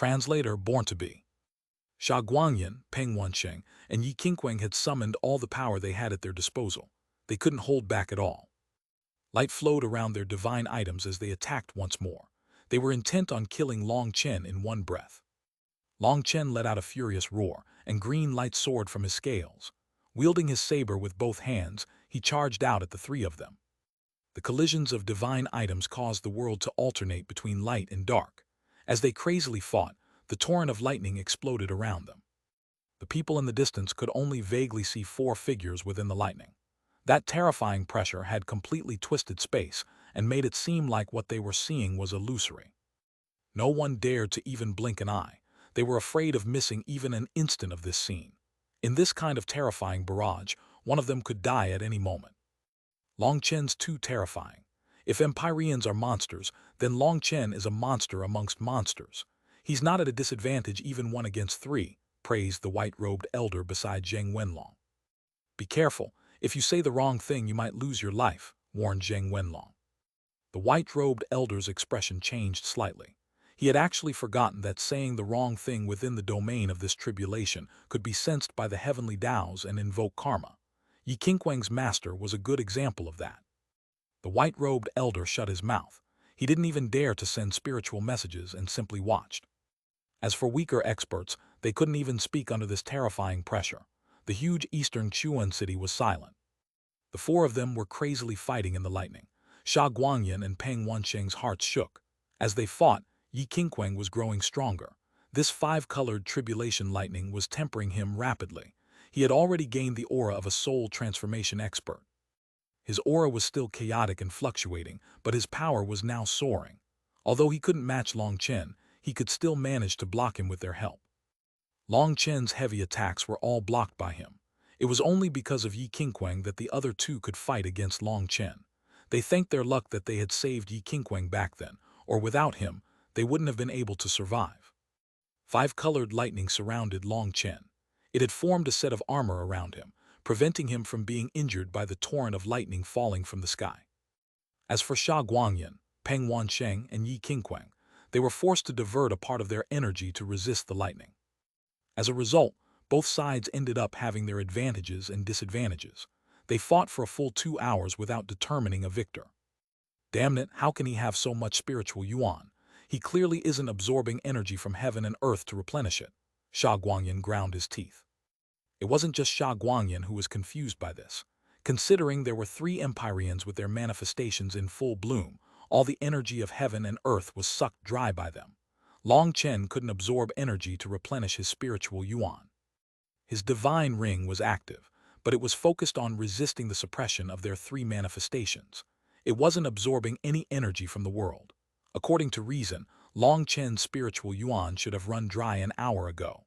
Translator born to be. Xuanhuan, Pengwansheng, and Yi Qingquang had summoned all the power they had at their disposal. They couldn't hold back at all. Light flowed around their divine items as they attacked once more. They were intent on killing Long Chen in one breath. Long Chen let out a furious roar, and green light soared from his scales. Wielding his saber with both hands, he charged out at the three of them. The collisions of divine items caused the world to alternate between light and dark. As they crazily fought, the torrent of lightning exploded around them. The people in the distance could only vaguely see four figures within the lightning. That terrifying pressure had completely twisted space and made it seem like what they were seeing was illusory. No one dared to even blink an eye. They were afraid of missing even an instant of this scene. In this kind of terrifying barrage, one of them could die at any moment. Long Chen's too terrifying. If Empyreans are monsters, then Long Chen is a monster amongst monsters. He's not at a disadvantage even 1 against 3, praised the white-robed elder beside Zheng Wenlong. Be careful, if you say the wrong thing you might lose your life, warned Zheng Wenlong. The white-robed elder's expression changed slightly. He had actually forgotten that saying the wrong thing within the domain of this tribulation could be sensed by the heavenly Taos and invoke karma. Yi Qingquang's master was a good example of that. The white-robed elder shut his mouth. He didn't even dare to send spiritual messages and simply watched. As for weaker experts, they couldn't even speak under this terrifying pressure. The huge eastern Xuanhuan city was silent. The four of them were crazily fighting in the lightning. Xuanhuan and Peng Wansheng's hearts shook. As they fought, Yi Qingquang was growing stronger. This five-colored tribulation lightning was tempering him rapidly. He had already gained the aura of a soul transformation expert. His aura was still chaotic and fluctuating, but his power was now soaring. Although he couldn't match Long Chen, he could still manage to block him with their help. Long Chen's heavy attacks were all blocked by him. It was only because of Yi Qingquang that the other two could fight against Long Chen. They thanked their luck that they had saved Yi Qingquang back then, or without him, they wouldn't have been able to survive. Five-colored lightning surrounded Long Chen. It had formed a set of armor around him, preventing him from being injured by the torrent of lightning falling from the sky. As for Xuanhuan, Peng Wansheng, and Yi Qingquang, they were forced to divert a part of their energy to resist the lightning. As a result, both sides ended up having their advantages and disadvantages. They fought for a full 2 hours without determining a victor. Damn it, how can he have so much spiritual yuan? He clearly isn't absorbing energy from heaven and earth to replenish it. Xuanhuan ground his teeth. It wasn't just Xuanhuan who was confused by this. Considering there were 3 Empyreans with their manifestations in full bloom, all the energy of heaven and earth was sucked dry by them. Long Chen couldn't absorb energy to replenish his spiritual yuan. His divine ring was active, but it was focused on resisting the suppression of their 3 manifestations. It wasn't absorbing any energy from the world. According to reason, Long Chen's spiritual yuan should have run dry an hour ago.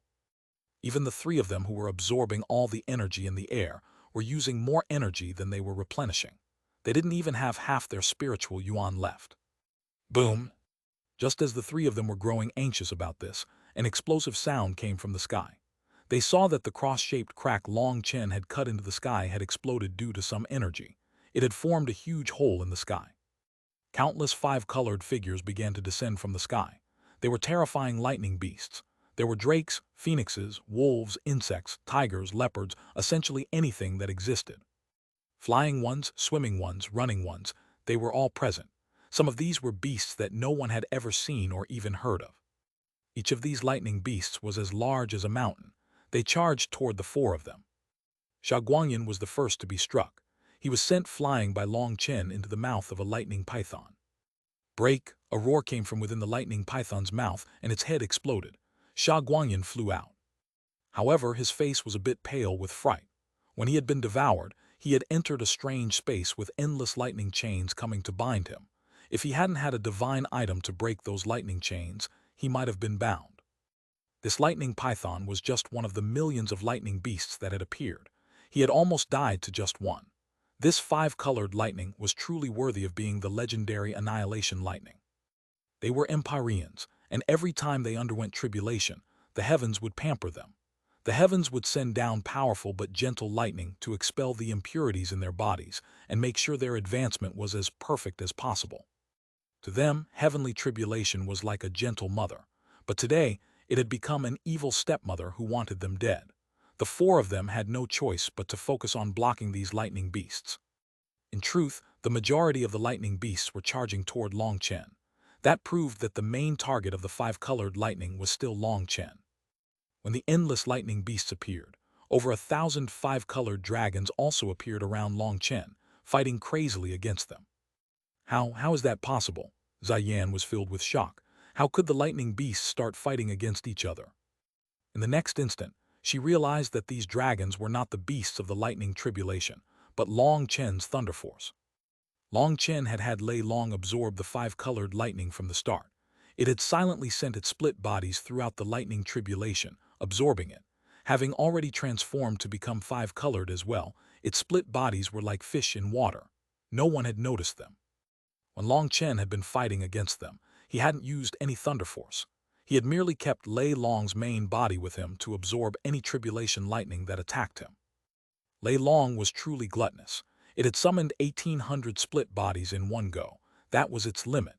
Even the 3 of them who were absorbing all the energy in the air were using more energy than they were replenishing. They didn't even have half their spiritual yuan left. Boom! Just as the 3 of them were growing anxious about this, an explosive sound came from the sky. They saw that the cross-shaped crack Long Chen had cut into the sky had exploded due to some energy. It had formed a huge hole in the sky. Countless 5-colored figures began to descend from the sky. They were terrifying lightning beasts. There were drakes, phoenixes, wolves, insects, tigers, leopards, essentially anything that existed. Flying ones, swimming ones, running ones, they were all present. Some of these were beasts that no one had ever seen or even heard of. Each of these lightning beasts was as large as a mountain. They charged toward the 4 of them. Xuanhuan was the first to be struck. He was sent flying by Long Chen into the mouth of a lightning python. Break! A roar came from within the lightning python's mouth and its head exploded. Xuanhuan flew out. However, his face was a bit pale with fright. When he had been devoured, he had entered a strange space with endless lightning chains coming to bind him. If he hadn't had a divine item to break those lightning chains, he might have been bound. This lightning python was just one of the millions of lightning beasts that had appeared. He had almost died to just one. This 5-colored lightning was truly worthy of being the legendary annihilation lightning. They were Empyreans, and every time they underwent tribulation, the heavens would pamper them. The heavens would send down powerful but gentle lightning to expel the impurities in their bodies and make sure their advancement was as perfect as possible. To them, heavenly tribulation was like a gentle mother, But today, it had become an evil stepmother who wanted them dead. The four of them had no choice but to focus on blocking these lightning beasts. In truth, the majority of the lightning beasts were charging toward Long Chen. That proved that the main target of the five-colored lightning was still Long Chen. When the endless lightning beasts appeared, over 1,000 five-colored dragons also appeared around Long Chen, fighting crazily against them. How is that possible? Xuanhuan was filled with shock. How could the lightning beasts start fighting against each other? In the next instant, she realized that these dragons were not the beasts of the lightning tribulation, but Long Chen's thunder force. Long Chen had had Lei Long absorb the five-colored lightning from the start. It had silently sent its split bodies throughout the lightning tribulation, absorbing it. Having already transformed to become five-colored as well, its split bodies were like fish in water. No one had noticed them. When Long Chen had been fighting against them, he hadn't used any thunder force. He had merely kept Lei Long's main body with him to absorb any tribulation lightning that attacked him. Lei Long was truly gluttonous. It had summoned 1,800 split bodies in one go. That was its limit.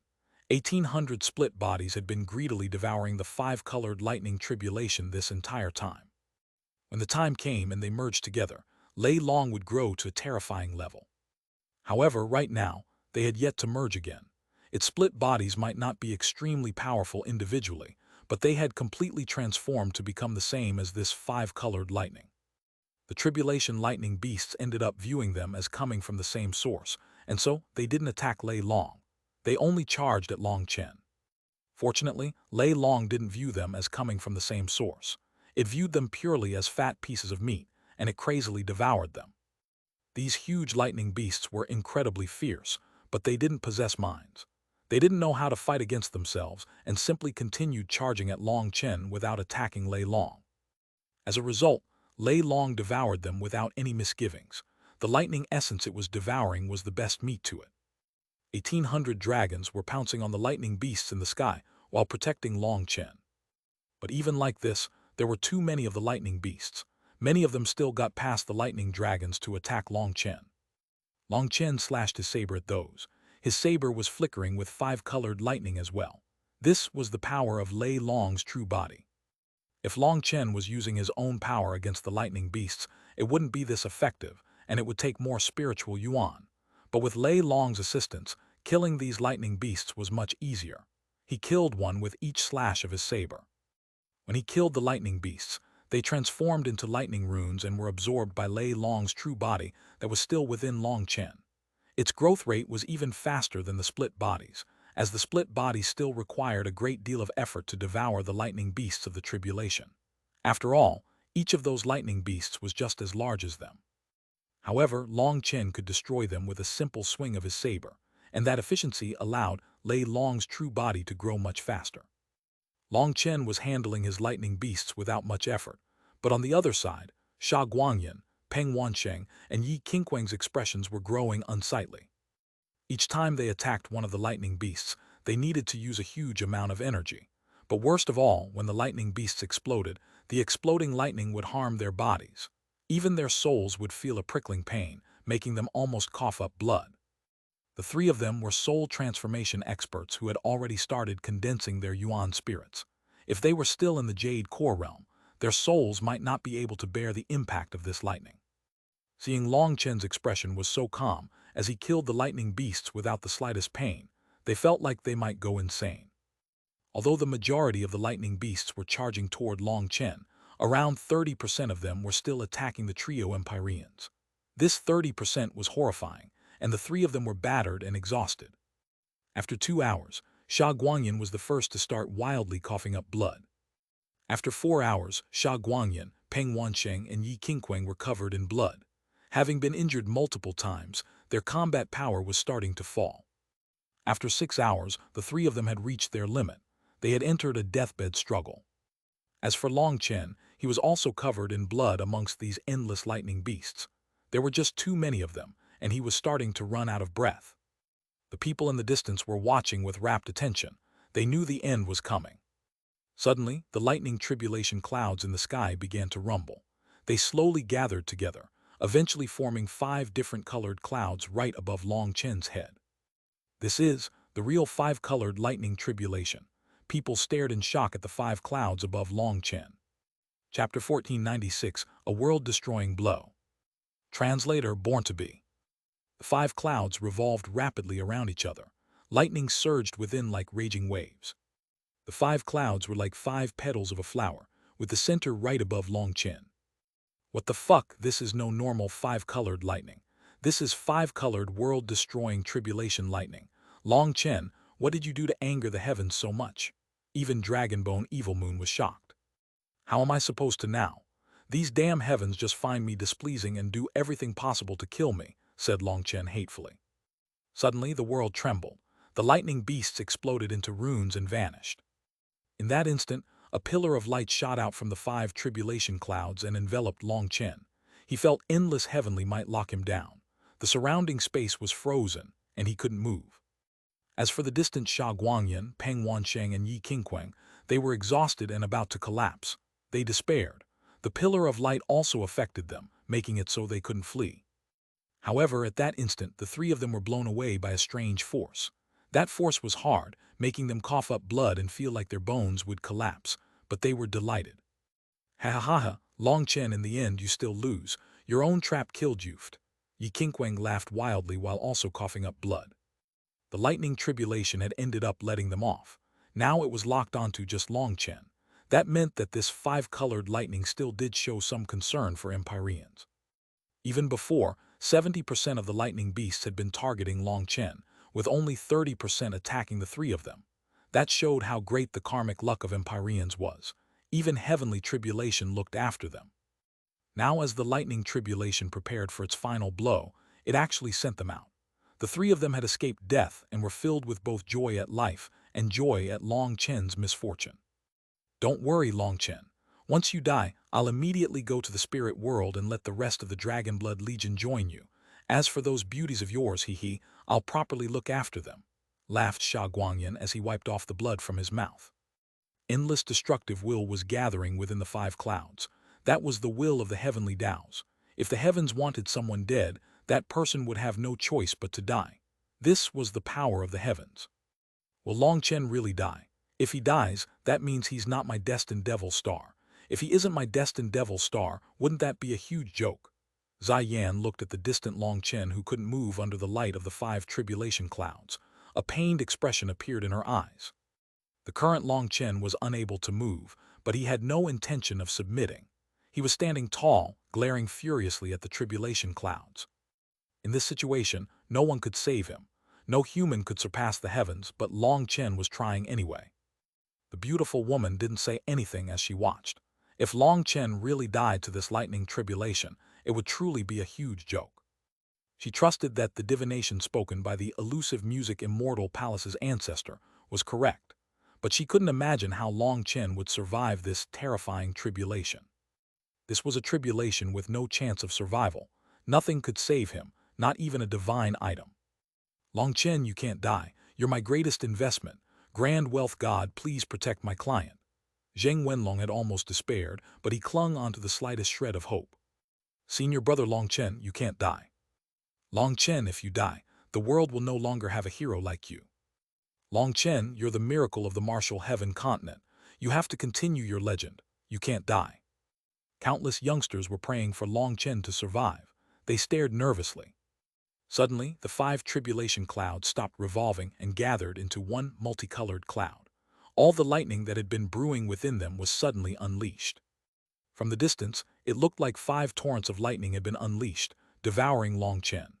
1,800 split bodies had been greedily devouring the five-colored lightning tribulation this entire time. When the time came and they merged together, Lei Long would grow to a terrifying level. However, right now, they had yet to merge again. Its split bodies might not be extremely powerful individually, but they had completely transformed to become the same as this five-colored lightning. The tribulation lightning beasts ended up viewing them as coming from the same source, and so they didn't attack Lei Long. They only charged at Long Chen. Fortunately, Lei Long didn't view them as coming from the same source. It viewed them purely as fat pieces of meat, and it crazily devoured them. These huge lightning beasts were incredibly fierce, but they didn't possess minds. They didn't know how to fight against themselves and simply continued charging at Long Chen without attacking Lei Long. As a result, Lei Long devoured them without any misgivings. The lightning essence it was devouring was the best meat to it. 1,800 dragons were pouncing on the lightning beasts in the sky while protecting Long Chen. But even like this, there were too many of the lightning beasts. Many of them still got past the lightning dragons to attack Long Chen. Long Chen slashed his saber at those. His saber was flickering with five-colored lightning as well. This was the power of Lei Long's true body. If Long Chen was using his own power against the lightning beasts, it wouldn't be this effective, and it would take more spiritual yuan. But with Lei Long's assistance, killing these lightning beasts was much easier. He killed one with each slash of his saber. When he killed the lightning beasts, they transformed into lightning runes and were absorbed by Lei Long's true body that was still within Long Chen. Its growth rate was even faster than the split bodies, as the split bodies still required a great deal of effort to devour the lightning beasts of the tribulation. After all, each of those lightning beasts was just as large as them. However, Long Chen could destroy them with a simple swing of his saber, and that efficiency allowed Lei Long's true body to grow much faster. Long Chen was handling his lightning beasts without much effort, but on the other side, Sha Guangyan, Peng Wansheng, and Yi Qingquang's expressions were growing unsightly. Each time they attacked one of the lightning beasts, they needed to use a huge amount of energy. But worst of all, when the lightning beasts exploded, the exploding lightning would harm their bodies. Even their souls would feel a prickling pain, making them almost cough up blood. The three of them were soul transformation experts who had already started condensing their yuan spirits. If they were still in the Jade core realm, their souls might not be able to bear the impact of this lightning. Seeing Long Chen's expression was so calm, as he killed the lightning beasts without the slightest pain, they felt like they might go insane. Although the majority of the lightning beasts were charging toward Long Chen, around 30% of them were still attacking the trio Empyreans. This 30% was horrifying, and the three of them were battered and exhausted. After 2 hours, Sha Guangyan was the first to start wildly coughing up blood. After 4 hours, Sha Guangyan, Peng Wansheng, and Yi Qingquang were covered in blood. Having been injured multiple times, their combat power was starting to fall. After 6 hours, the three of them had reached their limit. They had entered a deathbed struggle. As for Long Chen, he was also covered in blood amongst these endless lightning beasts. There were just too many of them, and he was starting to run out of breath. The people in the distance were watching with rapt attention. They knew the end was coming. Suddenly, the lightning tribulation clouds in the sky began to rumble. They slowly gathered together, eventually forming 5 different colored clouds right above Long Chen's head. This is the real 5-colored lightning tribulation. People stared in shock at the 5 clouds above Long Chen. Chapter 1496, A World-Destroying Blow. Translator Born to Be. The 5 clouds revolved rapidly around each other. Lightning surged within like raging waves. The 5 clouds were like 5 petals of a flower, with the center right above Long Chen. What the fuck, this is no normal 5-colored lightning. This is 5-colored world-destroying tribulation lightning. Long Chen, what did you do to anger the heavens so much? Even Dragonbone Evil Moon was shocked. How am I supposed to now? These damn heavens just find me displeasing and do everything possible to kill me, said Long Chen hatefully. Suddenly the world trembled. The lightning beasts exploded into runes and vanished. In that instant, a pillar of light shot out from the 5 tribulation clouds and enveloped Long Chen. He felt endless heavenly might lock him down. The surrounding space was frozen, and he couldn't move. As for the distant Xuanhuan, Peng Wansheng, and Yi Qingquang, they were exhausted and about to collapse. They despaired. The pillar of light also affected them, making it so they couldn't flee. However, at that instant, the 3 of them were blown away by a strange force. That force was hard, making them cough up blood and feel like their bones would collapse, but they were delighted. Ha ha ha ha, Long Chen, in the end you still lose. Your own trap killed you. Yi Qingquang laughed wildly while also coughing up blood. The lightning tribulation had ended up letting them off. Now it was locked onto just Long Chen. That meant that this 5-colored lightning still did show some concern for Empyreans. Even before, 70% of the lightning beasts had been targeting Long Chen, with only 30% attacking the 3 of them. That showed how great the karmic luck of Empyreans was. Even heavenly tribulation looked after them. Now as the lightning tribulation prepared for its final blow, it actually sent them out. The 3 of them had escaped death and were filled with both joy at life and joy at Long Chen's misfortune. Don't worry, Long Chen. Once you die, I'll immediately go to the spirit world and let the rest of the Dragonblood Legion join you. As for those beauties of yours, I'll properly look after them, laughed Xuanhuan as he wiped off the blood from his mouth. Endless destructive will was gathering within the 5 clouds. That was the will of the heavenly Taos. If the heavens wanted someone dead, that person would have no choice but to die. This was the power of the heavens. Will Long Chen really die? If he dies, that means he's not my destined devil star. If he isn't my destined devil star, wouldn't that be a huge joke? Zai Yan looked at the distant Long Chen who couldn't move under the light of the 5 tribulation clouds. A pained expression appeared in her eyes. The current Long Chen was unable to move, but he had no intention of submitting. He was standing tall, glaring furiously at the tribulation clouds. In this situation, no one could save him. No human could surpass the heavens, but Long Chen was trying anyway. The beautiful woman didn't say anything as she watched. If Long Chen really died to this lightning tribulation, it would truly be a huge joke. She trusted that the divination spoken by the elusive music immortal palace's ancestor was correct, but she couldn't imagine how Long Chen would survive this terrifying tribulation. This was a tribulation with no chance of survival. Nothing could save him, not even a divine item. Long Chen, you can't die. You're my greatest investment. Grand wealth god, please protect my client. Zheng Wenlong had almost despaired, but he clung onto the slightest shred of hope. Senior brother Long Chen, you can't die. Long Chen, if you die, the world will no longer have a hero like you. Long Chen, you're the miracle of the martial heaven continent. You have to continue your legend. You can't die. Countless youngsters were praying for Long Chen to survive. They stared nervously. Suddenly, the 5 tribulation clouds stopped revolving and gathered into one multicolored cloud. All the lightning that had been brewing within them was suddenly unleashed. From the distance, it looked like 5 torrents of lightning had been unleashed, devouring Long Chen.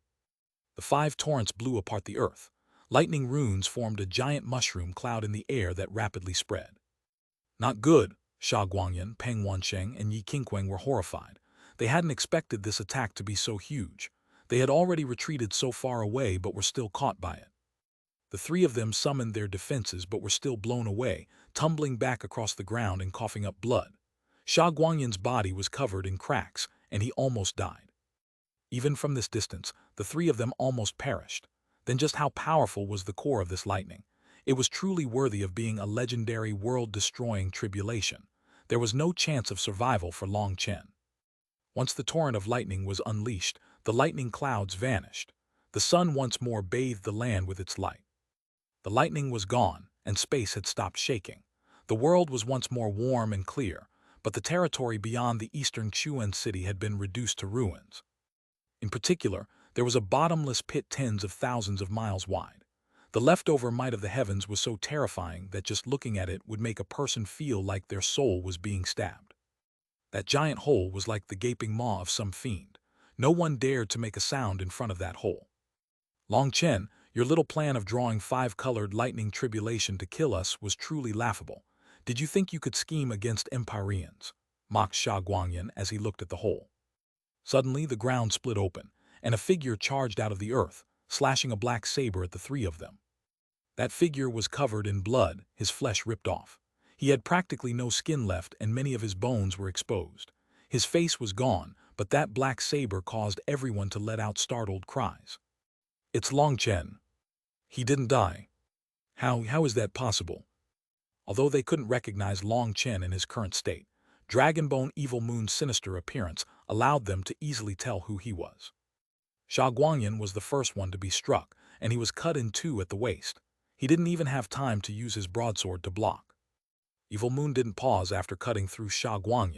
The 5 torrents blew apart the earth. Lightning runes formed a giant mushroom cloud in the air that rapidly spread. Not good. Xuanhuan, Peng Wansheng, and Yi Qingquang were horrified. They hadn't expected this attack to be so huge. They had already retreated so far away but were still caught by it. The 3 of them summoned their defenses but were still blown away, tumbling back across the ground and coughing up blood. Xuanhuan's body was covered in cracks, and he almost died. Even from this distance, the 3 of them almost perished. Then just how powerful was the core of this lightning? It was truly worthy of being a legendary world-destroying tribulation. There was no chance of survival for Long Chen. Once the torrent of lightning was unleashed, the lightning clouds vanished. The sun once more bathed the land with its light. The lightning was gone, and space had stopped shaking. The world was once more warm and clear, but the territory beyond the eastern Xuanhuan city had been reduced to ruins. In particular, there was a bottomless pit tens of thousands of miles wide. The leftover might of the heavens was so terrifying that just looking at it would make a person feel like their soul was being stabbed. That giant hole was like the gaping maw of some fiend. No one dared to make a sound in front of that hole. Long Chen, your little plan of drawing 5-colored lightning tribulation to kill us was truly laughable. Did you think you could scheme against Empyreans? Mocked Xuanhuan as he looked at the hole. Suddenly the ground split open, and a figure charged out of the earth, slashing a black saber at the three of them. That figure was covered in blood, his flesh ripped off. He had practically no skin left and many of his bones were exposed. His face was gone, but that black saber caused everyone to let out startled cries. It's Long Chen. He didn't die. How is that possible? Although they couldn't recognize Long Chen in his current state, Dragonbone Evil Moon's sinister appearance allowed them to easily tell who he was. Xuanhuan was the first one to be struck, and he was cut in two at the waist. He didn't even have time to use his broadsword to block. Evil Moon didn't pause after cutting through Xuanhuan.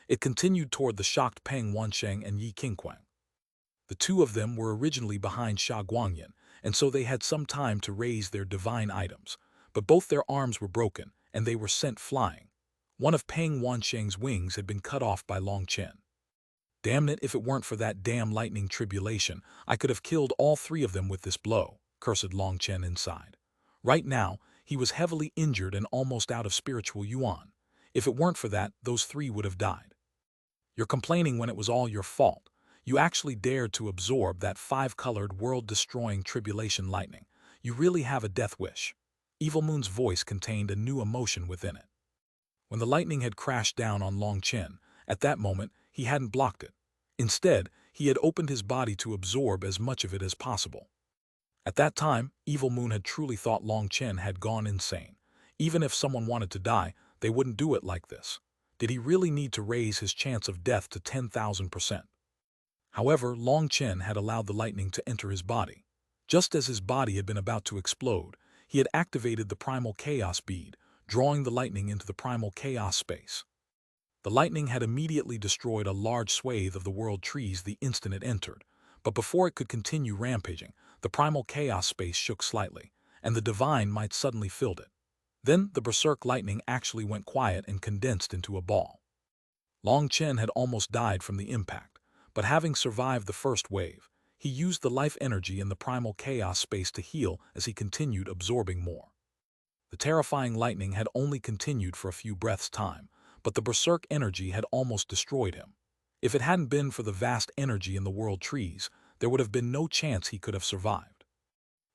It continued toward the shocked Peng Wansheng and Yi Qingquang. The two of them were originally behind Xuanhuan, and so they had some time to raise their divine items, but both their arms were broken, and they were sent flying. One of Peng Wansheng's wings had been cut off by Long Chen. Damn it, if it weren't for that damn lightning tribulation, I could have killed all three of them with this blow, cursed Long Chen inside. Right now, he was heavily injured and almost out of spiritual yuan. If it weren't for that, those three would have died. You're complaining when it was all your fault. You actually dared to absorb that 5-colored world-destroying tribulation lightning. You really have a death wish. Evil Moon's voice contained a new emotion within it. When the lightning had crashed down on Long Chen, at that moment, he hadn't blocked it. Instead, he had opened his body to absorb as much of it as possible. At that time, Evil Moon had truly thought Long Chen had gone insane. Even if someone wanted to die, they wouldn't do it like this. Did he really need to raise his chance of death to 10,000%? However, Long Chen had allowed the lightning to enter his body. Just as his body had been about to explode, he had activated the primal chaos bead, drawing the lightning into the primal chaos space. The lightning had immediately destroyed a large swathe of the world trees the instant it entered, but before it could continue rampaging, the primal chaos space shook slightly, and the divine might suddenly filled it. Then the berserk lightning actually went quiet and condensed into a ball. Long Chen had almost died from the impact, but having survived the first wave, he used the life energy in the primal chaos space to heal as he continued absorbing more. The terrifying lightning had only continued for a few breaths' time, but the berserk energy had almost destroyed him. If it hadn't been for the vast energy in the world trees, there would have been no chance he could have survived.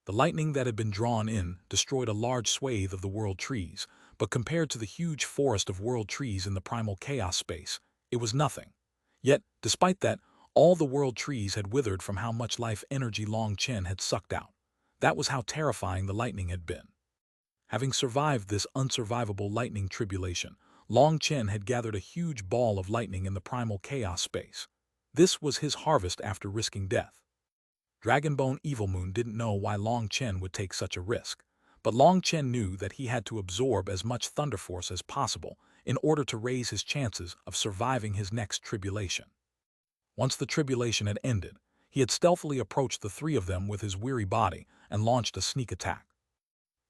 The lightning that had been drawn in destroyed a large swathe of the world trees, but compared to the huge forest of world trees in the primal chaos space, it was nothing. Yet, despite that, all the world trees had withered from how much life energy Long Chen had sucked out. That was how terrifying the lightning had been. Having survived this unsurvivable lightning tribulation, Long Chen had gathered a huge ball of lightning in the primal chaos space. This was his harvest after risking death. Dragonbone Evil Moon didn't know why Long Chen would take such a risk, but Long Chen knew that he had to absorb as much thunder force as possible in order to raise his chances of surviving his next tribulation. Once the tribulation had ended, he had stealthily approached the three of them with his weary body and launched a sneak attack.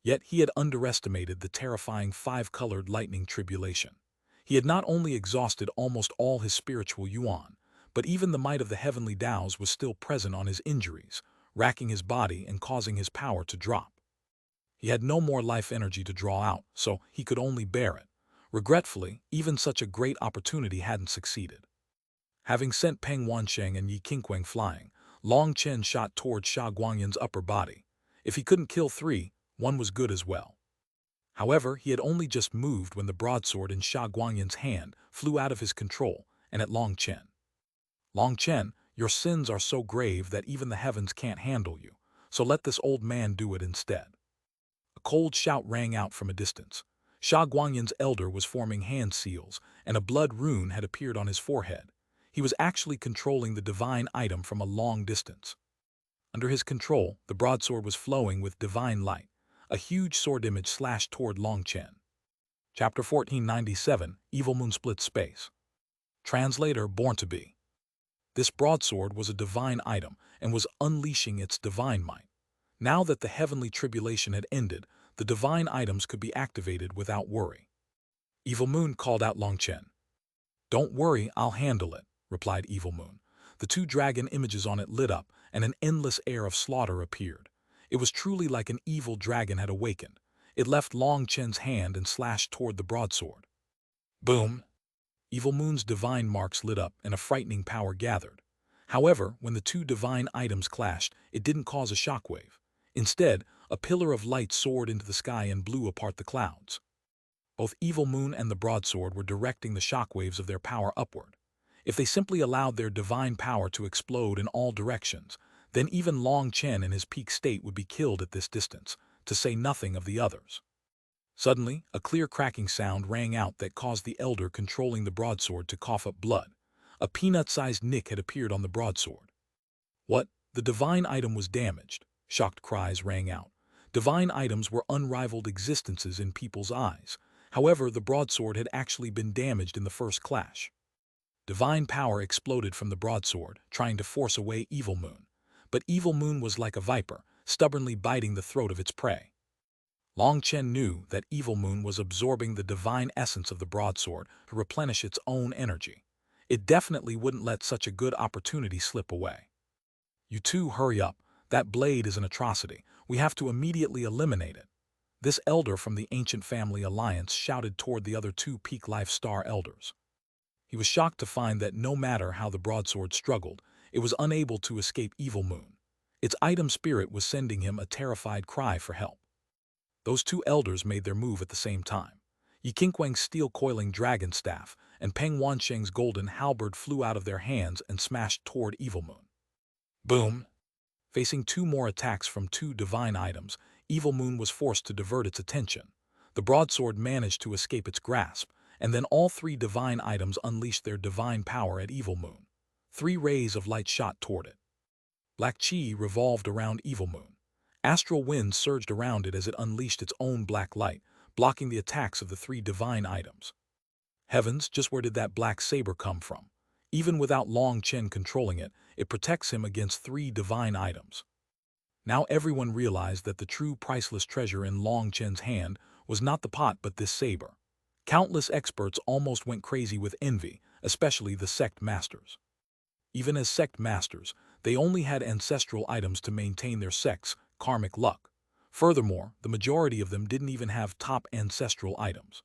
Yet he had underestimated the terrifying 5-colored lightning tribulation. He had not only exhausted almost all his spiritual yuan, but even the might of the heavenly Taos was still present on his injuries, racking his body and causing his power to drop. He had no more life energy to draw out, so he could only bear it. Regretfully, even such a great opportunity hadn't succeeded. Having sent Peng Wansheng and Yi Qingquang flying, Long Chen shot toward Xuanhuan's upper body. If he couldn't kill three, one was good as well. However, he had only just moved when the broadsword in Xuanhuan's hand flew out of his control and at Long Chen. Long Chen, your sins are so grave that even the heavens can't handle you, so let this old man do it instead. A cold shout rang out from a distance. Xuanhuan's elder was forming hand seals, and a blood rune had appeared on his forehead. He was actually controlling the divine item from a long distance. Under his control, the broadsword was flowing with divine light. A huge sword image slashed toward Long Chen. Chapter 1497, Evil Moon Splits Space. Translator Born to Be. This broadsword was a divine item and was unleashing its divine might. Now that the heavenly tribulation had ended, the divine items could be activated without worry. Evil Moon called out Long Chen. "Don't worry, I'll handle it," replied Evil Moon. The two dragon images on it lit up, and an endless air of slaughter appeared. It was truly like an evil dragon had awakened. It left Long Chen's hand and slashed toward the broadsword. Boom! Evil Moon's divine marks lit up, and a frightening power gathered. However, when the two divine items clashed, it didn't cause a shockwave. Instead, a pillar of light soared into the sky and blew apart the clouds. Both Evil Moon and the broadsword were directing the shockwaves of their power upward. If they simply allowed their divine power to explode in all directions, then even Long Chen in his peak state would be killed at this distance, to say nothing of the others. Suddenly, a clear cracking sound rang out that caused the elder controlling the broadsword to cough up blood. A peanut-sized nick had appeared on the broadsword. What? The divine item was damaged. Shocked cries rang out. Divine items were unrivaled existences in people's eyes. However, the broadsword had actually been damaged in the first clash. Divine power exploded from the broadsword, trying to force away Evil Moon. But Evil Moon was like a viper, stubbornly biting the throat of its prey. Long Chen knew that Evil Moon was absorbing the divine essence of the broadsword to replenish its own energy. It definitely wouldn't let such a good opportunity slip away. "You two, hurry up. That blade is an atrocity. We have to immediately eliminate it." This elder from the ancient family alliance shouted toward the other two Peak Life Star elders. He was shocked to find that no matter how the broadsword struggled, it was unable to escape Evil Moon. Its item spirit was sending him a terrified cry for help. Those two elders made their move at the same time. Yi Qingquang's steel coiling dragon staff and Peng Wansheng's golden halberd flew out of their hands and smashed toward Evil Moon. Boom! Facing two more attacks from two divine items, Evil Moon was forced to divert its attention. The broadsword managed to escape its grasp, and then all three divine items unleashed their divine power at Evil Moon. 3 rays of light shot toward it. Black chi revolved around Evil Moon. Astral winds surged around it as it unleashed its own black light, blocking the attacks of the 3 divine items. Heavens, just where did that black saber come from? Even without Long Chen controlling it, it protects him against 3 divine items. Now everyone realized that the true priceless treasure in Long Chen's hand was not the pot but this saber. Countless experts almost went crazy with envy, especially the sect masters. Even as sect masters, they only had ancestral items to maintain their sect's karmic luck. Furthermore, the majority of them didn't even have top ancestral items.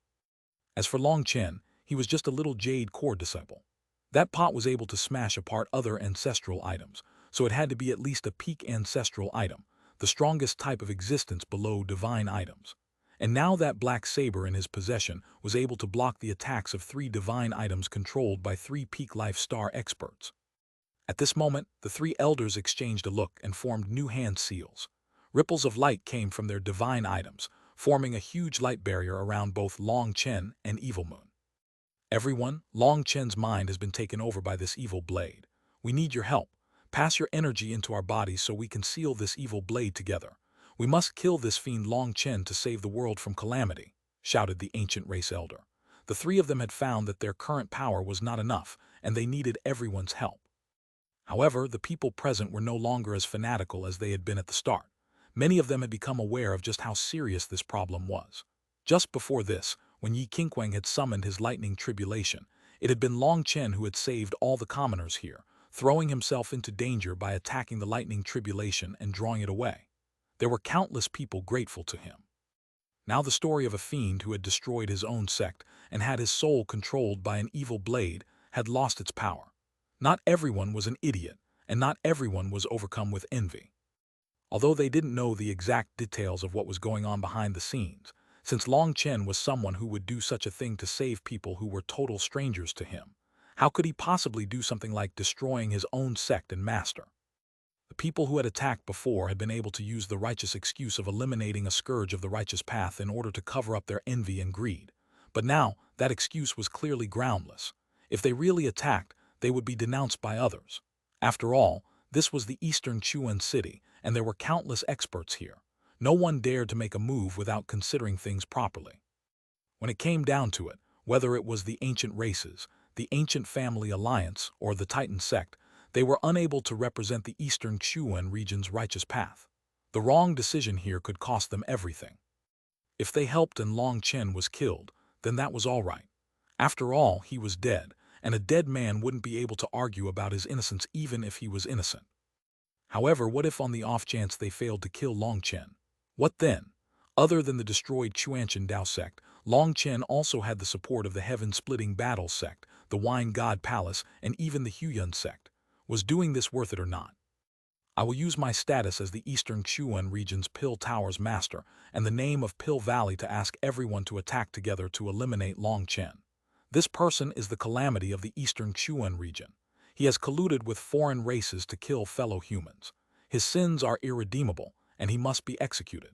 As for Long Chen, he was just a little Jade core disciple. That pot was able to smash apart other ancestral items, so it had to be at least a peak ancestral item, the strongest type of existence below divine items. And now that black saber in his possession was able to block the attacks of 3 divine items controlled by 3 peak life star experts. At this moment, the 3 elders exchanged a look and formed new hand seals. Ripples of light came from their divine items, forming a huge light barrier around both Long Chen and Evil Moon. "Everyone, Long Chen's mind has been taken over by this evil blade. We need your help. Pass your energy into our bodies so we can seal this evil blade together. We must kill this fiend Long Chen to save the world from calamity," shouted the ancient race elder. The 3 of them had found that their current power was not enough, and they needed everyone's help. However, the people present were no longer as fanatical as they had been at the start. Many of them had become aware of just how serious this problem was. Just before this, when Yi Qingquang had summoned his lightning tribulation, it had been Long Chen who had saved all the commoners here, throwing himself into danger by attacking the lightning tribulation and drawing it away. There were countless people grateful to him. Now the story of a fiend who had destroyed his own sect and had his soul controlled by an evil blade had lost its power. Not everyone was an idiot, and not everyone was overcome with envy. Although they didn't know the exact details of what was going on behind the scenes, since Long Chen was someone who would do such a thing to save people who were total strangers to him, how could he possibly do something like destroying his own sect and master? The people who had attacked before had been able to use the righteous excuse of eliminating a scourge of the righteous path in order to cover up their envy and greed. But now, that excuse was clearly groundless. If they really attacked, they would be denounced by others. After all, this was the eastern Xuanhuan city, and there were countless experts here. No one dared to make a move without considering things properly. When it came down to it, whether it was the ancient races, the ancient family alliance, or the Titan sect, they were unable to represent the eastern Xuanhuan region's righteous path. The wrong decision here could cost them everything. If they helped and Long Chen was killed, then that was all right. After all, he was dead, and a dead man wouldn't be able to argue about his innocence even if he was innocent. However, what if on the off chance they failed to kill Long Chen? What then? Other than the destroyed Xuanchen Dao sect, Long Chen also had the support of the heaven-splitting battle sect, the Wine God Palace, and even the Huyun sect. Was doing this worth it or not? I will use my status as the Eastern Xuan region's Pill Tower's master and the name of Pill Valley to ask everyone to attack together to eliminate Long Chen. This person is the calamity of the Eastern Xuan region. He has colluded with foreign races to kill fellow humans. His sins are irredeemable, and he must be executed.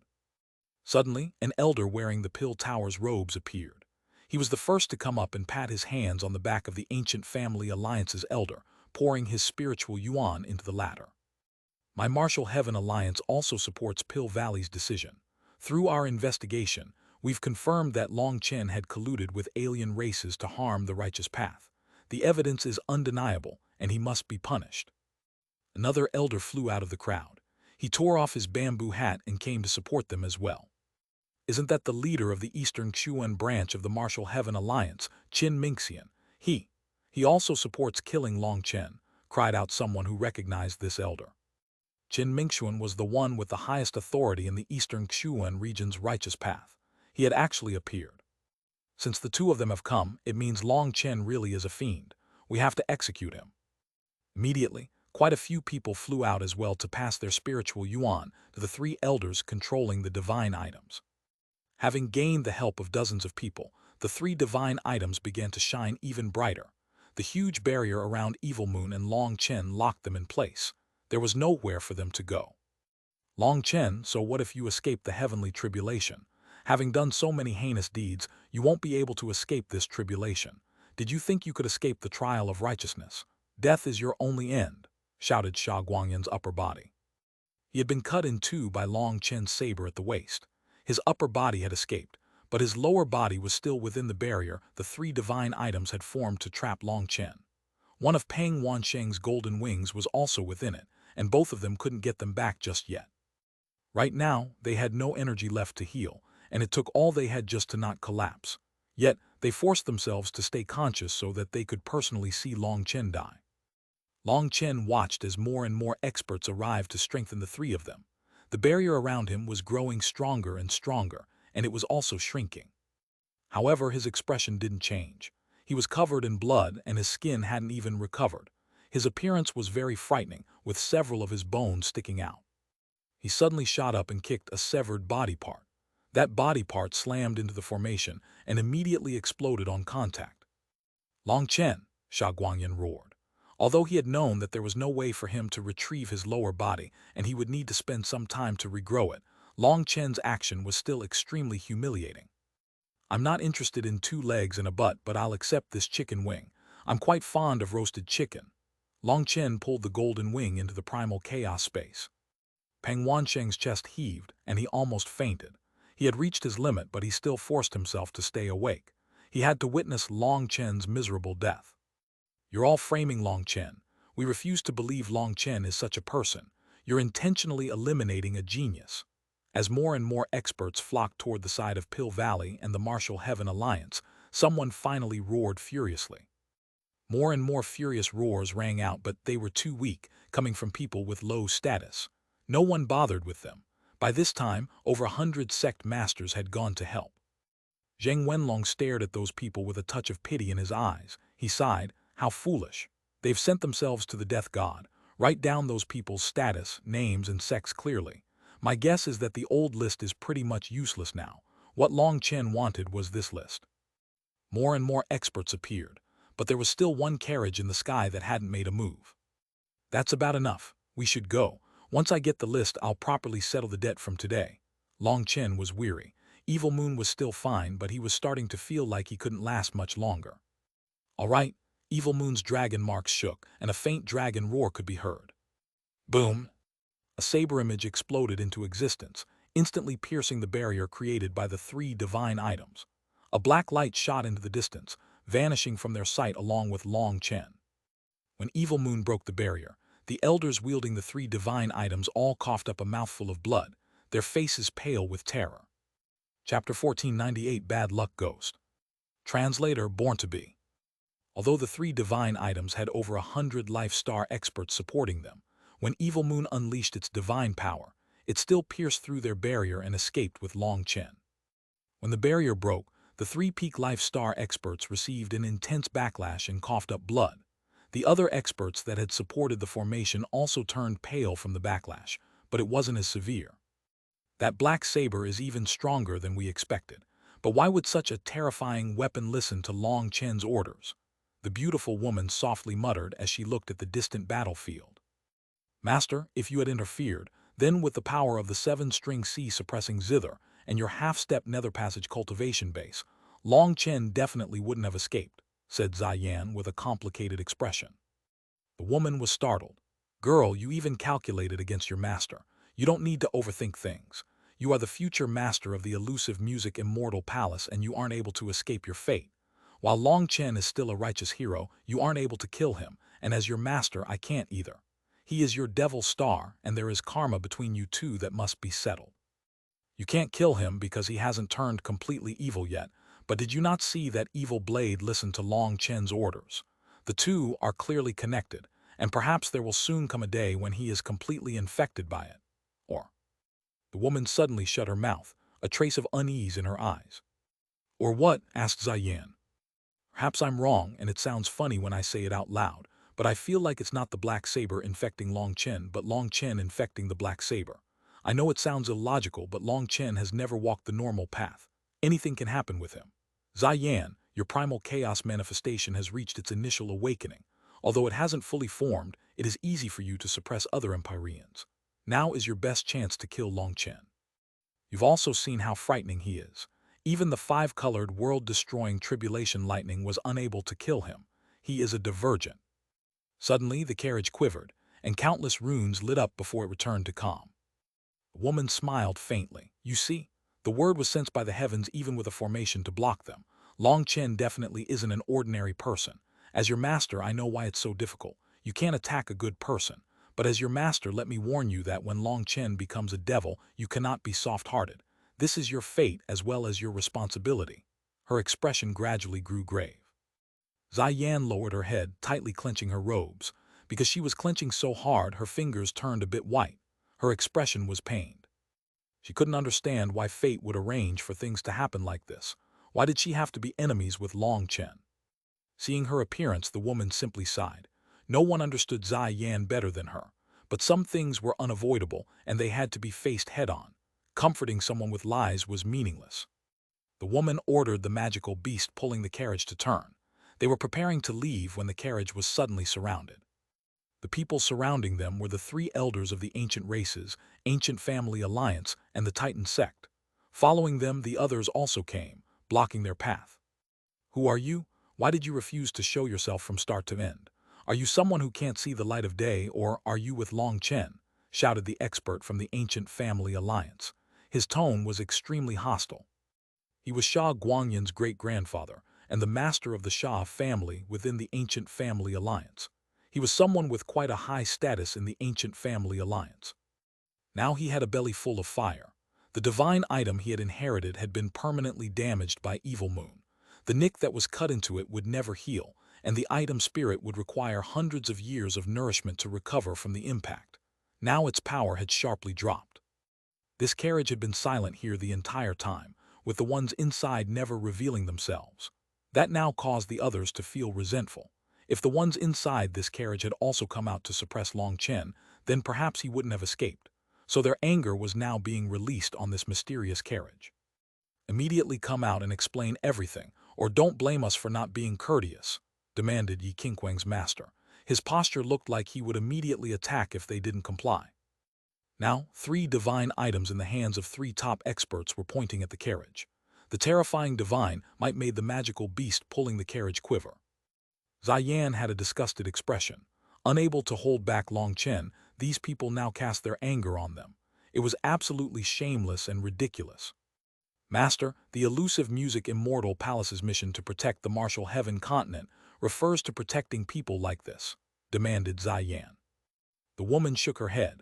Suddenly, an elder wearing the Pill Tower's robes appeared. He was the first to come up and pat his hands on the back of the ancient family alliance's elder, pouring his spiritual yuan into the latter. My Martial Heaven Alliance also supports Pill Valley's decision. Through our investigation, we've confirmed that Long Chen had colluded with alien races to harm the righteous path. The evidence is undeniable, and he must be punished. Another elder flew out of the crowd. He tore off his bamboo hat and came to support them as well. Isn't that the leader of the Eastern Xuan branch of the Martial Heaven Alliance, Qin Mingxian? He also supports killing Long Chen, cried out someone who recognized this elder. Qin Mingxian was the one with the highest authority in the Eastern Xuan region's righteous path. He had actually appeared. Since the two of them have come, it means Long Chen really is a fiend. We have to execute him. Immediately, quite a few people flew out as well to pass their spiritual yuan to the three elders controlling the divine items. Having gained the help of dozens of people, the three divine items began to shine even brighter. The huge barrier around Evil Moon and Long Chen locked them in place. There was nowhere for them to go. Long Chen, so what if you escape the heavenly tribulation? Having done so many heinous deeds, you won't be able to escape this tribulation. Did you think you could escape the trial of righteousness? Death is your only end, shouted Xuanhuan's upper body. He had been cut in two by Long Chen's saber at the waist. His upper body had escaped, but his lower body was still within the barrier the three divine items had formed to trap Long Chen. One of Peng Wansheng's golden wings was also within it, and both of them couldn't get them back just yet. Right now, they had no energy left to heal, and it took all they had just to not collapse. Yet, they forced themselves to stay conscious so that they could personally see Long Chen die. Long Chen watched as more and more experts arrived to strengthen the three of them. The barrier around him was growing stronger and stronger, and it was also shrinking. However, his expression didn't change. He was covered in blood and his skin hadn't even recovered. His appearance was very frightening, with several of his bones sticking out. He suddenly shot up and kicked a severed body part. That body part slammed into the formation and immediately exploded on contact. Long Chen, Xuanhuan roared. Although he had known that there was no way for him to retrieve his lower body and he would need to spend some time to regrow it, Long Chen's action was still extremely humiliating. I'm not interested in 2 legs and a butt, but I'll accept this chicken wing. I'm quite fond of roasted chicken. Long Chen pulled the golden wing into the primal chaos space. Peng Wansheng's chest heaved, and he almost fainted. He had reached his limit, but he still forced himself to stay awake. He had to witness Long Chen's miserable death. You're all framing Long Chen. We refuse to believe Long Chen is such a person. You're intentionally eliminating a genius. As more and more experts flocked toward the side of Pill Valley and the Martial Heaven Alliance, someone finally roared furiously. More and more furious roars rang out, but they were too weak, coming from people with low status. No one bothered with them. By this time, over 100 sect masters had gone to help. Zheng Wenlong stared at those people with a touch of pity in his eyes. He sighed, how foolish. They've sent themselves to the death god. Write down those people's status, names, and sex clearly. My guess is that the old list is pretty much useless now. What Long Chen wanted was this list. More and more experts appeared, but there was still one carriage in the sky that hadn't made a move. That's about enough. We should go. Once I get the list, I'll properly settle the debt from today. Long Chen was weary. Evil Moon was still fine, but he was starting to feel like he couldn't last much longer. All right. Evil Moon's dragon marks shook, and a faint dragon roar could be heard. Boom! A saber image exploded into existence. instantly piercing the barrier created by the three divine items. A black light shot into the distance, vanishing from their sight along with Long Chen. When Evil Moon broke the barrier, the elders wielding the three divine items all coughed up a mouthful of blood, their faces pale with terror. Chapter 1498 Bad Luck Ghost. Translator Born to Be. Although the three divine items had over 100 life-star experts supporting them, when Evil Moon unleashed its divine power, it still pierced through their barrier and escaped with Long Chen. When the barrier broke, the three peak life-star experts received an intense backlash and coughed up blood. The other experts that had supported the formation also turned pale from the backlash, but it wasn't as severe. That black saber is even stronger than we expected. But why would such a terrifying weapon listen to Long Chen's orders? The beautiful woman softly muttered as she looked at the distant battlefield. Master, if you had interfered, then with the power of the 7-string C suppressing zither and your half-step nether passage cultivation base, Long Chen definitely wouldn't have escaped, said Xuanhuan with a complicated expression. The woman was startled. Girl, you even calculated against your master. You don't need to overthink things. You are the future master of the elusive music immortal palace and you aren't able to escape your fate. While Long Chen is still a righteous hero, you aren't able to kill him, and as your master I can't either. He is your devil star, and there is karma between you two that must be settled. You can't kill him because he hasn't turned completely evil yet, but did you not see that evil blade listen to Long Chen's orders? The two are clearly connected, and perhaps there will soon come a day when he is completely infected by it. Or... The woman suddenly shut her mouth, a trace of unease in her eyes. Or what? Asked Xuanhuan. Perhaps I'm wrong, and it sounds funny when I say it out loud, but I feel like it's not the black saber infecting Long Chen, but Long Chen infecting the black saber. I know it sounds illogical, but Long Chen has never walked the normal path. Anything can happen with him. Xuanhuan, your primal chaos manifestation has reached its initial awakening. Although it hasn't fully formed, it is easy for you to suppress other Empyreans. Now is your best chance to kill Long Chen. You've also seen how frightening he is. Even the 5-colored world-destroying tribulation lightning was unable to kill him. He is a divergent. Suddenly the carriage quivered, and countless runes lit up before it returned to calm. The woman smiled faintly. You see, the word was sensed by the heavens even with a formation to block them. Long Chen definitely isn't an ordinary person. As your master, I know why it's so difficult. You can't attack a good person. But as your master, let me warn you that when Long Chen becomes a devil, you cannot be soft-hearted. This is your fate as well as your responsibility. Her expression gradually grew grave. Xuanhuan lowered her head, tightly clenching her robes. Because she was clenching so hard, her fingers turned a bit white. Her expression was pained. She couldn't understand why fate would arrange for things to happen like this. Why did she have to be enemies with Long Chen? Seeing her appearance, the woman simply sighed. No one understood Xuanhuan better than her. But some things were unavoidable, and they had to be faced head-on. Comforting someone with lies was meaningless. The woman ordered the magical beast pulling the carriage to turn. They were preparing to leave when the carriage was suddenly surrounded. The people surrounding them were the 3 elders of the ancient races, ancient family alliance, and the Titan sect. Following them, the others also came, blocking their path. Who are you? Why did you refuse to show yourself from start to end? Are you someone who can't see the light of day, or are you with Long Chen? Shouted the expert from the ancient family alliance. His tone was extremely hostile. He was Shah Guangyan's great-grandfather, and the master of the Shah family within the ancient family alliance. He was someone with quite a high status in the ancient family alliance. Now he had a belly full of fire. The divine item he had inherited had been permanently damaged by Evil Moon. The nick that was cut into it would never heal, and the item spirit would require hundreds of years of nourishment to recover from the impact. Now its power had sharply dropped. This carriage had been silent here the entire time, with the ones inside never revealing themselves. That now caused the others to feel resentful. If the ones inside this carriage had also come out to suppress Long Chen, then perhaps he wouldn't have escaped. So their anger was now being released on this mysterious carriage. Immediately come out and explain everything, or don't blame us for not being courteous, demanded Yi Qingquang's master. His posture looked like he would immediately attack if they didn't comply. Now, 3 divine items in the hands of 3 top experts were pointing at the carriage. The terrifying divine might made the magical beast pulling the carriage quiver. Xuanhuan had a disgusted expression. Unable to hold back Long Chen, these people now cast their anger on them. It was absolutely shameless and ridiculous. Master, the elusive music immortal palace's mission to protect the martial heaven continent refers to protecting people like this, demanded Ziyan. The woman shook her head.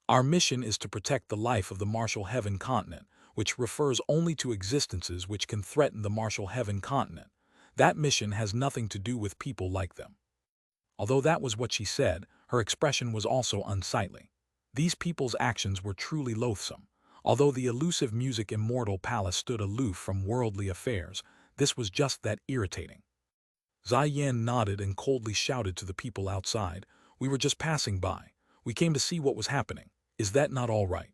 Our mission is to protect the life of the martial heaven continent, which refers only to existences which can threaten the martial heaven continent. That mission has nothing to do with people like them. Although that was what she said, her expression was also unsightly. These people's actions were truly loathsome. Although the elusive music immortal palace stood aloof from worldly affairs, this was just that irritating. Ziyan nodded and coldly shouted to the people outside, "We were just passing by. We came to see what was happening. Is that not all right?"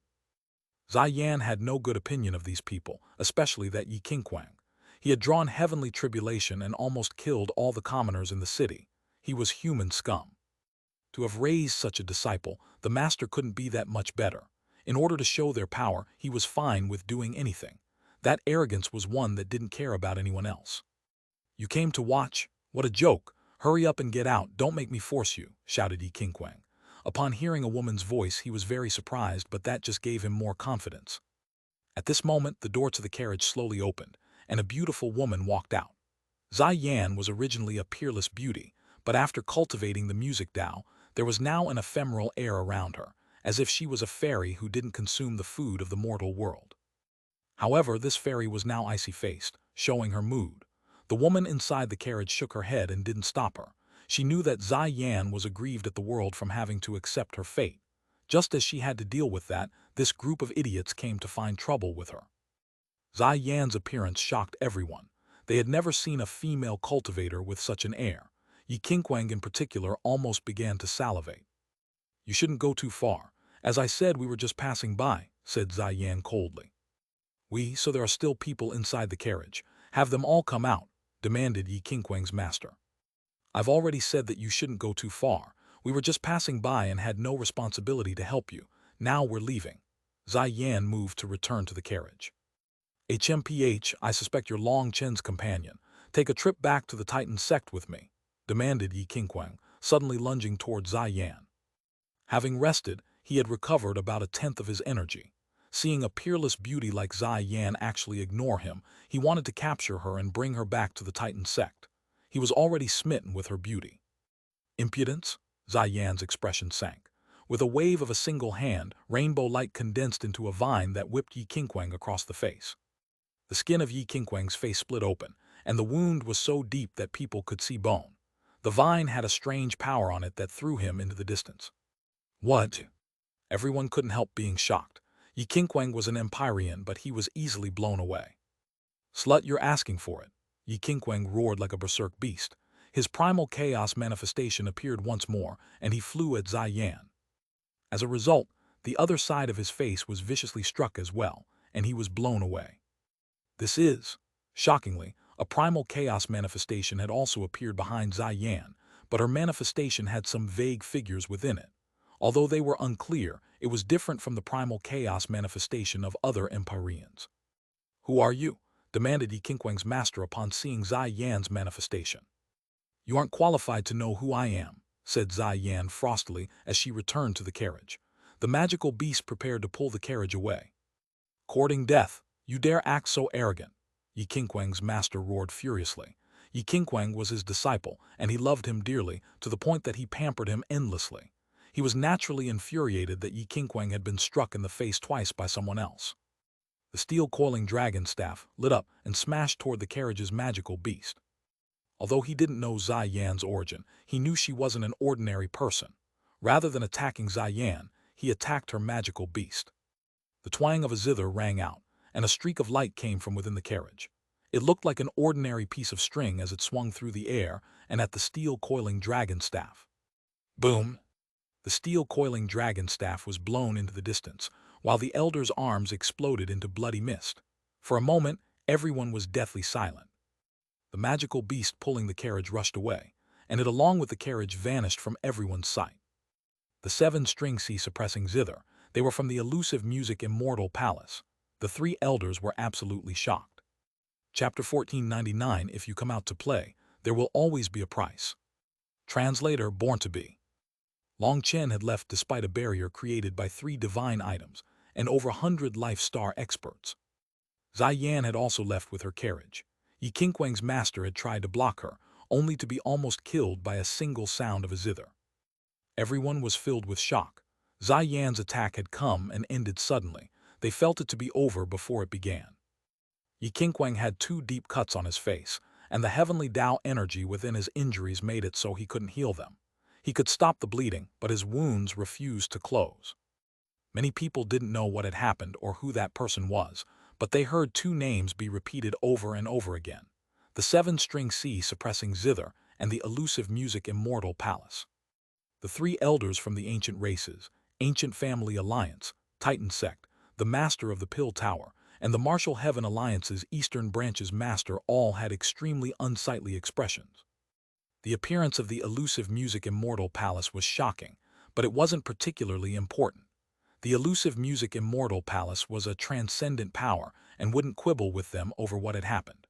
Ziyan had no good opinion of these people, especially that Yi Qingquang. He had drawn heavenly tribulation and almost killed all the commoners in the city. He was human scum. To have raised such a disciple, the master couldn't be that much better. In order to show their power, he was fine with doing anything. That arrogance was one that didn't care about anyone else. "You came to watch? What a joke! Hurry up and get out, don't make me force you," shouted Yi Qingquang. Upon hearing a woman's voice, he was very surprised, but that just gave him more confidence. At this moment, the door to the carriage slowly opened, and a beautiful woman walked out. Ziyan was originally a peerless beauty, but after cultivating the music Tao, there was now an ephemeral air around her, as if she was a fairy who didn't consume the food of the mortal world. However, this fairy was now icy-faced, showing her mood. The woman inside the carriage shook her head and didn't stop her. She knew that Ziyan was aggrieved at the world from having to accept her fate. Just as she had to deal with that, this group of idiots came to find trouble with her. Ziyan's appearance shocked everyone. They had never seen a female cultivator with such an air. Yi Qingquang in particular almost began to salivate. "You shouldn't go too far. As I said, we were just passing by," said Ziyan coldly. So there are still people inside the carriage. Have them all come out," demanded Yi Qingquang's master. "I've already said that you shouldn't go too far. We were just passing by and had no responsibility to help you. Now we're leaving." Ziyan moved to return to the carriage. "HMPH, I suspect you're Long Chen's companion. Take a trip back to the Titan sect with me," demanded Yi Qingquang, suddenly lunging toward Ziyan. Having rested, he had recovered about a tenth of his energy. Seeing a peerless beauty like Ziyan actually ignore him, he wanted to capture her and bring her back to the Titan sect. He was already smitten with her beauty. "Impudence?" Ziyan's expression sank. With a wave of a single hand, rainbow light condensed into a vine that whipped Yi Qingquang across the face. The skin of Yi Qingquang's face split open, and the wound was so deep that people could see bone. The vine had a strange power on it that threw him into the distance. "What?" Everyone couldn't help being shocked. Yi Qingquang was an Empyrean, but he was easily blown away. "Slut, you're asking for it." Yi Qingquang roared like a berserk beast. His primal chaos manifestation appeared once more, and he flew at Ziyan. As a result, the other side of his face was viciously struck as well, and he was blown away. Shockingly, a primal chaos manifestation had also appeared behind Ziyan, but her manifestation had some vague figures within it. Although they were unclear, it was different from the primal chaos manifestation of other Empyreans. "Who are you?" demanded Yi Qingquang's master upon seeing Ziyan's manifestation. "You aren't qualified to know who I am," said Ziyan frostily as she returned to the carriage. The magical beast prepared to pull the carriage away. "Courting death, you dare act so arrogant?" Yi Qingquang's master roared furiously. Yi Qingquang was his disciple, and he loved him dearly, to the point that he pampered him endlessly. He was naturally infuriated that Yi Qingquang had been struck in the face twice by someone else. The steel coiling dragon staff lit up and smashed toward the carriage's magical beast. Although he didn't know Ziyan's origin, he knew she wasn't an ordinary person. Rather than attacking Ziyan, he attacked her magical beast. The twang of a zither rang out, and a streak of light came from within the carriage. It looked like an ordinary piece of string as it swung through the air and at the steel coiling dragon staff. Boom! The steel coiling dragon staff was blown into the distance, while the elder's arms exploded into bloody mist. For a moment, everyone was deathly silent. The magical beast pulling the carriage rushed away, and it along with the carriage vanished from everyone's sight. The 7-string sea-suppressing zither, they were from the elusive music immortal palace. The 3 elders were absolutely shocked. Chapter 1499. If you come out to play, there will always be a price. Translator Born to Be. Long Chen had left despite a barrier created by 3 divine items, and over 100 life star experts. Ziyan had also left with her carriage. Yi Qingquang's master had tried to block her, only to be almost killed by a single sound of a zither. Everyone was filled with shock. Ziyan's attack had come and ended suddenly. They felt it to be over before it began. Yi Qingquang had 2 deep cuts on his face, and the heavenly Tao energy within his injuries made it so he couldn't heal them. He could stop the bleeding, but his wounds refused to close. Many people didn't know what had happened or who that person was, but they heard 2 names be repeated over and over again: the 7-string sea suppressing zither and the elusive music immortal palace. The 3 elders from the ancient races, Ancient Family Alliance, Titan Sect, the Master of the Pill Tower, and the Martial Heaven Alliance's Eastern Branch's Master all had extremely unsightly expressions. The appearance of the elusive music immortal palace was shocking, but it wasn't particularly important. The elusive music immortal palace was a transcendent power and wouldn't quibble with them over what had happened.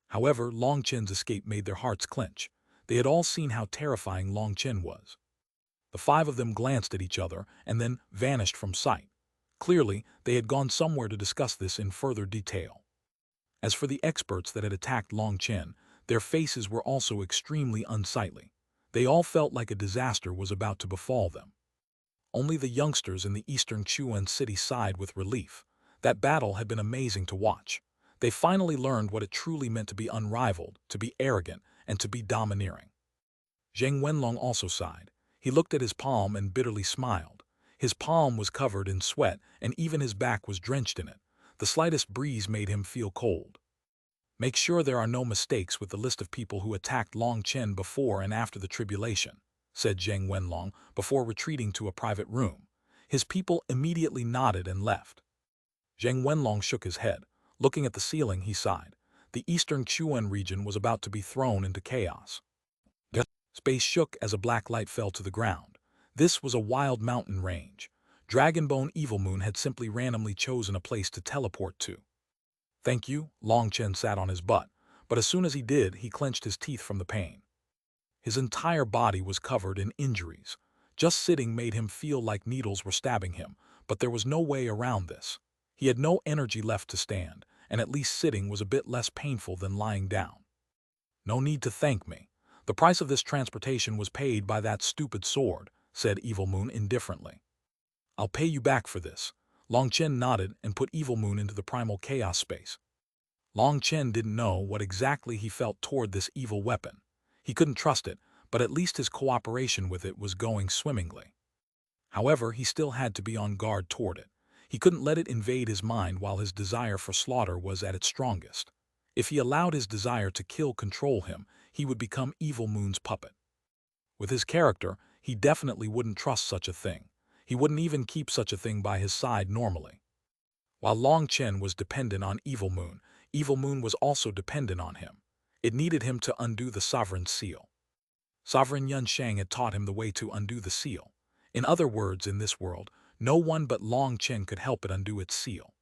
However, Long Chen's escape made their hearts clench. They had all seen how terrifying Long Chen was. The 5 of them glanced at each other and then vanished from sight. Clearly, they had gone somewhere to discuss this in further detail. As for the experts that had attacked Long Chen, their faces were also extremely unsightly. They all felt like a disaster was about to befall them. Only the youngsters in the eastern Xuanhuan city sighed with relief. That battle had been amazing to watch. They finally learned what it truly meant to be unrivaled, to be arrogant, and to be domineering. Zheng Wenlong also sighed. He looked at his palm and bitterly smiled. His palm was covered in sweat, and even his back was drenched in it. The slightest breeze made him feel cold. Make sure there are no mistakes with the list of people who attacked Long Chen before and after the tribulation, said Zheng Wenlong before retreating to a private room. His people immediately nodded and left. Zheng Wenlong shook his head. Looking at the ceiling, he sighed. The eastern Xuan region was about to be thrown into chaos. Space shook as a black light fell to the ground. This was a wild mountain range. Dragonbone Evil Moon had simply randomly chosen a place to teleport to. Thank you, Long Chen sat on his butt, but as soon as he did, he clenched his teeth from the pain. His entire body was covered in injuries. Just sitting made him feel like needles were stabbing him, but there was no way around this. He had no energy left to stand, and at least sitting was a bit less painful than lying down. No need to thank me. The price of this transportation was paid by that stupid sword, said Evil Moon indifferently. I'll pay you back for this. Long Chen nodded and put Evil Moon into the primal chaos space. Long Chen didn't know what exactly he felt toward this evil weapon. He couldn't trust it, but at least his cooperation with it was going swimmingly. However, he still had to be on guard toward it. He couldn't let it invade his mind while his desire for slaughter was at its strongest. If he allowed his desire to kill control him, he would become Evil Moon's puppet. With his character, he definitely wouldn't trust such a thing. He wouldn't even keep such a thing by his side normally. While Long Chen was dependent on Evil Moon was also dependent on him. It needed him to undo the Sovereign's seal. Sovereign Yun Shang had taught him the way to undo the seal. In other words, in this world, no one but Long Chen could help it undo its seal.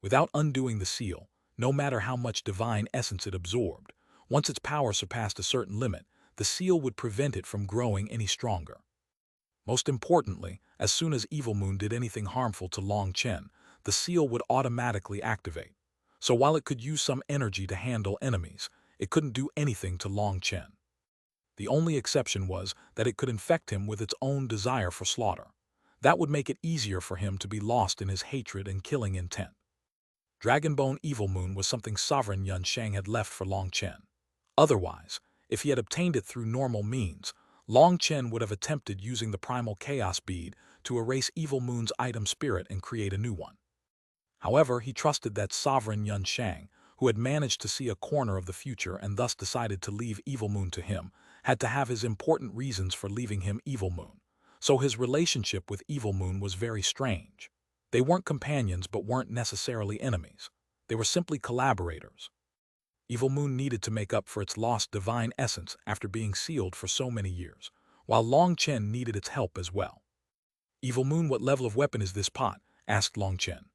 Without undoing the seal, no matter how much divine essence it absorbed, once its power surpassed a certain limit, the seal would prevent it from growing any stronger. Most importantly, as soon as Evil Moon did anything harmful to Long Chen, the seal would automatically activate. So while it could use some energy to handle enemies, it couldn't do anything to Long Chen. The only exception was that it could infect him with its own desire for slaughter. That would make it easier for him to be lost in his hatred and killing intent. Dragonbone Evil Moon was something Sovereign Yun Shang had left for Long Chen. Otherwise, if he had obtained it through normal means, Long Chen would have attempted using the primal chaos bead to erase Evil Moon's item spirit and create a new one. However, he trusted that Sovereign Yun Shang, who had managed to see a corner of the future and thus decided to leave Evil Moon to him, had to have his important reasons for leaving him Evil Moon. So his relationship with Evil Moon was very strange. They weren't companions but weren't necessarily enemies. They were simply collaborators. Evil Moon needed to make up for its lost divine essence after being sealed for so many years, while Long Chen needed its help as well. Evil Moon, what level of weapon is this pot? Asked Long Chen.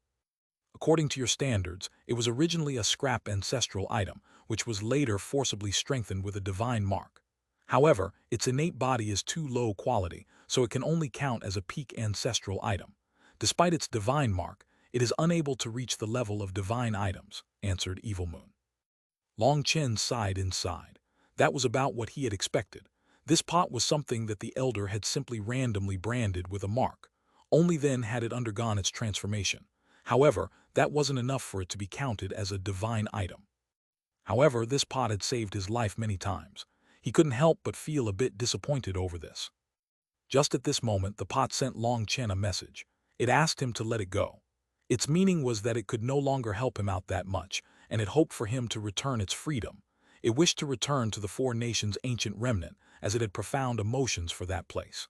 According to your standards, it was originally a scrap ancestral item, which was later forcibly strengthened with a divine mark. However, its innate body is too low quality, so it can only count as a peak ancestral item. Despite its divine mark, it is unable to reach the level of divine items, answered Evil Moon. Long Chen sighed inside. That was about what he had expected. This pot was something that the elder had simply randomly branded with a mark. Only then had it undergone its transformation. However, that wasn't enough for it to be counted as a divine item. However, this pot had saved his life many times. He couldn't help but feel a bit disappointed over this. Just at this moment, the pot sent Long Chen a message. It asked him to let it go. Its meaning was that it could no longer help him out that much, and it hoped for him to return its freedom. It wished to return to the Four Nations' ancient remnant, as it had profound emotions for that place.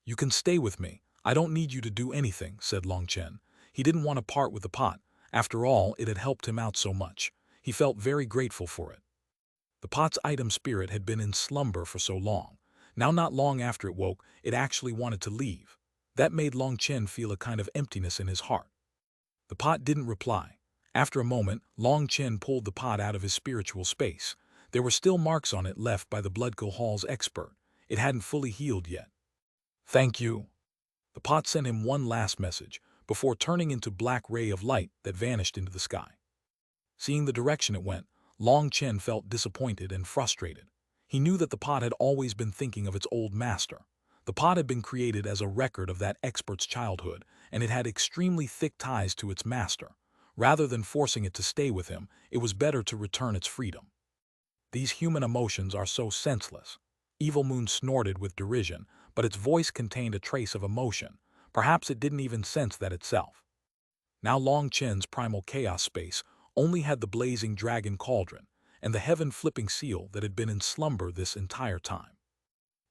You can stay with me. I don't need you to do anything, said Long Chen. He didn't want to part with the pot. After all, it had helped him out so much. He felt very grateful for it. The pot's item spirit had been in slumber for so long. Now not long after it woke, it actually wanted to leave. That made Long Chen feel a kind of emptiness in his heart. The pot didn't reply. After a moment, Long Chen pulled the pot out of his spiritual space. There were still marks on it left by the Bloodco Hall's expert. It hadn't fully healed yet. Thank you. The pot sent him one last message, before turning into a black ray of light that vanished into the sky. Seeing the direction it went, Long Chen felt disappointed and frustrated. He knew that the pot had always been thinking of its old master. The pot had been created as a record of that expert's childhood, and it had extremely thick ties to its master. Rather than forcing it to stay with him, it was better to return its freedom. These human emotions are so senseless. Evil Moon snorted with derision, but its voice contained a trace of emotion. Perhaps it didn't even sense that itself. Now Long Chen's primal chaos space only had the blazing dragon cauldron and the heaven-flipping seal that had been in slumber this entire time.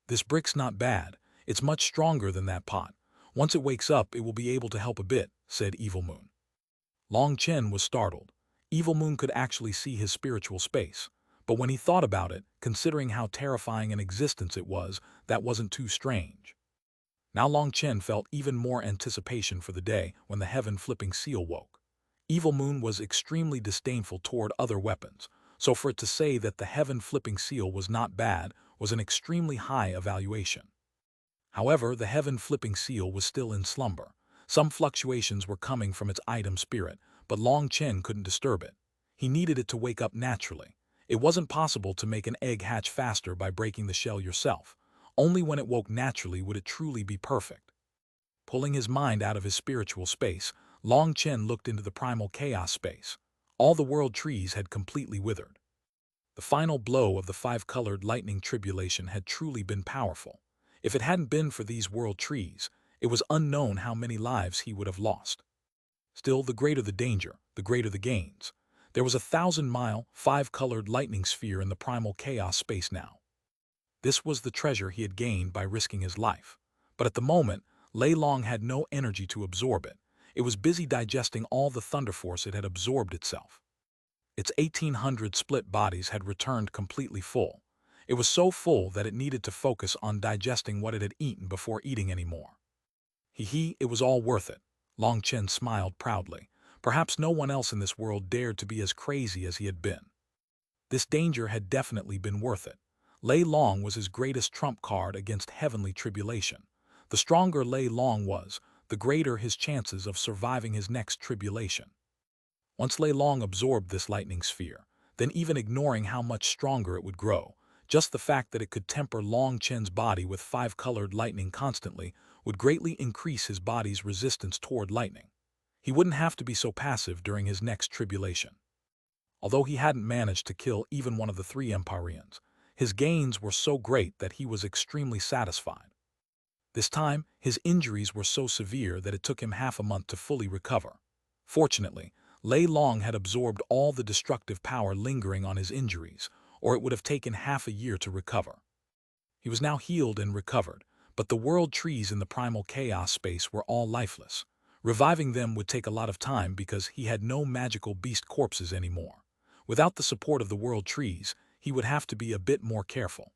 This brick's not bad. It's much stronger than that pot. Once it wakes up, it will be able to help a bit, said Evil Moon. Long Chen was startled. Evil Moon could actually see his spiritual space. But when he thought about it, considering how terrifying an existence it was, that wasn't too strange. Now Long Chen felt even more anticipation for the day when the heaven-flipping seal woke. Evil Moon was extremely disdainful toward other weapons, so for it to say that the heaven-flipping seal was not bad was an extremely high evaluation. However, the heaven-flipping seal was still in slumber. Some fluctuations were coming from its item spirit, but Long Chen couldn't disturb it. He needed it to wake up naturally. It wasn't possible to make an egg hatch faster by breaking the shell yourself. Only when it woke naturally would it truly be perfect. Pulling his mind out of his spiritual space, Long Chen looked into the primal chaos space. All the world trees had completely withered. The final blow of the five-colored lightning tribulation had truly been powerful. If it hadn't been for these world trees, it was unknown how many lives he would have lost. Still, the greater the danger, the greater the gains. There was a 1,000-mile, five-colored lightning sphere in the primal chaos space now. This was the treasure he had gained by risking his life. But at the moment, Lei Long had no energy to absorb it. It was busy digesting all the thunder force it had absorbed itself. Its 1,800 split bodies had returned completely full. It was so full that it needed to focus on digesting what it had eaten before eating any more. It was all worth it. Long Chen smiled proudly. Perhaps no one else in this world dared to be as crazy as he had been. This danger had definitely been worth it. Lei Long was his greatest trump card against heavenly tribulation. The stronger Lei Long was, the greater his chances of surviving his next tribulation. Once Lei Long absorbed this lightning sphere, then even ignoring how much stronger it would grow, just the fact that it could temper Long Chen's body with five-colored lightning constantly would greatly increase his body's resistance toward lightning. He wouldn't have to be so passive during his next tribulation. Although he hadn't managed to kill even one of the three Empyreans, his gains were so great that he was extremely satisfied. This time, his injuries were so severe that it took him half a month to fully recover. Fortunately, Lei Long had absorbed all the destructive power lingering on his injuries, or it would have taken half a year to recover. He was now healed and recovered, but the world trees in the primal chaos space were all lifeless. Reviving them would take a lot of time because he had no magical beast corpses anymore. Without the support of the world trees, he would have to be a bit more careful.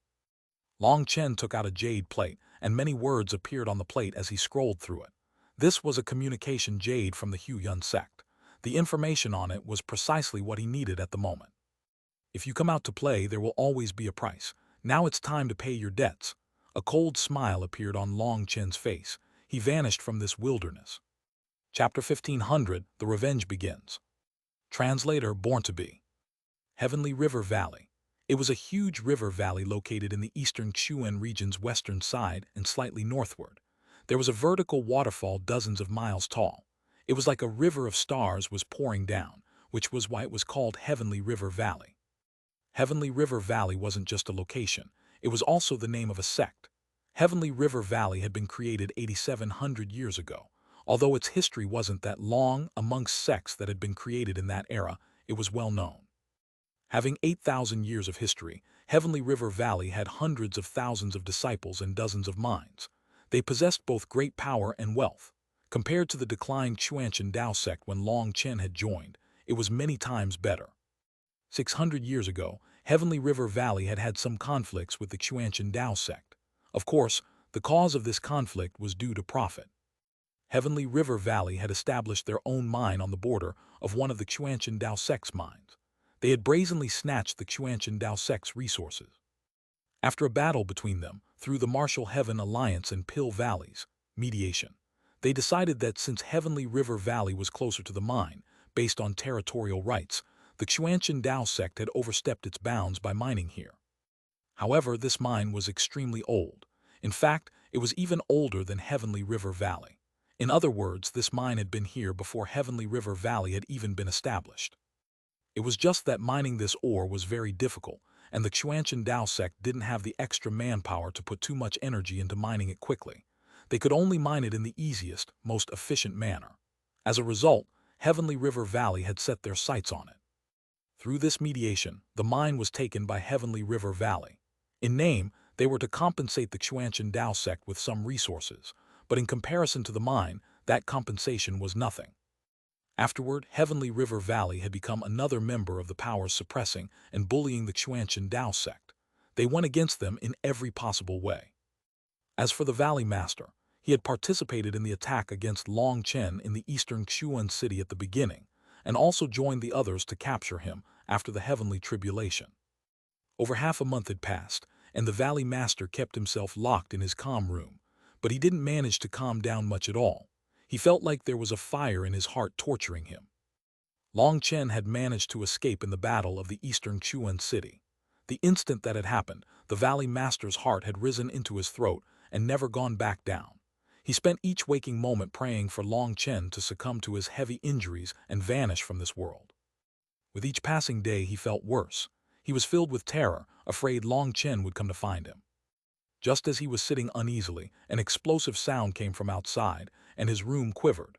Long Chen took out a jade plate, and many words appeared on the plate as he scrolled through it. This was a communication jade from the Huiyun sect. The information on it was precisely what he needed at the moment. If you come out to play, there will always be a price. Now it's time to pay your debts. A cold smile appeared on Long Chen's face. He vanished from this wilderness. Chapter 1500, The Revenge Begins. Translator Born to Be. Heavenly River Valley. It was a huge river valley located in the eastern Xuanhuan region's western side and slightly northward. There was a vertical waterfall dozens of miles tall. It was like a river of stars was pouring down, which was why it was called Heavenly River Valley. Heavenly River Valley wasn't just a location, it was also the name of a sect. Heavenly River Valley had been created 8,700 years ago. Although its history wasn't that long amongst sects that had been created in that era, it was well known. Having 8,000 years of history, Heavenly River Valley had hundreds of thousands of disciples and dozens of minds. They possessed both great power and wealth. Compared to the declined Xuanhuan Dao sect when Long Chen had joined, it was many times better. 600 years ago, Heavenly River Valley had had some conflicts with the Xuanhuan Dao sect. Of course, the cause of this conflict was due to profit. Heavenly River Valley had established their own mine on the border of one of the Xuanhuan Dao sect's mines. They had brazenly snatched the Xuanhuan Dao sect's resources. After a battle between them, through the Martial Heaven Alliance and Pill Valleys, mediation, they decided that since Heavenly River Valley was closer to the mine, based on territorial rights, the Xuanhuan Dao sect had overstepped its bounds by mining here. However, this mine was extremely old. In fact, it was even older than Heavenly River Valley. In other words, this mine had been here before Heavenly River Valley had even been established. It was just that mining this ore was very difficult, and the Xuanhuan Dao sect didn't have the extra manpower to put too much energy into mining it quickly. They could only mine it in the easiest, most efficient manner. As a result, Heavenly River Valley had set their sights on it. Through this mediation, the mine was taken by Heavenly River Valley. In name, they were to compensate the Xuanhuan Dao sect with some resources, but in comparison to the mine, that compensation was nothing. Afterward, Heavenly River Valley had become another member of the powers suppressing and bullying the Xuanhuan Dao sect. They went against them in every possible way. As for the Valley Master, he had participated in the attack against Long Chen in the eastern Xuan city at the beginning, and also joined the others to capture him after the Heavenly Tribulation. Over half a month had passed, and the Valley Master kept himself locked in his calm room. But he didn't manage to calm down much at all. He felt like there was a fire in his heart torturing him. Long Chen had managed to escape in the battle of the eastern Xuan city. The instant that had happened, the Valley Master's heart had risen into his throat and never gone back down. He spent each waking moment praying for Long Chen to succumb to his heavy injuries and vanish from this world. With each passing day he felt worse. He was filled with terror, afraid Long Chen would come to find him. Just as he was sitting uneasily, an explosive sound came from outside, and his room quivered.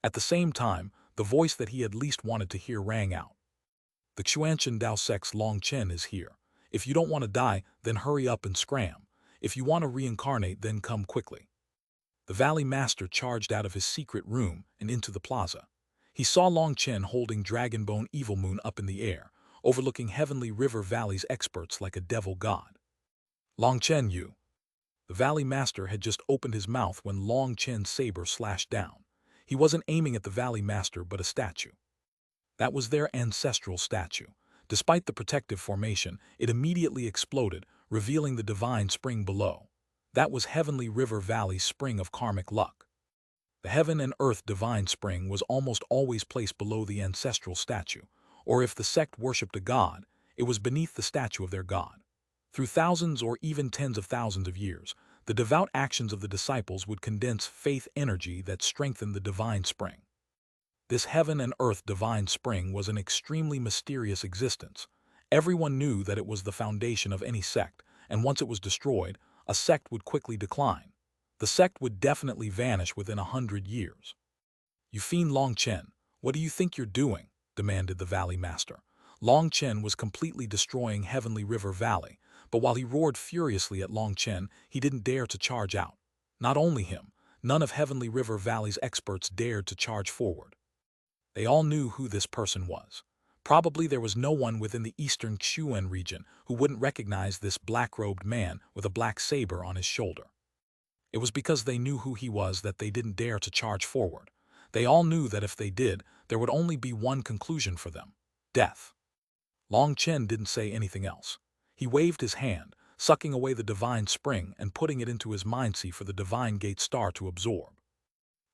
At the same time, the voice that he had least wanted to hear rang out. The Xuanhuan Dao sect's Long Chen is here. If you don't want to die, then hurry up and scram. If you want to reincarnate, then come quickly. The Valley Master charged out of his secret room and into the plaza. He saw Long Chen holding Dragonbone Evil Moon up in the air, overlooking Heavenly River Valley's experts like a devil god. Long Chen, you. The Valley Master had just opened his mouth when Long Chen's saber slashed down. He wasn't aiming at the Valley Master but a statue. That was their ancestral statue. Despite the protective formation, it immediately exploded, revealing the divine spring below. That was Heavenly River Valley's spring of karmic luck. The heaven and earth divine spring was almost always placed below the ancestral statue, or if the sect worshipped a god, it was beneath the statue of their god. Through thousands or even tens of thousands of years, the devout actions of the disciples would condense faith energy that strengthened the divine spring. This heaven and earth divine spring was an extremely mysterious existence. Everyone knew that it was the foundation of any sect, and once it was destroyed, a sect would quickly decline. The sect would definitely vanish within 100 years. "You fiend Long Chen, what do you think you're doing?" demanded the Valley Master. Long Chen was completely destroying Heavenly River Valley, but while he roared furiously at Long Chen, he didn't dare to charge out. Not only him, none of Heavenly River Valley's experts dared to charge forward. They all knew who this person was. Probably there was no one within the eastern Xuan region who wouldn't recognize this black-robed man with a black saber on his shoulder. It was because they knew who he was that they didn't dare to charge forward. They all knew that if they did, there would only be one conclusion for them: death. Long Chen didn't say anything else. He waved his hand, sucking away the divine spring and putting it into his mindseat for the divine gate star to absorb.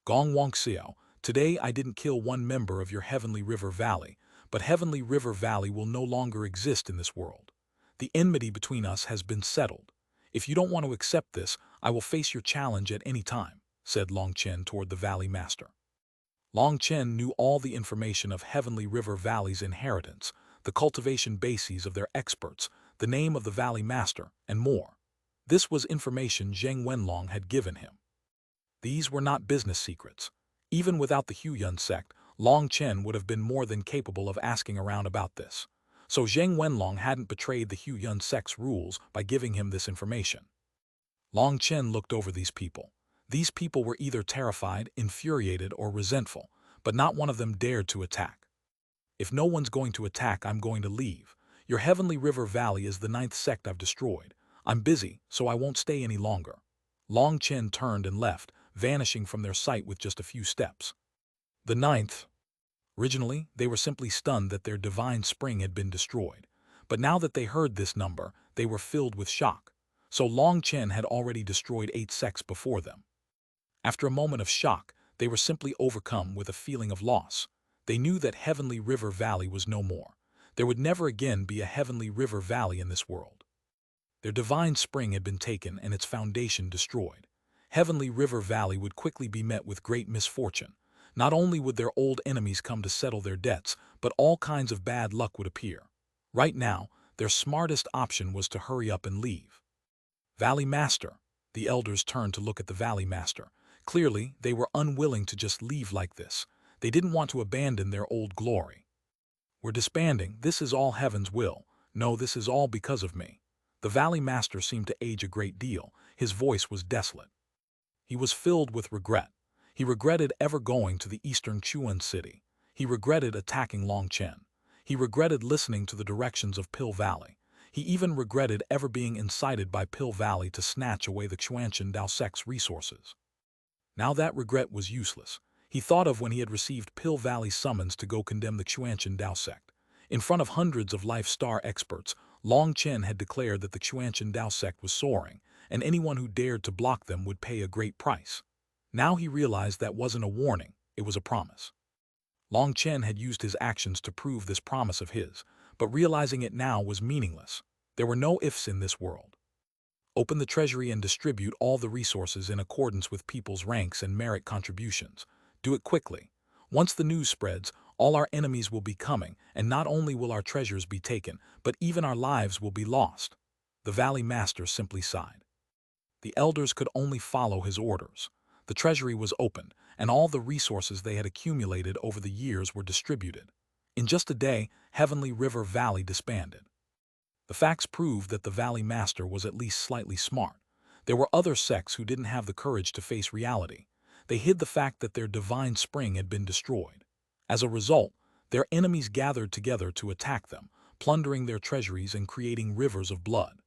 Gong Wang Xiao, Today I didn't kill one member of your Heavenly River Valley, but Heavenly River Valley will no longer exist in this world. The enmity between us has been settled. If you don't want to accept this, I will face your challenge at any time," said Long Chen toward the Valley Master. Long Chen knew all the information of Heavenly River Valley's inheritance, the cultivation bases of their experts, the name of the Valley Master, and more. This was information Zheng Wenlong had given him. These were not business secrets. Even without the Huyun sect, Long Chen would have been more than capable of asking around about this. So Zheng Wenlong hadn't betrayed the Huyun sect's rules by giving him this information. Long Chen looked over these people. These people were either terrified, infuriated, or resentful, but not one of them dared to attack. "If no one's going to attack, I'm going to leave. Your Heavenly River Valley is the 9th sect I've destroyed. I'm busy, so I won't stay any longer." Long Chen turned and left, vanishing from their sight with just a few steps. The 9th. Originally, they were simply stunned that their divine spring had been destroyed. But now that they heard this number, they were filled with shock. So Long Chen had already destroyed 8 sects before them. After a moment of shock, they were simply overcome with a feeling of loss. They knew that Heavenly River Valley was no more. There would never again be a Heavenly River Valley in this world. Their divine spring had been taken and its foundation destroyed. Heavenly River Valley would quickly be met with great misfortune. Not only would their old enemies come to settle their debts, but all kinds of bad luck would appear. Right now, their smartest option was to hurry up and leave. Valley Master. The elders turned to look at the Valley Master. Clearly, they were unwilling to just leave like this. They didn't want to abandon their old glory. "We're disbanding. This is all Heaven's will. No, this is all because of me." The Valley Master seemed to age a great deal. His voice was desolate. He was filled with regret. He regretted ever going to the eastern Xuanhuan city. He regretted attacking Long Chen. He regretted listening to the directions of Pill Valley. He even regretted ever being incited by Pill Valley to snatch away the Xuanhuan Dao sect's resources. Now that regret was useless. He thought of when he had received Pill Valley's summons to go condemn the Xuanhuan Dao sect. In front of hundreds of Life Star experts, Long Chen had declared that the Xuanhuan Dao sect was soaring, and anyone who dared to block them would pay a great price. Now he realized that wasn't a warning, it was a promise. Long Chen had used his actions to prove this promise of his, but realizing it now was meaningless. There were no ifs in this world. Open the treasury and distribute all the resources in accordance with people's ranks and merit contributions. Do it quickly. Once the news spreads, all our enemies will be coming, and not only will our treasures be taken, but even our lives will be lost. The Valley Master simply sighed. The elders could only follow his orders. The treasury was opened, and all the resources they had accumulated over the years were distributed. In just a day, Heavenly River Valley disbanded. The facts proved that the Valley Master was at least slightly smart. There were other sects who didn't have the courage to face reality. They hid the fact that their divine spring had been destroyed. As a result, their enemies gathered together to attack them, plundering their treasuries and creating rivers of blood.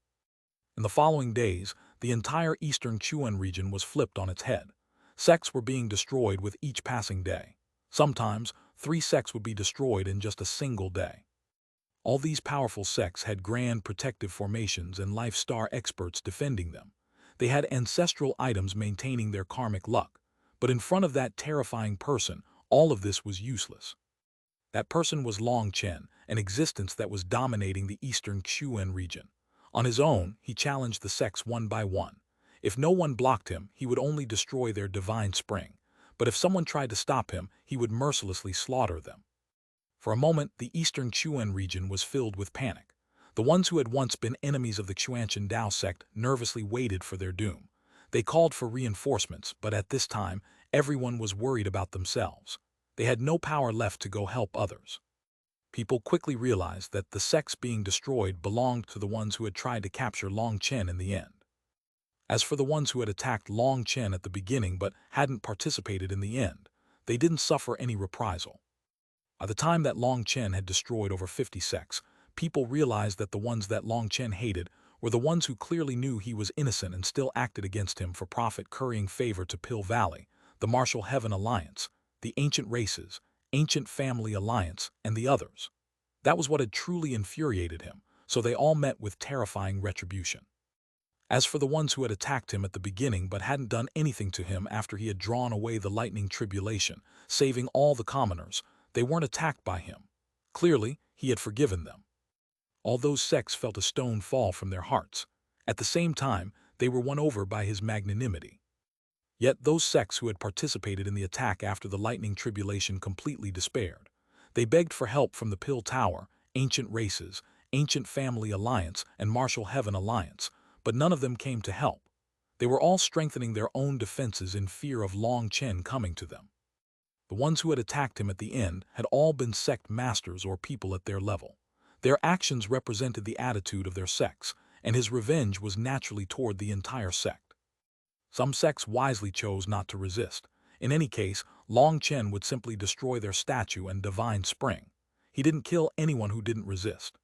In the following days, the entire eastern Xuan region was flipped on its head. Sects were being destroyed with each passing day. Sometimes, 3 sects would be destroyed in just a single day. All these powerful sects had grand protective formations and Life Star experts defending them. They had ancestral items maintaining their karmic luck. But in front of that terrifying person, all of this was useless. That person was Long Chen, an existence that was dominating the eastern Xuan region. On his own, he challenged the sects one by one. If no one blocked him, he would only destroy their divine spring. But if someone tried to stop him, he would mercilessly slaughter them. For a moment, the eastern Xuan region was filled with panic. The ones who had once been enemies of the Xuanhuan Dao sect nervously waited for their doom. They called for reinforcements, but at this time, everyone was worried about themselves. They had no power left to go help others. People quickly realized that the sects being destroyed belonged to the ones who had tried to capture Long Chen in the end. As for the ones who had attacked Long Chen at the beginning but hadn't participated in the end, they didn't suffer any reprisal. By the time that Long Chen had destroyed over 50 sects, people realized that the ones that Long Chen hated were the ones who clearly knew he was innocent and still acted against him for profit, currying favor to Pill Valley, the Martial Heaven Alliance, the Ancient Races, Ancient Family Alliance, and the others. That was what had truly infuriated him, so they all met with terrifying retribution. As for the ones who had attacked him at the beginning but hadn't done anything to him after he had drawn away the lightning tribulation, saving all the commoners, they weren't attacked by him. Clearly, he had forgiven them. All those sects felt a stone fall from their hearts. At the same time, they were won over by his magnanimity. Yet those sects who had participated in the attack after the lightning tribulation completely despaired. They begged for help from the Pill Tower, Ancient Races, Ancient Family Alliance, and Martial Heaven Alliance, but none of them came to help. They were all strengthening their own defenses in fear of Long Chen coming to them. The ones who had attacked him at the end had all been sect masters or people at their level. Their actions represented the attitude of their sects, and his revenge was naturally toward the entire sect. Some sects wisely chose not to resist. In any case, Long Chen would simply destroy their statue and divine spring. He didn't kill anyone who didn't resist.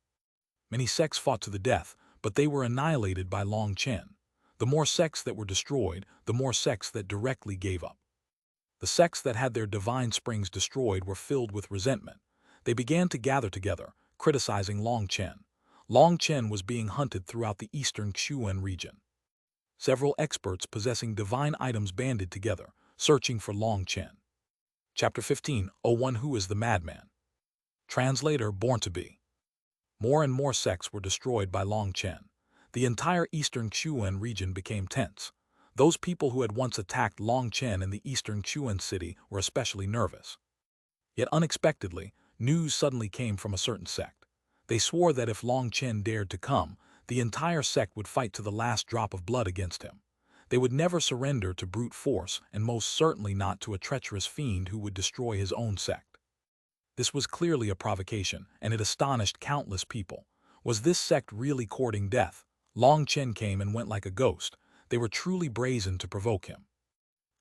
Many sects fought to the death, but they were annihilated by Long Chen. The more sects that were destroyed, the more sects that directly gave up. The sects that had their divine springs destroyed were filled with resentment. They began to gather together, criticizing Long Chen. Long Chen was being hunted throughout the eastern Xuanhuan region. Several experts possessing divine items banded together, searching for Long Chen. Chapter 15. One Who is the Madman? Translator Born to Be. More and more sects were destroyed by Long Chen. The entire eastern Xuanhuan region became tense. Those people who had once attacked Long Chen in the eastern Xuanhuan city were especially nervous. Yet unexpectedly, news suddenly came from a certain sect. They swore that if Long Chen dared to come, the entire sect would fight to the last drop of blood against him. They would never surrender to brute force, and most certainly not to a treacherous fiend who would destroy his own sect. This was clearly a provocation, and it astonished countless people. Was this sect really courting death? Long Chen came and went like a ghost. They were truly brazen to provoke him.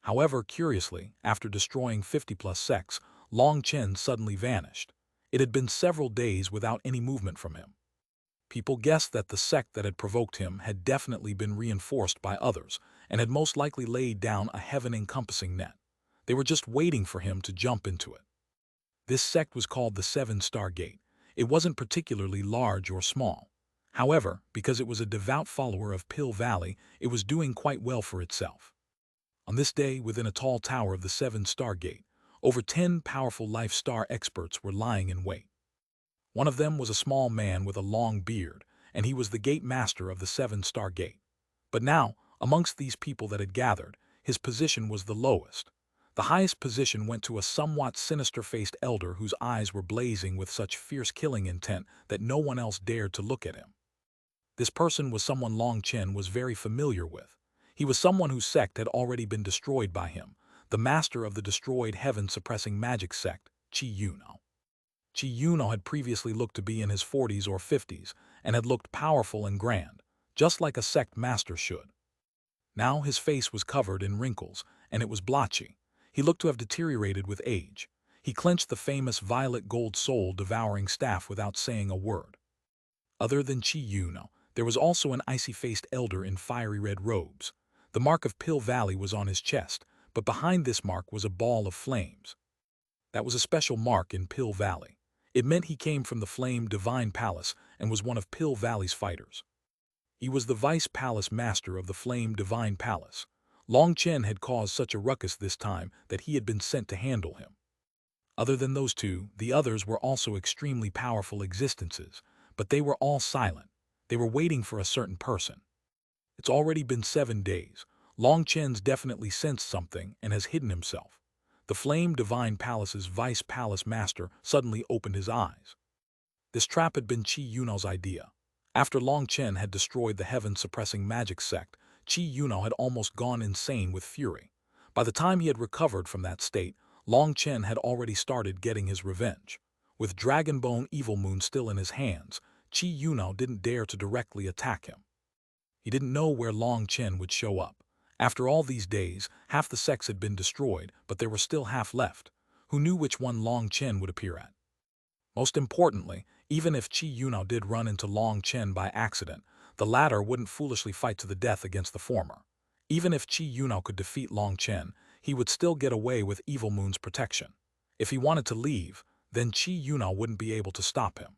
However, curiously, after destroying 50+ sects, Long Chen suddenly vanished. It had been several days without any movement from him. People guessed that the sect that had provoked him had definitely been reinforced by others, and had most likely laid down a heaven-encompassing net. They were just waiting for him to jump into it. This sect was called the Seven-Star Gate. It wasn't particularly large or small. However, because it was a devout follower of Pill Valley, it was doing quite well for itself. On this day, within a tall tower of the Seven-Star Gate, over 10 powerful Life Star experts were lying in wait. One of them was a small man with a long beard, and he was the gate master of the Seven-Star Gate. But now, amongst these people that had gathered, his position was the lowest. The highest position went to a somewhat sinister-faced elder whose eyes were blazing with such fierce killing intent that no one else dared to look at him. This person was someone Long Chen was very familiar with. He was someone whose sect had already been destroyed by him, the master of the destroyed heaven-suppressing magic sect, Xuanhuan. Xuanhuan had previously looked to be in his 40s or 50s, and had looked powerful and grand, just like a sect master should. Now his face was covered in wrinkles, and it was blotchy. He looked to have deteriorated with age. He clenched the famous violet gold soul-devouring staff without saying a word. Other than Xuanhuan, there was also an icy-faced elder in fiery red robes. The mark of Pill Valley was on his chest, but behind this mark was a ball of flames. That was a special mark in Pill Valley. It meant he came from the Flame Divine Palace and was one of Pill Valley's fighters. He was the Vice Palace Master of the Flame Divine Palace. Long Chen had caused such a ruckus this time that he had been sent to handle him. Other than those two, the others were also extremely powerful existences, but they were all silent. They were waiting for a certain person. It's already been 7 days. Long Chen's definitely sensed something and has hidden himself. The Flame Divine Palace's Vice Palace Master suddenly opened his eyes. This trap had been Xuanhuan's idea. After Long Chen had destroyed the heaven-suppressing magic sect, Xuanhuan had almost gone insane with fury. By the time he had recovered from that state, Long Chen had already started getting his revenge. With Dragonbone Evil Moon still in his hands, Xuanhuan didn't dare to directly attack him. He didn't know where Long Chen would show up. After all these days, half the sects had been destroyed, but there were still half left. Who knew which one Long Chen would appear at? Most importantly, even if Xuanhuan did run into Long Chen by accident, the latter wouldn't foolishly fight to the death against the former. Even if Xuanhuan could defeat Long Chen, he would still get away with Evil Moon's protection. If he wanted to leave, then Xuanhuan wouldn't be able to stop him.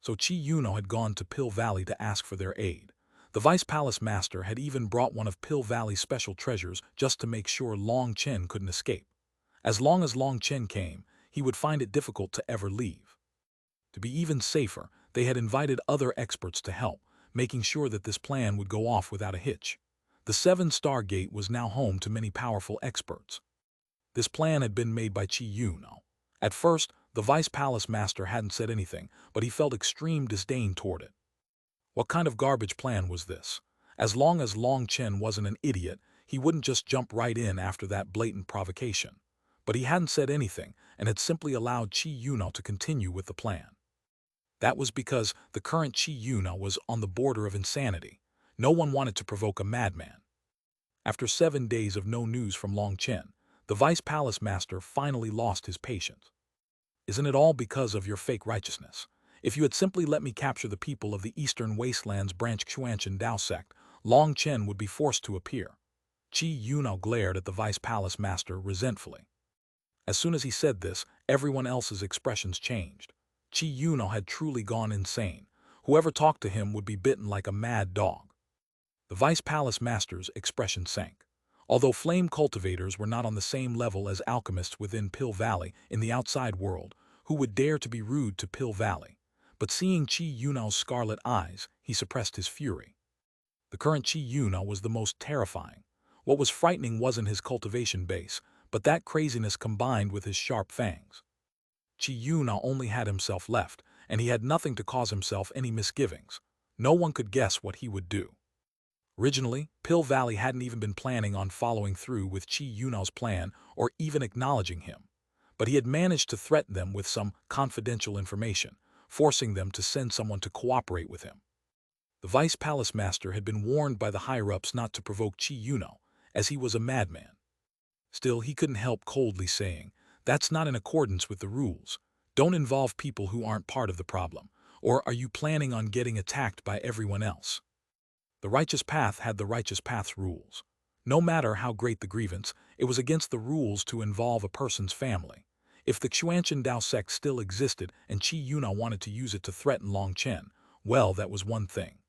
So Xuanhuan had gone to Pill Valley to ask for their aid. The Vice Palace Master had even brought one of Pill Valley's special treasures just to make sure Long Chen couldn't escape. As long as Long Chen came, he would find it difficult to ever leave. To be even safer, they had invited other experts to help, making sure that this plan would go off without a hitch. The Seven-Star Gate was now home to many powerful experts. This plan had been made by Xuanhuan. At first, the Vice Palace Master hadn't said anything, but he felt extreme disdain toward it. What kind of garbage plan was this? As long as Long Chen wasn't an idiot, he wouldn't just jump right in after that blatant provocation. But he hadn't said anything and had simply allowed Xuanhuan to continue with the plan. That was because the current Xuanhuan was on the border of insanity. No one wanted to provoke a madman. After 7 days of no news from Long Chen, the Vice Palace Master finally lost his patience. Isn't it all because of your fake righteousness? If you had simply let me capture the people of the Eastern Wastelands branch Xuanhuan Dao sect, Long Chen would be forced to appear. Xuanhuan glared at the Vice Palace Master resentfully. As soon as he said this, everyone else's expressions changed. Xuanhuan had truly gone insane. Whoever talked to him would be bitten like a mad dog. The Vice Palace Master's expression sank. Although flame cultivators were not on the same level as alchemists within Pill Valley in the outside world, who would dare to be rude to Pill Valley? But seeing Xuanhuan's scarlet eyes, he suppressed his fury. The current Xuanhuan was the most terrifying. What was frightening wasn't his cultivation base, but that craziness combined with his sharp fangs. Xuanhuan only had himself left, and he had nothing to cause himself any misgivings. No one could guess what he would do. Originally, Pill Valley hadn't even been planning on following through with Xuanhuan's plan or even acknowledging him. But he had managed to threaten them with some confidential information, forcing them to send someone to cooperate with him. The Vice Palace Master had been warned by the higher-ups not to provoke Xuanhuan, as he was a madman. Still, he couldn't help coldly saying, "That's not in accordance with the rules. Don't involve people who aren't part of the problem. Or are you planning on getting attacked by everyone else?" The righteous path had the righteous path's rules. No matter how great the grievance, it was against the rules to involve a person's family. If the Xuanhuan Dao sect still existed and Xuanhuan wanted to use it to threaten Long Chen, well, that was one thing.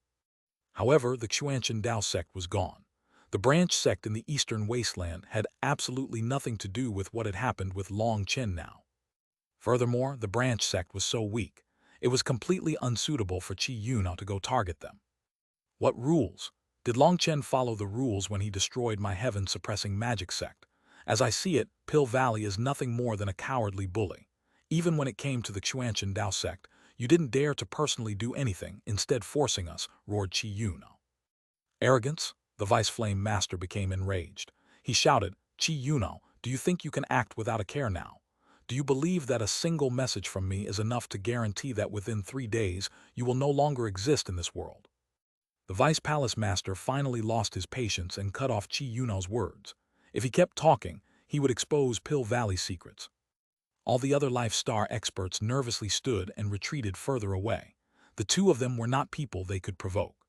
However, the Xuanhuan Dao sect was gone. The branch sect in the Eastern Wasteland had absolutely nothing to do with what had happened with Long Chen now. Furthermore, the branch sect was so weak, it was completely unsuitable for Xuanhuan to go target them. What rules? Did Long Chen follow the rules when he destroyed my heaven-suppressing magic sect? As I see it, Pill Valley is nothing more than a cowardly bully. Even when it came to the Xuanhuan Dao sect, you didn't dare to personally do anything, instead forcing us, roared Xuanhuan. Arrogance? The Vice Flame Master became enraged. He shouted, "Xuanhuan, do you think you can act without a care now? Do you believe that a single message from me is enough to guarantee that within 3 days you will no longer exist in this world?" The Vice Palace Master finally lost his patience and cut off Xuanhuan's words. If he kept talking, he would expose Pill Valley's secrets. All the other Life Star experts nervously stood and retreated further away. The two of them were not people they could provoke.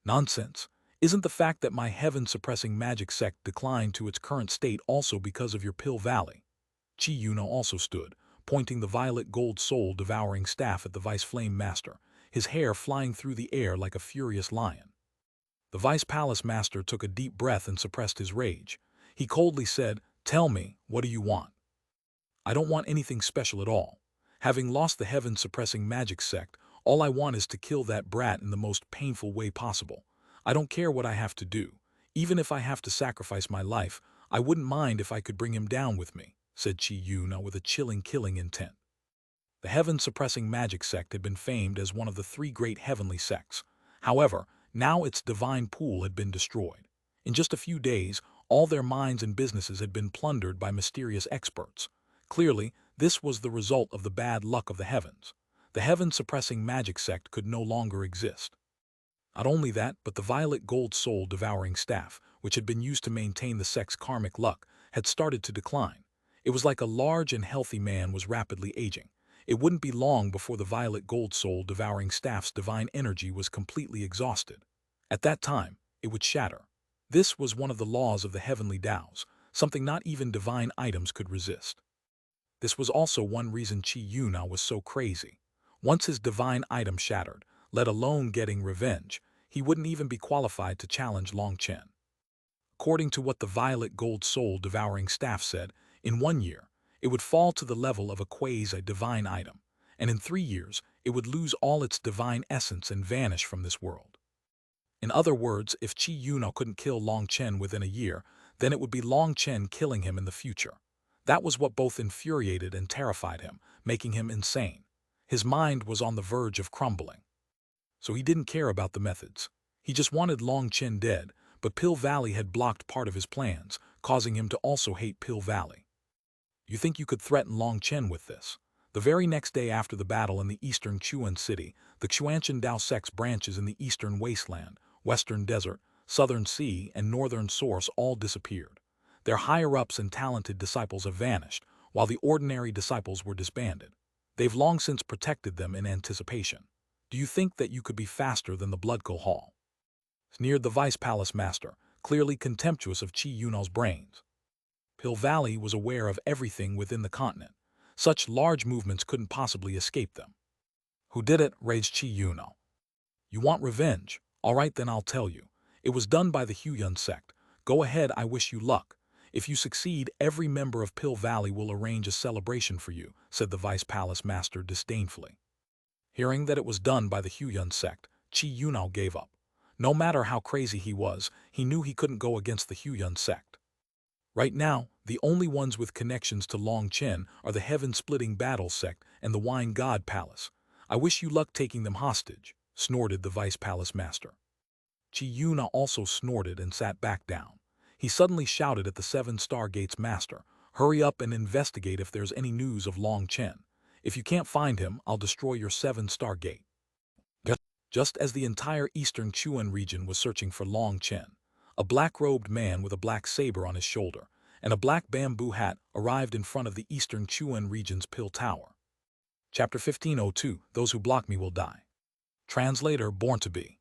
Nonsense. Isn't the fact that my heaven-suppressing magic sect declined to its current state also because of your Pill Valley? Xuanhuan also stood, pointing the violet gold soul-devouring staff at the Vice Flame Master, his hair flying through the air like a furious lion. The Vice Palace Master took a deep breath and suppressed his rage. He coldly said, "Tell me, what do you want?" "I don't want anything special at all. Having lost the heaven-suppressing magic sect, all I want is to kill that brat in the most painful way possible. I don't care what I have to do. Even if I have to sacrifice my life, I wouldn't mind if I could bring him down with me," said Xuanhuan with a chilling killing intent. The heaven-suppressing magic sect had been famed as one of the 3 great heavenly sects. However, now its divine pool had been destroyed. In just a few days, all their mines and businesses had been plundered by mysterious experts. Clearly, this was the result of the bad luck of the heavens. The heaven-suppressing magic sect could no longer exist. Not only that, but the violet gold soul-devouring staff, which had been used to maintain the sect's karmic luck, had started to decline. It was like a large and healthy man was rapidly aging. It wouldn't be long before the violet gold soul-devouring staff's divine energy was completely exhausted. At that time, it would shatter. This was one of the laws of the heavenly Tao's, something not even divine items could resist. This was also one reason Xuanhuan was so crazy. Once his divine item shattered, let alone getting revenge, he wouldn't even be qualified to challenge Long Chen. According to what the violet gold soul devouring staff said, in 1 year, it would fall to the level of a quasi-divine item, and in 3 years, it would lose all its divine essence and vanish from this world. In other words, if Qi Yunao couldn't kill Long Chen within a year, then it would be Long Chen killing him in the future. That was what both infuriated and terrified him, making him insane. His mind was on the verge of crumbling. So he didn't care about the methods. He just wanted Long Chen dead, but Pill Valley had blocked part of his plans, causing him to also hate Pill Valley. You think you could threaten Long Chen with this? The very next day after the battle in the eastern Xuan city, the Xuanchen Dao sect's branches in the eastern wasteland, western desert, southern sea, and northern source all disappeared. Their higher-ups and talented disciples have vanished, while the ordinary disciples were disbanded. They've long since protected them in anticipation. Do you think that you could be faster than the Bloodco Hall? Sneered the Vice Palace Master, clearly contemptuous of Qi Yunao's brains. Pill Valley was aware of everything within the continent. Such large movements couldn't possibly escape them. Who did it? Raged Qi Yunao. You want revenge? All right, then I'll tell you. It was done by the Huyun sect. Go ahead, I wish you luck. If you succeed, every member of Pill Valley will arrange a celebration for you, said the Vice Palace Master disdainfully. Hearing that it was done by the Huyun sect, Qi Yunao gave up. No matter how crazy he was, he knew he couldn't go against the Huyun sect. Right now, the only ones with connections to Long Chen are the heaven-splitting battle sect and the Wine God Palace. I wish you luck taking them hostage, snorted the Vice Palace Master. Qi Yunao also snorted and sat back down. He suddenly shouted at the Seven Stargates Master, hurry up and investigate if there's any news of Long Chen. If you can't find him, I'll destroy your 7-star gate. Just as the entire eastern Chuan region was searching for Long Chen, a black-robed man with a black saber on his shoulder and a black bamboo hat arrived in front of the eastern Chuan region's Pill Tower. Chapter 1502, Those Who Block Me Will Die. Translator, Born to Be.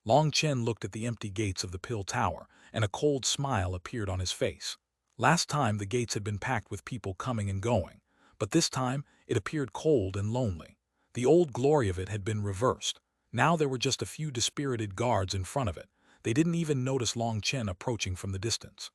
Long Chen looked at the empty gates of the Pill Tower, and a cold smile appeared on his face. Last time the gates had been packed with people coming and going, but this time it appeared cold and lonely. The old glory of it had been reversed. Now there were just a few dispirited guards in front of it. They didn't even notice Long Chen approaching from the distance.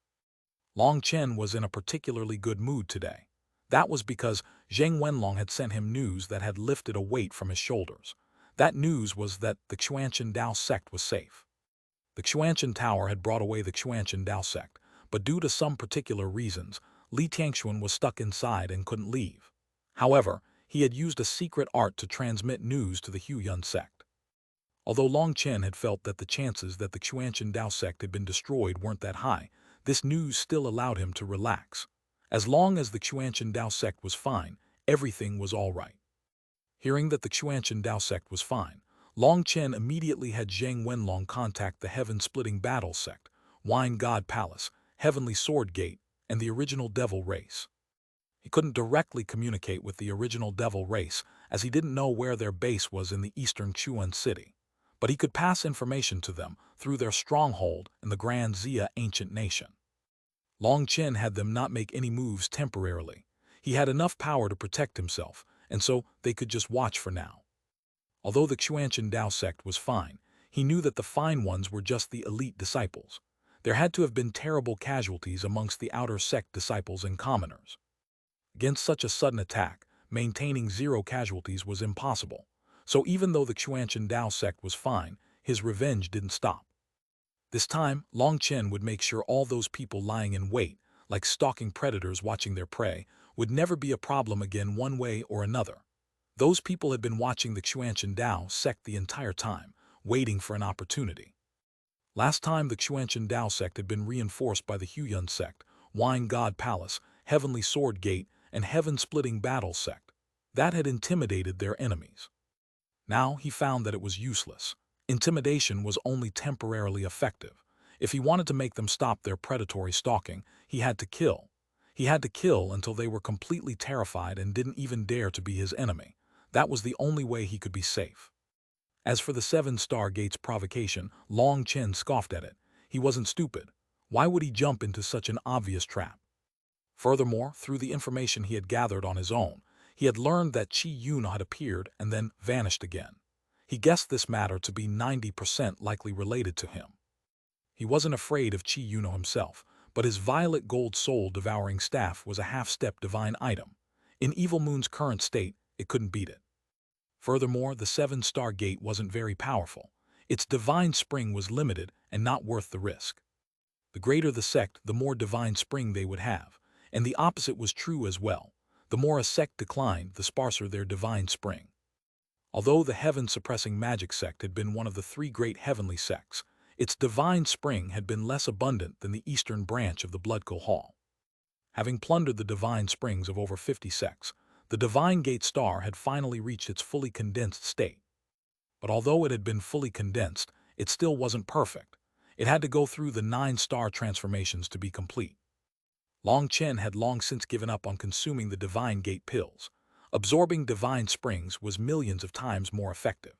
Long Chen was in a particularly good mood today. That was because Zheng Wenlong had sent him news that had lifted a weight from his shoulders. That news was that the Xuanchen Dao sect was safe. The Xuanchen Tower had brought away the Xuanchen Dao sect, but due to some particular reasons, Li Tianxuan was stuck inside and couldn't leave. However, he had used a secret art to transmit news to the Huyun sect. Although Long Chen had felt that the chances that the Xuanchen Dao sect had been destroyed weren't that high, this news still allowed him to relax. As long as the Xuanchen Dao sect was fine, everything was all right. Hearing that the Xuanchen Dao sect was fine, Long Chen immediately had Zheng Wenlong contact the heaven-splitting battle sect, Wine God Palace, Heavenly Sword Gate, and the original Devil Race. He couldn't directly communicate with the original Devil Race as he didn't know where their base was in the eastern Chuan city, but he could pass information to them through their stronghold in the Grand Xia ancient nation. Long Chen had them not make any moves temporarily. He had enough power to protect himself, and so they could just watch for now. Although the Xuanchen Dao sect was fine, he knew that the fine ones were just the elite disciples. There had to have been terrible casualties amongst the outer sect disciples and commoners. Against such a sudden attack, maintaining 0 casualties was impossible. So even though the Xuanchen Dao sect was fine, his revenge didn't stop. This time, Long Chen would make sure all those people lying in wait, like stalking predators watching their prey, would never be a problem again one way or another. Those people had been watching the Xuanchen Dao sect the entire time, waiting for an opportunity. Last time the Xuanchen Dao sect had been reinforced by the Huyun sect, Wine God Palace, Heavenly Sword Gate, and Heaven-Splitting Battle sect. That had intimidated their enemies. Now he found that it was useless. Intimidation was only temporarily effective. If he wanted to make them stop their predatory stalking, he had to kill. He had to kill until they were completely terrified and didn't even dare to be his enemy. That was the only way he could be safe. As for the 7-star gate's provocation, Long Chen scoffed at it. He wasn't stupid. Why would he jump into such an obvious trap? Furthermore, through the information he had gathered on his own, he had learned that Qi Yunao had appeared and then vanished again. He guessed this matter to be 90% likely related to him. He wasn't afraid of Chi himself, but his violet gold soul-devouring staff was a half-step divine item. In Evil Moon's current state, it couldn't beat it. Furthermore, the seven-star gate wasn't very powerful. Its divine spring was limited and not worth the risk. The greater the sect, the more divine spring they would have, and the opposite was true as well. The more a sect declined, the sparser their divine spring. Although the heaven-suppressing magic sect had been one of the three great heavenly sects, its divine spring had been less abundant than the eastern branch of the Bloodcoal Hall. Having plundered the divine springs of over 50 sects, the Divine Gate Star had finally reached its fully condensed state. But although it had been fully condensed, it still wasn't perfect. It had to go through the 9-star transformations to be complete. Long Chen had long since given up on consuming the Divine Gate pills. Absorbing divine springs was millions of times more effective.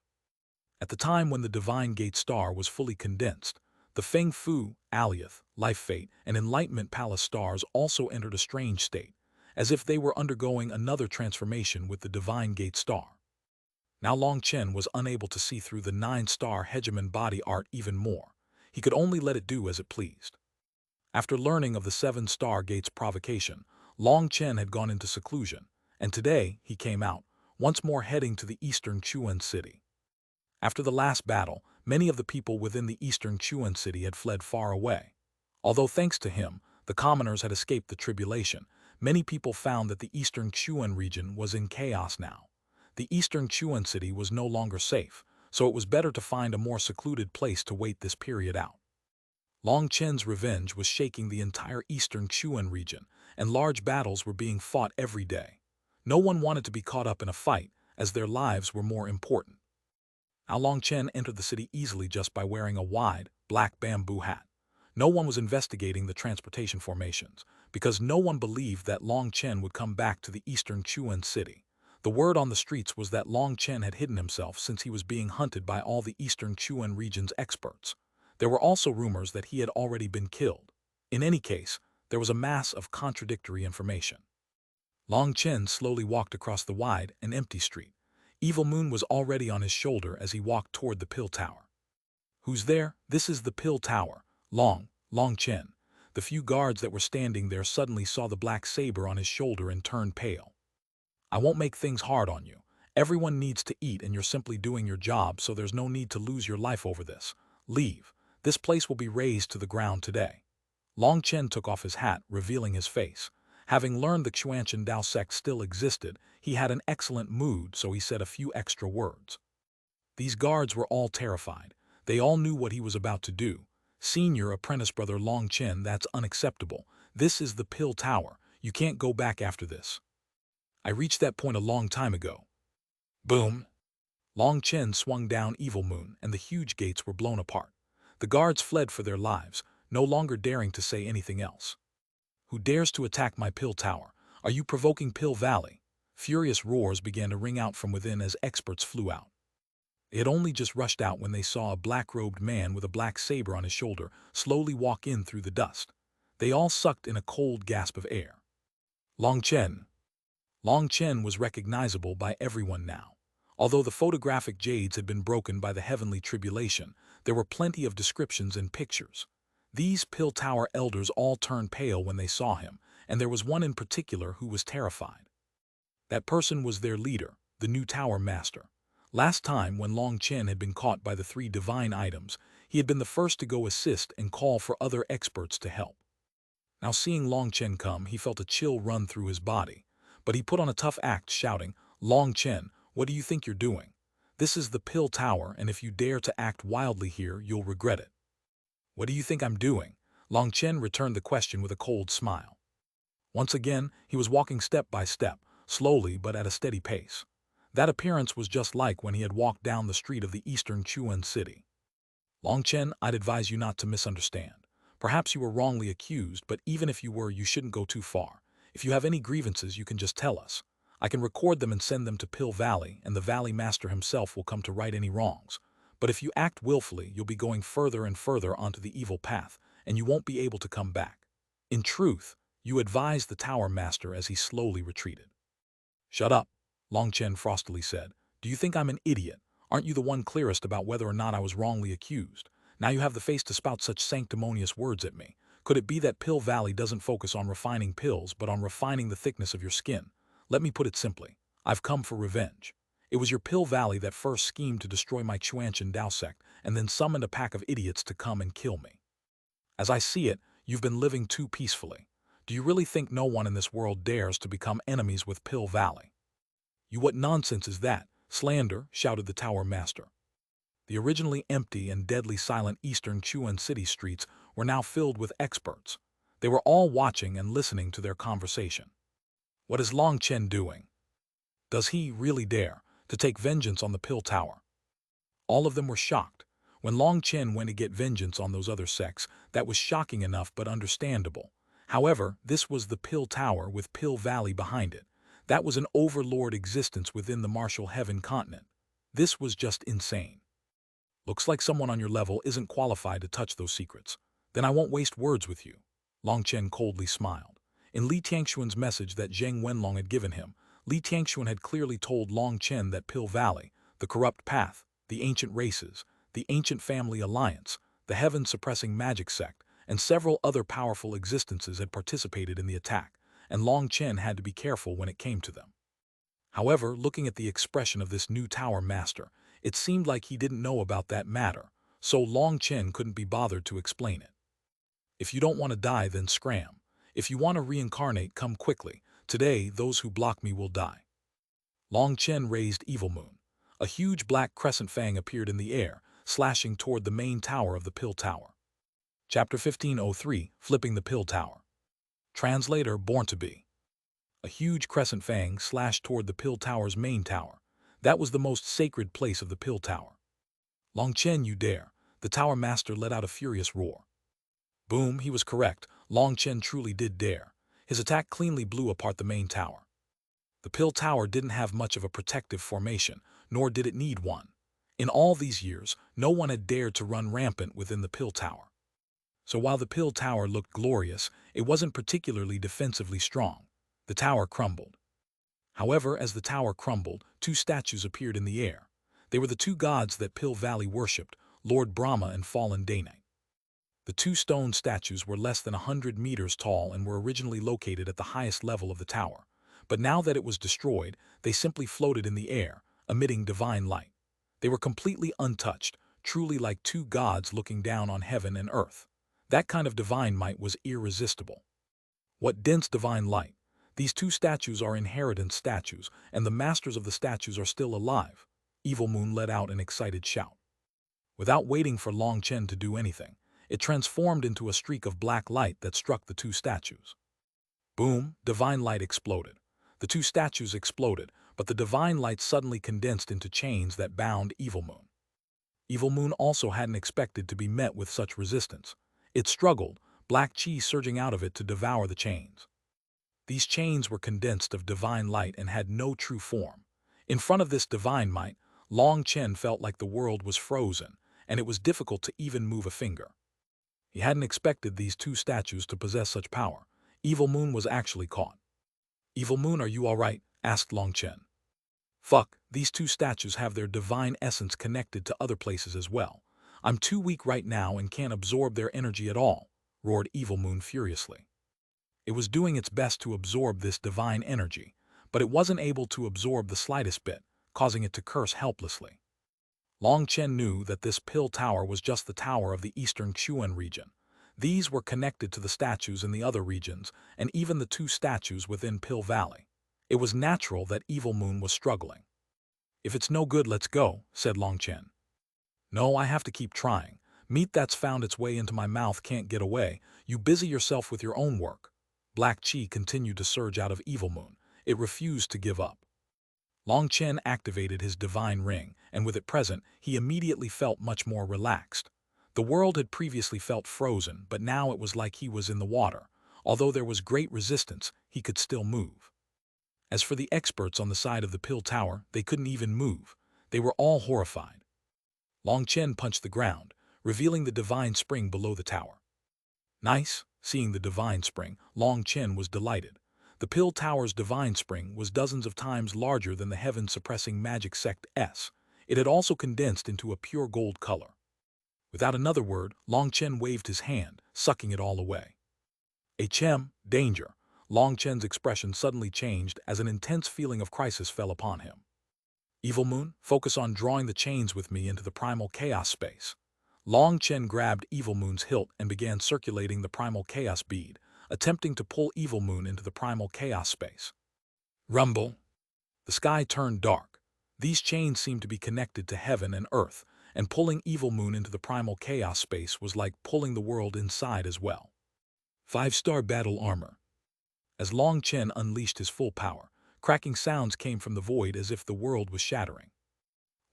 At the time when the Divine Gate Star was fully condensed, the Feng Fu, Alioth, Life Fate, and Enlightenment Palace stars also entered a strange state, as if they were undergoing another transformation with the Divine Gate Star. Now Long Chen was unable to see through the 9-star Hegemon body art even more. He could only let it do as it pleased. After learning of the 7-star gate's provocation, Long Chen had gone into seclusion, and today he came out, once more heading to the eastern Xuanhuan city. After the last battle, many of the people within the eastern Xuanhuan city had fled far away. Although thanks to him, the commoners had escaped the tribulation, many people found that the eastern Xuanhuan region was in chaos now. The eastern Xuanhuan city was no longer safe, so it was better to find a more secluded place to wait this period out. Long Chen's revenge was shaking the entire eastern Xuanhuan region, and large battles were being fought every day. No one wanted to be caught up in a fight, as their lives were more important. Now Long Chen entered the city easily just by wearing a wide, black bamboo hat. No one was investigating the transportation formations, because no one believed that Long Chen would come back to the eastern Xuanhuan city. The word on the streets was that Long Chen had hidden himself since he was being hunted by all the eastern Xuanhuan region's experts. There were also rumors that he had already been killed. In any case, there was a mass of contradictory information. Long Chen slowly walked across the wide and empty street. Evil Moon was already on his shoulder as he walked toward the pill tower. "Who's there? This is the pill tower. Long Chen." The few guards that were standing there suddenly saw the black saber on his shoulder and turned pale. "I won't make things hard on you. Everyone needs to eat and you're simply doing your job, so there's no need to lose your life over this. Leave. This place will be razed to the ground today." Long Chen took off his hat, revealing his face. Having learned the Xuanhuan Dao sect still existed, he had an excellent mood, so he said a few extra words. These guards were all terrified. They all knew what he was about to do. "Senior apprentice brother Long Chen, that's unacceptable. This is the pill tower. You can't go back after this. I reached that point a long time ago." Boom! Long Chen swung down Evil Moon, and the huge gates were blown apart. The guards fled for their lives, no longer daring to say anything else. "Who dares to attack my pill tower? Are you provoking Pill Valley?" Furious roars began to ring out from within as experts flew out. They had only just rushed out when they saw a black-robed man with a black saber on his shoulder slowly walk in through the dust. They all sucked in a cold gasp of air. Long Chen. Long Chen was recognizable by everyone now. Although the photographic jades had been broken by the heavenly tribulation, there were plenty of descriptions and pictures. These Pill Tower elders all turned pale when they saw him, and there was one in particular who was terrified. That person was their leader, the new Tower Master. Last time, when Long Chen had been caught by the 3 divine items, he had been the first to go assist and call for other experts to help. Now seeing Long Chen come, he felt a chill run through his body. But he put on a tough act, shouting, "Long Chen, what do you think you're doing? This is the Pill Tower, and if you dare to act wildly here, you'll regret it." "What do you think I'm doing?" Long Chen returned the question with a cold smile. Once again, he was walking step by step, slowly but at a steady pace. That appearance was just like when he had walked down the street of the eastern Xuanhuan city. "Long Chen, I'd advise you not to misunderstand. Perhaps you were wrongly accused, but even if you were, you shouldn't go too far. If you have any grievances, you can just tell us. I can record them and send them to Pill Valley, and the Valley Master himself will come to right any wrongs. But if you act willfully, you'll be going further and further onto the evil path, and you won't be able to come back." In truth, you advised the Tower Master as he slowly retreated. "Shut up," Long Chen frostily said. "Do you think I'm an idiot? Aren't you the one clearest about whether or not I was wrongly accused? Now you have the face to spout such sanctimonious words at me. Could it be that Pill Valley doesn't focus on refining pills, but on refining the thickness of your skin? Let me put it simply. I've come for revenge. It was your Pill Valley that first schemed to destroy my Xuanhuan Dao sect, and then summoned a pack of idiots to come and kill me. As I see it, you've been living too peacefully. Do you really think no one in this world dares to become enemies with Pill Valley? You, what nonsense is that? Slander, shouted the Tower Master. The originally empty and deadly silent eastern Xuan city streets were now filled with experts. They were all watching and listening to their conversation. What is Long Chen doing? Does he really dare to take vengeance on the Pill Tower? All of them were shocked. When Long Chen went to get vengeance on those other sects, that was shocking enough but understandable. However, this was the Pill Tower with Pill Valley behind it. That was an overlord existence within the martial heaven continent. This was just insane. Looks like someone on your level isn't qualified to touch those secrets. Then I won't waste words with you. Long Chen coldly smiled. In Li Tianxuan's message that Zheng Wenlong had given him, Li Tianxuan had clearly told Long Chen that Pill Valley, the corrupt path, the ancient races, the ancient family alliance, the heaven-suppressing magic sect, and several other powerful existences had participated in the attack, and Long Chen had to be careful when it came to them. However, looking at the expression of this new Tower Master, it seemed like he didn't know about that matter, so Long Chen couldn't be bothered to explain it. If you don't want to die, then scram. If you want to reincarnate, come quickly. Today, those who block me will die. Long Chen raised Evil Moon. A huge black crescent fang appeared in the air, slashing toward the main tower of the Pill Tower. Chapter 1503, Flipping the Pill Tower. Translator Born to Be. A huge crescent fang slashed toward the Pill Tower's main tower. That was the most sacred place of the Pill Tower. Long Chen, you dare! The Tower Master let out a furious roar. Boom, he was correct. Long Chen truly did dare. His attack cleanly blew apart the main tower. The Pill Tower didn't have much of a protective formation, nor did it need one. In all these years, no one had dared to run rampant within the Pill Tower. So while the Pill Tower looked glorious, it wasn't particularly defensively strong. The tower crumbled. However, as the tower crumbled, two statues appeared in the air. They were the two gods that Pill Valley worshipped, Lord Brahma and Fallen Day-Night. The two stone statues were less than 100 meters tall and were originally located at the highest level of the tower. But now that it was destroyed, they simply floated in the air, emitting divine light. They were completely untouched, truly like two gods looking down on heaven and earth. That kind of divine might was irresistible. What dense divine light! These two statues are inheritance statues, and the masters of the statues are still alive. Evil Moon let out an excited shout. Without waiting for Long Chen to do anything, it transformed into a streak of black light that struck the two statues. Boom, divine light exploded. The two statues exploded, but the divine light suddenly condensed into chains that bound Evil Moon. Evil Moon also hadn't expected to be met with such resistance. It struggled, black chi surging out of it to devour the chains. These chains were condensed of divine light and had no true form. In front of this divine might, Long Chen felt like the world was frozen, and it was difficult to even move a finger. He hadn't expected these two statues to possess such power. Evil Moon was actually caught. Evil Moon, are you all right? Asked Long Chen. Fuck, these two statues have their divine essence connected to other places as well. I'm too weak right now and can't absorb their energy at all, roared Evil Moon furiously. It was doing its best to absorb this divine energy, but it wasn't able to absorb the slightest bit, causing it to curse helplessly. Long Chen knew that this Pill Tower was just the tower of the eastern Xuan region. These were connected to the statues in the other regions, and even the two statues within Pill Valley. It was natural that Evil Moon was struggling. If it's no good, let's go, said Long Chen. No, I have to keep trying. Meat that's found its way into my mouth can't get away. You busy yourself with your own work. Black chi continued to surge out of Evil Moon. It refused to give up. Long Chen activated his divine ring, and with it present, he immediately felt much more relaxed. The world had previously felt frozen, but now it was like he was in the water. Although there was great resistance, he could still move. As for the experts on the side of the Pill Tower, they couldn't even move. They were all horrified. Long Chen punched the ground, revealing the divine spring below the tower. Nice. Seeing the divine spring, Long Chen was delighted. The Pill Tower's divine spring was dozens of times larger than the heaven-suppressing magic sect S. It had also condensed into a pure gold color. Without another word, Long Chen waved his hand, sucking it all away. Hm, danger. Long Chen's expression suddenly changed as an intense feeling of crisis fell upon him. Evil Moon, focus on drawing the chains with me into the primal chaos space. Long Chen grabbed Evil Moon's hilt and began circulating the primal chaos bead, attempting to pull Evil Moon into the primal chaos space. Rumble. The sky turned dark. These chains seemed to be connected to heaven and earth, and pulling Evil Moon into the primal chaos space was like pulling the world inside as well. 5-star battle armor. As Long Chen unleashed his full power, cracking sounds came from the void as if the world was shattering.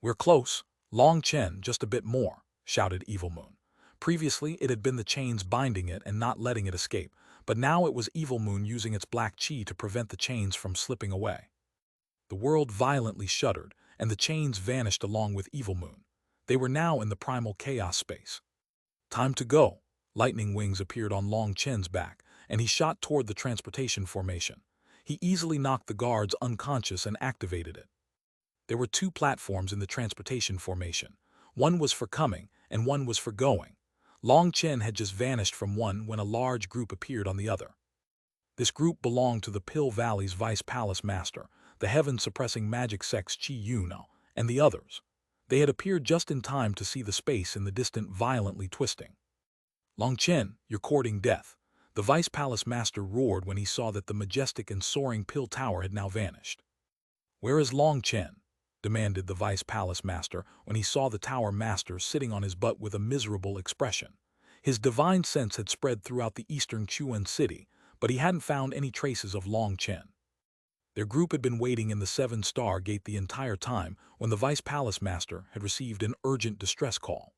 We're close, Long Chen, just a bit more, shouted Evil Moon. Previously, it had been the chains binding it and not letting it escape, but now it was Evil Moon using its black chi to prevent the chains from slipping away. The world violently shuddered, and the chains vanished along with Evil Moon. They were now in the primal chaos space. Time to go. Lightning wings appeared on Long Chen's back, and he shot toward the transportation formation. He easily knocked the guards unconscious and activated it. There were 2 platforms in the transportation formation. One was for coming, and one was for going. Long Chen had just vanished from one when a large group appeared on the other. This group belonged to the Pill Valley's Vice Palace Master, the heaven-suppressing magic sex Chi Yuno, and the others. They had appeared just in time to see the space in the distant violently twisting. Long Chen, you're courting death. The Vice Palace Master roared when he saw that the majestic and soaring Pill Tower had now vanished. Where is Long Chen? Demanded the Vice Palace Master when he saw the Tower Master sitting on his butt with a miserable expression. His divine sense had spread throughout the eastern Xuanhuan city, but he hadn't found any traces of Long Chen. Their group had been waiting in the 7-star gate the entire time when the Vice Palace Master had received an urgent distress call.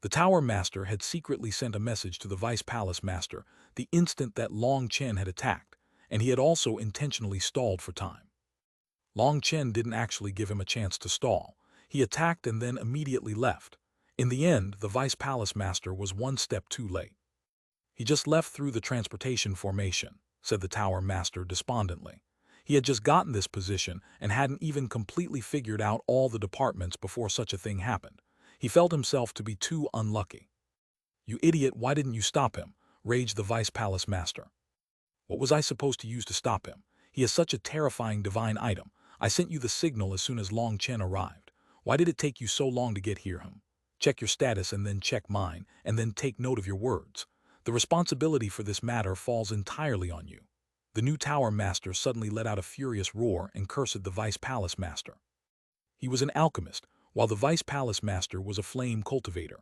The Tower Master had secretly sent a message to the Vice Palace Master the instant that Long Chen had attacked, and he had also intentionally stalled for time. Long Chen didn't actually give him a chance to stall. He attacked and then immediately left. In the end, the Vice Palace Master was one step too late. He just left through the transportation formation, said the Tower Master despondently. He had just gotten this position and hadn't even completely figured out all the departments before such a thing happened. He felt himself to be too unlucky. You idiot, why didn't you stop him? Raged the Vice Palace Master. What was I supposed to use to stop him? He is such a terrifying divine item. I sent you the signal as soon as Long Chen arrived. Why did it take you so long to get here? Check your status and then check mine, and then take note of your words. The responsibility for this matter falls entirely on you. The new Tower Master suddenly let out a furious roar and cursed the Vice Palace Master. He was an alchemist, while the Vice Palace Master was a flame cultivator.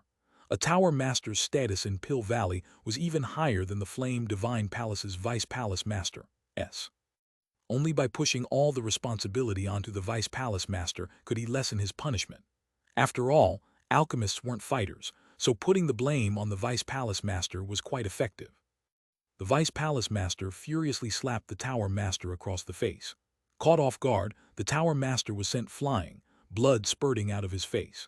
A Tower Master's status in Pill Valley was even higher than the Flame Divine Palace's Vice Palace Master, S. Only by pushing all the responsibility onto the Vice Palace Master could he lessen his punishment. After all, alchemists weren't fighters, so putting the blame on the Vice Palace Master was quite effective. The Vice Palace Master furiously slapped the Tower Master across the face. Caught off guard, the Tower Master was sent flying, blood spurting out of his face.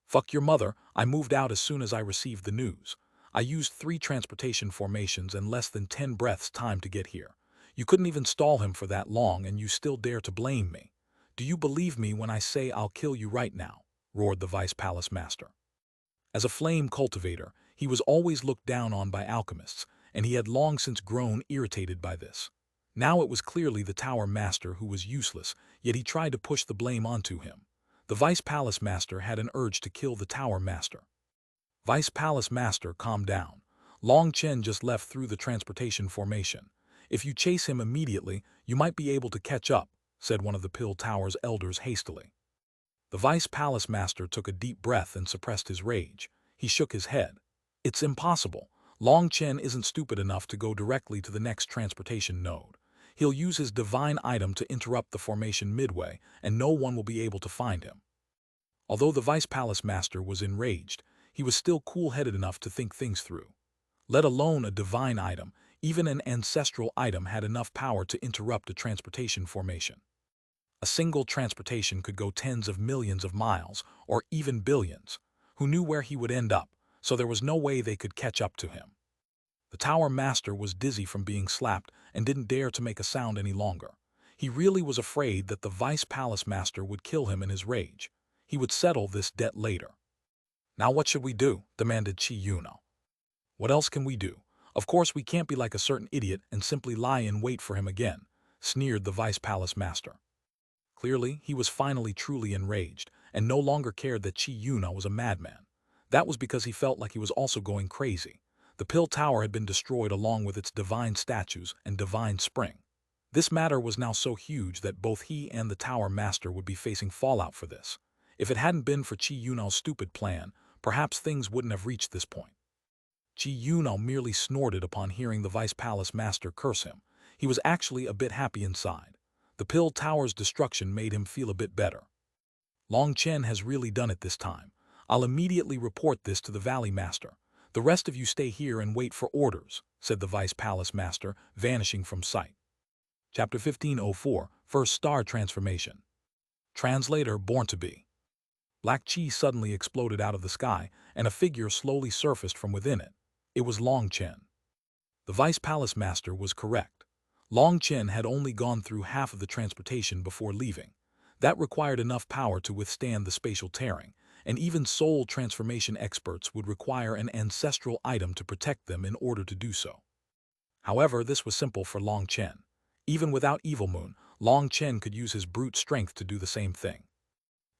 Fuck your mother, I moved out as soon as I received the news. I used 3 transportation formations and less than 10 breaths time to get here. You couldn't even stall him for that long and you still dare to blame me. Do you believe me when I say I'll kill you right now? Roared the Vice Palace Master. As a flame cultivator, he was always looked down on by alchemists, and he had long since grown irritated by this. Now it was clearly the Tower Master who was useless, yet he tried to push the blame onto him. The Vice Palace Master had an urge to kill the Tower Master. Vice Palace Master, calm down. Long Chen just left through the transportation formation. If you chase him immediately, you might be able to catch up, said one of the Pill Tower's elders hastily. The Vice Palace Master took a deep breath and suppressed his rage. He shook his head. It's impossible. Long Chen isn't stupid enough to go directly to the next transportation node. He'll use his divine item to interrupt the formation midway, and no one will be able to find him. Although the Vice Palace Master was enraged, he was still cool-headed enough to think things through. Let alone a divine item, even an ancestral item had enough power to interrupt a transportation formation. A single transportation could go tens of millions of miles, or even billions. Who knew where he would end up, so there was no way they could catch up to him. The Tower Master was dizzy from being slapped and didn't dare to make a sound any longer. He really was afraid that the Vice Palace Master would kill him in his rage. He would settle this debt later. "Now what should we do?" demanded Xuanhuan. "What else can we do? Of course we can't be like a certain idiot and simply lie in wait for him again," sneered the vice palace master. Clearly, he was finally truly enraged, and no longer cared that Xuanhuan was a madman. That was because he felt like he was also going crazy. The Pill Tower had been destroyed along with its divine statues and divine spring. This matter was now so huge that both he and the Tower Master would be facing fallout for this. If it hadn't been for Xuanhuan's stupid plan, perhaps things wouldn't have reached this point. Xuanhuan merely snorted upon hearing the Vice Palace Master curse him. He was actually a bit happy inside. The Pill Tower's destruction made him feel a bit better. "Long Chen has really done it this time. I'll immediately report this to the Valley Master. The rest of you stay here and wait for orders," said the Vice Palace Master, vanishing from sight. Chapter 1504, First Star Transformation. Translator Born to Be. Black chi suddenly exploded out of the sky, and a figure slowly surfaced from within it. It was Long Chen. The Vice Palace Master was correct. Long Chen had only gone through half of the transportation before leaving. That required enough power to withstand the spatial tearing, and even soul transformation experts would require an ancestral item to protect them in order to do so. However, this was simple for Long Chen. Even without Evil Moon, Long Chen could use his brute strength to do the same thing.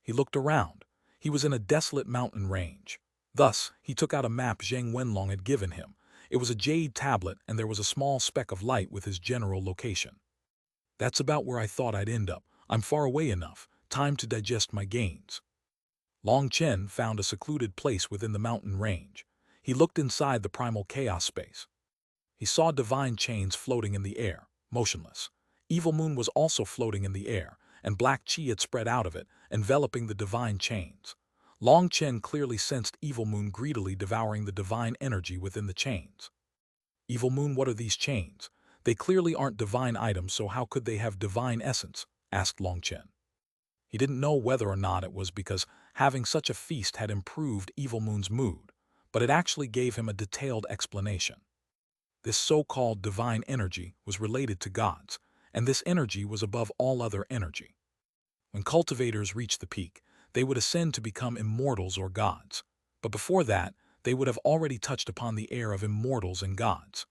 He looked around. He was in a desolate mountain range. Thus, he took out a map Zheng Wenlong had given him. It was a jade tablet, and there was a small speck of light with his general location. "That's about where I thought I'd end up. I'm far away enough. Time to digest my gains." Long Chen found a secluded place within the mountain range. He looked inside the primal chaos space. He saw divine chains floating in the air, motionless. Evil Moon was also floating in the air, and black chi had spread out of it, enveloping the divine chains. Long Chen clearly sensed Evil Moon greedily devouring the divine energy within the chains. "Evil Moon, what are these chains? They clearly aren't divine items, so how could they have divine essence?" asked Long Chen. He didn't know whether or not it was because having such a feast had improved Evil Moon's mood, but it actually gave him a detailed explanation. This so-called divine energy was related to gods, and this energy was above all other energy. When cultivators reached the peak, they would ascend to become immortals or gods. But before that, they would have already touched upon the air of immortals and gods.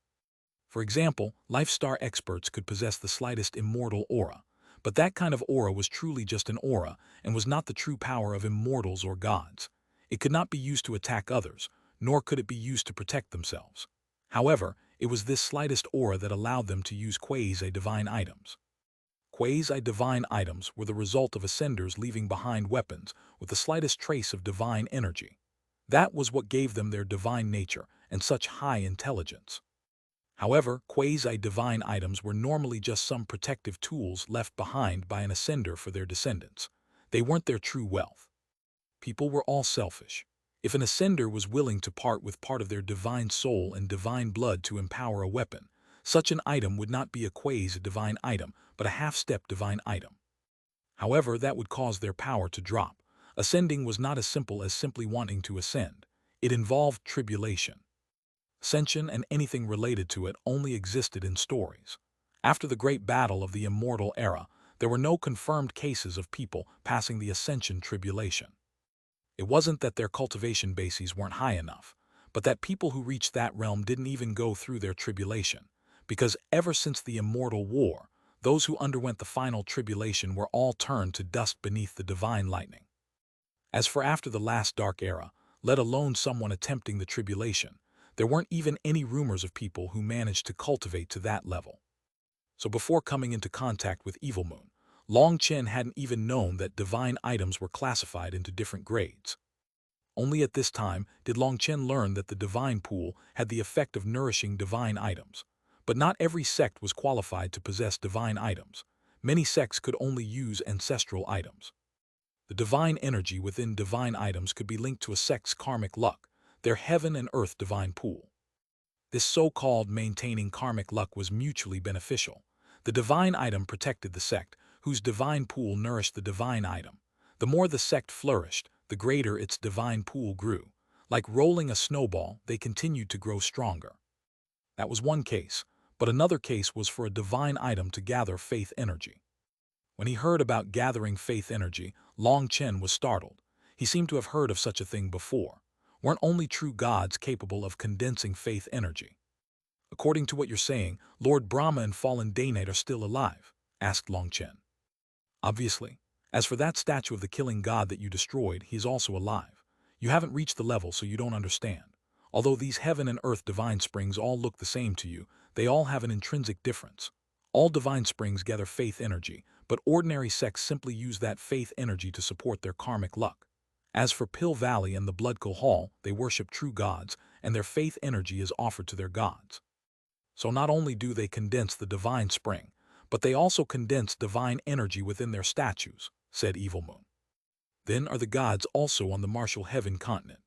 For example, Life Star experts could possess the slightest immortal aura, but that kind of aura was truly just an aura and was not the true power of immortals or gods. It could not be used to attack others, nor could it be used to protect themselves. However, it was this slightest aura that allowed them to use quasi-divine items. Quasi-divine items were the result of ascenders leaving behind weapons with the slightest trace of divine energy. That was what gave them their divine nature and such high intelligence. However, quasi-divine items were normally just some protective tools left behind by an ascender for their descendants. They weren't their true wealth. People were all selfish. If an ascender was willing to part with part of their divine soul and divine blood to empower a weapon, such an item would not be a quasi-divine item, but a half-step divine item. However, that would cause their power to drop. Ascending was not as simple as simply wanting to ascend. It involved tribulation. Ascension and anything related to it only existed in stories. After the great battle of the immortal era, there were no confirmed cases of people passing the ascension tribulation. It wasn't that their cultivation bases weren't high enough, but that people who reached that realm didn't even go through their tribulation, because ever since the immortal war, those who underwent the final tribulation were all turned to dust beneath the divine lightning. As for after the last dark era, let alone someone attempting the tribulation, there weren't even any rumors of people who managed to cultivate to that level. So before coming into contact with Evil Moon, Long Chen hadn't even known that divine items were classified into different grades. Only at this time did Long Chen learn that the divine pool had the effect of nourishing divine items. But not every sect was qualified to possess divine items. Many sects could only use ancestral items. The divine energy within divine items could be linked to a sect's karmic luck, their heaven and earth divine pool. This so-called maintaining karmic luck was mutually beneficial. The divine item protected the sect, whose divine pool nourished the divine item. The more the sect flourished, the greater its divine pool grew. Like rolling a snowball, they continued to grow stronger. That was one case, but another case was for a divine item to gather faith energy. When he heard about gathering faith energy, Long Chen was startled. He seemed to have heard of such a thing before. Weren't only true gods capable of condensing faith energy? According to what you're saying, Lord Brahma and fallen Danaid are still alive? Asked Long Chen. Obviously. As for that statue of the killing god that you destroyed, he is also alive. You haven't reached the level, so you don't understand. Although these heaven and earth divine springs all look the same to you, they all have an intrinsic difference. All divine springs gather faith energy, but ordinary sects simply use that faith energy to support their karmic luck. As for Pill Valley and the Bloodkill Hall, they worship true gods, and their faith energy is offered to their gods. So not only do they condense the divine spring, but they also condense divine energy within their statues, said Evil Moon. Then are the gods also on the Martial Heaven continent?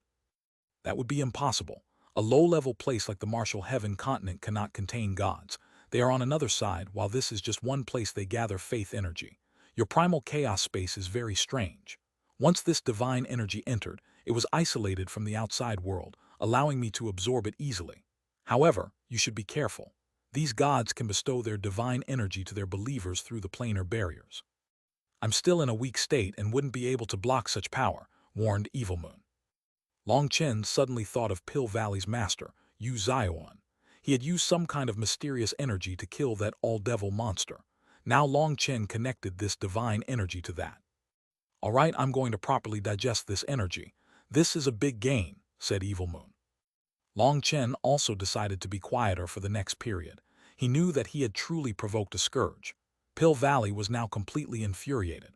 That would be impossible. A low-level place like the Martial Heaven continent cannot contain gods. They are on another side, while this is just one place they gather faith energy. Your primal chaos space is very strange. Once this divine energy entered, it was isolated from the outside world, allowing me to absorb it easily. However, you should be careful. These gods can bestow their divine energy to their believers through the planar barriers. I'm still in a weak state and wouldn't be able to block such power, warned Evil Moon. Long Chen suddenly thought of Pill Valley's master, Xuanhuan. He had used some kind of mysterious energy to kill that all-devil monster. Now Long Chen connected this divine energy to that. All right, I'm going to properly digest this energy. This is a big gain, said Evil Moon. Long Chen also decided to be quieter for the next period. He knew that he had truly provoked a scourge. Pill Valley was now completely infuriated.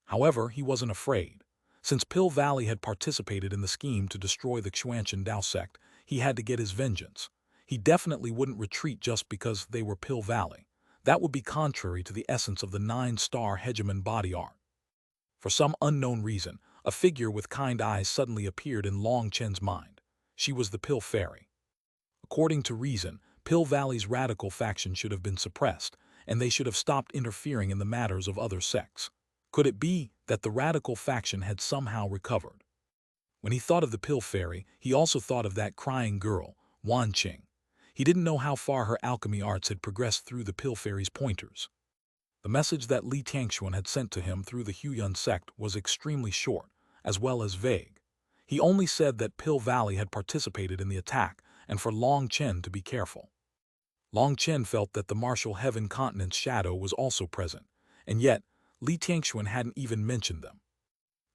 However, he wasn't afraid. Since Pill Valley had participated in the scheme to destroy the Xuanhuan Dao sect, he had to get his vengeance. He definitely wouldn't retreat just because they were Pill Valley. That would be contrary to the essence of the 9-star Hegemon body art. For some unknown reason, a figure with kind eyes suddenly appeared in Long Chen's mind. She was the Pill Fairy. According to reason, Pill Valley's radical faction should have been suppressed, and they should have stopped interfering in the matters of other sects. Could it be that the radical faction had somehow recovered? When he thought of the Pill Fairy, he also thought of that crying girl, Wan Qing. He didn't know how far her alchemy arts had progressed through the Pill Fairy's pointers. The message that Li Tianxuan had sent to him through the Huiyuan sect was extremely short, as well as vague. He only said that Pill Valley had participated in the attack, and for Long Chen to be careful. Long Chen felt that the Martial Heaven continent's shadow was also present, and yet Li Tianxuan hadn't even mentioned them.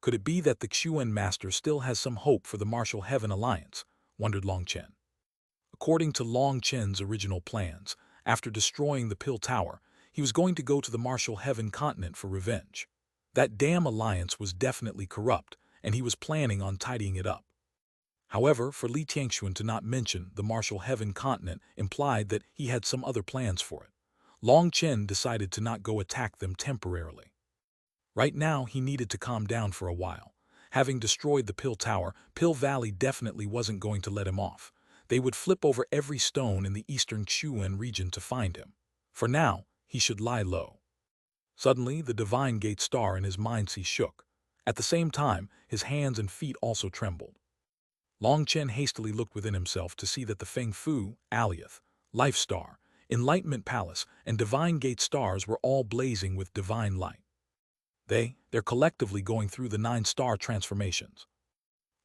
Could it be that the Xuan master still has some hope for the Martial Heaven alliance? Wondered Long Chen. According to Long Chen's original plans, after destroying the Pill Tower, he was going to go to the Martial Heaven continent for revenge. That damn alliance was definitely corrupt, and he was planning on tidying it up. However, for Li Tianxuan to not mention the Martial Heaven continent implied that he had some other plans for it. Long Chen decided to not go attack them temporarily. Right now, he needed to calm down for a while. Having destroyed the Pill Tower, Pill Valley definitely wasn't going to let him off. They would flip over every stone in the eastern Xuan region to find him. For now, he should lie low. Suddenly, the divine gate star in his mind-sea shook. At the same time, his hands and feet also trembled. Long Chen hastily looked within himself to see that the Feng Fu, Alioth, Life Star, Enlightenment Palace, and Divine Gate stars were all blazing with divine light. They're collectively going through the 9-star transformations.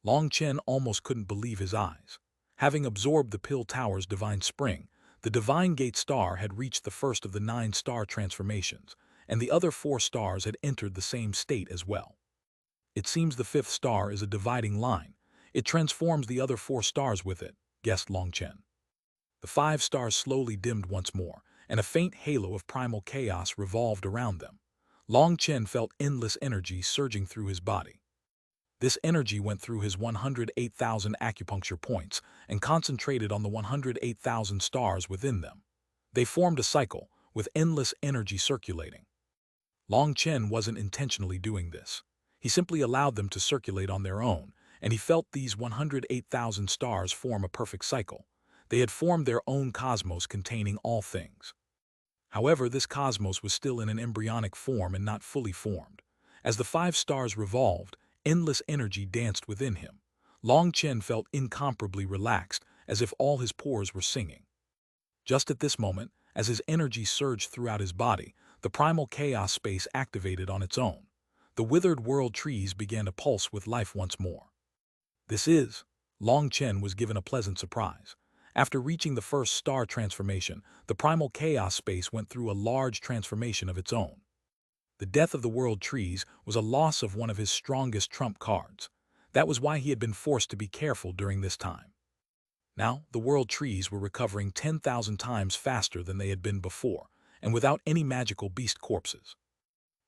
Long Chen almost couldn't believe his eyes. Having absorbed the Pill Tower's divine spring, the Divine Gate star had reached the first of the 9-star transformations, and the other 4 stars had entered the same state as well. It seems the 5th star is a dividing line. It transforms the other 4 stars with it, guessed Long Chen. The 5 stars slowly dimmed once more, and a faint halo of primal chaos revolved around them. Long Chen felt endless energy surging through his body. This energy went through his 108,000 acupuncture points and concentrated on the 108,000 stars within them. They formed a cycle, with endless energy circulating. Long Chen wasn't intentionally doing this. He simply allowed them to circulate on their own, and he felt these 108,000 stars form a perfect cycle. They had formed their own cosmos containing all things. However, this cosmos was still in an embryonic form and not fully formed. As the 5 stars revolved, endless energy danced within him. Long Chen felt incomparably relaxed, as if all his pores were singing. Just at this moment, as his energy surged throughout his body, the primal chaos space activated on its own. The withered world trees began to pulse with life once more. This is, Long Chen was given a pleasant surprise. After reaching the first star transformation, the primal chaos space went through a large transformation of its own. The death of the world trees was a loss of one of his strongest trump cards. That was why he had been forced to be careful during this time. Now, the world trees were recovering 10,000 times faster than they had been before, and without any magical beast corpses.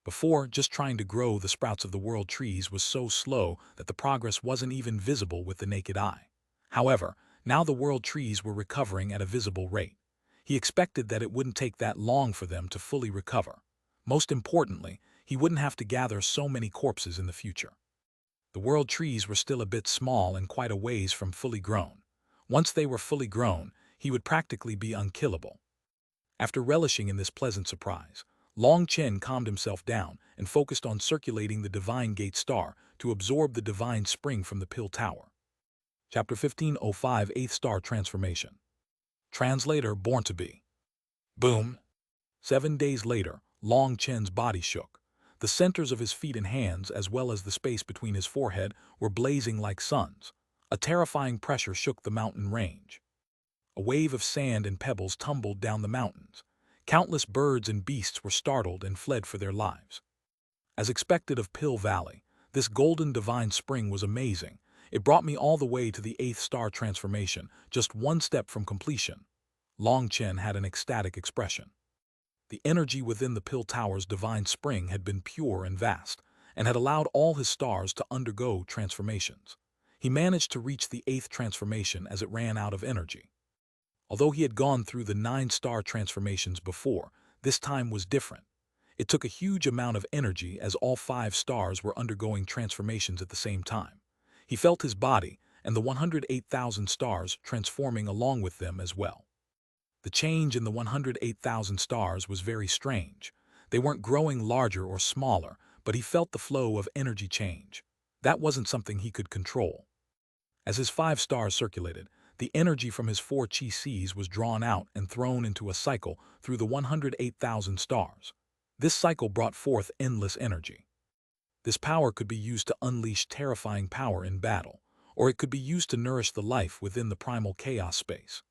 Before, just trying to grow the sprouts of the world trees was so slow that the progress wasn't even visible with the naked eye. However, now the world trees were recovering at a visible rate. He expected that it wouldn't take that long for them to fully recover. Most importantly, he wouldn't have to gather so many corpses in the future. The world trees were still a bit small and quite a ways from fully grown. Once they were fully grown, he would practically be unkillable. After relishing in this pleasant surprise, Long Chen calmed himself down and focused on circulating the divine gate star to absorb the divine spring from the pill tower. Chapter 15:05 8th Star Transformation. Translator born to be. Boom! 7 days later, Long Chen's body shook. The centers of his feet and hands, as well as the space between his forehead, were blazing like suns. A terrifying pressure shook the mountain range. A wave of sand and pebbles tumbled down the mountains. Countless birds and beasts were startled and fled for their lives. As expected of Pill Valley, this golden divine spring was amazing. It brought me all the way to the 8th star transformation, just one step from completion. Long Chen had an ecstatic expression. The energy within the Pill Tower's divine spring had been pure and vast, and had allowed all his stars to undergo transformations. He managed to reach the 8th transformation as it ran out of energy. Although he had gone through the 9-star transformations before, this time was different. It took a huge amount of energy as all 5 stars were undergoing transformations at the same time. He felt his body and the 108,000 stars transforming along with them as well. The change in the 108,000 stars was very strange. They weren't growing larger or smaller, but he felt the flow of energy change. That wasn't something he could control. As his 5 stars circulated, the energy from his 4 chi seas was drawn out and thrown into a cycle through the 108,000 stars. This cycle brought forth endless energy. This power could be used to unleash terrifying power in battle, or it could be used to nourish the life within the primal chaos space.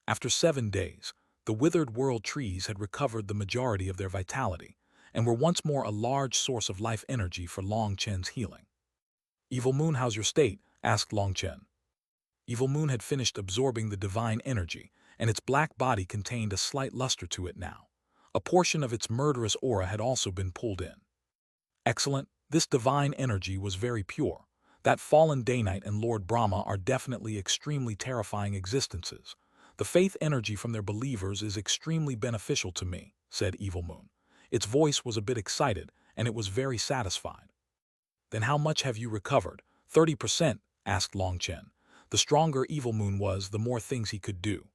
After 7 days, the withered world trees had recovered the majority of their vitality, and were once more a large source of life energy for Long Chen's healing. "Evil Moon, how's your state?" asked Long Chen. Evil Moon had finished absorbing the divine energy, and its black body contained a slight luster to it now. A portion of its murderous aura had also been pulled in. Excellent, this divine energy was very pure. That fallen Day-Knight and Lord Brahma are definitely extremely terrifying existences. The faith energy from their believers is extremely beneficial to me, said Evil Moon. Its voice was a bit excited, and it was very satisfied. Then how much have you recovered? 30%, asked Long Chen. The stronger Evil Moon was, the more things he could do.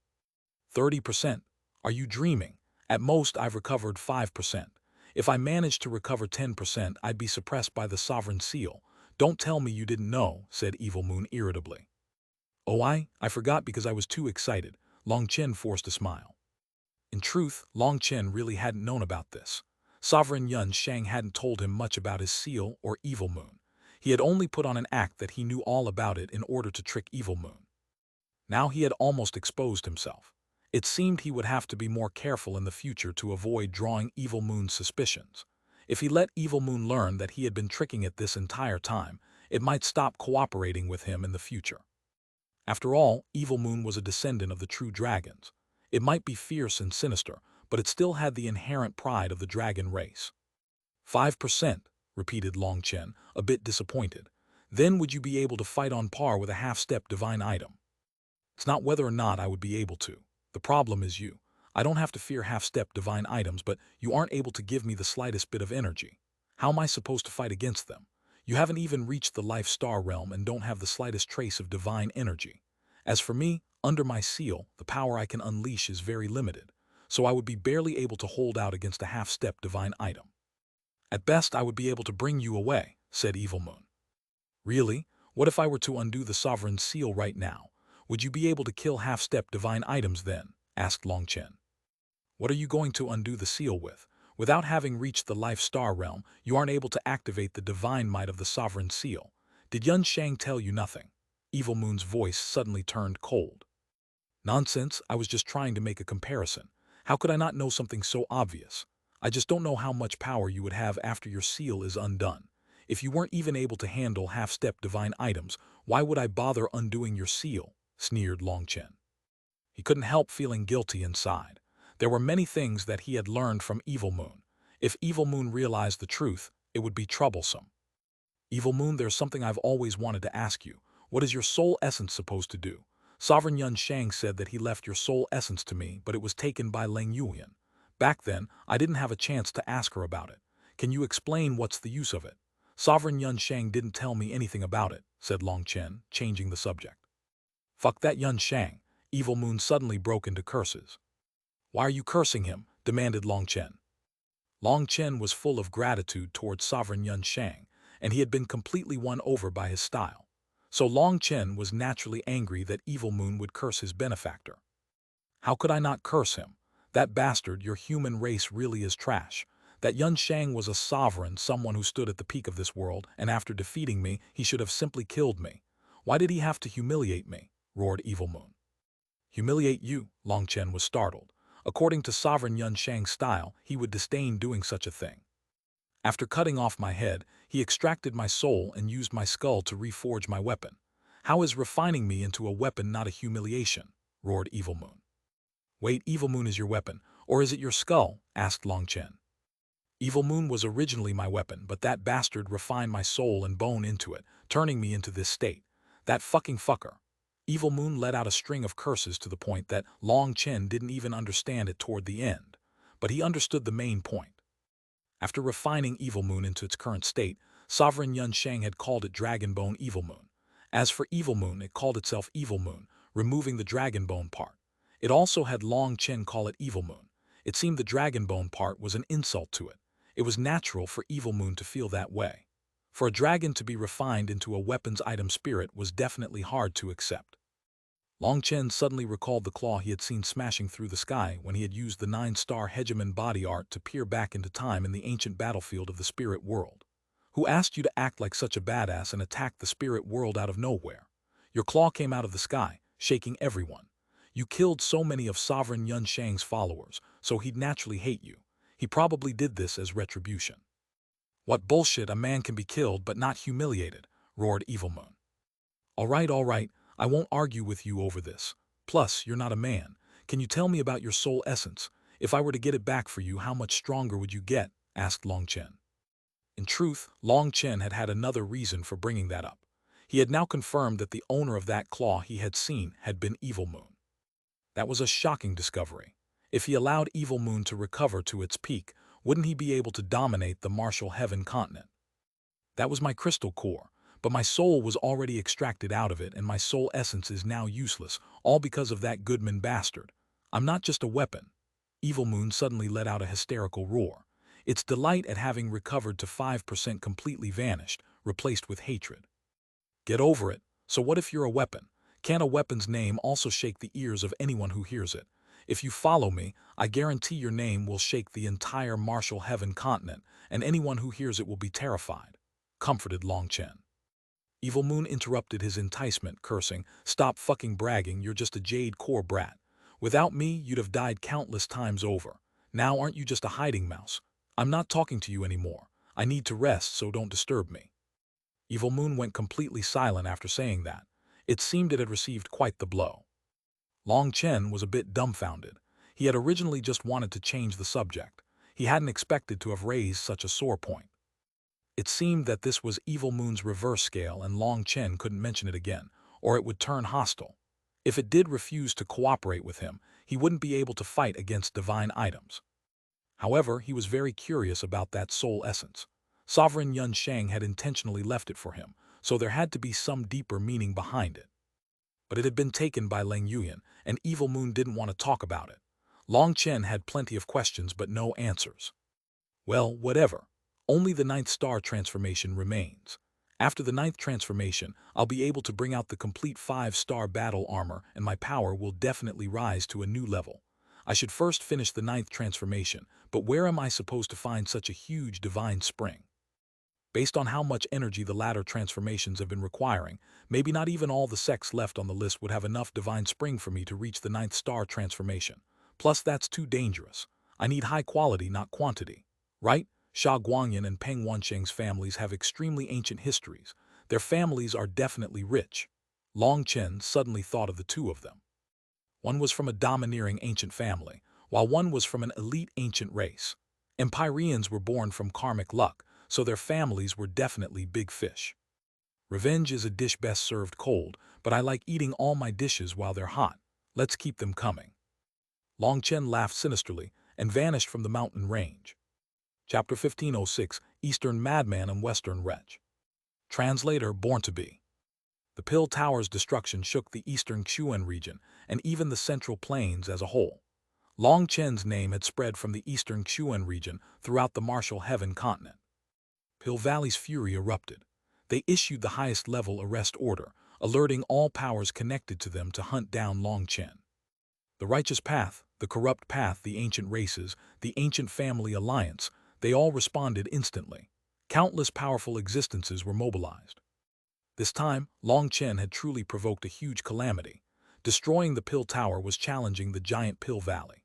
30%? Are you dreaming? At most, I've recovered 5%. If I managed to recover 10%, I'd be suppressed by the sovereign seal. Don't tell me you didn't know, said Evil Moon irritably. Oh, I forgot because I was too excited. Long Chen forced a smile. In truth, Long Chen really hadn't known about this. Sovereign Yun Shang hadn't told him much about his seal or Evil Moon. He had only put on an act that he knew all about it in order to trick Evil Moon. Now he had almost exposed himself. It seemed he would have to be more careful in the future to avoid drawing Evil Moon's suspicions. If he let Evil Moon learn that he had been tricking it this entire time, it might stop cooperating with him in the future. After all, Evil Moon was a descendant of the true dragons. It might be fierce and sinister, but it still had the inherent pride of the dragon race. 5%, repeated Long Chen, a bit disappointed. Then would you be able to fight on par with a half-step divine item? It's not whether or not I would be able to. The problem is you. I don't have to fear half-step divine items, but you aren't able to give me the slightest bit of energy. How am I supposed to fight against them? You haven't even reached the life star realm and don't have the slightest trace of divine energy. As for me, under my seal, the power I can unleash is very limited, so I would be barely able to hold out against a half-step divine item. At best, I would be able to bring you away, said Evil Moon. Really? What if I were to undo the sovereign seal right now? Would you be able to kill half-step divine items then? Asked Long Chen. What are you going to undo the seal with? Without having reached the life star realm, you aren't able to activate the divine might of the sovereign seal. Did Yun Shang tell you nothing? Evil Moon's voice suddenly turned cold. Nonsense, I was just trying to make a comparison. How could I not know something so obvious? I just don't know how much power you would have after your seal is undone. If you weren't even able to handle half-step divine items, why would I bother undoing your seal? Sneered Long Chen. He couldn't help feeling guilty inside. There were many things that he had learned from Evil Moon. If Evil Moon realized the truth, it would be troublesome. Evil Moon, there's something I've always wanted to ask you. What is your soul essence supposed to do? Sovereign Yun Shang said that he left your soul essence to me, but it was taken by Leng Yuyan. Back then, I didn't have a chance to ask her about it. Can you explain what's the use of it? Sovereign Yun Shang didn't tell me anything about it, said Long Chen, changing the subject. Fuck that Yun Shang. Evil Moon suddenly broke into curses. Why are you cursing him? Demanded Long Chen. Long Chen was full of gratitude towards Sovereign Yun Shang, and he had been completely won over by his style. So Long Chen was naturally angry that Evil Moon would curse his benefactor. How could I not curse him? That bastard, your human race really is trash. That Yun Shang was a sovereign, someone who stood at the peak of this world, and after defeating me, he should have simply killed me. Why did he have to humiliate me? Roared Evil Moon. Humiliate you? Long Chen was startled. According to Sovereign Yun Shang's style, he would disdain doing such a thing. After cutting off my head, he extracted my soul and used my skull to reforge my weapon. How is refining me into a weapon not a humiliation? Roared Evil Moon. Wait, Evil Moon is your weapon, or is it your skull? Asked Long Chen. Evil Moon was originally my weapon, but that bastard refined my soul and bone into it, turning me into this state. That fucking fucker. Evil Moon let out a string of curses to the point that Long Chen didn't even understand it toward the end, but he understood the main point. After refining Evil Moon into its current state, Sovereign Yun Shang had called it Dragon Bone Evil Moon. As for Evil Moon, it called itself Evil Moon, removing the Dragon Bone part. It also had Long Chen call it Evil Moon. It seemed the Dragon Bone part was an insult to it. It was natural for Evil Moon to feel that way. For a dragon to be refined into a weapons item spirit was definitely hard to accept. Long Chen suddenly recalled the claw he had seen smashing through the sky when he had used the 9-star Hegemon body art to peer back into time in the ancient battlefield of the spirit world. Who asked you to act like such a badass and attack the spirit world out of nowhere? Your claw came out of the sky, shaking everyone. You killed so many of Sovereign Yun Shang's followers, so he'd naturally hate you. He probably did this as retribution. What bullshit, a man can be killed but not humiliated, roared Evil Moon. All right, I won't argue with you over this. Plus, you're not a man. Can you tell me about your soul essence? If I were to get it back for you, how much stronger would you get? Asked Long Chen. In truth, Long Chen had had another reason for bringing that up. He had now confirmed that the owner of that claw he had seen had been Evil Moon. That was a shocking discovery. If he allowed Evil Moon to recover to its peak, wouldn't he be able to dominate the martial heaven continent? That was my crystal core, but my soul was already extracted out of it and my soul essence is now useless, all because of that Goodman bastard. I'm not just a weapon. Evil Moon suddenly let out a hysterical roar. Its delight at having recovered to 5% completely vanished, replaced with hatred. Get over it. So what if you're a weapon? Can't a weapon's name also shake the ears of anyone who hears it? If you follow me, I guarantee your name will shake the entire martial heaven continent, and anyone who hears it will be terrified, comforted Long Chen. Evil Moon interrupted his enticement, cursing, Stop fucking bragging, you're just a Jade core brat. Without me, you'd have died countless times over. Now aren't you just a hiding mouse? I'm not talking to you anymore. I need to rest, so don't disturb me. Evil Moon went completely silent after saying that. It seemed it had received quite the blow. Long Chen was a bit dumbfounded. He had originally just wanted to change the subject. He hadn't expected to have raised such a sore point. It seemed that this was Evil Moon's reverse scale and Long Chen couldn't mention it again, or it would turn hostile. If it did refuse to cooperate with him, he wouldn't be able to fight against divine items. However, he was very curious about that soul essence. Sovereign Yun Shang had intentionally left it for him, so there had to be some deeper meaning behind it. But it had been taken by Leng Yuyan, and Evil Moon didn't want to talk about it. Long Chen had plenty of questions but no answers. Well, whatever. Only the 9th star transformation remains. After the 9th transformation, I'll be able to bring out the complete 5-star battle armor and my power will definitely rise to a new level. I should first finish the ninth transformation, but where am I supposed to find such a huge divine spring? Based on how much energy the latter transformations have been requiring, maybe not even all the sects left on the list would have enough divine spring for me to reach the ninth star transformation. Plus, that's too dangerous. I need high quality, not quantity. Right? Xuanhuan and Peng Wansheng's families have extremely ancient histories. Their families are definitely rich. Long Chen suddenly thought of the two of them. One was from a domineering ancient family, while one was from an elite ancient race. Empyreans were born from karmic luck, so their families were definitely big fish. Revenge is a dish best served cold, but I like eating all my dishes while they're hot. Let's keep them coming. Long Chen laughed sinisterly and vanished from the mountain range. Chapter 1506, Eastern Madman and Western Wretch. Translator Born to Be. The Pill Tower's destruction shook the eastern Xuanhuan region and even the central plains as a whole. Long Chen's name had spread from the eastern Xuanhuan region throughout the Martial Heaven continent. Pill Valley's fury erupted. They issued the highest-level arrest order, alerting all powers connected to them to hunt down Long Chen. The Righteous Path, the Corrupt Path, the Ancient Races, the Ancient Family Alliance, they all responded instantly. Countless powerful existences were mobilized. This time, Long Chen had truly provoked a huge calamity. Destroying the Pill Tower was challenging the giant Pill Valley.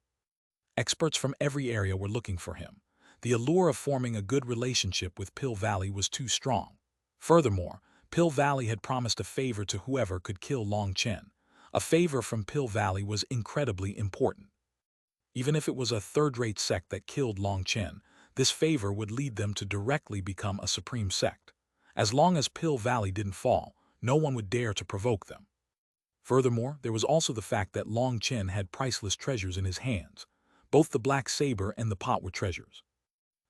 Experts from every area were looking for him. The allure of forming a good relationship with Pill Valley was too strong. Furthermore, Pill Valley had promised a favor to whoever could kill Long Chen. A favor from Pill Valley was incredibly important. Even if it was a third-rate sect that killed Long Chen, this favor would lead them to directly become a supreme sect. As long as Pill Valley didn't fall, no one would dare to provoke them. Furthermore, there was also the fact that Long Chen had priceless treasures in his hands. Both the black saber and the pot were treasures.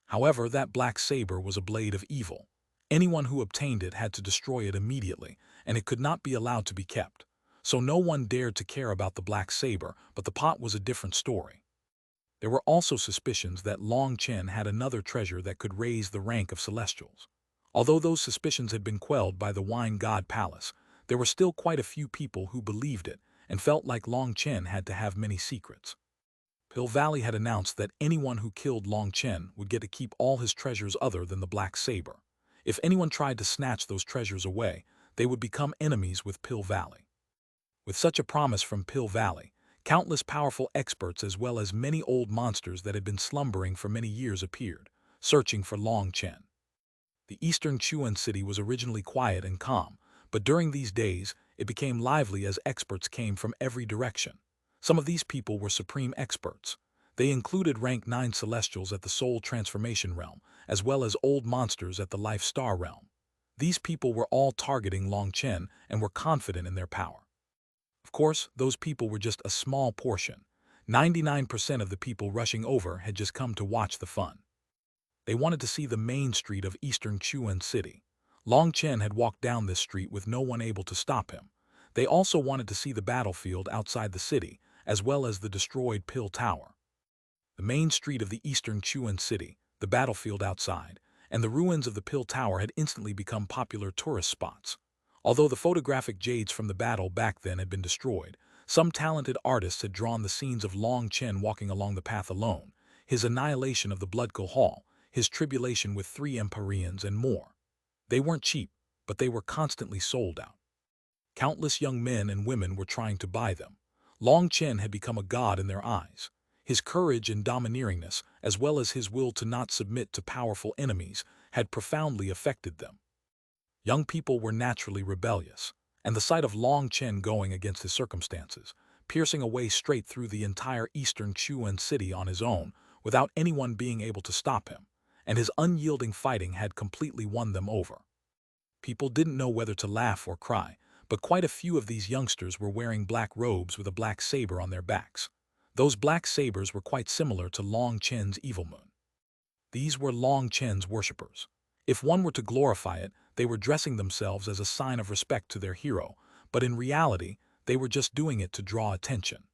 However, that black saber was a blade of evil. Anyone who obtained it had to destroy it immediately, and it could not be allowed to be kept. So no one dared to care about the black saber, but the pot was a different story. There were also suspicions that Long Chen had another treasure that could raise the rank of Celestials. Although those suspicions had been quelled by the Wine God Palace, there were still quite a few people who believed it and felt like Long Chen had to have many secrets. Pill Valley had announced that anyone who killed Long Chen would get to keep all his treasures other than the black saber. If anyone tried to snatch those treasures away, they would become enemies with Pill Valley. With such a promise from Pill Valley, countless powerful experts as well as many old monsters that had been slumbering for many years appeared, searching for Long Chen. The eastern Xuan city was originally quiet and calm, but during these days, it became lively as experts came from every direction. Some of these people were supreme experts. They included rank 9 celestials at the Soul Transformation realm, as well as old monsters at the Life Star realm. These people were all targeting Long Chen and were confident in their power. Of course, those people were just a small portion. 99% of the people rushing over had just come to watch the fun. They wanted to see the main street of eastern Xuan City. Long Chen had walked down this street with no one able to stop him. They also wanted to see the battlefield outside the city, as well as the destroyed Pill Tower. The main street of the eastern Xuan City, the battlefield outside, and the ruins of the Pill Tower had instantly become popular tourist spots. Although the photographic jades from the battle back then had been destroyed, some talented artists had drawn the scenes of Long Chen walking along the path alone, his annihilation of the Bloodco Hall, his tribulation with 3 Empyreans, and more. They weren't cheap, but they were constantly sold out. Countless young men and women were trying to buy them. Long Chen had become a god in their eyes. His courage and domineeringness, as well as his will to not submit to powerful enemies, had profoundly affected them. Young people were naturally rebellious, and the sight of Long Chen going against his circumstances, piercing a way straight through the entire eastern Xuan city on his own, without anyone being able to stop him, and his unyielding fighting had completely won them over. People didn't know whether to laugh or cry, but quite a few of these youngsters were wearing black robes with a black saber on their backs. Those black sabers were quite similar to Long Chen's evil moon. These were Long Chen's worshippers. If one were to glorify it, they were dressing themselves as a sign of respect to their hero, but in reality, they were just doing it to draw attention.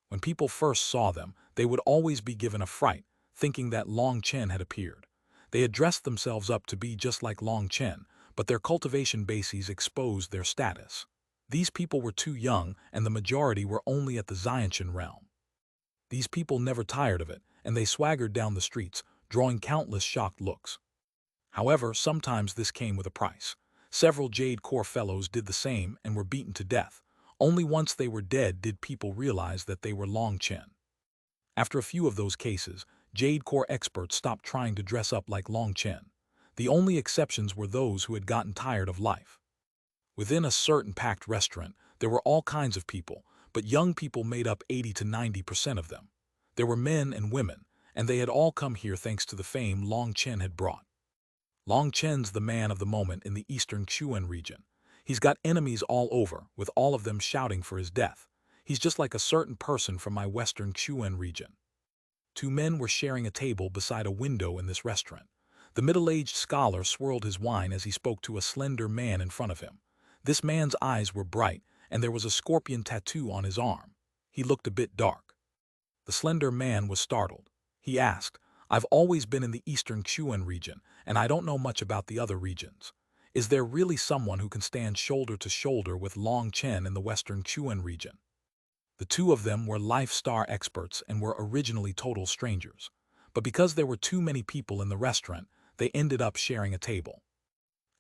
When people first saw them, they would always be given a fright, thinking that Long Chen had appeared. They had dressed themselves up to be just like Long Chen, but their cultivation bases exposed their status. These people were too young, and the majority were only at the Xiantian realm. These people never tired of it, and they swaggered down the streets, drawing countless shocked looks. However, sometimes this came with a price. Several Jade Corps fellows did the same and were beaten to death. Only once they were dead did people realize that they were Long Chen. After a few of those cases, Jade Corps experts stopped trying to dress up like Long Chen. The only exceptions were those who had gotten tired of life. Within a certain packed restaurant, there were all kinds of people, but young people made up 80 to 90% of them. There were men and women, and they had all come here thanks to the fame Long Chen had brought. Long Chen's the man of the moment in the eastern Xuanhuan region. He's got enemies all over, with all of them shouting for his death. He's just like a certain person from my western Xuanhuan region. Two men were sharing a table beside a window in this restaurant. The middle-aged scholar swirled his wine as he spoke to a slender man in front of him. This man's eyes were bright, and there was a scorpion tattoo on his arm. He looked a bit dark. The slender man was startled. He asked, "I've always been in the eastern Xuanhuan region, and I don't know much about the other regions. Is there really someone who can stand shoulder to shoulder with Long Chen in the western Xuanhuan region?" The two of them were life-star experts and were originally total strangers. But because there were too many people in the restaurant, they ended up sharing a table.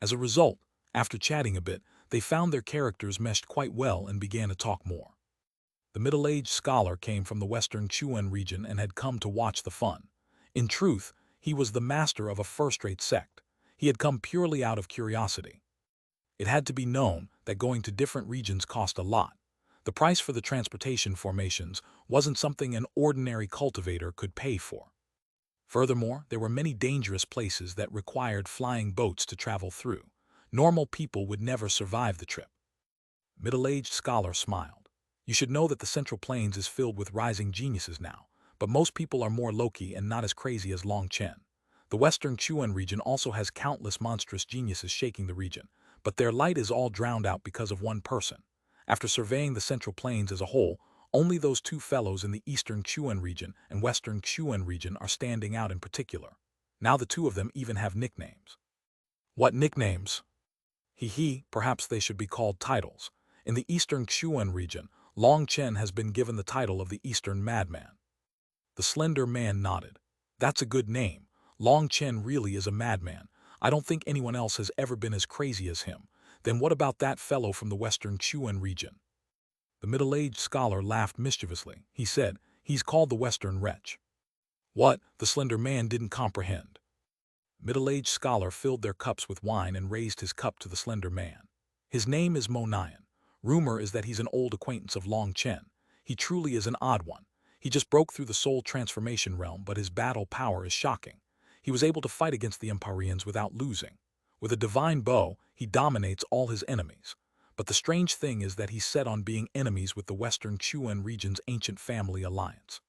As a result, after chatting a bit, they found their characters meshed quite well and began to talk more. The middle-aged scholar came from the western Xuanhuan region and had come to watch the fun. In truth, he was the master of a first-rate sect. He had come purely out of curiosity. It had to be known that going to different regions cost a lot. The price for the transportation formations wasn't something an ordinary cultivator could pay for. Furthermore, there were many dangerous places that required flying boats to travel through. Normal people would never survive the trip. Middle-aged scholar smiled. You should know that the Central Plains is filled with rising geniuses now, but most people are more low-key and not as crazy as Long Chen. The western Xuanhuan region also has countless monstrous geniuses shaking the region, but their light is all drowned out because of one person. After surveying the Central Plains as a whole, only those two fellows in the eastern Xuanhuan region and western Xuanhuan region are standing out in particular. Now the two of them even have nicknames. What nicknames? Perhaps they should be called titles. In the eastern Xuanhuan region, Long Chen has been given the title of the Eastern Madman. The slender man nodded. That's a good name. Long Chen really is a madman. I don't think anyone else has ever been as crazy as him. Then what about that fellow from the western Xuanhuan region? The middle-aged scholar laughed mischievously. He said, "He's called the Western Wretch." What? The slender man didn't comprehend. Middle-aged scholar filled their cups with wine and raised his cup to the slender man. His name is Monayan. Rumor is that he's an old acquaintance of Long Chen. He truly is an odd one. He just broke through the soul transformation realm, but his battle power is shocking. He was able to fight against the Empyreans without losing. With a divine bow, he dominates all his enemies. But the strange thing is that he's set on being enemies with the western Xuanhuan region's ancient family alliance.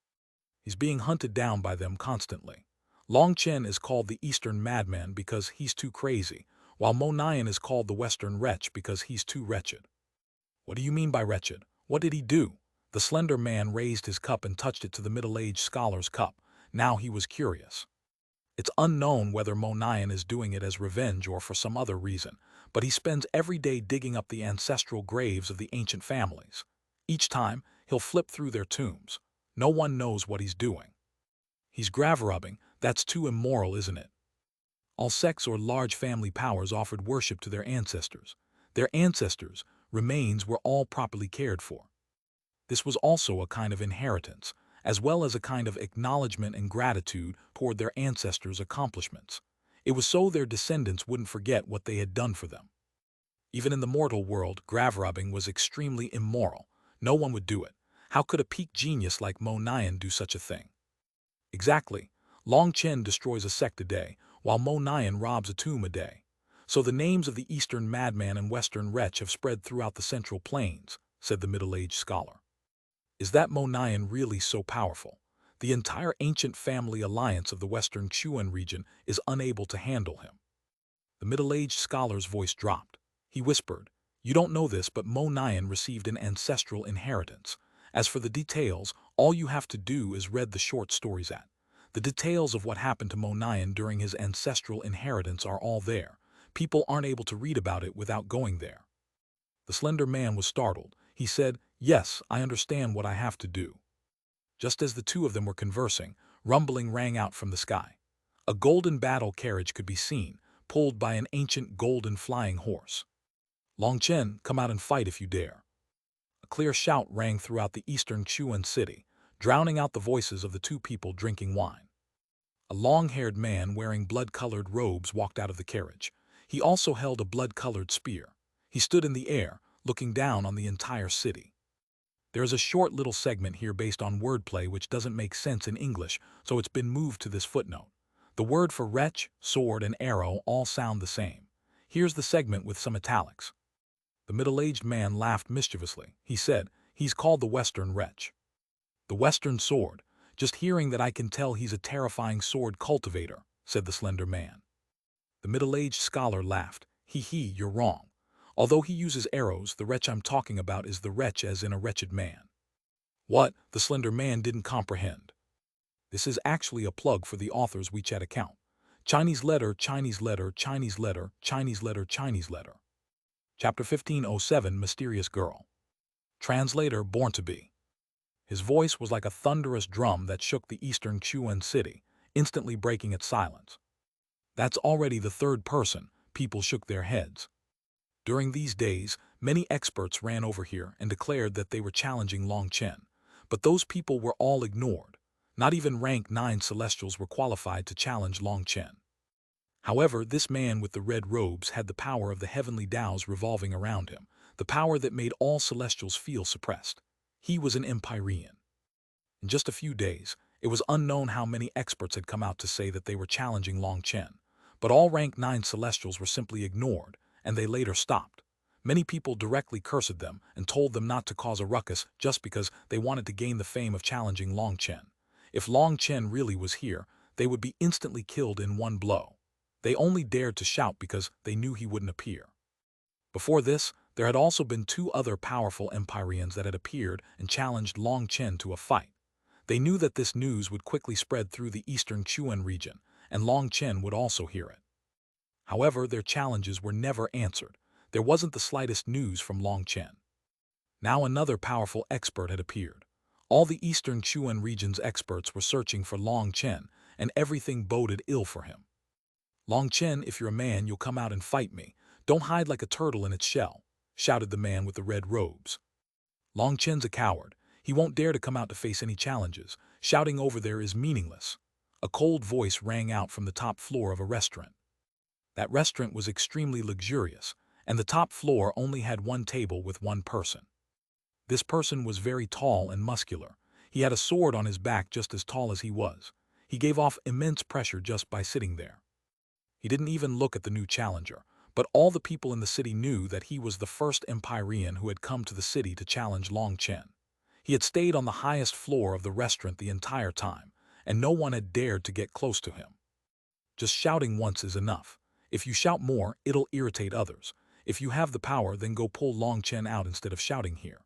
He's being hunted down by them constantly. Long Chen is called the Eastern Madman because he's too crazy, while Monayan is called the Western Wretch because he's too wretched. What do you mean by wretched? What did he do? The slender man raised his cup and touched it to the middle-aged scholar's cup. Now he was curious. It's unknown whether Monayan is doing it as revenge or for some other reason, but he spends every day digging up the ancestral graves of the ancient families. Each time, he'll flip through their tombs. No one knows what he's doing. He's grave-robbing. That's too immoral, isn't it? All sects or large family powers offered worship to their ancestors. Their ancestors' remains were all properly cared for. This was also a kind of inheritance, as well as a kind of acknowledgement and gratitude toward their ancestors' accomplishments. It was so their descendants wouldn't forget what they had done for them. Even in the mortal world, grave-robbing was extremely immoral. No one would do it. How could a peak genius like Monayan do such a thing? Exactly. Long Chen destroys a sect a day, while Monayan robs a tomb a day. So the names of the Eastern Madman and Western Wretch have spread throughout the Central Plains, said the middle-aged scholar. Is that Monayan really so powerful? The entire ancient family alliance of the western Xuanhuan region is unable to handle him. The middle-aged scholar's voice dropped. He whispered, "You don't know this, but Monayan received an ancestral inheritance. As for the details, all you have to do is read the short stories at. The details of what happened to Monayan during his ancestral inheritance are all there. People aren't able to read about it without going there." The slender man was startled. He said, "Yes, I understand what I have to do." Just as the two of them were conversing, rumbling rang out from the sky. A golden battle carriage could be seen, pulled by an ancient golden flying horse. "Long Chen, come out and fight if you dare." A clear shout rang throughout the eastern Xuanhuan city, drowning out the voices of the two people drinking wine. A long-haired man wearing blood-colored robes walked out of the carriage. He also held a blood-colored spear. He stood in the air, looking down on the entire city. There is a short little segment here based on wordplay which doesn't make sense in English, so it's been moved to this footnote. The word for wretch, sword, and arrow all sound the same. Here's the segment with some italics. The middle-aged man laughed mischievously. He said, "He's called the Western wretch." "The Western sword. Just hearing that I can tell he's a terrifying sword cultivator," said the slender man. The middle-aged scholar laughed. "Hee, you're wrong. Although he uses arrows, the wretch I'm talking about is the wretch as in a wretched man." "What?" The slender man didn't comprehend. This is actually a plug for the author's WeChat account. Chinese letter, Chinese letter, Chinese letter, Chinese letter, Chinese letter. Chapter 1507, Mysterious Girl. Translator, born to be. His voice was like a thunderous drum that shook the eastern Xuanhuan city, instantly breaking its silence. "That's already the third person," people shook their heads. During these days, many experts ran over here and declared that they were challenging Long Chen. But those people were all ignored. Not even rank 9 celestials were qualified to challenge Long Chen. However, this man with the red robes had the power of the heavenly Taos revolving around him, the power that made all celestials feel suppressed. He was an Empyrean. In just a few days, it was unknown how many experts had come out to say that they were challenging Long Chen. But all rank 9 celestials were simply ignored, and they later stopped. Many people directly cursed them and told them not to cause a ruckus just because they wanted to gain the fame of challenging Long Chen. If Long Chen really was here, they would be instantly killed in one blow. They only dared to shout because they knew he wouldn't appear. Before this, there had also been 2 other powerful Empyreans that had appeared and challenged Long Chen to a fight. They knew that this news would quickly spread through the eastern Xuan region, and Long Chen would also hear it. However, their challenges were never answered. There wasn't the slightest news from Long Chen. Now another powerful expert had appeared. All the eastern Xuan region's experts were searching for Long Chen, and everything boded ill for him. "Long Chen, if you're a man, you'll come out and fight me. Don't hide like a turtle in its shell," shouted the man with the red robes. "Long Chen's a coward. He won't dare to come out to face any challenges. Shouting over there is meaningless." A cold voice rang out from the top floor of a restaurant. That restaurant was extremely luxurious, and the top floor only had one table with one person. This person was very tall and muscular. He had a sword on his back just as tall as he was. He gave off immense pressure just by sitting there. He didn't even look at the new challenger, but all the people in the city knew that he was the first Empyrean who had come to the city to challenge Long Chen. He had stayed on the highest floor of the restaurant the entire time, and no one had dared to get close to him. Just shouting once is enough. If you shout more, it'll irritate others. If you have the power, then go pull Long Chen out instead of shouting here.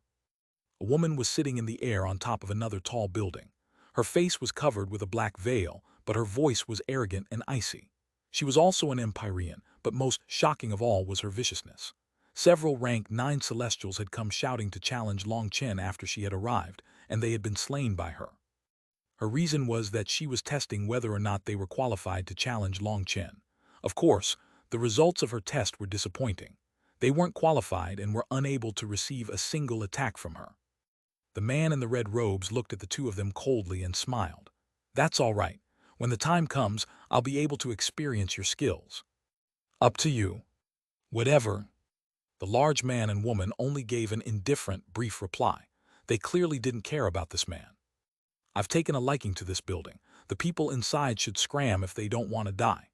A woman was sitting in the air on top of another tall building. Her face was covered with a black veil, but her voice was arrogant and icy. She was also an Empyrean, but most shocking of all was her viciousness. Several rank 9 celestials had come shouting to challenge Long Chen after she had arrived, and they had been slain by her. Her reason was that she was testing whether or not they were qualified to challenge Long Chen. Of course, the results of her test were disappointing. They weren't qualified and were unable to receive a single attack from her. The man in the red robes looked at the two of them coldly and smiled. "That's all right. When the time comes, I'll be able to experience your skills." "Up to you." "Whatever." The large man and woman only gave an indifferent, brief reply. They clearly didn't care about this man. "I've taken a liking to this building. The people inside should scram if they don't want to die."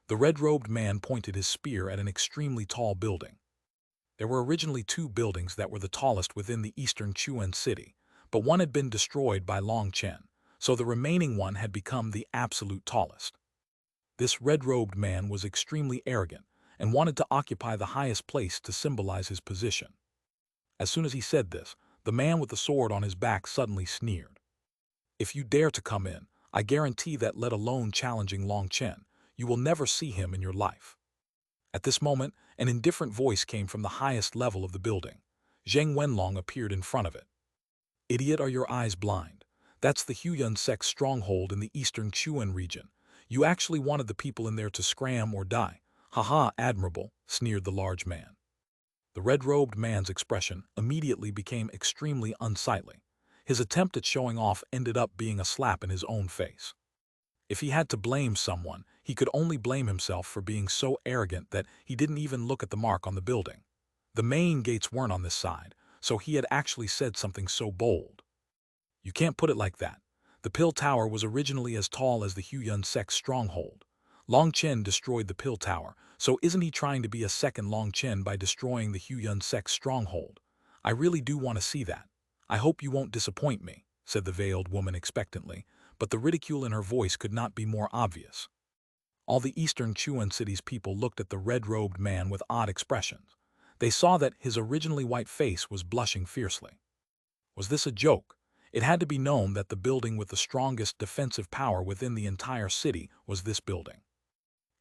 The red-robed man pointed his spear at an extremely tall building. There were originally 2 buildings that were the tallest within the eastern Xuan city, but one had been destroyed by Long Chen, so the remaining one had become the absolute tallest. This red-robed man was extremely arrogant and wanted to occupy the highest place to symbolize his position. As soon as he said this, the man with the sword on his back suddenly sneered. "If you dare to come in, I guarantee that, let alone challenging Long Chen, you will never see him in your life." At this moment, an indifferent voice came from the highest level of the building. Zheng Wenlong appeared in front of it. "Idiot, are your eyes blind? That's the Huyan sect's stronghold in the eastern Xuan region. You actually wanted the people in there to scram or die. Haha, admirable, sneered the large man. The red-robed man's expression immediately became extremely unsightly. His attempt at showing off ended up being a slap in his own face. If he had to blame someone, he could only blame himself for being so arrogant that he didn't even look at the mark on the building. The main gates weren't on this side, so he had actually said something so bold. You can't put it like that. The Pill Tower was originally as tall as the Huyan sect's stronghold. Long Chen destroyed the Pill Tower, so isn't he trying to be a second Long Chen by destroying the Huyan sect's stronghold? I really do want to see that. I hope you won't disappoint me, said the veiled woman expectantly, but the ridicule in her voice could not be more obvious. All the eastern Chuan city's people looked at the red-robed man with odd expressions. They saw that his originally white face was blushing fiercely. Was this a joke? It had to be known that the building with the strongest defensive power within the entire city was this building.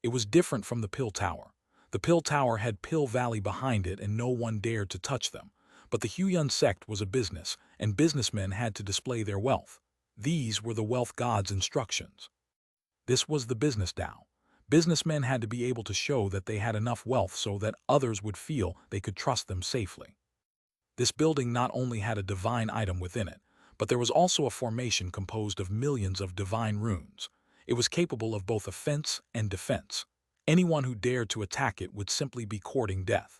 It was different from the Pill Tower. The Pill Tower had Pill Valley behind it and no one dared to touch them. But the Huyan sect was a business, and businessmen had to display their wealth. These were the wealth god's instructions. This was the business Tao. Businessmen had to be able to show that they had enough wealth so that others would feel they could trust them safely. This building not only had a divine item within it, but there was also a formation composed of millions of divine runes. It was capable of both offense and defense. Anyone who dared to attack it would simply be courting death.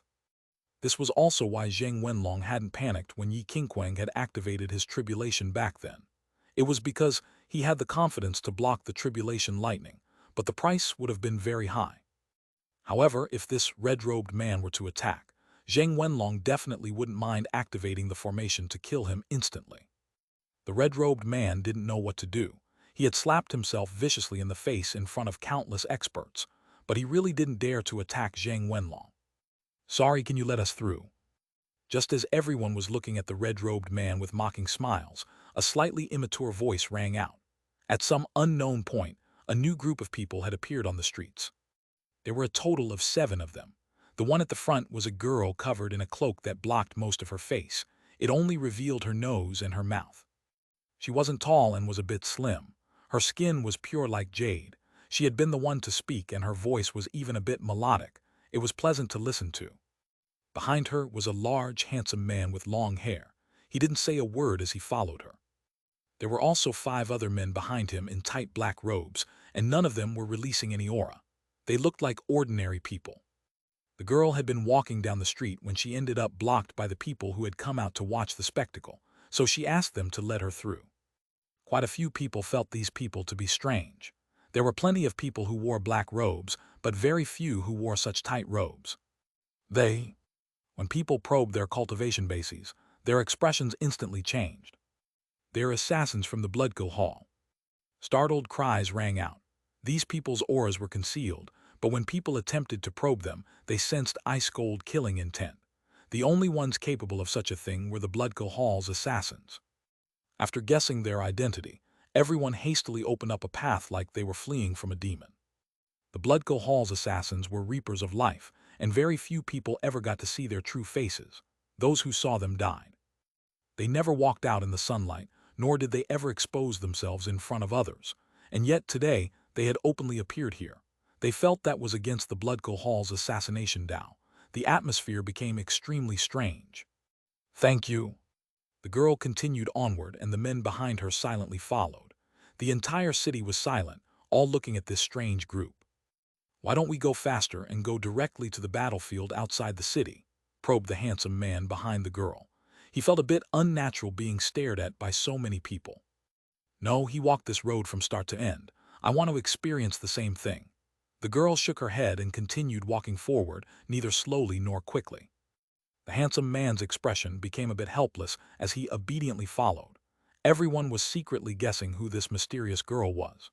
This was also why Zheng Wenlong hadn't panicked when Yi Qingquang had activated his tribulation back then. It was because he had the confidence to block the tribulation lightning, but the price would have been very high. However, if this red-robed man were to attack, Zheng Wenlong definitely wouldn't mind activating the formation to kill him instantly. The red-robed man didn't know what to do. He had slapped himself viciously in the face in front of countless experts, but he really didn't dare to attack Zheng Wenlong. Sorry, can you let us through? Just as everyone was looking at the red-robed man with mocking smiles, a slightly immature voice rang out. At some unknown point, a new group of people had appeared on the streets. There were a total of 7 of them. The one at the front was a girl covered in a cloak that blocked most of her face. It only revealed her nose and her mouth. She wasn't tall and was a bit slim. Her skin was pure like jade. She had been the one to speak and her voice was even a bit melodic. It was pleasant to listen to. Behind her was a large, handsome man with long hair. He didn't say a word as he followed her. There were also 5 other men behind him in tight black robes, and none of them were releasing any aura. They looked like ordinary people. The girl had been walking down the street when she ended up blocked by the people who had come out to watch the spectacle, so she asked them to let her through. Quite a few people felt these people to be strange. There were plenty of people who wore black robes, but very few who wore such tight robes. When people probed their cultivation bases, their expressions instantly changed. They're assassins from the Bloodkill Hall. Startled cries rang out. These people's auras were concealed, but when people attempted to probe them, they sensed ice-cold killing intent. The only ones capable of such a thing were the Bloodkill Hall's assassins. After guessing their identity, everyone hastily opened up a path like they were fleeing from a demon. The Bloodkill Hall's assassins were reapers of life, and very few people ever got to see their true faces. Those who saw them died. They never walked out in the sunlight, nor did they ever expose themselves in front of others, and yet today they had openly appeared here. They felt that was against the Bloodkill Hall's assassination Tao. The atmosphere became extremely strange. Thank you. The girl continued onward and the men behind her silently followed. The entire city was silent, all looking at this strange group. Why don't we go faster and go directly to the battlefield outside the city? Probed the handsome man behind the girl. He felt a bit unnatural being stared at by so many people. No, he walked this road from start to end. I want to experience the same thing. The girl shook her head and continued walking forward, neither slowly nor quickly. The handsome man's expression became a bit helpless as he obediently followed. Everyone was secretly guessing who this mysterious girl was.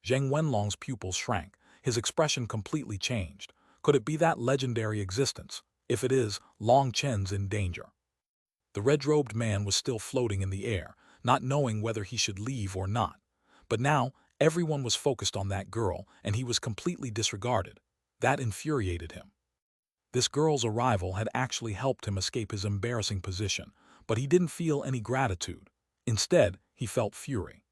Zheng Wenlong's pupils shrank. His expression completely changed. Could it be that legendary existence? If it is, Long Chen's in danger. The red-robed man was still floating in the air, not knowing whether he should leave or not. But now, everyone was focused on that girl, and he was completely disregarded. That infuriated him. This girl's arrival had actually helped him escape his embarrassing position, but he didn't feel any gratitude. Instead, he felt fury.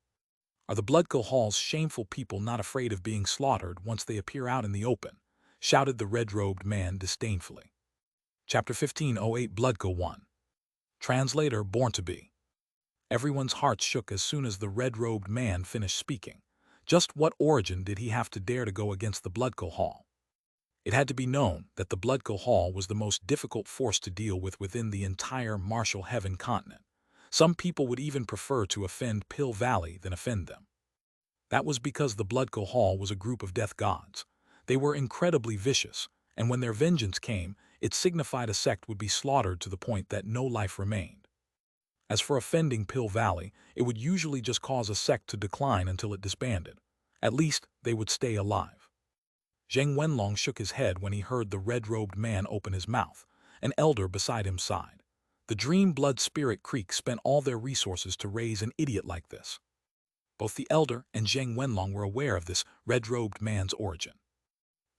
Are the Bloodco Hall's shameful people not afraid of being slaughtered once they appear out in the open? Shouted the red-robed man disdainfully. Chapter 1508 Bloodco 1. Translator Born to Be. Everyone's hearts shook as soon as the red-robed man finished speaking. Just what origin did he have to dare to go against the Bloodco Hall? It had to be known that the Bloodco Hall was the most difficult force to deal with within the entire Martial Heaven continent. Some people would even prefer to offend Pill Valley than offend them. That was because the Bloodco Hall was a group of death gods. They were incredibly vicious, and when their vengeance came, it signified a sect would be slaughtered to the point that no life remained. As for offending Pill Valley, it would usually just cause a sect to decline until it disbanded. At least, they would stay alive. Zheng Wenlong shook his head when he heard the red-robed man open his mouth. An elder beside him sighed. The Dream Blood Spirit Creek spent all their resources to raise an idiot like this. Both the elder and Zheng Wenlong were aware of this red-robed man's origin.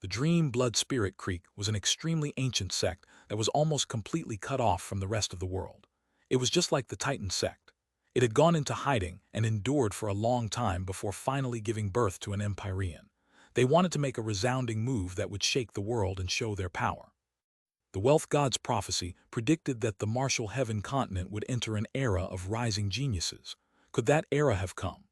The Dream Blood Spirit Creek was an extremely ancient sect that was almost completely cut off from the rest of the world. It was just like the Titan sect. It had gone into hiding and endured for a long time before finally giving birth to an Empyrean. They wanted to make a resounding move that would shake the world and show their power. The Wealth God's prophecy predicted that the Martial Heaven continent would enter an era of rising geniuses. Could that era have come?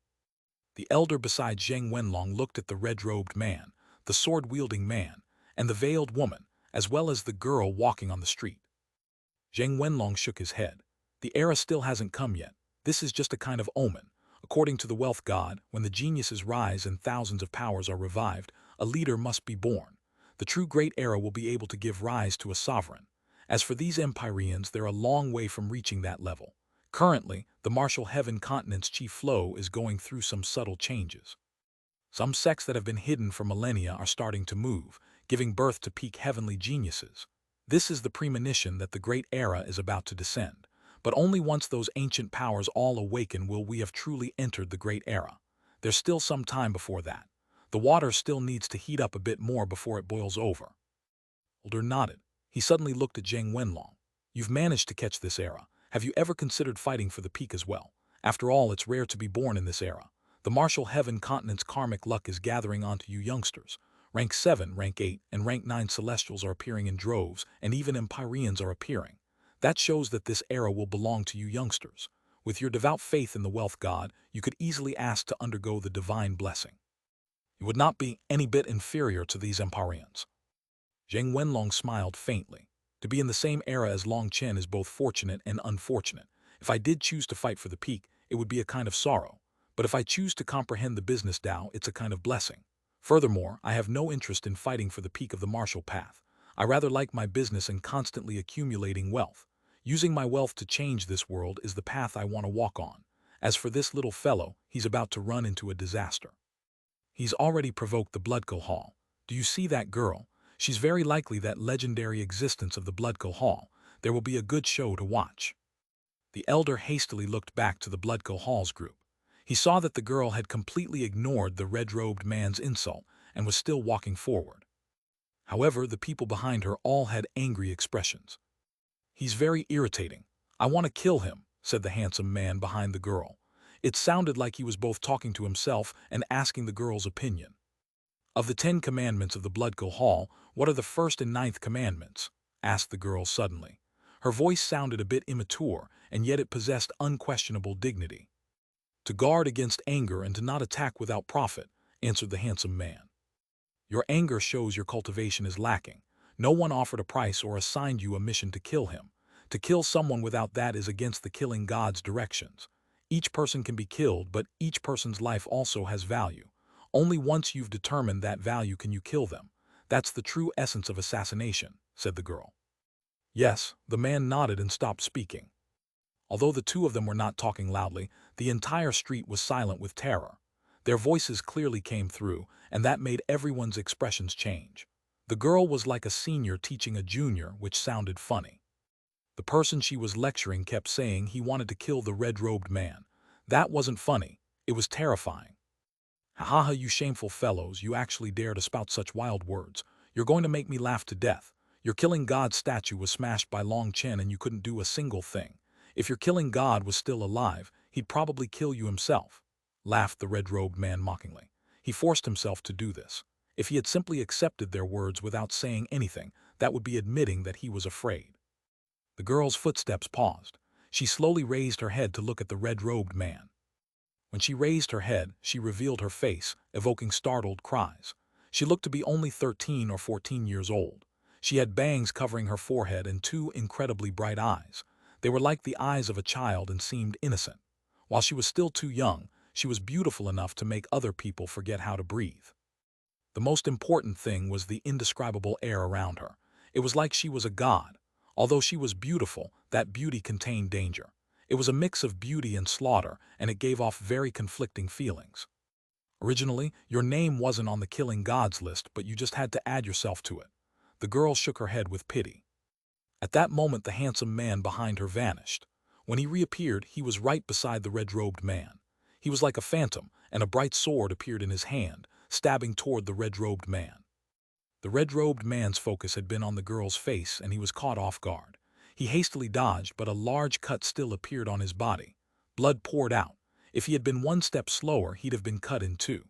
The elder beside Zheng Wenlong looked at the red-robed man, the sword-wielding man, and the veiled woman, as well as the girl walking on the street. Zheng Wenlong shook his head. The era still hasn't come yet. This is just a kind of omen. According to the Wealth God, when the geniuses rise and thousands of powers are revived, a leader must be born. The true great era will be able to give rise to a sovereign. As for these Empyreans, they're a long way from reaching that level. Currently, the Martial Heaven continent's chief flow is going through some subtle changes. Some sects that have been hidden for millennia are starting to move, giving birth to peak heavenly geniuses. This is the premonition that the great era is about to descend. But only once those ancient powers all awaken will we have truly entered the great era. There's still some time before that. The water still needs to heat up a bit more before it boils over. Elder nodded. He suddenly looked at Zheng Wenlong. You've managed to catch this era. Have you ever considered fighting for the peak as well? After all, it's rare to be born in this era. The Martial Heaven continent's karmic luck is gathering onto you youngsters. Rank 7, Rank 8, and Rank 9 Celestials are appearing in droves, and even Empyreans are appearing. That shows that this era will belong to you youngsters. With your devout faith in the Wealth God, you could easily ask to undergo the divine blessing. You would not be any bit inferior to these Empyreans. Zheng Wenlong smiled faintly. To be in the same era as Long Chen is both fortunate and unfortunate. If I did choose to fight for the peak, it would be a kind of sorrow. But if I choose to comprehend the business Tao, it's a kind of blessing. Furthermore, I have no interest in fighting for the peak of the martial path. I rather like my business and constantly accumulating wealth. Using my wealth to change this world is the path I want to walk on. As for this little fellow, he's about to run into a disaster. He's already provoked the Bloodco Hall. Do you see that girl? She's very likely that legendary existence of the Bloodco Hall. There will be a good show to watch. The elder hastily looked back to the Bloodco Hall's group. He saw that the girl had completely ignored the red-robed man's insult and was still walking forward. However, the people behind her all had angry expressions. He's very irritating. I want to kill him, said the handsome man behind the girl. It sounded like he was both talking to himself and asking the girl's opinion. Of the 10 commandments of the Bloodco Hall, what are the first and 9th commandments? Asked the girl suddenly. Her voice sounded a bit immature, and yet it possessed unquestionable dignity. To guard against anger and to not attack without profit, answered the handsome man. Your anger shows your cultivation is lacking. No one offered a price or assigned you a mission to kill him. To kill someone without that is against the killing God's directions. Each person can be killed, but each person's life also has value. Only once you've determined that value can you kill them. That's the true essence of assassination, said the girl. Yes, the man nodded and stopped speaking. Although the two of them were not talking loudly, the entire street was silent with terror. Their voices clearly came through, and that made everyone's expressions change. The girl was like a senior teaching a junior, which sounded funny. The person she was lecturing kept saying he wanted to kill the red-robed man. That wasn't funny, it was terrifying. Ha ha, you shameful fellows, you actually dare to spout such wild words. You're going to make me laugh to death. Your killing God's statue was smashed by Long Chen and you couldn't do a single thing. If your killing God was still alive, He'd probably kill you himself, laughed the red-robed man mockingly. He forced himself to do this. If he had simply accepted their words without saying anything, that would be admitting that he was afraid. The girl's footsteps paused. She slowly raised her head to look at the red-robed man. When she raised her head, she revealed her face, evoking startled cries. She looked to be only 13 or 14 years old. She had bangs covering her forehead and two incredibly bright eyes. They were like the eyes of a child and seemed innocent. While she was still too young, she was beautiful enough to make other people forget how to breathe. The most important thing was the indescribable air around her. It was like she was a god. Although she was beautiful, that beauty contained danger. It was a mix of beauty and slaughter, and it gave off very conflicting feelings. Originally, your name wasn't on the killing gods list, but you just had to add yourself to it. The girl shook her head with pity. At that moment, the handsome man behind her vanished. When he reappeared, he was right beside the red-robed man. He was like a phantom, and a bright sword appeared in his hand, stabbing toward the red-robed man. The red-robed man's focus had been on the girl's face, and he was caught off guard. He hastily dodged, but a large cut still appeared on his body. Blood poured out. If he had been one step slower, he'd have been cut in two.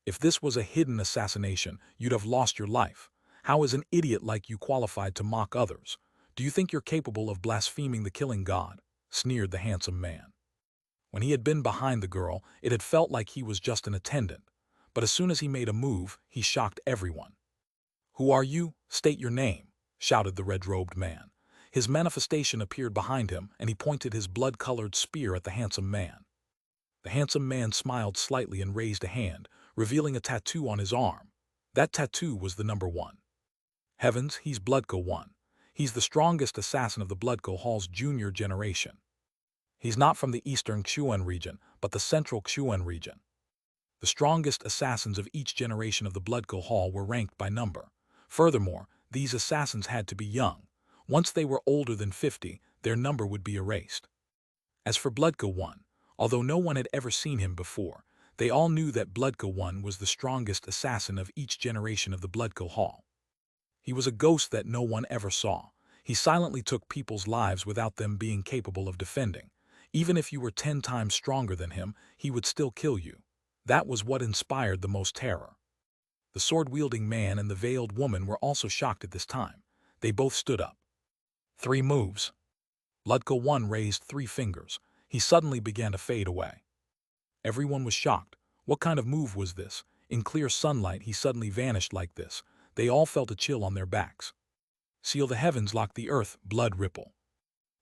If this was a hidden assassination, you'd have lost your life. How is an idiot like you qualified to mock others? Do you think you're capable of blaspheming the killing god? Sneered the handsome man. When he had been behind the girl, it had felt like he was just an attendant. But as soon as he made a move, he shocked everyone. "Who are you? State your name," shouted the red-robed man. His manifestation appeared behind him, and he pointed his blood-colored spear at the handsome man. The handsome man smiled slightly and raised a hand, revealing a tattoo on his arm. That tattoo was the number 1. Heavens, he's Bloodco 1. He's the strongest assassin of the Bloodco Hall's junior generation. He's not from the eastern Xuanhuan region, but the central Xuanhuan region. The strongest assassins of each generation of the Bloodco Hall were ranked by number. Furthermore, these assassins had to be young. Once they were older than 50, their number would be erased. As for Bloodco 1, although no one had ever seen him before, they all knew that Bloodco 1 was the strongest assassin of each generation of the Bloodco Hall. He was a ghost that no one ever saw. He silently took people's lives without them being capable of defending. Even if you were 10 times stronger than him, he would still kill you. That was what inspired the most terror. The sword-wielding man and the veiled woman were also shocked at this time. They both stood up. 3 moves. Bloodco 1 raised 3 fingers. He suddenly began to fade away. Everyone was shocked. What kind of move was this? In clear sunlight, he suddenly vanished like this. They all felt a chill on their backs. Seal the heavens, lock the earth, blood ripple.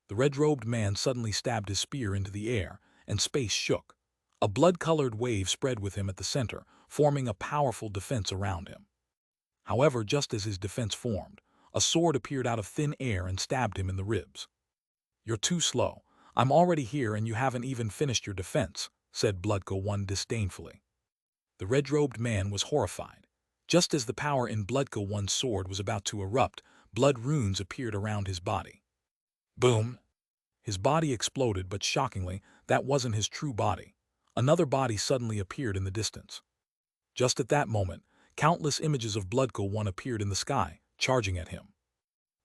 The red-robed man suddenly stabbed his spear into the air, and space shook. A blood-colored wave spread with him at the center, forming a powerful defense around him. However, just as his defense formed, a sword appeared out of thin air and stabbed him in the ribs. "You're too slow. I'm already here and you haven't even finished your defense," said Bloodco 1 disdainfully. The red-robed man was horrified. Just as the power in Bloodco 1's sword was about to erupt, blood runes appeared around his body. Boom! His body exploded, but shockingly, that wasn't his true body. Another body suddenly appeared in the distance. Just at that moment, countless images of Bloodco 1 appeared in the sky, charging at him.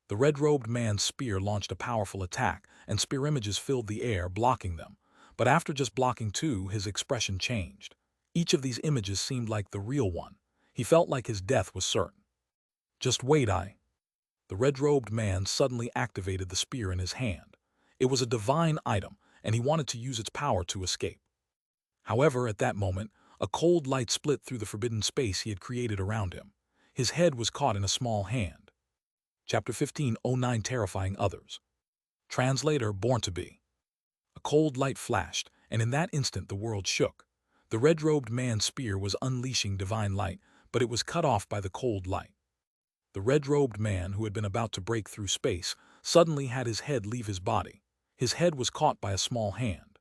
The red-robed man's spear launched a powerful attack, and spear images filled the air, blocking them. But after just blocking 2, his expression changed. Each of these images seemed like the real one. He felt like his death was certain. "Just wait, The red-robed man suddenly activated the spear in his hand. It was a divine item, and he wanted to use its power to escape. However, at that moment, a cold light split through the forbidden space he had created around him. His head was caught in a small hand. Chapter 15:09 Terrifying Others. Translator Born to Be. A cold light flashed, and in that instant the world shook. The red-robed man's spear was unleashing divine light, but it was cut off by the cold light. The red-robed man, who had been about to break through space, suddenly had his head leave his body. His head was caught by a small hand.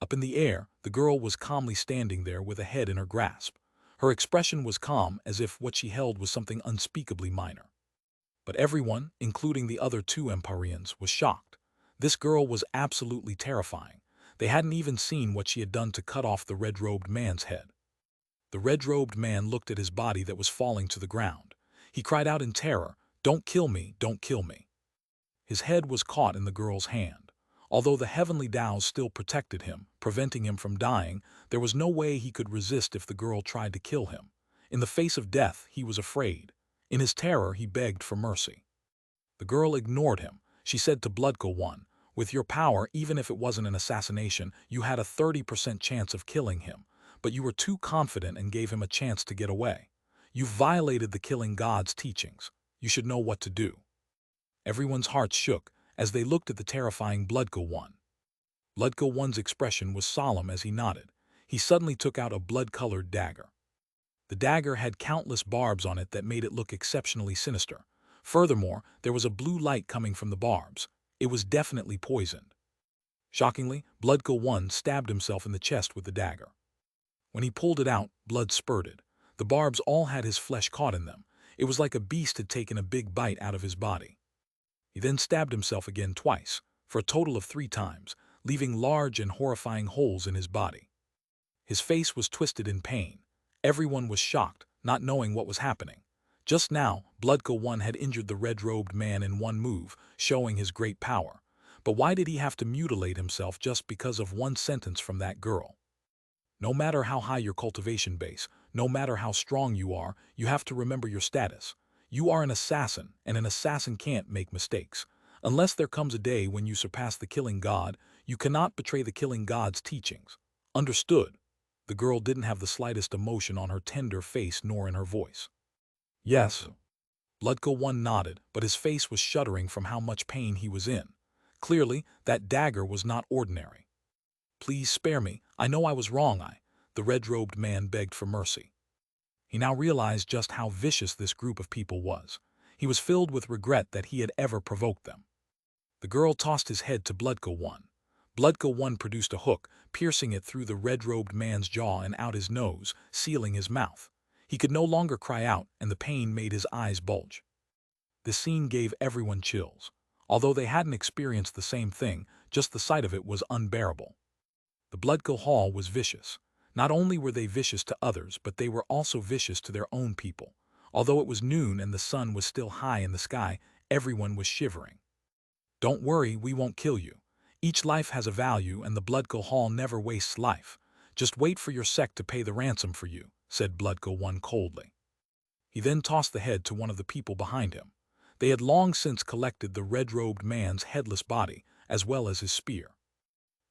Up in the air, the girl was calmly standing there with a head in her grasp. Her expression was calm, as if what she held was something unspeakably minor. But everyone, including the other 2 Empyreans, was shocked. This girl was absolutely terrifying. They hadn't even seen what she had done to cut off the red-robed man's head. The red-robed man looked at his body that was falling to the ground. He cried out in terror, "Don't kill me, don't kill me." His head was caught in the girl's hand. Although the heavenly Tao's still protected him, preventing him from dying, there was no way he could resist if the girl tried to kill him. In the face of death, he was afraid. In his terror, he begged for mercy. The girl ignored him. She said to Xuanhuan, "With your power, even if it wasn't an assassination, you had a 30% chance of killing him, but you were too confident and gave him a chance to get away. You violated the killing god's teachings. You should know what to do." Everyone's hearts shook as they looked at the terrifying Xuanhuan. Xuanhuan's expression was solemn as he nodded. He suddenly took out a blood-colored dagger. The dagger had countless barbs on it that made it look exceptionally sinister. Furthermore, there was a blue light coming from the barbs. It was definitely poisoned. Shockingly, Xuanhuan stabbed himself in the chest with the dagger. When he pulled it out, blood spurted. The barbs all had his flesh caught in them. It was like a beast had taken a big bite out of his body. He then stabbed himself again twice, for a total of 3 times, leaving large and horrifying holes in his body. His face was twisted in pain. Everyone was shocked, not knowing what was happening. Just now, Xuanhuan had injured the red-robed man in one move, showing his great power. But why did he have to mutilate himself just because of one sentence from that girl? No matter how high your cultivation base, no matter how strong you are, you have to remember your status. You are an assassin, and an assassin can't make mistakes. Unless there comes a day when you surpass the killing god, you cannot betray the killing god's teachings. Understood? The girl didn't have the slightest emotion on her tender face nor in her voice. Yes. Xuanhuan nodded, but his face was shuddering from how much pain he was in. Clearly, that dagger was not ordinary. "Please spare me. I know I was wrong, the red-robed man begged for mercy. He now realized just how vicious this group of people was. He was filled with regret that he had ever provoked them. The girl tossed his head to Xuanhuan. Xuanhuan produced a hook, piercing it through the red-robed man's jaw and out his nose, sealing his mouth. He could no longer cry out, and the pain made his eyes bulge. The scene gave everyone chills. Although they hadn't experienced the same thing, just the sight of it was unbearable. The Xuanhuan was vicious. Not only were they vicious to others, but they were also vicious to their own people. Although it was noon and the sun was still high in the sky, everyone was shivering. "Don't worry, we won't kill you. Each life has a value, and the Xuanhuan never wastes life. Just wait for your sect to pay the ransom for you," said Xuanhuan coldly. He then tossed the head to one of the people behind him. They had long since collected the red-robed man's headless body, as well as his spear.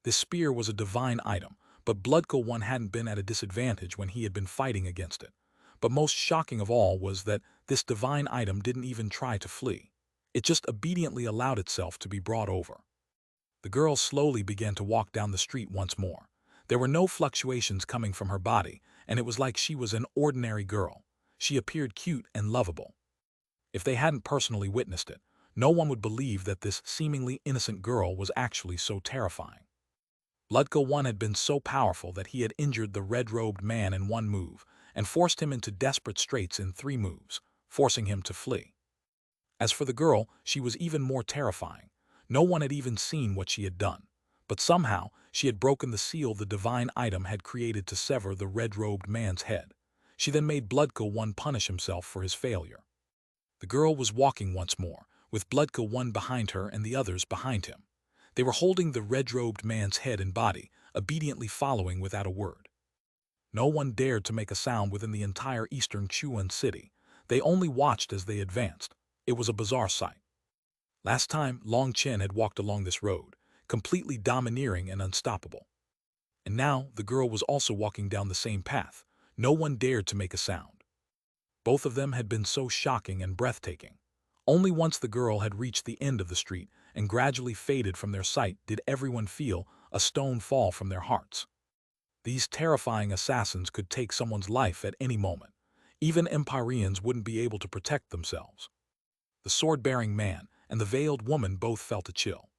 This spear was a divine item, but Xuanhuan hadn't been at a disadvantage when he had been fighting against it. But most shocking of all was that this divine item didn't even try to flee. It just obediently allowed itself to be brought over. The girl slowly began to walk down the street once more. There were no fluctuations coming from her body, and it was like she was an ordinary girl. She appeared cute and lovable. If they hadn't personally witnessed it, no one would believe that this seemingly innocent girl was actually so terrifying. Xuanhuan had been so powerful that he had injured the red-robed man in one move and forced him into desperate straits in 3 moves, forcing him to flee. As for the girl, she was even more terrifying. No one had even seen what she had done, but somehow she had broken the seal the divine item had created to sever the red-robed man's head. She then made Xuanhuan punish himself for his failure. The girl was walking once more, with Xuanhuan behind her and the others behind him. They were holding the red-robed man's head and body, obediently following without a word. No one dared to make a sound within the entire eastern Xuanhuan city. They only watched as they advanced. It was a bizarre sight. Last time, Chen had walked along this road, completely domineering and unstoppable. And now, the girl was also walking down the same path. No one dared to make a sound. Both of them had been so shocking and breathtaking. Only once the girl had reached the end of the street and gradually faded from their sight did everyone feel a stone fall from their hearts. These terrifying assassins could take someone's life at any moment. Even Empyreans wouldn't be able to protect themselves. The sword-bearing man and the veiled woman both felt a chill.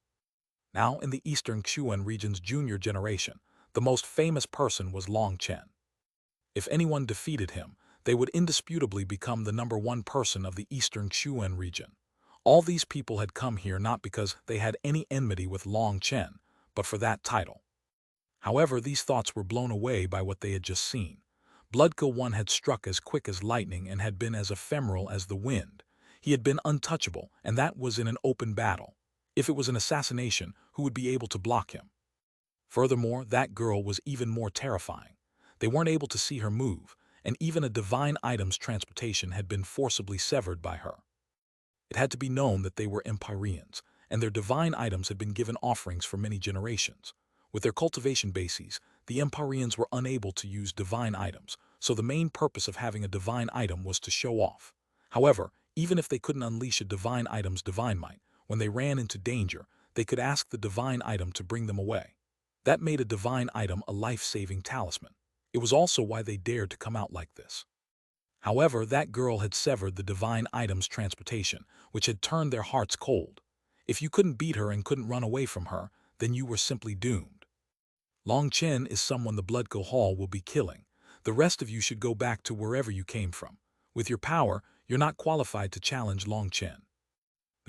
Now, in the Eastern Xuan region's junior generation, the most famous person was Chen. If anyone defeated him, they would indisputably become the #1 person of the Eastern Xuan region. All these people had come here not because they had any enmity with Chen, but for that title. However, these thoughts were blown away by what they had just seen. Xuanhuan had struck as quick as lightning and had been as ephemeral as the wind. He had been untouchable, and that was in an open battle. If it was an assassination, who would be able to block him? Furthermore, that girl was even more terrifying. They weren't able to see her move, and even a divine item's transportation had been forcibly severed by her. It had to be known that they were Empyreans, and their divine items had been given offerings for many generations. With their cultivation bases, the Empyreans were unable to use divine items, so the main purpose of having a divine item was to show off. However, even if they couldn't unleash a divine item's divine might, when they ran into danger, they could ask the divine item to bring them away. That made a divine item a life-saving talisman. It was also why they dared to come out like this. However, that girl had severed the divine item's transportation, which had turned their hearts cold. If you couldn't beat her and couldn't run away from her, then you were simply doomed. Long Chen is someone the Blood Hall will be killing. The rest of you should go back to wherever you came from. With your power, you're not qualified to challenge Long Chen.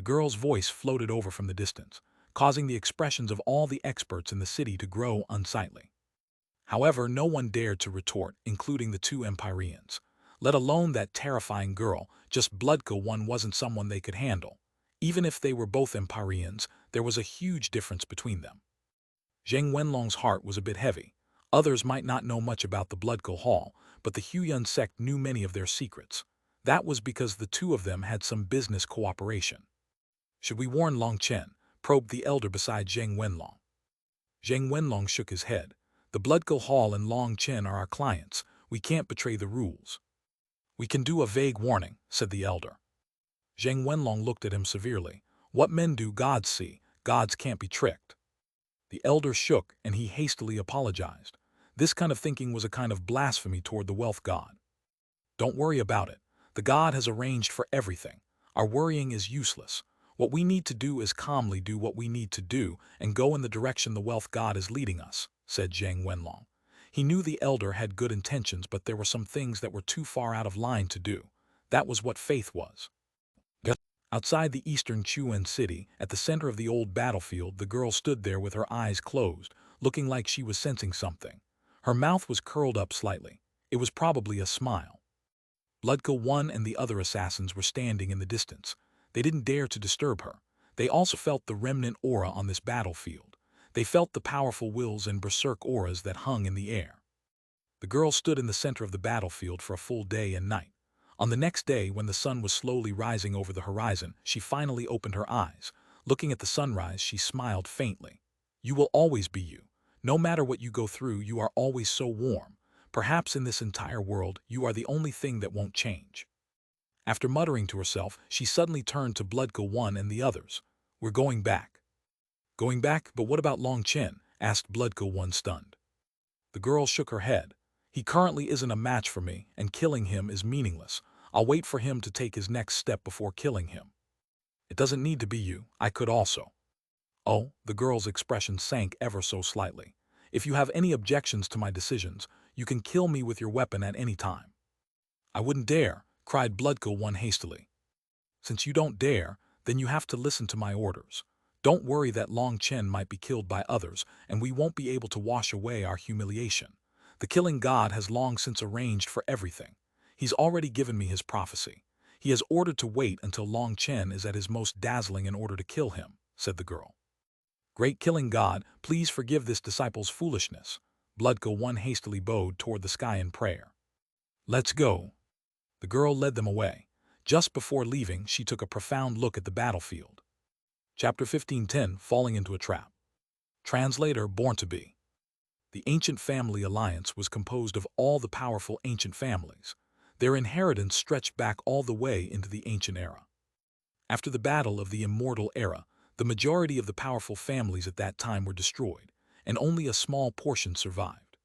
The girl's voice floated over from the distance, causing the expressions of all the experts in the city to grow unsightly. However, no one dared to retort, including the two Empyreans. Let alone that terrifying girl, just Xuanhuan wasn't someone they could handle. Even if they were both Empyreans, there was a huge difference between them. Zheng Wenlong's heart was a bit heavy. Others might not know much about the Blood Hall, but the Huyan sect knew many of their secrets. That was because the two of them had some business cooperation. Should we warn Long Chen? Probed the elder beside Zheng Wenlong. Zheng Wenlong shook his head. The Blood Hall and Long Chen are our clients. We can't betray the rules. We can do a vague warning, said the elder. Zheng Wenlong looked at him severely. What men do gods see, gods can't be tricked. The elder shook, and he hastily apologized. This kind of thinking was a kind of blasphemy toward the wealth god. Don't worry about it. The god has arranged for everything. Our worrying is useless. What we need to do is calmly do what we need to do and go in the direction the wealth god is leading us, said Zheng Wenlong. He knew the elder had good intentions, but there were some things that were too far out of line to do. That was what faith was. Outside the eastern Xuanhuan city, at the center of the old battlefield, the girl stood there with her eyes closed, looking like she was sensing something. Her mouth was curled up slightly. It was probably a smile. Xuanhuan and the other assassins were standing in the distance. They didn't dare to disturb her. They also felt the remnant aura on this battlefield. They felt the powerful wills and berserk auras that hung in the air. The girl stood in the center of the battlefield for a full day and night. On the next day, when the sun was slowly rising over the horizon, she finally opened her eyes. Looking at the sunrise, she smiled faintly. You will always be you. No matter what you go through, you are always so warm. Perhaps in this entire world, you are the only thing that won't change. After muttering to herself, she suddenly turned to Xuanhuan and the others. We're going back. Going back? But what about Long Chen? Asked Xuanhuan, stunned. The girl shook her head. He currently isn't a match for me, and killing him is meaningless. I'll wait for him to take his next step before killing him. It doesn't need to be you. I could also. Oh, the girl's expression sank ever so slightly. If you have any objections to my decisions, you can kill me with your weapon at any time. I wouldn't dare, cried Xuanhuan hastily. Since you don't dare, then you have to listen to my orders. Don't worry that Long Chen might be killed by others, and we won't be able to wash away our humiliation. The killing god has long since arranged for everything. He's already given me his prophecy. He has ordered to wait until Long Chen is at his most dazzling in order to kill him, said the girl. Great killing god, please forgive this disciple's foolishness. Xuanhuan hastily bowed toward the sky in prayer. Let's go. The girl led them away. Just before leaving, she took a profound look at the battlefield. Chapter 15:10, Falling into a Trap. Translator Born to Be. The ancient family alliance was composed of all the powerful ancient families. Their inheritance stretched back all the way into the ancient era. After the battle of the immortal era, the majority of the powerful families at that time were destroyed, and only a small portion survived.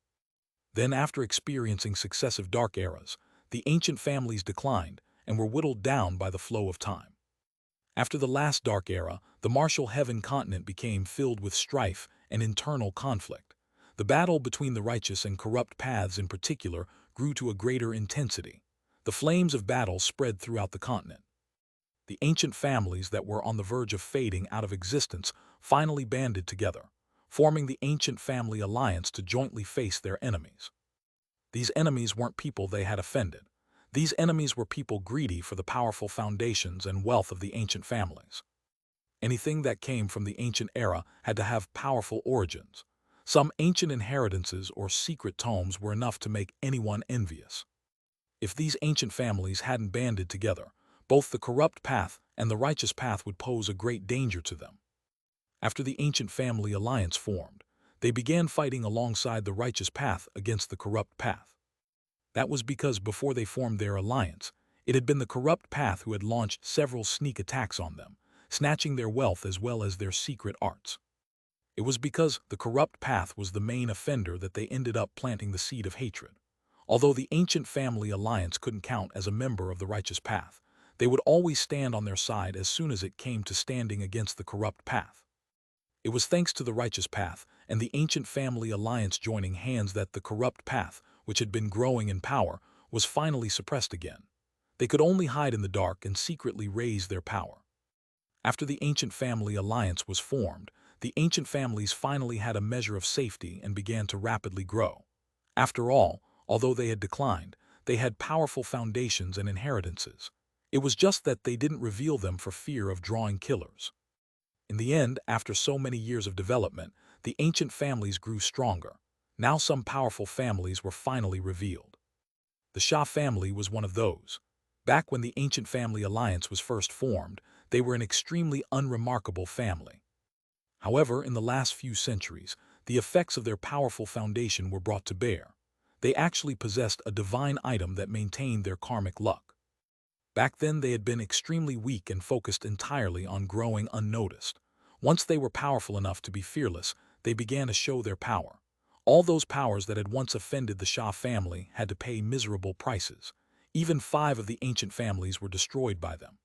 Then, after experiencing successive dark eras, the ancient families declined and were whittled down by the flow of time. After the last dark era, the martial heaven continent became filled with strife and internal conflict. The battle between the righteous and corrupt paths in particular grew to a greater intensity. The flames of battle spread throughout the continent. The ancient families that were on the verge of fading out of existence finally banded together, forming the Ancient Family Alliance to jointly face their enemies. These enemies weren't people they had offended. These enemies were people greedy for the powerful foundations and wealth of the ancient families. Anything that came from the ancient era had to have powerful origins. Some ancient inheritances or secret tomes were enough to make anyone envious. If these ancient families hadn't banded together, both the corrupt path and the righteous path would pose a great danger to them. After the ancient family alliance formed, they began fighting alongside the righteous path against the corrupt path. That was because before they formed their alliance, it had been the corrupt path who had launched several sneak attacks on them, snatching their wealth as well as their secret arts. It was because the corrupt path was the main offender that they ended up planting the seed of hatred. Although the ancient family alliance couldn't count as a member of the righteous path, they would always stand on their side as soon as it came to standing against the corrupt path. It was thanks to the righteous path and the ancient family alliance joining hands that the corrupt path, which had been growing in power, was finally suppressed again. They could only hide in the dark and secretly raise their power. After the ancient family alliance was formed, the ancient families finally had a measure of safety and began to rapidly grow. After all, although they had declined, they had powerful foundations and inheritances. It was just that they didn't reveal them for fear of drawing killers. In the end, after so many years of development, the ancient families grew stronger. Now some powerful families were finally revealed. The Shah family was one of those. Back when the ancient family alliance was first formed, they were an extremely unremarkable family. However, in the last few centuries, the effects of their powerful foundation were brought to bear. They actually possessed a divine item that maintained their karmic luck. Back then they had been extremely weak and focused entirely on growing unnoticed. Once they were powerful enough to be fearless, they began to show their power. All those powers that had once offended the Shah family had to pay miserable prices. Even 5 of the ancient families were destroyed by them.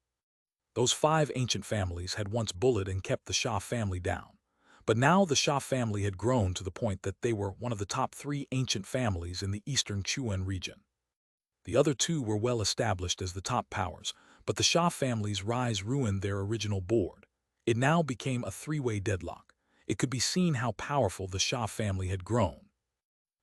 Those 5 ancient families had once bullied and kept the Shah family down. But now the Shah family had grown to the point that they were one of the top 3 ancient families in the eastern Xuanhuan region. The other 2 were well established as the top powers, but the Shah family's rise ruined their original board. It now became a 3-way deadlock. It could be seen how powerful the Shah family had grown.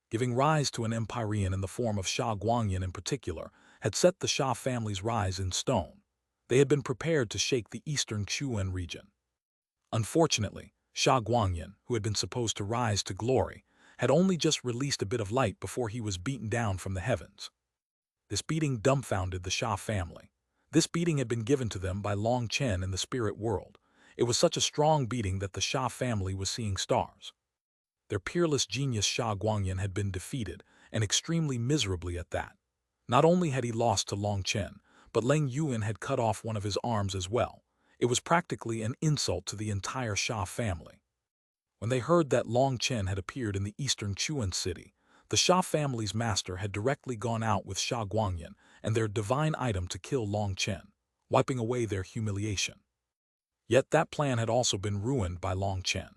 Giving rise to an empyrean in the form of Xuanhuan in particular had set the Shah family's rise in stone. They had been prepared to shake the eastern Xuanhuan region. Unfortunately, Xuanhuan, who had been supposed to rise to glory, had only just released a bit of light before he was beaten down from the heavens. This beating dumbfounded the Shah family. This beating had been given to them by Chen in the spirit world. It was such a strong beating that the Shah family was seeing stars. Their peerless genius Xuanhuan had been defeated, and extremely miserably at that. Not only had he lost to Chen, but Leng Yuan had cut off one of his arms as well. It was practically an insult to the entire Shah family. When they heard that Chen had appeared in the eastern Xuan city, the Shah family's master had directly gone out with Xuanhuan and their divine item to kill Chen, wiping away their humiliation. Yet that plan had also been ruined by Chen.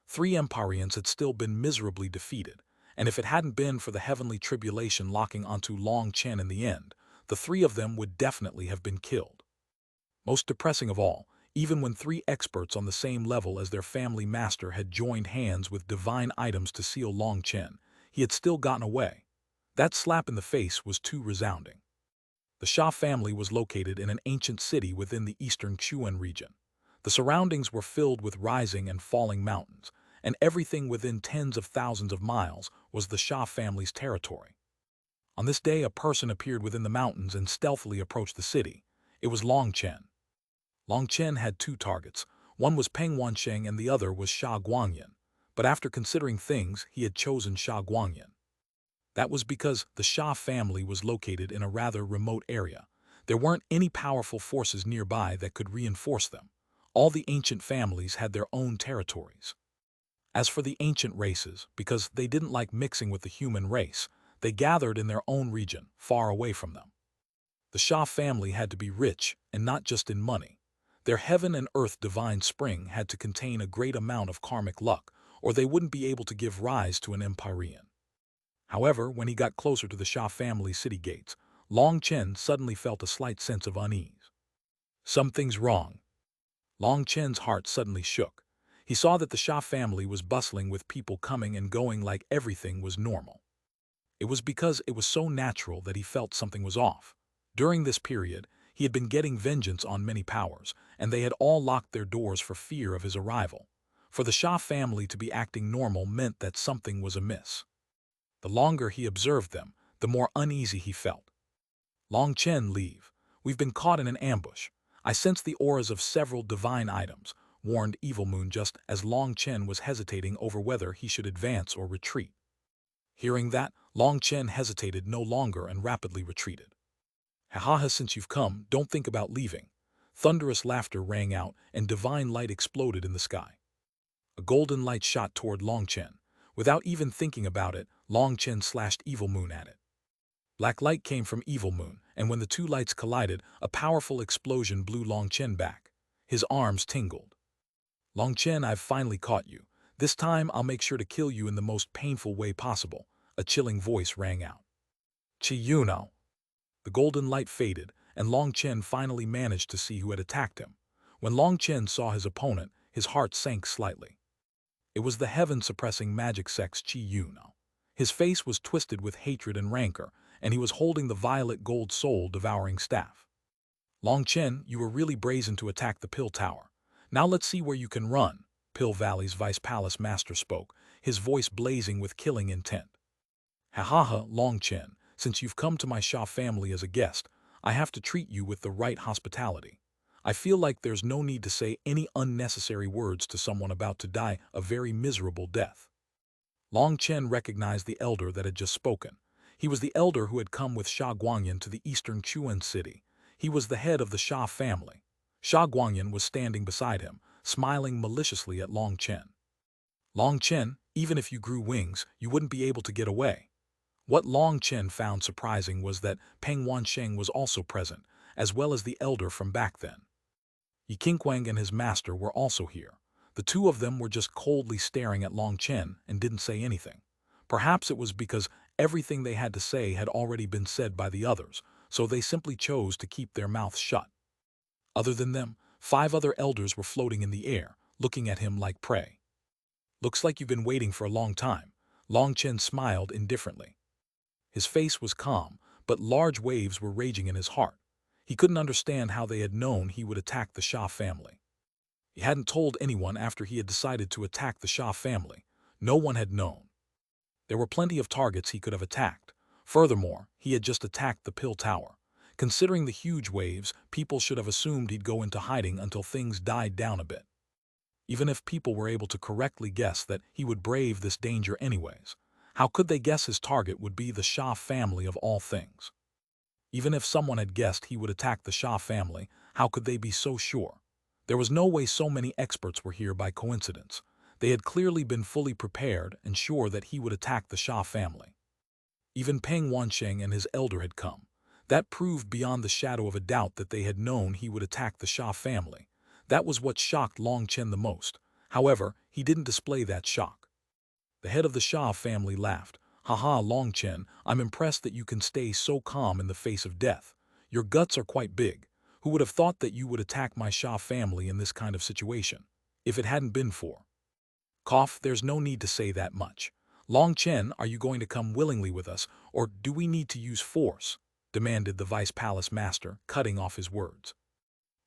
3 Empyreans had still been miserably defeated, and if it hadn't been for the heavenly tribulation locking onto Chen in the end, the 3 of them would definitely have been killed. Most depressing of all, even when 3 experts on the same level as their family master had joined hands with divine items to seal Chen, he had still gotten away. That slap in the face was too resounding. The Shah family was located in an ancient city within the eastern Xuan region. The surroundings were filled with rising and falling mountains, and everything within tens of thousands of miles was the Shah family's territory. On this day, a person appeared within the mountains and stealthily approached the city. It was Chen. Chen had 2 targets. One was Peng Wansheng and the other was Xuanhuan. But after considering things, he had chosen Xuanhuan. That was because the Shah family was located in a rather remote area. There weren't any powerful forces nearby that could reinforce them. All the ancient families had their own territories. As for the ancient races, because they didn't like mixing with the human race, they gathered in their own region, far away from them. The Shah family had to be rich, and not just in money. Their heaven and earth divine spring had to contain a great amount of karmic luck, or they wouldn't be able to give rise to an empyrean. However, when he got closer to the Shah family city gates, Chen suddenly felt a slight sense of unease. Something's wrong. Chen's heart suddenly shook. He saw that the Shah family was bustling with people coming and going like everything was normal. It was because it was so natural that he felt something was off. During this period, He had been getting vengeance on many powers, and they had all locked their doors for fear of his arrival. For the Sha family to be acting normal meant that something was amiss. The longer he observed them, the more uneasy he felt. Long Chen, leave. We've been caught in an ambush. I sensed the auras of several divine items, warned Evil Moon just as Long Chen was hesitating over whether he should advance or retreat. Hearing that, Long Chen hesitated no longer and rapidly retreated. Ha, since you've come, don't think about leaving. Thunderous laughter rang out and divine light exploded in the sky. A golden light shot toward Long Chen. Without even thinking about it, Long Chen slashed Evil Moon at it. Black light came from Evil Moon, and when the two lights collided, a powerful explosion blew Long Chen back. His arms tingled. Long Chen, I've finally caught you. This time I'll make sure to kill you in the most painful way possible. A chilling voice rang out. Chi. The golden light faded, and Long Chen finally managed to see who had attacked him. When Long Chen saw his opponent, his heart sank slightly. It was the heaven-suppressing magic sex Chi. His face was twisted with hatred and rancor, and he was holding the violet gold soul-devouring staff. Long Chen, you were really brazen to attack the Pill Tower. Now let's see where you can run, Pill Valley's Vice Palace Master spoke, his voice blazing with killing intent. Ha, Long Chen, since you've come to my Sha family as a guest, I have to treat you with the right hospitality. I feel like there's no need to say any unnecessary words to someone about to die a very miserable death. Long Chen recognized the elder that had just spoken. He was the elder who had come with Xuanhuan to the eastern Xuan city. He was the head of the Sha family. Xuanhuan was standing beside him, smiling maliciously at Long Chen. Long Chen, even if you grew wings, you wouldn't be able to get away. What Long Chen found surprising was that Peng Wansheng was also present, as well as the elder from back then. Yiqingquang and his master were also here. The two of them were just coldly staring at Long Chen and didn't say anything. Perhaps it was because everything they had to say had already been said by the others, so they simply chose to keep their mouths shut. Other than them, 5 other elders were floating in the air, looking at him like prey. Looks like you've been waiting for a long time. Long Chen smiled indifferently. His face was calm, but large waves were raging in his heart. He couldn't understand how they had known he would attack the Sha family. He hadn't told anyone after he had decided to attack the Sha family. No one had known. There were plenty of targets he could have attacked. Furthermore, he had just attacked the Pill Tower. Considering the huge waves, people should have assumed he'd go into hiding until things died down a bit. Even if people were able to correctly guess that he would brave this danger anyways, how could they guess his target would be the Sha family of all things? Even if someone had guessed he would attack the Sha family, how could they be so sure? There was no way so many experts were here by coincidence. They had clearly been fully prepared and sure that he would attack the Sha family. Even Peng Wansheng and his elder had come. That proved beyond the shadow of a doubt that they had known he would attack the Sha family. That was what shocked Long Chen the most. However, he didn't display that shock. The head of the Sha family laughed. Haha, Long Chen, I'm impressed that you can stay so calm in the face of death. Your guts are quite big. Who would have thought that you would attack my Sha family in this kind of situation? If it hadn't been for... Cough, there's no need to say that much. Long Chen, are you going to come willingly with us, or do we need to use force? Demanded the Vice Palace Master, cutting off his words.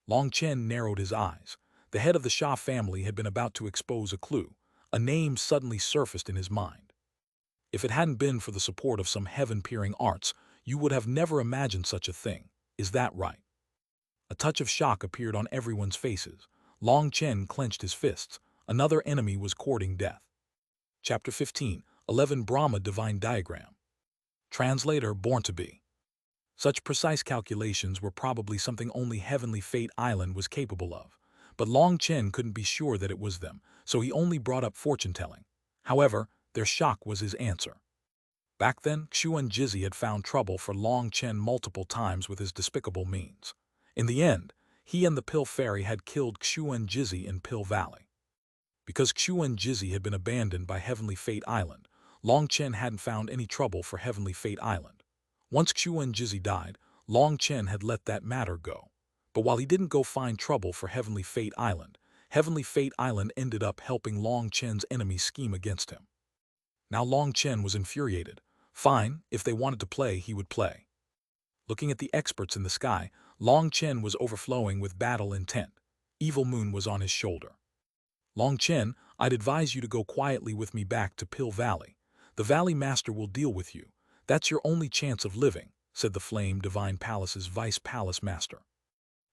Long Chen narrowed his eyes. The head of the Sha family had been about to expose a clue. A name suddenly surfaced in his mind. If it hadn't been for the support of some heaven-peering arts, you would have never imagined such a thing. Is that right? A touch of shock appeared on everyone's faces. Long Chen clenched his fists. Another enemy was courting death. Chapter 15, 11 Brahma Divine Diagram. Translator born to be. Such precise calculations were probably something only Heavenly Fate Island was capable of. But Long Chen couldn't be sure that it was them, so he only brought up fortune-telling. However, their shock was his answer. Back then, Xuan Jizzy had found trouble for Long Chen multiple times with his despicable means. In the end, he and the Pill Fairy had killed Xuan Jizzy in Pill Valley. Because Xuan Jizzy had been abandoned by Heavenly Fate Island, Long Chen hadn't found any trouble for Heavenly Fate Island. Once Xuan Jizzy died, Long Chen had let that matter go. But while he didn't go find trouble for Heavenly Fate Island ended up helping Long Chen's enemies scheme against him. Now Long Chen was infuriated. Fine, if they wanted to play, he would play. Looking at the experts in the sky, Long Chen was overflowing with battle intent. Evil Moon was on his shoulder. Long Chen, I'd advise you to go quietly with me back to Pill Valley. The Valley Master will deal with you. That's your only chance of living, said the Flame Divine Palace's Vice Palace Master.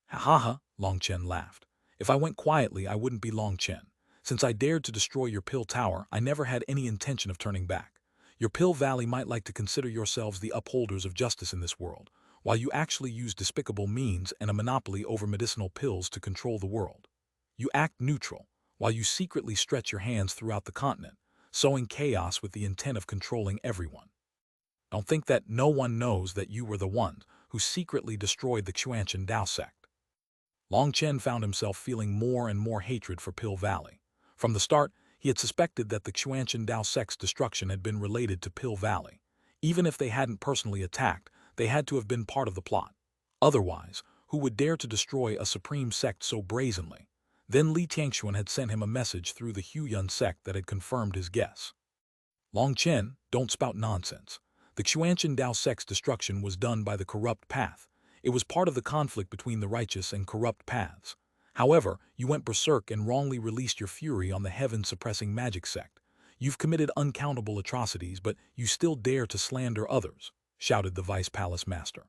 Ha ha ha, Long Chen laughed. If I went quietly, I wouldn't be Long Chen. Since I dared to destroy your Pill Tower, I never had any intention of turning back. Your Pill Valley might like to consider yourselves the upholders of justice in this world, while you actually use despicable means and a monopoly over medicinal pills to control the world. You act neutral, while you secretly stretch your hands throughout the continent, sowing chaos with the intent of controlling everyone. Don't think that no one knows that you were the one who secretly destroyed the Xuanhuan Dao sect. Long Chen found himself feeling more and more hatred for Pill Valley. From the start, he had suspected that the Xuanhuan Dao sect's destruction had been related to Pill Valley. Even if they hadn't personally attacked, they had to have been part of the plot. Otherwise, who would dare to destroy a supreme sect so brazenly? Then Li Tianxuan had sent him a message through the Huiyun sect that had confirmed his guess. Long Chen, don't spout nonsense. The Xuanhuan Dao sect's destruction was done by the corrupt path. It was part of the conflict between the righteous and corrupt paths. However, you went berserk and wrongly released your fury on the heaven-suppressing magic sect. You've committed uncountable atrocities, but you still dare to slander others, shouted the Vice Palace Master.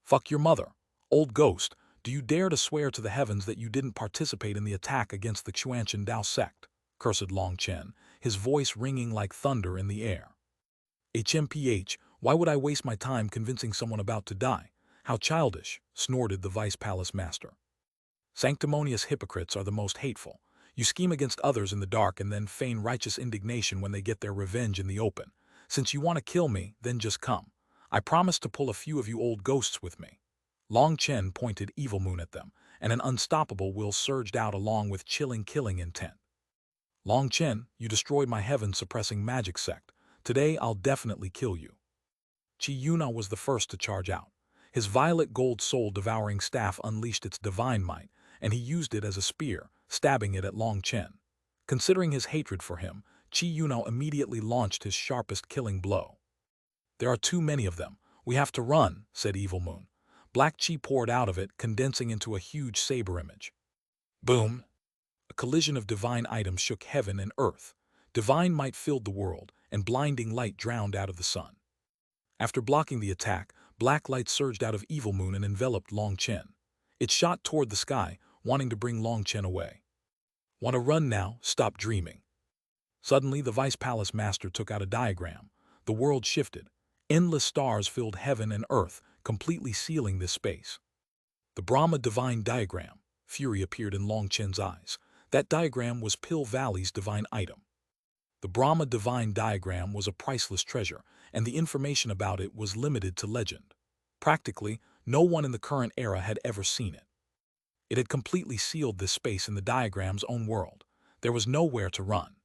Fuck your mother. Old ghost, do you dare to swear to the heavens that you didn't participate in the attack against the Xuanhuan Dao sect? Cursed Long Chen, his voice ringing like thunder in the air. HMPH, why would I waste my time convincing someone about to die? How childish, snorted the Vice Palace Master. Sanctimonious hypocrites are the most hateful. You scheme against others in the dark and then feign righteous indignation when they get their revenge in the open. Since you want to kill me, then just come. I promise to pull a few of you old ghosts with me. Long Chen pointed Evil Moon at them, and an unstoppable will surged out along with chilling killing intent. Long Chen, you destroyed my heaven-suppressing magic sect. Today I'll definitely kill you. Qi Yuna was the first to charge out. His violet gold soul-devouring staff unleashed its divine might, and he used it as a spear, stabbing it at Long Chen. Considering his hatred for him, Qi Yuna immediately launched his sharpest killing blow. There are too many of them. We have to run, said Evil Moon. Black Qi poured out of it, condensing into a huge saber image. Boom! A collision of divine items shook heaven and earth. Divine might filled the world, and blinding light drowned out of the sun. After blocking the attack, black light surged out of Evil Moon and enveloped Long Chen. It shot toward the sky, wanting to bring Long Chen away. Want to run now? Stop dreaming. Suddenly, the Vice Palace Master took out a diagram. The world shifted. Endless stars filled heaven and earth, completely sealing this space. The Brahma Divine Diagram. Fury appeared in Long Chen's eyes. That diagram was Pill Valley's divine item. The Brahma Divine Diagram was a priceless treasure, and the information about it was limited to legend. Practically, no one in the current era had ever seen it. It had completely sealed this space in the diagram's own world. There was nowhere to run.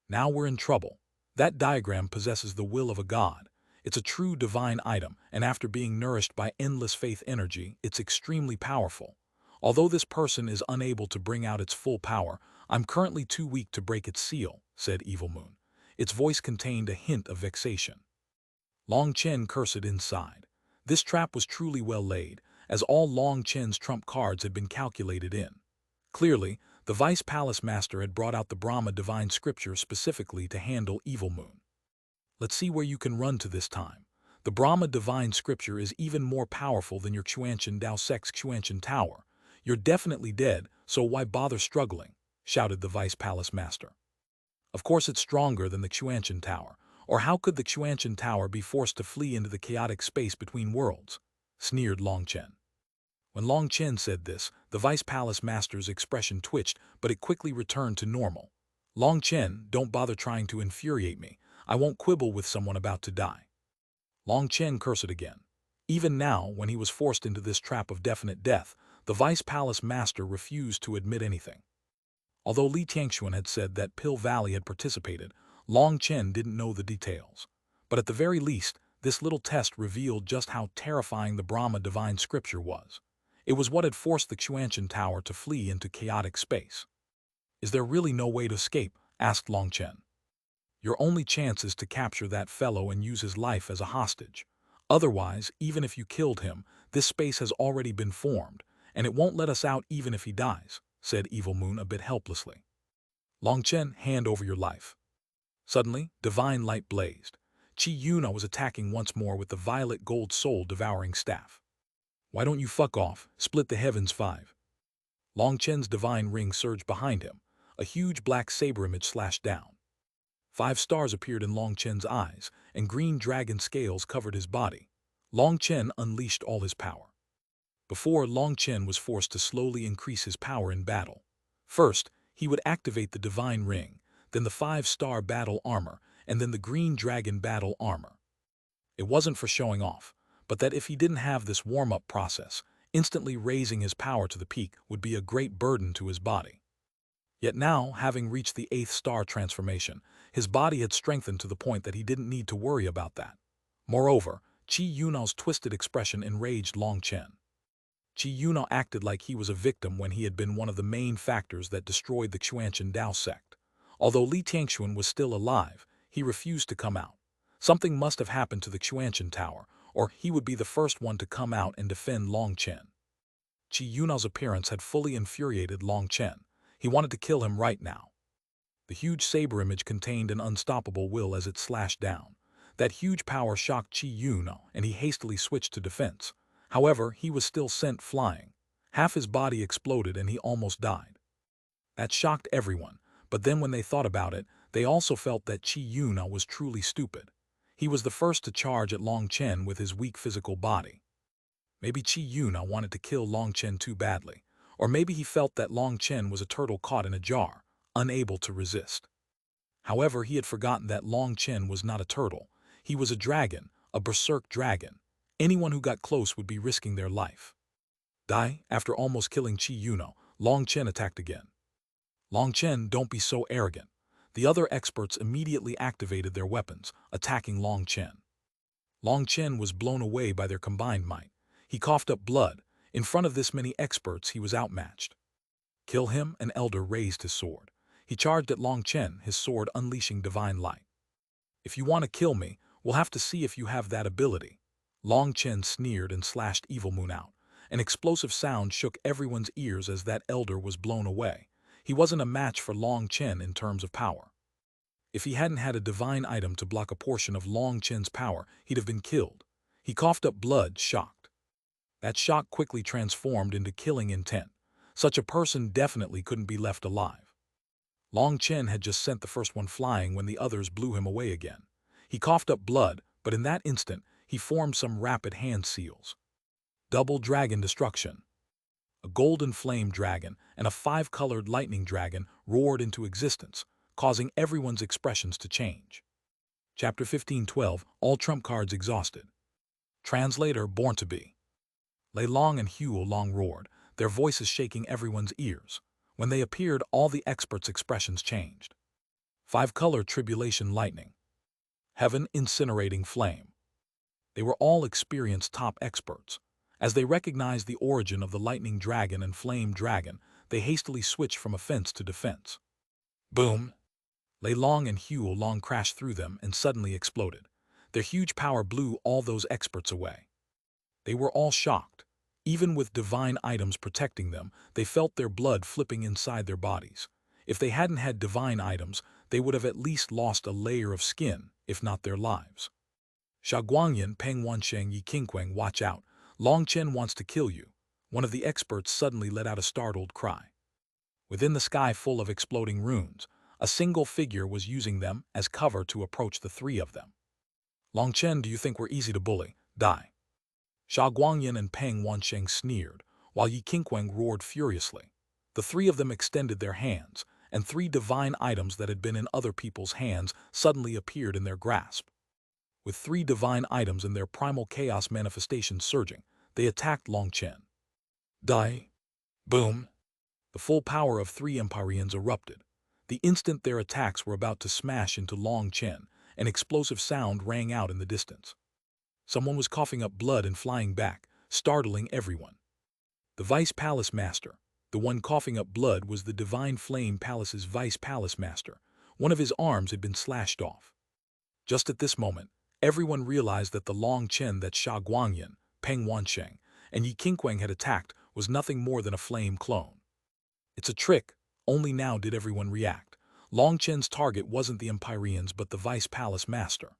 Now we're in trouble. That diagram possesses the will of a god. It's a true divine item, and after being nourished by endless faith energy, it's extremely powerful. Although this person is unable to bring out its full power, I'm currently too weak to break its seal, said Evil Moon. Its voice contained a hint of vexation. Long Chen cursed inside. This trap was truly well laid, as all Long Chen's trump cards had been calculated in. Clearly, the Vice Palace Master had brought out the Brahma Divine Scripture specifically to handle Evil Moon. Let's see where you can run to this time. The Brahma Divine Scripture is even more powerful than your Xuanhuan Dao sect's Xuanhuan Tower. You're definitely dead, so why bother struggling? Shouted the Vice Palace Master. Of course it's stronger than the Xuanhuan Tower, or how could the Xuanhuan Tower be forced to flee into the chaotic space between worlds? Sneered Long Chen. When Long Chen said this, the Vice Palace Master's expression twitched, but it quickly returned to normal. Long Chen, don't bother trying to infuriate me. I won't quibble with someone about to die. Long Chen cursed again. Even now, when he was forced into this trap of definite death, the Vice Palace Master refused to admit anything. Although Li Tianxuan had said that Pill Valley had participated, Long Chen didn't know the details. But at the very least, this little test revealed just how terrifying the Brahma Divine Scripture was. It was what had forced the Xuanhuan Tower to flee into chaotic space. Is there really no way to escape? Asked Long Chen. Your only chance is to capture that fellow and use his life as a hostage. Otherwise, even if you killed him, this space has already been formed, and it won't let us out even if he dies," said Evil Moon a bit helplessly. "Long Chen, hand over your life." Suddenly, divine light blazed. Qi Yuna was attacking once more with the violet gold soul-devouring staff. "Why don't you fuck off, split the heavens 5. Long Chen's divine ring surged behind him. A huge black saber image slashed down. 5 stars appeared in Long Chen's eyes, and green dragon scales covered his body. Long Chen unleashed all his power. Before, Long Chen was forced to slowly increase his power in battle. First, he would activate the divine ring, then the 5-star battle armor, and then the green dragon battle armor. It wasn't for showing off, but that if he didn't have this warm-up process, instantly raising his power to the peak would be a great burden to his body. Yet now, having reached the 8th star transformation, his body had strengthened to the point that he didn't need to worry about that. Moreover, Qi Yunao's twisted expression enraged Long Chen. Qi Yunao acted like he was a victim when he had been one of the main factors that destroyed the Xuanhuan Dao sect. Although Li Tianxuan was still alive, he refused to come out. Something must have happened to the Xuanhuan Tower, or he would be the first one to come out and defend Long Chen. Qi Yunao's appearance had fully infuriated Long Chen. He wanted to kill him right now. The huge saber image contained an unstoppable will as it slashed down. That huge power shocked Qi Yunao, and he hastily switched to defense. However, he was still sent flying. Half his body exploded and he almost died. That shocked everyone, but then when they thought about it, they also felt that Qi Yunao was truly stupid. He was the first to charge at Long Chen with his weak physical body. Maybe Qi Yunao wanted to kill Long Chen too badly, or maybe he felt that Long Chen was a turtle caught in a jar, unable to resist. However, he had forgotten that Long Chen was not a turtle. He was a dragon, a berserk dragon. Anyone who got close would be risking their life. After almost killing Qi Yunao, Long Chen attacked again. "Long Chen, don't be so arrogant." The other experts immediately activated their weapons, attacking Long Chen. Long Chen was blown away by their combined might. He coughed up blood. In front of this many experts, he was outmatched. "Kill him," an elder raised his sword. He charged at Long Chen, his sword unleashing divine light. "If you want to kill me, we'll have to see if you have that ability." Long Chen sneered and slashed Evil Moon out. An explosive sound shook everyone's ears as that elder was blown away. He wasn't a match for Long Chen in terms of power. If he hadn't had a divine item to block a portion of Long Chen's power, he'd have been killed. He coughed up blood, shocked. That shock quickly transformed into killing intent. Such a person definitely couldn't be left alive. Long Chen had just sent the first one flying when the others blew him away again. He coughed up blood, but in that instant, he formed some rapid hand seals. Double dragon destruction. A golden flame dragon and a 5-colored lightning dragon roared into existence, causing everyone's expressions to change. Chapter 15:12, All Trump Cards Exhausted. Translator Born to Be. Lei Long and Huo Long roared, their voices shaking everyone's ears. When they appeared, all the experts' expressions changed. 5-color tribulation lightning. Heaven incinerating flame. They were all experienced top experts. As they recognized the origin of the lightning dragon and flame dragon, they hastily switched from offense to defense. Boom! Lei Long and Huo Long crashed through them and suddenly exploded. Their huge power blew all those experts away. They were all shocked. Even with divine items protecting them, they felt their blood flipping inside their bodies. If they hadn't had divine items, they would have at least lost a layer of skin, if not their lives. Shaguangyan Peng Wansheng Yi Qingquang, watch out. Long Chen wants to kill you. One of the experts suddenly let out a startled cry. Within the sky full of exploding runes, a single figure was using them as cover to approach the 3 of them. "Long Chen, do you think we're easy to bully? Die." Shaguangyan and Peng Wansheng sneered, while Yi Qingquang roared furiously. The 3 of them extended their hands, and 3 divine items that had been in other people's hands suddenly appeared in their grasp. With 3 divine items and their primal chaos manifestations surging, they attacked Long Chen. Die! Boom! The full power of 3 Empyreans erupted. The instant their attacks were about to smash into Long Chen, an explosive sound rang out in the distance. Someone was coughing up blood and flying back, startling everyone. The Vice Palace Master, the one coughing up blood, was the Divine Flame Palace's Vice Palace Master. One of his arms had been slashed off. Just at this moment, everyone realized that the Long Chen that Xuanhuan, Peng Wansheng, and Yi Qingquang had attacked was nothing more than a flame clone. It's a trick, only now did everyone react. Long Chen's target wasn't the Empyreans but the Vice Palace Master.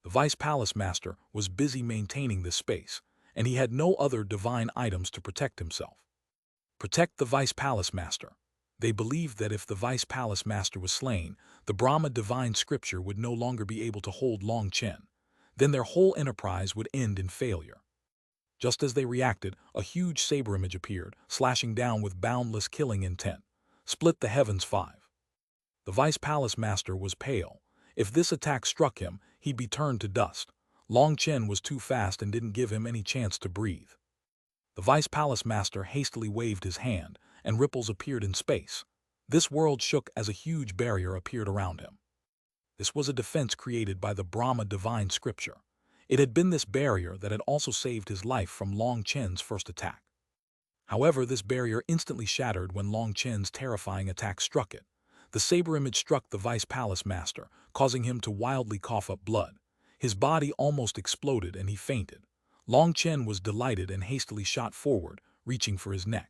The Vice Palace Master was busy maintaining this space, and he had no other divine items to protect himself. Protect the Vice Palace Master. They believed that if the Vice Palace Master was slain, the Brahma divine scripture would no longer be able to hold Long Chen. Then their whole enterprise would end in failure. Just as they reacted, a huge saber image appeared, slashing down with boundless killing intent. Split the heavens 5. The Vice Palace Master was pale. If this attack struck him, he'd be turned to dust. Long Chen was too fast and didn't give him any chance to breathe. The Vice Palace Master hastily waved his hand, and ripples appeared in space. This world shook as a huge barrier appeared around him. This was a defense created by the Brahma divine scripture. It had been this barrier that had also saved his life from Long Chen's first attack. However, this barrier instantly shattered when Long Chen's terrifying attack struck it. The saber image struck the Vice Palace Master, causing him to wildly cough up blood. His body almost exploded and he fainted. Long Chen was delighted and hastily shot forward, reaching for his neck.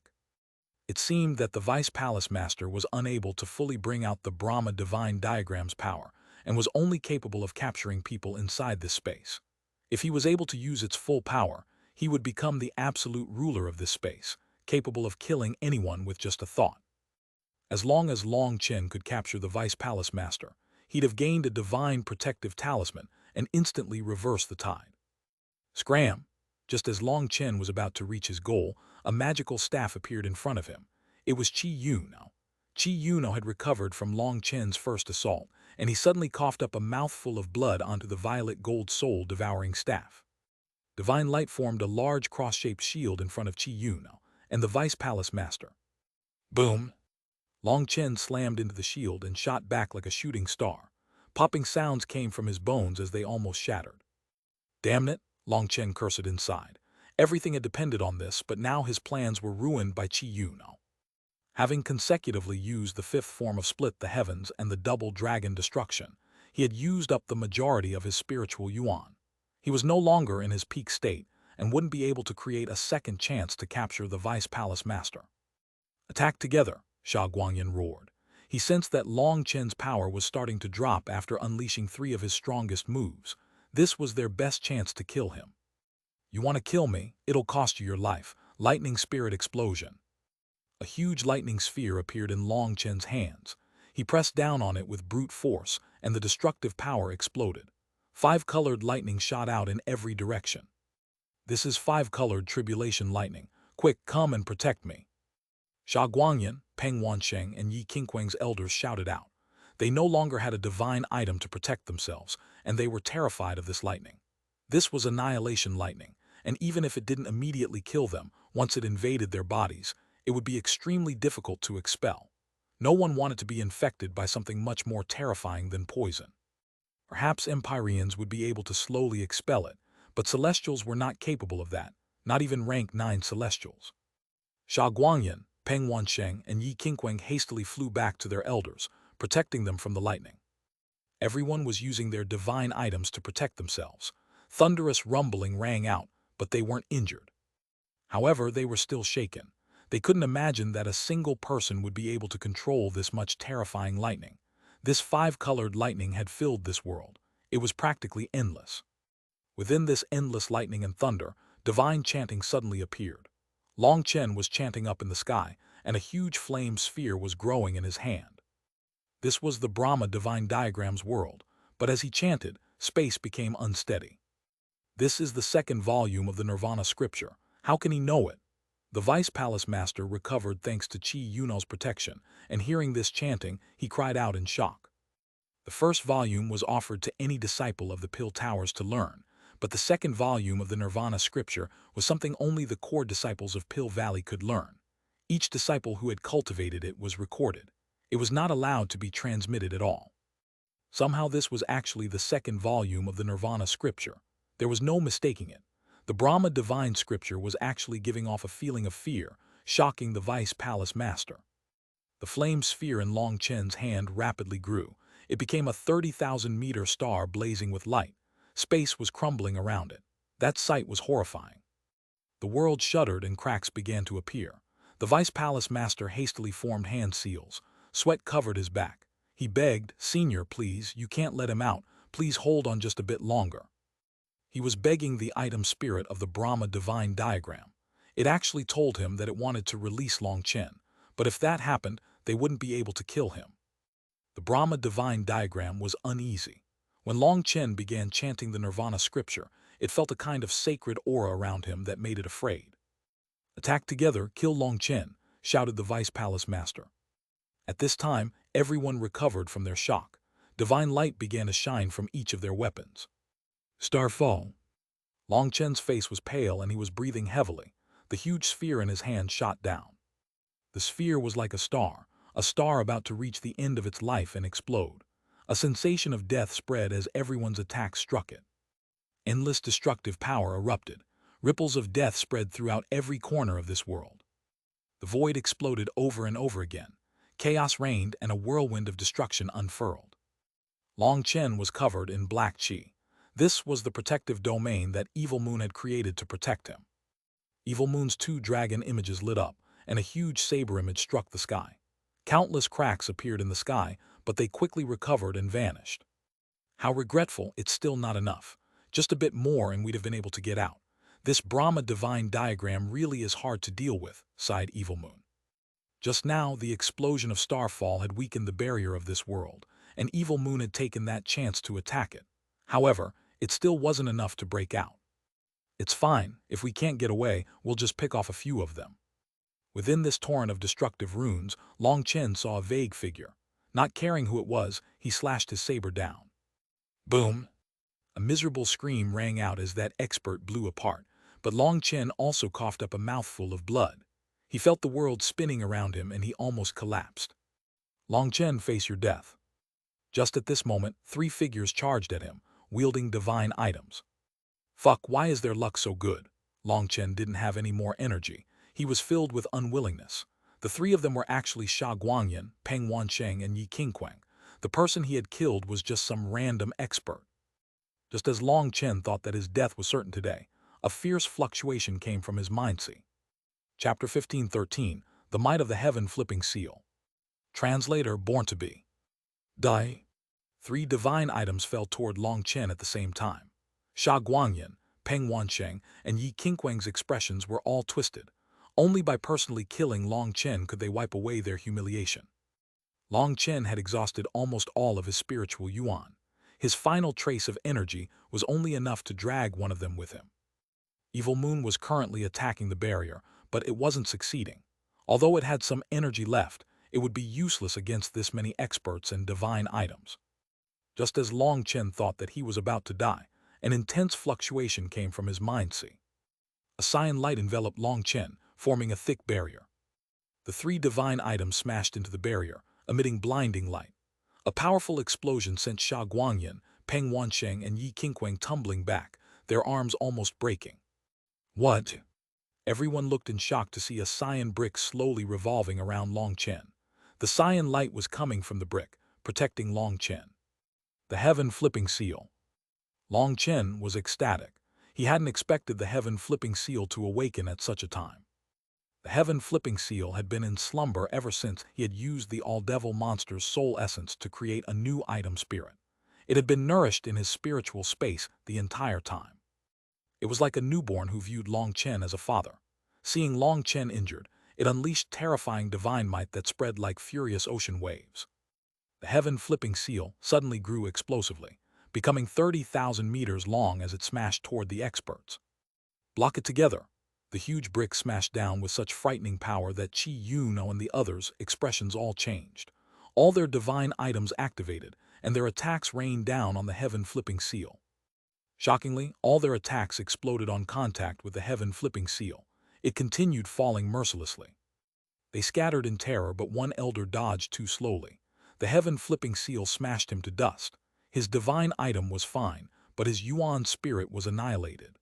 It seemed that the Vice Palace Master was unable to fully bring out the Brahma divine diagram's power, and was only capable of capturing people inside this space. If he was able to use its full power, he would become the absolute ruler of this space, capable of killing anyone with just a thought. As long as Long Chen could capture the Vice Palace Master, he'd have gained a divine protective talisman and instantly reversed the tide. Scram! Just as Long Chen was about to reach his goal, a magical staff appeared in front of him. It was Qi Yuno. Qi Yuno had recovered from Long Chen's first assault, and he suddenly coughed up a mouthful of blood onto the violet gold soul-devouring staff. Divine light formed a large cross-shaped shield in front of Qi Yuno and the Vice Palace Master. Boom! Long Chen slammed into the shield and shot back like a shooting star. Popping sounds came from his bones as they almost shattered. Damn it, Long Chen cursed inside. Everything had depended on this, but now his plans were ruined by Qi Yuno. Having consecutively used the fifth form of Split the Heavens and the Double Dragon Destruction, he had used up the majority of his spiritual yuan. He was no longer in his peak state and wouldn't be able to create a second chance to capture the Vice Palace Master. Attack together, Xuanhuan roared. He sensed that Long Chen's power was starting to drop after unleashing 3 of his strongest moves. This was their best chance to kill him. You want to kill me? It'll cost you your life. Lightning Spirit Explosion. A huge lightning sphere appeared in Long Chen's hands. He pressed down on it with brute force, and the destructive power exploded. 5-colored lightning shot out in every direction. This is 5-colored tribulation lightning. Quick, come and protect me. Xuanhuan, Peng Wansheng, and Yi Qingquang's elders shouted out. They no longer had a divine item to protect themselves, and they were terrified of this lightning. This was annihilation lightning, and even if it didn't immediately kill them, once it invaded their bodies, it would be extremely difficult to expel. No one wanted to be infected by something much more terrifying than poison. Perhaps Empyreans would be able to slowly expel it, but Celestials were not capable of that, not even rank 9 Celestials. Xuanhuan, Peng Wansheng, and Yi Qingquang hastily flew back to their elders, protecting them from the lightning. Everyone was using their divine items to protect themselves. Thunderous rumbling rang out, but they weren't injured. However, they were still shaken. They couldn't imagine that a single person would be able to control this much terrifying lightning. This 5-colored lightning had filled this world. It was practically endless. Within this endless lightning and thunder, divine chanting suddenly appeared. Long Chen was chanting up in the sky, and a huge flame sphere was growing in his hand. This was the Brahma divine diagram's world, but as he chanted, space became unsteady. This is the 2nd volume of the Nirvana scripture. How can he know it? The Vice Palace Master recovered thanks to Qi Yuno's protection, and hearing this chanting, he cried out in shock. The 1st volume was offered to any disciple of the Pill Towers to learn, but the 2nd volume of the Nirvana scripture was something only the core disciples of Pill Valley could learn. Each disciple who had cultivated it was recorded. It was not allowed to be transmitted at all. Somehow this was actually the 2nd volume of the Nirvana scripture. There was no mistaking it. The Brahma divine scripture was actually giving off a feeling of fear, shocking the Vice Palace Master. The flame sphere in Long Chen's hand rapidly grew. It became a 30,000-meter star blazing with light. Space was crumbling around it. That sight was horrifying. The world shuddered and cracks began to appear. The Vice Palace Master hastily formed hand seals. Sweat covered his back. He begged, "Senior, please, you can't let him out. Please hold on just a bit longer." He was begging the item spirit of the Brahma divine diagram. It actually told him that it wanted to release Long Chen, but if that happened, they wouldn't be able to kill him. The Brahma divine diagram was uneasy. When Long Chen began chanting the Nirvana scripture, it felt a kind of sacred aura around him that made it afraid. "Attack together, kill Long Chen," shouted the Vice Palace Master. At this time, everyone recovered from their shock. Divine light began to shine from each of their weapons. Starfall. Long Chen's face was pale and he was breathing heavily. The huge sphere in his hand shot down. The sphere was like a star about to reach the end of its life and explode. A sensation of death spread as everyone's attack struck it. Endless destructive power erupted. Ripples of death spread throughout every corner of this world. The void exploded over and over again. Chaos reigned and a whirlwind of destruction unfurled. Long Chen was covered in black chi. This was the protective domain that Evil Moon had created to protect him. Evil Moon's 2 dragon images lit up, and a huge saber image struck the sky. Countless cracks appeared in the sky, but they quickly recovered and vanished. "How regretful, it's still not enough. Just a bit more and we'd have been able to get out. This Brahma divine diagram really is hard to deal with," sighed Evil Moon. Just now, the explosion of starfall had weakened the barrier of this world, and Evil Moon had taken that chance to attack it. However, it still wasn't enough to break out. "It's fine. If we can't get away, we'll just pick off a few of them." Within this torrent of destructive runes, Long Chen saw a vague figure. Not caring who it was, he slashed his saber down. Boom! A miserable scream rang out as that expert blew apart, but Long Chen also coughed up a mouthful of blood. He felt the world spinning around him and he almost collapsed. "Long Chen, face your death." Just at this moment, 3 figures charged at him, wielding divine items. Fuck, why is their luck so good? Long Chen didn't have any more energy. He was filled with unwillingness. The 3 of them were actually Xuanhuan, Peng Wansheng, and Yi Qingquang. The person he had killed was just some random expert. Just as Long Chen thought that his death was certain today, a fierce fluctuation came from his mindset. Chapter 15:13, The Might of the Heaven Flipping Seal. Translator Born to Be. Die. 3 divine items fell toward Long Chen at the same time. Xuanhuan, Peng Wansheng, and Yi Qingquang's expressions were all twisted. Only by personally killing Long Chen could they wipe away their humiliation. Long Chen had exhausted almost all of his spiritual yuan. His final trace of energy was only enough to drag one of them with him. Evil Moon was currently attacking the barrier, but it wasn't succeeding. Although it had some energy left, it would be useless against this many experts and divine items. Just as Long Chen thought that he was about to die, an intense fluctuation came from his mindset. A cyan light enveloped Long Chen, forming a thick barrier. The 3 divine items smashed into the barrier, emitting blinding light. A powerful explosion sent Xuanhuan, Peng Wansheng, and Yi Qingquang tumbling back, their arms almost breaking. What? Everyone looked in shock to see a cyan brick slowly revolving around Long Chen. The cyan light was coming from the brick, protecting Long Chen. The Heaven Flipping Seal. Long Chen was ecstatic. He hadn't expected the Heaven Flipping Seal to awaken at such a time. The Heaven Flipping Seal had been in slumber ever since he had used the all-devil monster's soul essence to create a new item spirit. It had been nourished in his spiritual space the entire time. It was like a newborn who viewed Long Chen as a father. Seeing Long Chen injured, it unleashed terrifying divine might that spread like furious ocean waves. The Heaven Flipping Seal suddenly grew explosively, becoming 30,000 meters long as it smashed toward the experts. Block it together. The huge brick smashed down with such frightening power that Qi Yuno and the others' expressions all changed. All their divine items activated, and their attacks rained down on the Heaven Flipping Seal. Shockingly, all their attacks exploded on contact with the Heaven Flipping Seal. It continued falling mercilessly. They scattered in terror, but one elder dodged too slowly. The Heaven Flipping Seal smashed him to dust. His divine item was fine, but his yuan spirit was annihilated.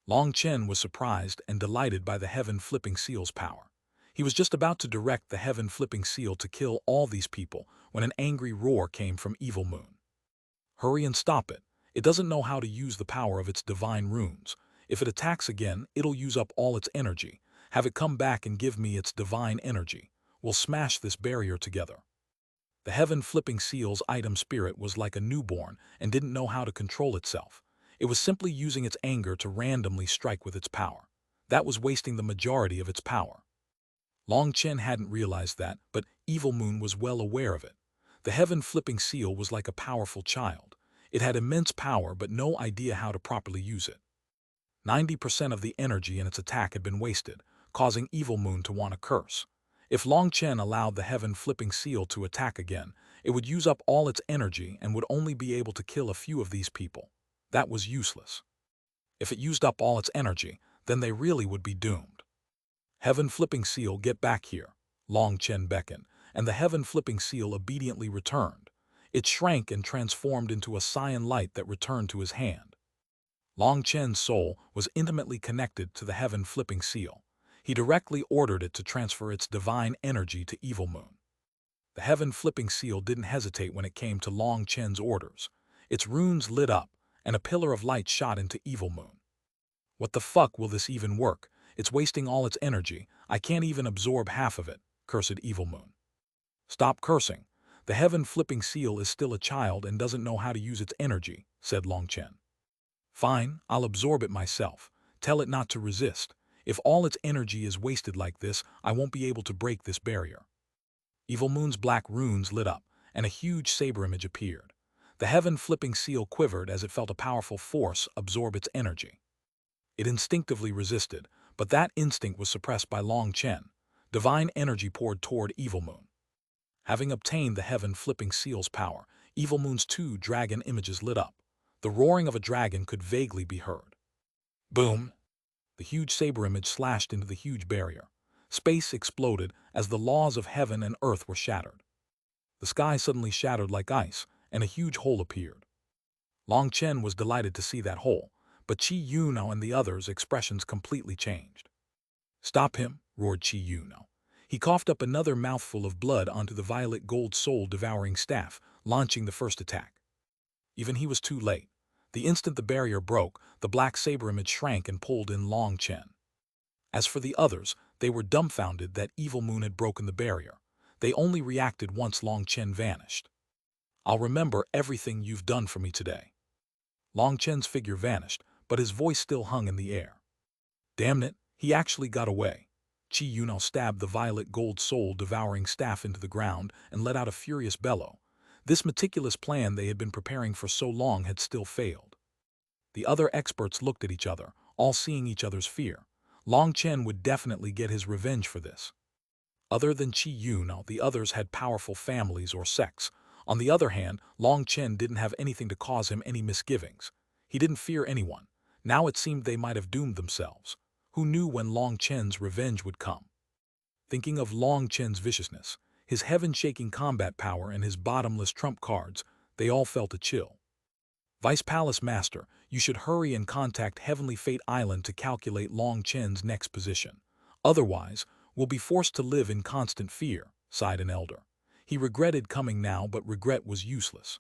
Long Chen was surprised and delighted by the Heaven Flipping Seal's power. He was just about to direct the Heaven Flipping Seal to kill all these people when an angry roar came from Evil Moon. Hurry and stop it. It doesn't know how to use the power of its divine runes. If it attacks again, it'll use up all its energy. Have it come back and give me its divine energy. We'll smash this barrier together. The heaven-flipping seal's item spirit was like a newborn and didn't know how to control itself. It was simply using its anger to randomly strike with its power. That was wasting the majority of its power. Long Chen hadn't realized that, but Evil Moon was well aware of it. The heaven-flipping seal was like a powerful child. It had immense power but no idea how to properly use it. 90% of the energy in its attack had been wasted, causing Evil Moon to want to curse. If Long Chen allowed the heaven-flipping seal to attack again, it would use up all its energy and would only be able to kill a few of these people. That was useless. If it used up all its energy, then they really would be doomed. Heaven-flipping seal, get back here, Long Chen beckoned, and the heaven-flipping seal obediently returned. It shrank and transformed into a cyan light that returned to his hand. Long Chen's soul was intimately connected to the heaven-flipping seal. He directly ordered it to transfer its divine energy to Evil Moon. The heaven-flipping seal didn't hesitate when it came to Long Chen's orders. Its runes lit up, and a pillar of light shot into Evil Moon. What the fuck will this even work? It's wasting all its energy. I can't even absorb half of it, cursed Evil Moon. Stop cursing. The heaven-flipping seal is still a child and doesn't know how to use its energy, said Long Chen. Fine, I'll absorb it myself. Tell it not to resist. If all its energy is wasted like this, I won't be able to break this barrier. Evil Moon's black runes lit up, and a huge saber image appeared. The heaven-flipping seal quivered as it felt a powerful force absorb its energy. It instinctively resisted, but that instinct was suppressed by Long Chen. Divine energy poured toward Evil Moon. Having obtained the heaven-flipping seal's power, Evil Moon's two dragon images lit up. The roaring of a dragon could vaguely be heard. Boom! The huge saber image slashed into the huge barrier. Space exploded as the laws of heaven and earth were shattered. The sky suddenly shattered like ice, and a huge hole appeared. Long Chen was delighted to see that hole, but Qi Yunao and the others' expressions completely changed. Stop him, roared Qi Yunao. He coughed up another mouthful of blood onto the violet gold soul-devouring staff, launching the first attack. Even he was too late. The instant the barrier broke, the black saber image shrank and pulled in Long Chen. As for the others, they were dumbfounded that Evil Moon had broken the barrier. They only reacted once Long Chen vanished. I'll remember everything you've done for me today. Long Chen's figure vanished, but his voice still hung in the air. Damn it, he actually got away. Qi Yunao stabbed the violet gold soul-devouring staff into the ground and let out a furious bellow. This meticulous plan they had been preparing for so long had still failed. The other experts looked at each other, all seeing each other's fear. Long Chen would definitely get his revenge for this. Other than Qi Yunao, the others had powerful families or sects. On the other hand, Long Chen didn't have anything to cause him any misgivings. He didn't fear anyone. Now it seemed they might have doomed themselves. Who knew when Long Chen's revenge would come? Thinking of Long Chen's viciousness, his heaven-shaking combat power and his bottomless trump cards, they all felt a chill. Vice Palace Master, you should hurry and contact Heavenly Fate Island to calculate Long Chen's next position. Otherwise, we'll be forced to live in constant fear, sighed an elder. He regretted coming now, but regret was useless.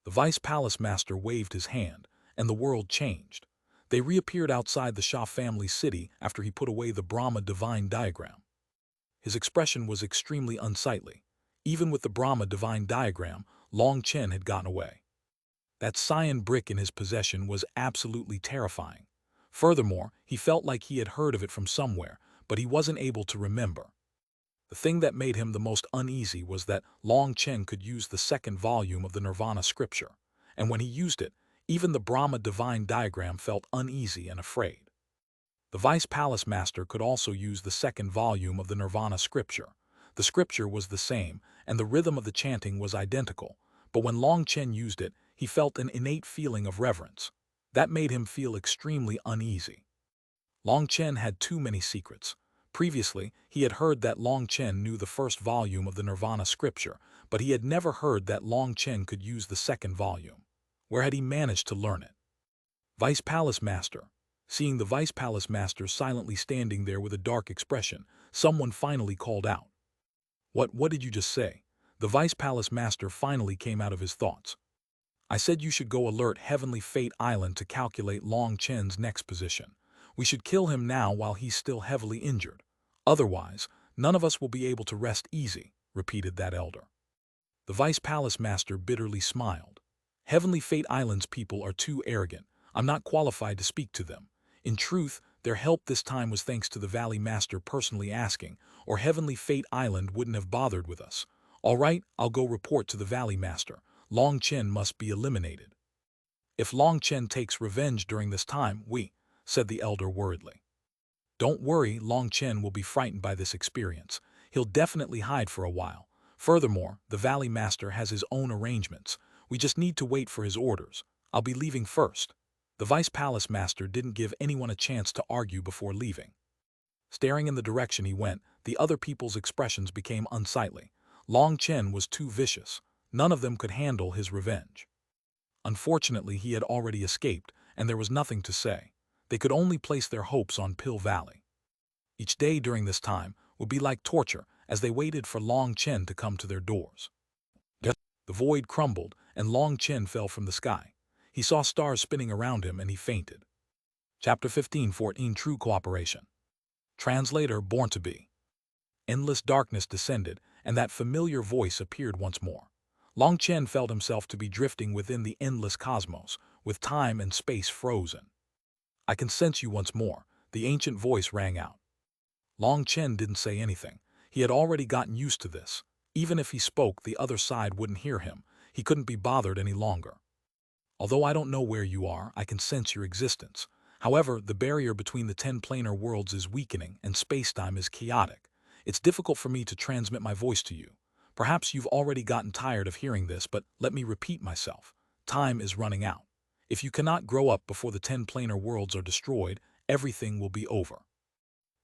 The Vice Palace Master waved his hand, and the world changed. They reappeared outside the Shah family city after he put away the Brahma divine diagram. His expression was extremely unsightly. Even with the Brahma divine diagram, Long Chen had gotten away. That cyan brick in his possession was absolutely terrifying. Furthermore, he felt like he had heard of it from somewhere, but he wasn't able to remember. The thing that made him the most uneasy was that Long Chen could use the second volume of the Nirvana scripture, and when he used it, even the Brahma divine diagram felt uneasy and afraid. The Vice Palace Master could also use the second volume of the Nirvana scripture. The scripture was the same, and the rhythm of the chanting was identical, but when Long Chen used it, he felt an innate feeling of reverence. That made him feel extremely uneasy. Long Chen had too many secrets. Previously, he had heard that Long Chen knew the first volume of the Nirvana scripture, but he had never heard that Long Chen could use the second volume. Where had he managed to learn it? Vice Palace Master. Seeing the Vice Palace Master silently standing there with a dark expression, someone finally called out. What did you just say? The Vice Palace Master finally came out of his thoughts. I said you should go alert Heavenly Fate Island to calculate Long Chen's next position. We should kill him now while he's still heavily injured. Otherwise, none of us will be able to rest easy, repeated that elder. The Vice Palace Master bitterly smiled. Heavenly Fate Island's people are too arrogant. I'm not qualified to speak to them. In truth, their help this time was thanks to the Valley Master personally asking, or Heavenly Fate Island wouldn't have bothered with us. All right, I'll go report to the Valley Master. Long Chen must be eliminated. If Long Chen takes revenge during this time, said the elder worriedly. Don't worry, Long Chen will be frightened by this experience. He'll definitely hide for a while. Furthermore, the Valley Master has his own arrangements. We just need to wait for his orders. I'll be leaving first. The Vice Palace Master didn't give anyone a chance to argue before leaving. Staring in the direction he went, the other people's expressions became unsightly. Long Chen was too vicious. None of them could handle his revenge. Unfortunately, he had already escaped, and there was nothing to say. They could only place their hopes on Pill Valley. Each day during this time would be like torture as they waited for Long Chen to come to their doors. The void crumbled, and Long Chen fell from the sky. He saw stars spinning around him, and he fainted. Chapter 15:14 True Cooperation. Translator Born to Be. Endless darkness descended, and that familiar voice appeared once more. Long Chen felt himself to be drifting within the endless cosmos, with time and space frozen. I can sense you once more, the ancient voice rang out. Long Chen didn't say anything. He had already gotten used to this. Even if he spoke, the other side wouldn't hear him. He couldn't be bothered any longer. Although I don't know where you are, I can sense your existence. However, the barrier between the 10 planar worlds is weakening, and space-time is chaotic. It's difficult for me to transmit my voice to you. Perhaps you've already gotten tired of hearing this, but let me repeat myself. Time is running out. If you cannot grow up before the 10 planar worlds are destroyed, everything will be over.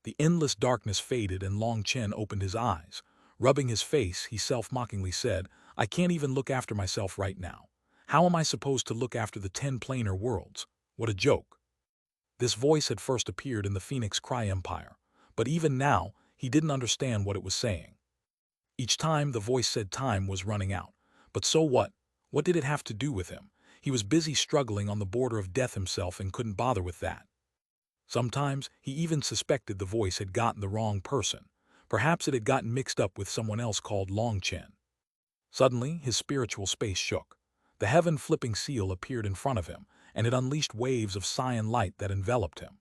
The endless darkness faded and Long Chen opened his eyes. Rubbing his face, he self-mockingly said, I can't even look after myself right now. How am I supposed to look after the 10 planar worlds? What a joke. This voice had first appeared in the Phoenix Cry Empire, but even now, he didn't understand what it was saying. Each time the voice said time was running out. But so what? What did it have to do with him? He was busy struggling on the border of death himself and couldn't bother with that. Sometimes, he even suspected the voice had gotten the wrong person. Perhaps it had gotten mixed up with someone else called Long Chen. Suddenly, his spiritual space shook. The heaven-flipping seal appeared in front of him, and it unleashed waves of cyan light that enveloped him.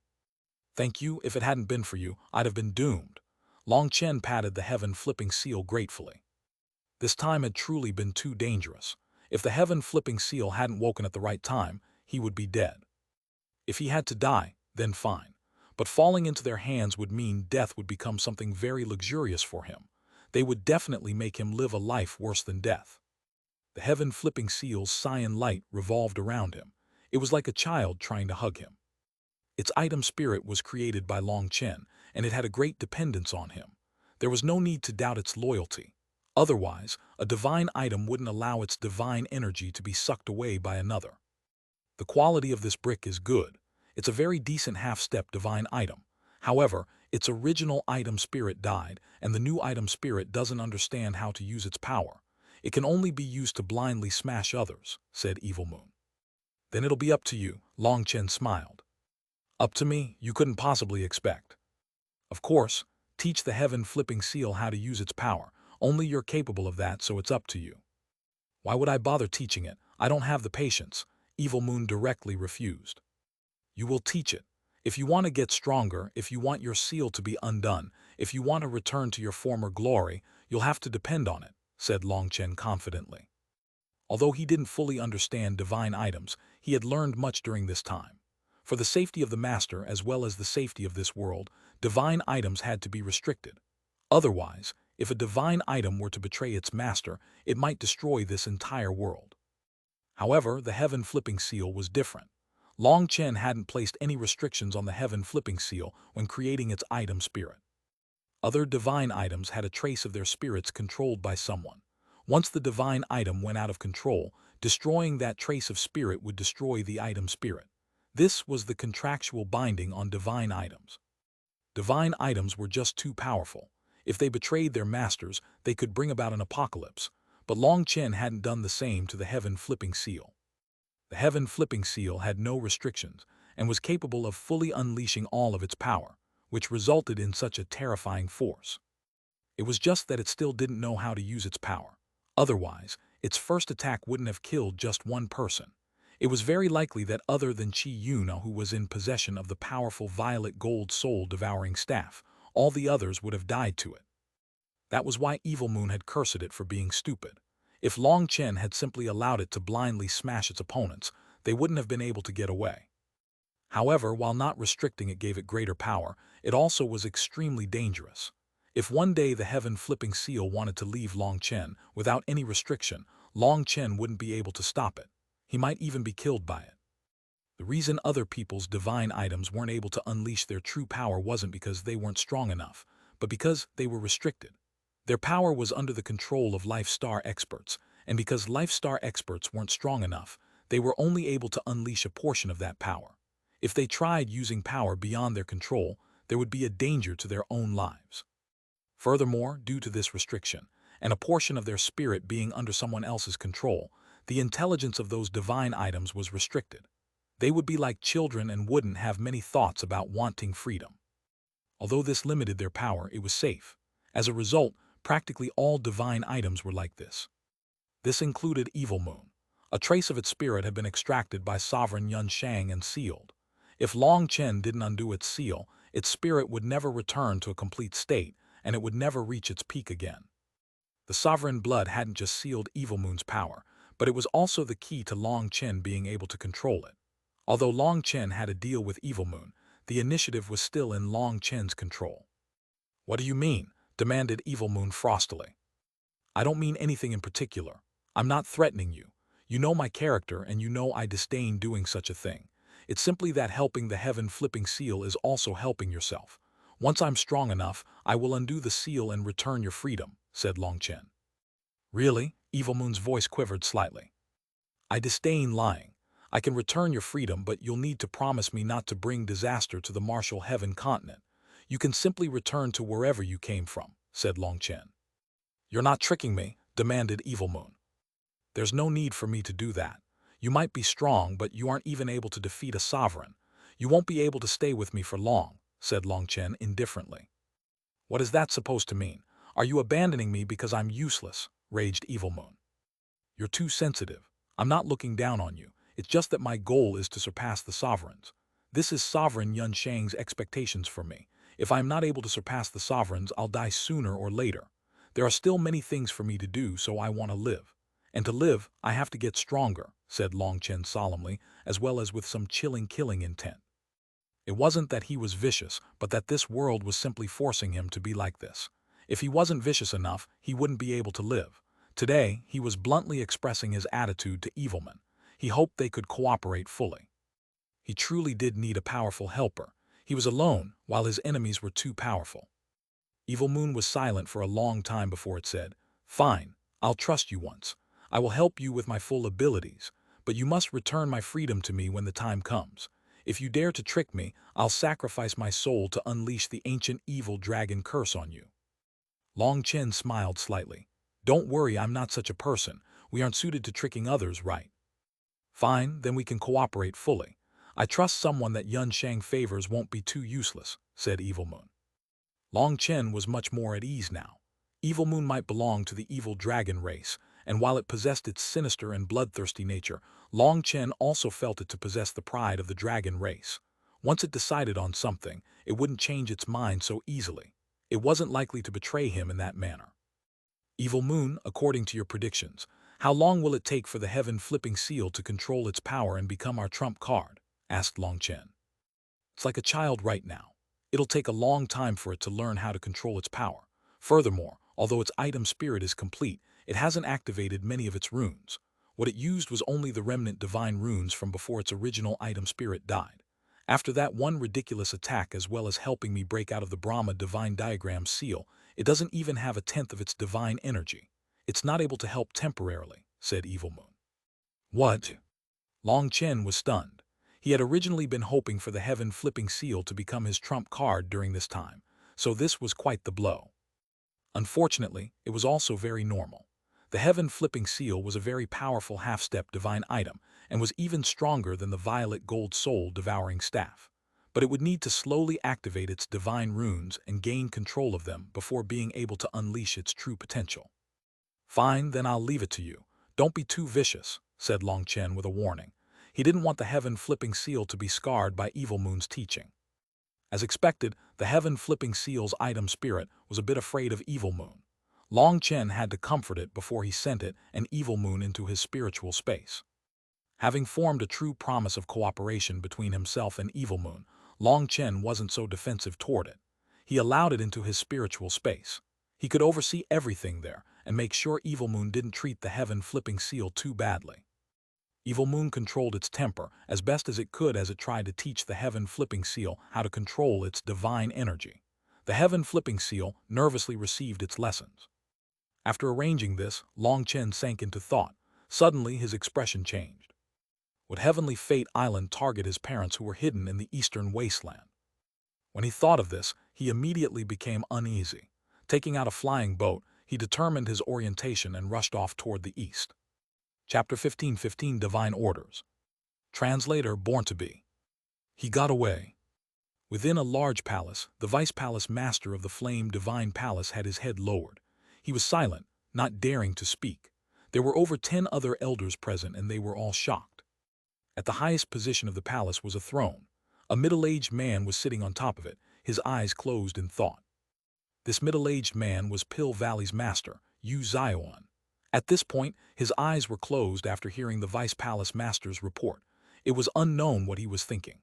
Thank you, if it hadn't been for you, I'd have been doomed. Long Chen patted the heaven-flipping seal gratefully. This time had truly been too dangerous. If the heaven-flipping seal hadn't woken at the right time, he would be dead. If he had to die, then fine. But falling into their hands would mean death would become something very luxurious for him. They would definitely make him live a life worse than death. The heaven-flipping seal's cyan light revolved around him. It was like a child trying to hug him. Its item spirit was created by Long Chen, and it had a great dependence on him. There was no need to doubt its loyalty. Otherwise, a divine item wouldn't allow its divine energy to be sucked away by another. The quality of this brick is good. It's a very decent half-step divine item. However, its original item spirit died, and the new item spirit doesn't understand how to use its power. It can only be used to blindly smash others, said Evil Moon. Then it'll be up to you, Long Chen smiled. Up to me, you couldn't possibly expect. Of course, teach the heaven-flipping seal how to use its power. Only you're capable of that, so it's up to you. Why would I bother teaching it? I don't have the patience, Evil Moon directly refused. You will teach it. If you want to get stronger, if you want your seal to be undone, if you want to return to your former glory, you'll have to depend on it, said Long Chen confidently. Although he didn't fully understand divine items, he had learned much during this time. For the safety of the master as well as the safety of this world, divine items had to be restricted. Otherwise, if a divine item were to betray its master, it might destroy this entire world. However, the heaven-flipping seal was different. Long Chen hadn't placed any restrictions on the heaven-flipping seal when creating its item spirit. Other divine items had a trace of their spirits controlled by someone. Once the divine item went out of control, destroying that trace of spirit would destroy the item spirit. This was the contractual binding on divine items. Divine items were just too powerful. If they betrayed their masters, they could bring about an apocalypse. But Long Chen hadn't done the same to the heaven-flipping seal. The heaven-flipping seal had no restrictions and was capable of fully unleashing all of its power, which resulted in such a terrifying force. It was just that it still didn't know how to use its power. Otherwise, its first attack wouldn't have killed just one person. It was very likely that other than Yuna, who was in possession of the powerful violet gold soul-devouring staff, all the others would have died to it. That was why Evil Moon had cursed it for being stupid. If Long Chen had simply allowed it to blindly smash its opponents, they wouldn't have been able to get away. However, while not restricting it gave it greater power, it also was extremely dangerous. If one day the heaven-flipping seal wanted to leave Long Chen without any restriction, Long Chen wouldn't be able to stop it. He might even be killed by it. The reason other people's divine items weren't able to unleash their true power wasn't because they weren't strong enough, but because they were restricted. Their power was under the control of Life Star experts, and because Life Star experts weren't strong enough, they were only able to unleash a portion of that power. If they tried using power beyond their control, there would be a danger to their own lives. Furthermore, due to this restriction, and a portion of their spirit being under someone else's control, the intelligence of those divine items was restricted. They would be like children and wouldn't have many thoughts about wanting freedom. Although this limited their power, it was safe. As a result, practically all divine items were like this. This included Evil Moon. A trace of its spirit had been extracted by Sovereign Yun Shang and sealed. If Long Chen didn't undo its seal, its spirit would never return to a complete state, and it would never reach its peak again. The Sovereign Blood hadn't just sealed Evil Moon's power, but it was also the key to Long Chen being able to control it. Although Long Chen had a deal with Evil Moon, the initiative was still in Long Chen's control. "What do you mean?" demanded Evil Moon frostily. "I don't mean anything in particular. I'm not threatening you. You know my character and you know I disdain doing such a thing. It's simply that helping the heaven-flipping seal is also helping yourself. Once I'm strong enough, I will undo the seal and return your freedom," said Long Chen. "Really?" Evil Moon's voice quivered slightly. "I disdain lying. I can return your freedom, but you'll need to promise me not to bring disaster to the Martial Heaven continent. You can simply return to wherever you came from," said Long Chen. "You're not tricking me," demanded Evil Moon. "There's no need for me to do that. You might be strong, but you aren't even able to defeat a sovereign. You won't be able to stay with me for long," said Long Chen indifferently. "What is that supposed to mean? Are you abandoning me because I'm useless?" raged Evil Moon. "You're too sensitive. I'm not looking down on you. It's just that my goal is to surpass the sovereigns. This is Sovereign Yun Shang's expectations for me. If I'm not able to surpass the sovereigns, I'll die sooner or later. There are still many things for me to do, so I want to live. And to live, I have to get stronger," said Long Chen solemnly, as well as with some chilling killing intent. It wasn't that he was vicious, but that this world was simply forcing him to be like this. If he wasn't vicious enough, he wouldn't be able to live. Today, he was bluntly expressing his attitude to Evilman. He hoped they could cooperate fully. He truly did need a powerful helper. He was alone, while his enemies were too powerful. Evil Moon was silent for a long time before it said, "Fine, I'll trust you once. I will help you with my full abilities, but you must return my freedom to me when the time comes. If you dare to trick me, I'll sacrifice my soul to unleash the ancient evil dragon curse on you." Long Chen smiled slightly. "Don't worry, I'm not such a person. We aren't suited to tricking others, right? Fine, then we can cooperate fully. I trust someone that Yun Shang favors won't be too useless," said Evil Moon. Long Chen was much more at ease now. Evil Moon might belong to the evil dragon race, and while it possessed its sinister and bloodthirsty nature, Long Chen also felt it to possess the pride of the dragon race. Once it decided on something, it wouldn't change its mind so easily. It wasn't likely to betray him in that manner. "Evil Moon, according to your predictions, how long will it take for the heaven-flipping seal to control its power and become our trump card?" asked Long Chen. "It's like a child right now. It'll take a long time for it to learn how to control its power. Furthermore, although its item spirit is complete, it hasn't activated many of its runes. What it used was only the remnant divine runes from before its original item spirit died. After that one ridiculous attack, as well as helping me break out of the Brahma divine diagram seal, it doesn't even have a tenth of its divine energy. It's not able to help temporarily," said Evil Moon. "What?" Long Chen was stunned. He had originally been hoping for the heaven-flipping seal to become his trump card during this time, so this was quite the blow. Unfortunately, it was also very normal. The The heaven-flipping seal was a very powerful half-step divine item and was even stronger than the violet gold soul-devouring staff. But it would need to slowly activate its divine runes and gain control of them before being able to unleash its true potential. "Fine, then I'll leave it to you. Don't be too vicious," said Long Chen with a warning. He didn't want the heaven-flipping seal to be scarred by Evil Moon's teaching. As expected, the heaven-flipping seal's item spirit was a bit afraid of Evil Moon. Long Chen had to comfort it before he sent it and Evil Moon into his spiritual space. Having formed a true promise of cooperation between himself and Evil Moon, Long Chen wasn't so defensive toward it. He allowed it into his spiritual space. He could oversee everything there and make sure Evil Moon didn't treat the heaven-flipping seal too badly. Evil Moon controlled its temper as best as it could as it tried to teach the heaven-flipping seal how to control its divine energy. The heaven-flipping seal nervously received its lessons. After arranging this, Long Chen sank into thought. Suddenly, his expression changed. Would Heavenly Fate Island target his parents who were hidden in the eastern wasteland? When he thought of this, he immediately became uneasy. Taking out a flying boat, he determined his orientation and rushed off toward the east. Chapter 15:15 Divine Orders. Translator Born to Be. He got away. Within a large palace, the vice-palace master of the Flame Divine Palace had his head lowered. He was silent, not daring to speak. There were over 10 other elders present and they were all shocked. At the highest position of the palace was a throne. A middle-aged man was sitting on top of it, his eyes closed in thought. This middle-aged man was Pill Valley's master, Xuanhuan. At this point, his eyes were closed after hearing the vice-palace master's report. It was unknown what he was thinking.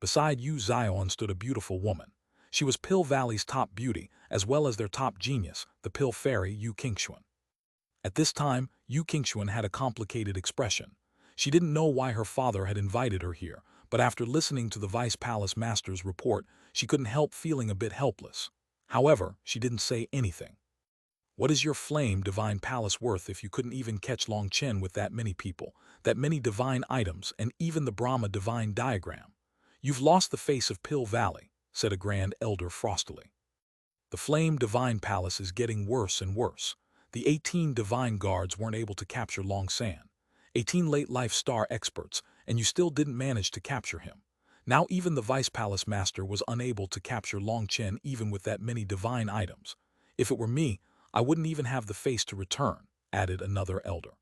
Beside Xuanhuan stood a beautiful woman. She was Pill Valley's top beauty, as well as their top genius, the Pill Fairy Xuanhuan. At this time, Xuanhuan had a complicated expression. She didn't know why her father had invited her here, but after listening to the vice-palace master's report, she couldn't help feeling a bit helpless. However, she didn't say anything. What is your Flame Divine Palace worth if you couldn't even catch Long Chen with that many people, that many divine items, and even the Brahma divine diagram? You've lost the face of Pill Valley, said a grand elder frostily. The Flame Divine Palace is getting worse and worse. The 18 divine guards weren't able to capture Long San. 18 late-life star experts, and you still didn't manage to capture him. Now even the vice-palace master was unable to capture Long Chen even with that many divine items. If it were me, I wouldn't even have the face to return, added another elder.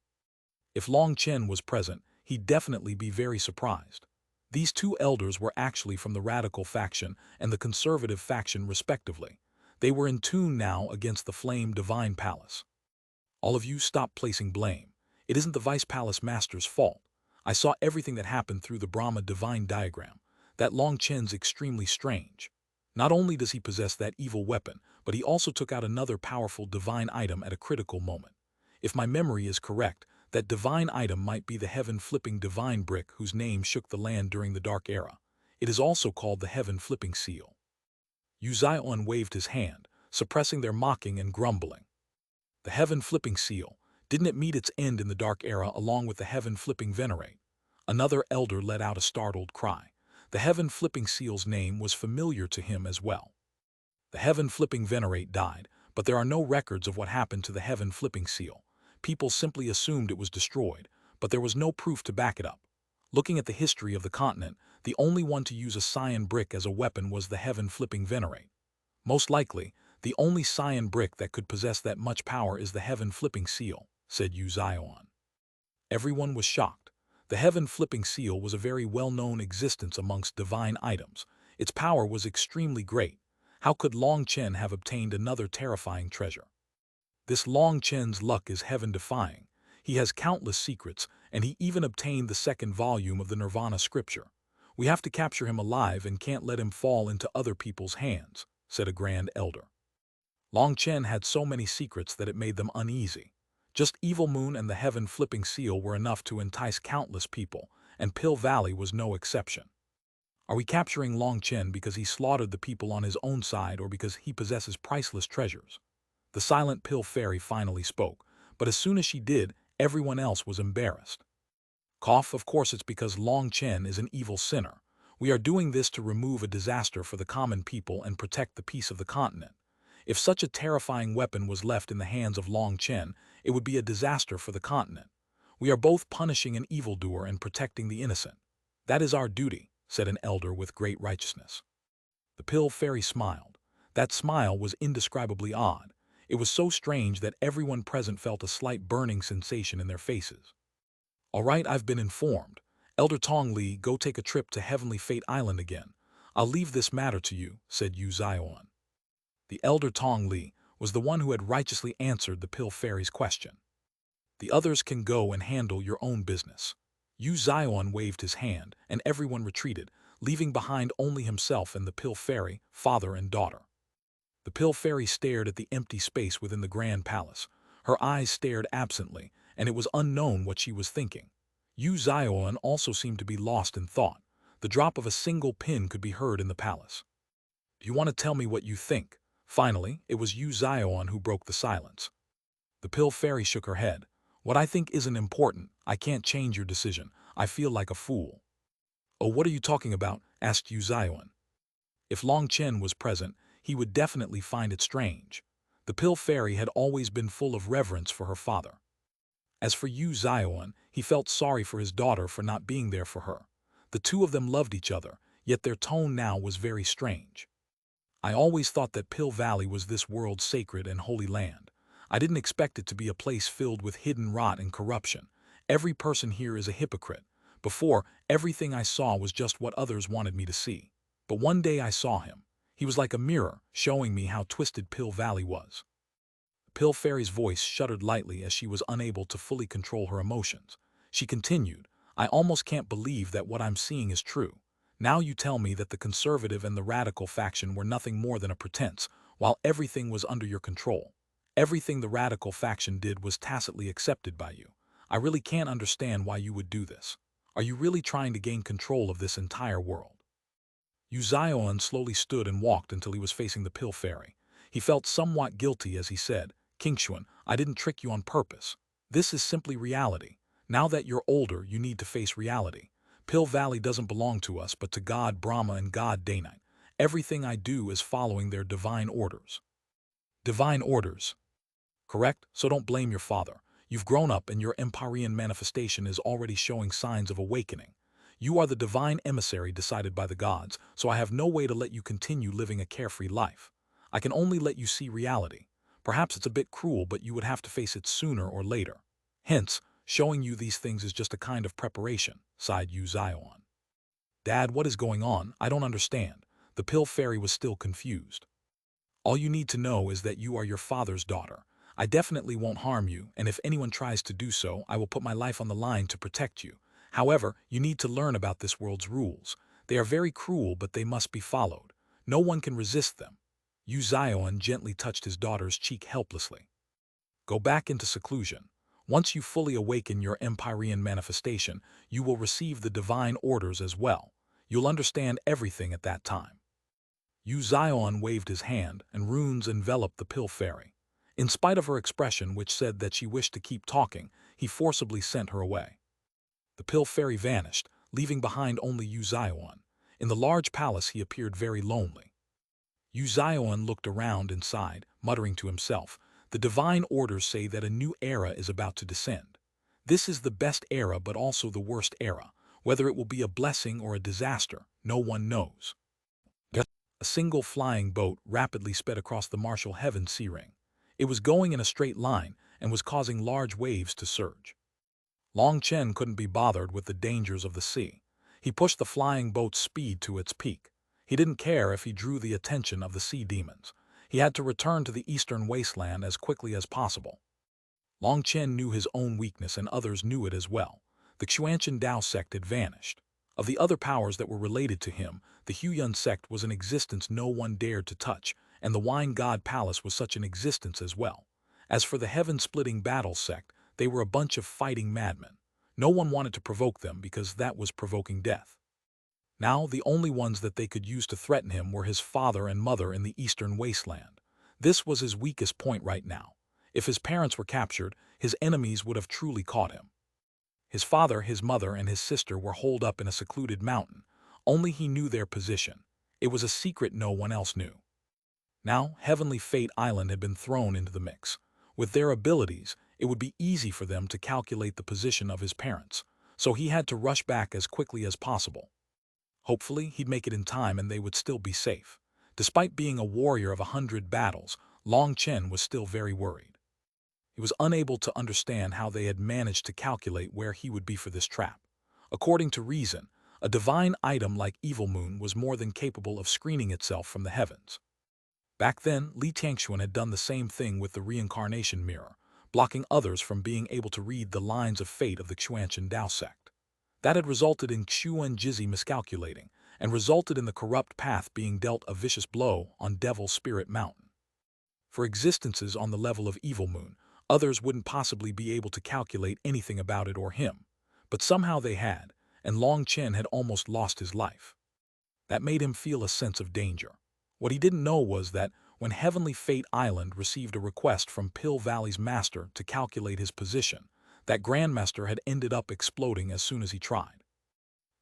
If Long Chen was present, he'd definitely be very surprised. These two elders were actually from the radical faction and the conservative faction respectively. They were in tune now against the Flame Divine Palace. All of you stop placing blame. It isn't the vice-palace master's fault. I saw everything that happened through the Brahma divine diagram. That Long Chen's extremely strange. Not only does he possess that evil weapon, but he also took out another powerful divine item at a critical moment. If my memory is correct, that divine item might be the heaven-flipping divine brick whose name shook the land during the Dark Era. It is also called the heaven-flipping seal. Xuanhuan waved his hand, suppressing their mocking and grumbling. The heaven-flipping seal, didn't it meet its end in the Dark Era along with the heaven-flipping venerate? Another elder let out a startled cry. The heaven-flipping seal's name was familiar to him as well. The heaven-flipping venerate died, but there are no records of what happened to the heaven-flipping seal. People simply assumed it was destroyed, but there was no proof to back it up. Looking at the history of the continent, the only one to use a cyan brick as a weapon was the heaven-flipping venerate. Most likely, the only cyan brick that could possess that much power is the heaven-flipping seal, said Xuanhuan. Everyone was shocked. The heaven-flipping seal was a very well-known existence amongst divine items. Its power was extremely great. How could Long Chen have obtained another terrifying treasure? This Long Chen's luck is heaven-defying. He has countless secrets, and he even obtained the second volume of the Nirvana scripture. We have to capture him alive and can't let him fall into other people's hands, said a grand elder. Long Chen had so many secrets that it made them uneasy. Just Evil Moon and the heaven-flipping seal were enough to entice countless people, and Pill Valley was no exception. Are we capturing Long Chen because he slaughtered the people on his own side or because he possesses priceless treasures? The silent Pill Fairy finally spoke, but as soon as she did, everyone else was embarrassed. Cough, of course it's because Long Chen is an evil sinner. We are doing this to remove a disaster for the common people and protect the peace of the continent. If such a terrifying weapon was left in the hands of Long Chen, it would be a disaster for the continent. We are both punishing an evildoer and protecting the innocent. That is our duty, said an elder with great righteousness. The pill fairy smiled. That smile was indescribably odd. It was so strange that everyone present felt a slight burning sensation in their faces. All right, I've been informed. Elder Tong Li, go take a trip to Heavenly Fate Island again. I'll leave this matter to you, said Xuanhuan. The elder Tong Li was the one who had righteously answered the pill fairy's question. The others can go and handle your own business. Xuanhuan waved his hand, and everyone retreated, leaving behind only himself and the pill fairy, father and daughter. The pill fairy stared at the empty space within the grand palace. Her eyes stared absently, and it was unknown what she was thinking. Xuanhuan also seemed to be lost in thought. The drop of a single pin could be heard in the palace. Do you want to tell me what you think? Finally, it was Xuanhuan who broke the silence. The pill fairy shook her head. What I think isn't important. I can't change your decision. I feel like a fool. Oh, what are you talking about? Asked Xuanhuan. If Long Chen was present, he would definitely find it strange. The pill fairy had always been full of reverence for her father. As for Xuanhuan, he felt sorry for his daughter for not being there for her. The two of them loved each other, yet their tone now was very strange. I always thought that Pill Valley was this world's sacred and holy land. I didn't expect it to be a place filled with hidden rot and corruption. Every person here is a hypocrite. Before, everything I saw was just what others wanted me to see. But one day I saw him. He was like a mirror, showing me how twisted Pill Valley was. The Pill Fairy's voice shuddered lightly as she was unable to fully control her emotions. She continued, I almost can't believe that what I'm seeing is true. Now you tell me that the conservative and the radical faction were nothing more than a pretense, while everything was under your control. Everything the radical faction did was tacitly accepted by you. I really can't understand why you would do this. Are you really trying to gain control of this entire world? Xuanhuan slowly stood and walked until he was facing the Pill Fairy. He felt somewhat guilty as he said, King Xuan, I didn't trick you on purpose. This is simply reality. Now that you're older, you need to face reality. Pill Valley doesn't belong to us, but to God Brahma and God Day-Night. Everything I do is following their divine orders. Divine orders. Correct? So don't blame your father. You've grown up and your Empyrean manifestation is already showing signs of awakening. You are the divine emissary decided by the gods, so I have no way to let you continue living a carefree life. I can only let you see reality. Perhaps it's a bit cruel, but you would have to face it sooner or later. Hence, showing you these things is just a kind of preparation, sighed Xuanhuan. Dad, what is going on? I don't understand. The Pill Fairy was still confused. All you need to know is that you are your father's daughter. I definitely won't harm you, and if anyone tries to do so, I will put my life on the line to protect you. However, you need to learn about this world's rules. They are very cruel, but they must be followed. No one can resist them. Xuanhuan gently touched his daughter's cheek helplessly. Go back into seclusion. Once you fully awaken your Empyrean manifestation, you will receive the divine orders as well. You'll understand everything at that time. Xuanhuan waved his hand, and runes enveloped the Pill Fairy. In spite of her expression, which said that she wished to keep talking, he forcibly sent her away. The Pill Fairy vanished, leaving behind only Xuanhuan. In the large palace he appeared very lonely. Xuanhuan looked around and sighed, muttering to himself, the divine orders say that a new era is about to descend. This is the best era but also the worst era. Whether it will be a blessing or a disaster, no one knows. A single flying boat rapidly sped across the martial heaven sea ring. It was going in a straight line and was causing large waves to surge. Long Chen couldn't be bothered with the dangers of the sea. He pushed the flying boat's speed to its peak. He didn't care if he drew the attention of the sea demons. He had to return to the eastern wasteland as quickly as possible. Long Chen knew his own weakness and others knew it as well. The Xuanhuan Dao sect had vanished. Of the other powers that were related to him, the Hegemon sect was an existence no one dared to touch, and the Wine God Palace was such an existence as well. As for the heaven-splitting battle sect, they were a bunch of fighting madmen. No one wanted to provoke them because that was provoking death. Now, the only ones that they could use to threaten him were his father and mother in the eastern wasteland. This was his weakest point right now. If his parents were captured, his enemies would have truly caught him. His father, his mother, and his sister were holed up in a secluded mountain. Only he knew their position. It was a secret no one else knew. Now, Heavenly Fate Island had been thrown into the mix. With their abilities, it would be easy for them to calculate the position of his parents, so he had to rush back as quickly as possible. Hopefully, he'd make it in time and they would still be safe. Despite being a warrior of 100 battles, Long Chen was still very worried. He was unable to understand how they had managed to calculate where he would be for this trap. According to reason, a divine item like Evil Moon was more than capable of screening itself from the heavens. Back then, Li Tianxuan had done the same thing with the reincarnation mirror, blocking others from being able to read the lines of fate of the Xuanhuan Dao sect. That had resulted in Xuan Jizi miscalculating, and resulted in the corrupt path being dealt a vicious blow on Devil Spirit Mountain. For existences on the level of Evil Moon, others wouldn't possibly be able to calculate anything about it or him, but somehow they had, and Long Chen had almost lost his life. That made him feel a sense of danger. What he didn't know was that when Heavenly Fate Island received a request from Pill Valley's master to calculate his position, that Grandmaster had ended up exploding as soon as he tried.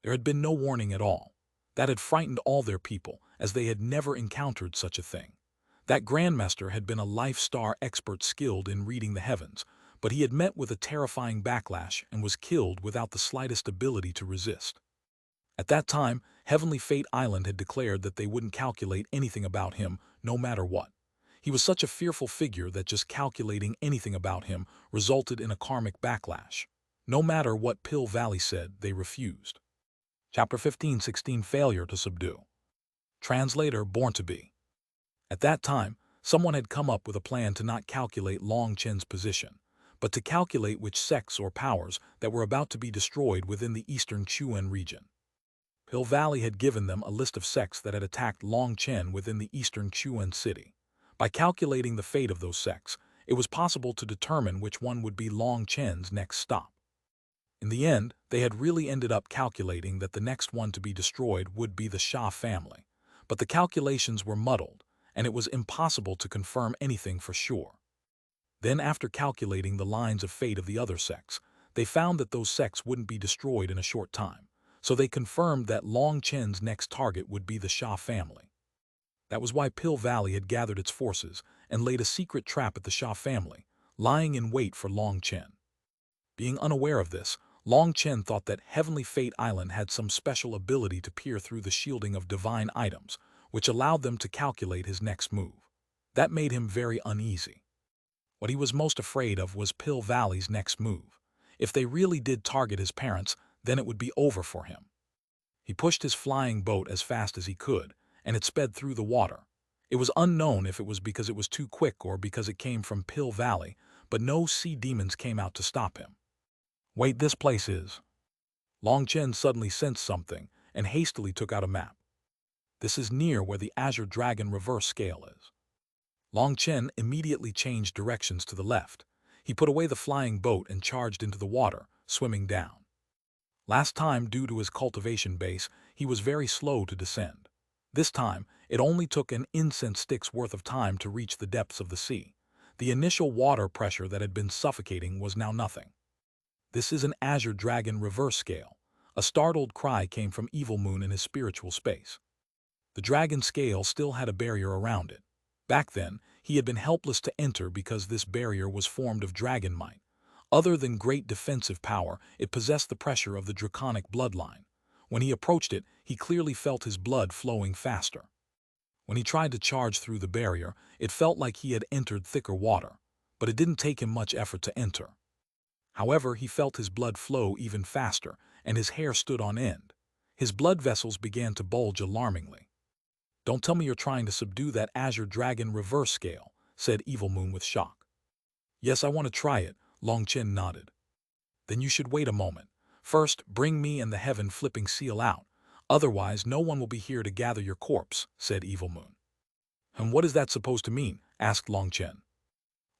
There had been no warning at all. That had frightened all their people, as they had never encountered such a thing. That Grandmaster had been a life-star expert skilled in reading the heavens, but he had met with a terrifying backlash and was killed without the slightest ability to resist. At that time, Heavenly Fate Island had declared that they wouldn't calculate anything about him, no matter what. He was such a fearful figure that just calculating anything about him resulted in a karmic backlash. No matter what Pill Valley said, they refused. Chapter 15-16 Failure to Subdue. Translator Born to Be. At that time, someone had come up with a plan to not calculate Long Chen's position, but to calculate which sects or powers that were about to be destroyed within the eastern Xuan region. Pill Valley had given them a list of sects that had attacked Long Chen within the eastern Xuan city. By calculating the fate of those sects, it was possible to determine which one would be Long Chen's next stop. In the end, they had really ended up calculating that the next one to be destroyed would be the Sha family. But the calculations were muddled, and it was impossible to confirm anything for sure. Then, after calculating the lines of fate of the other sects, they found that those sects wouldn't be destroyed in a short time. So they confirmed that Long Chen's next target would be the Sha family. That was why Pill Valley had gathered its forces and laid a secret trap at the Sha family, lying in wait for Long Chen. Being unaware of this, Long Chen thought that Heavenly Fate Island had some special ability to peer through the shielding of divine items, which allowed them to calculate his next move. That made him very uneasy. What he was most afraid of was Pill Valley's next move. If they really did target his parents, then it would be over for him. He pushed his flying boat as fast as he could, and it sped through the water. It was unknown if it was because it was too quick or because it came from Pill Valley, but no sea demons came out to stop him. Wait, this place is... Long Chen suddenly sensed something and hastily took out a map. This is near where the Azure Dragon reverse scale is. Long Chen immediately changed directions to the left. He put away the flying boat and charged into the water, swimming down. Last time, due to his cultivation base, he was very slow to descend. This time, it only took an incense stick's worth of time to reach the depths of the sea. The initial water pressure that had been suffocating was now nothing. This is an Azure Dragon reverse scale. A startled cry came from Evil Moon in his spiritual space. The dragon scale still had a barrier around it. Back then, he had been helpless to enter because this barrier was formed of dragon might. Other than great defensive power, it possessed the pressure of the draconic bloodline. When he approached it, he clearly felt his blood flowing faster. When he tried to charge through the barrier, it felt like he had entered thicker water, but it didn't take him much effort to enter. However, he felt his blood flow even faster, and his hair stood on end. His blood vessels began to bulge alarmingly. "Don't tell me you're trying to subdue that Azure Dragon reverse scale," said Evil Moon with shock. "Yes, I want to try it," Long Chen nodded. "Then you should wait a moment. First, bring me and the heaven flipping seal out. Otherwise, no one will be here to gather your corpse," said Evil Moon. "And what is that supposed to mean?" asked Long Chen.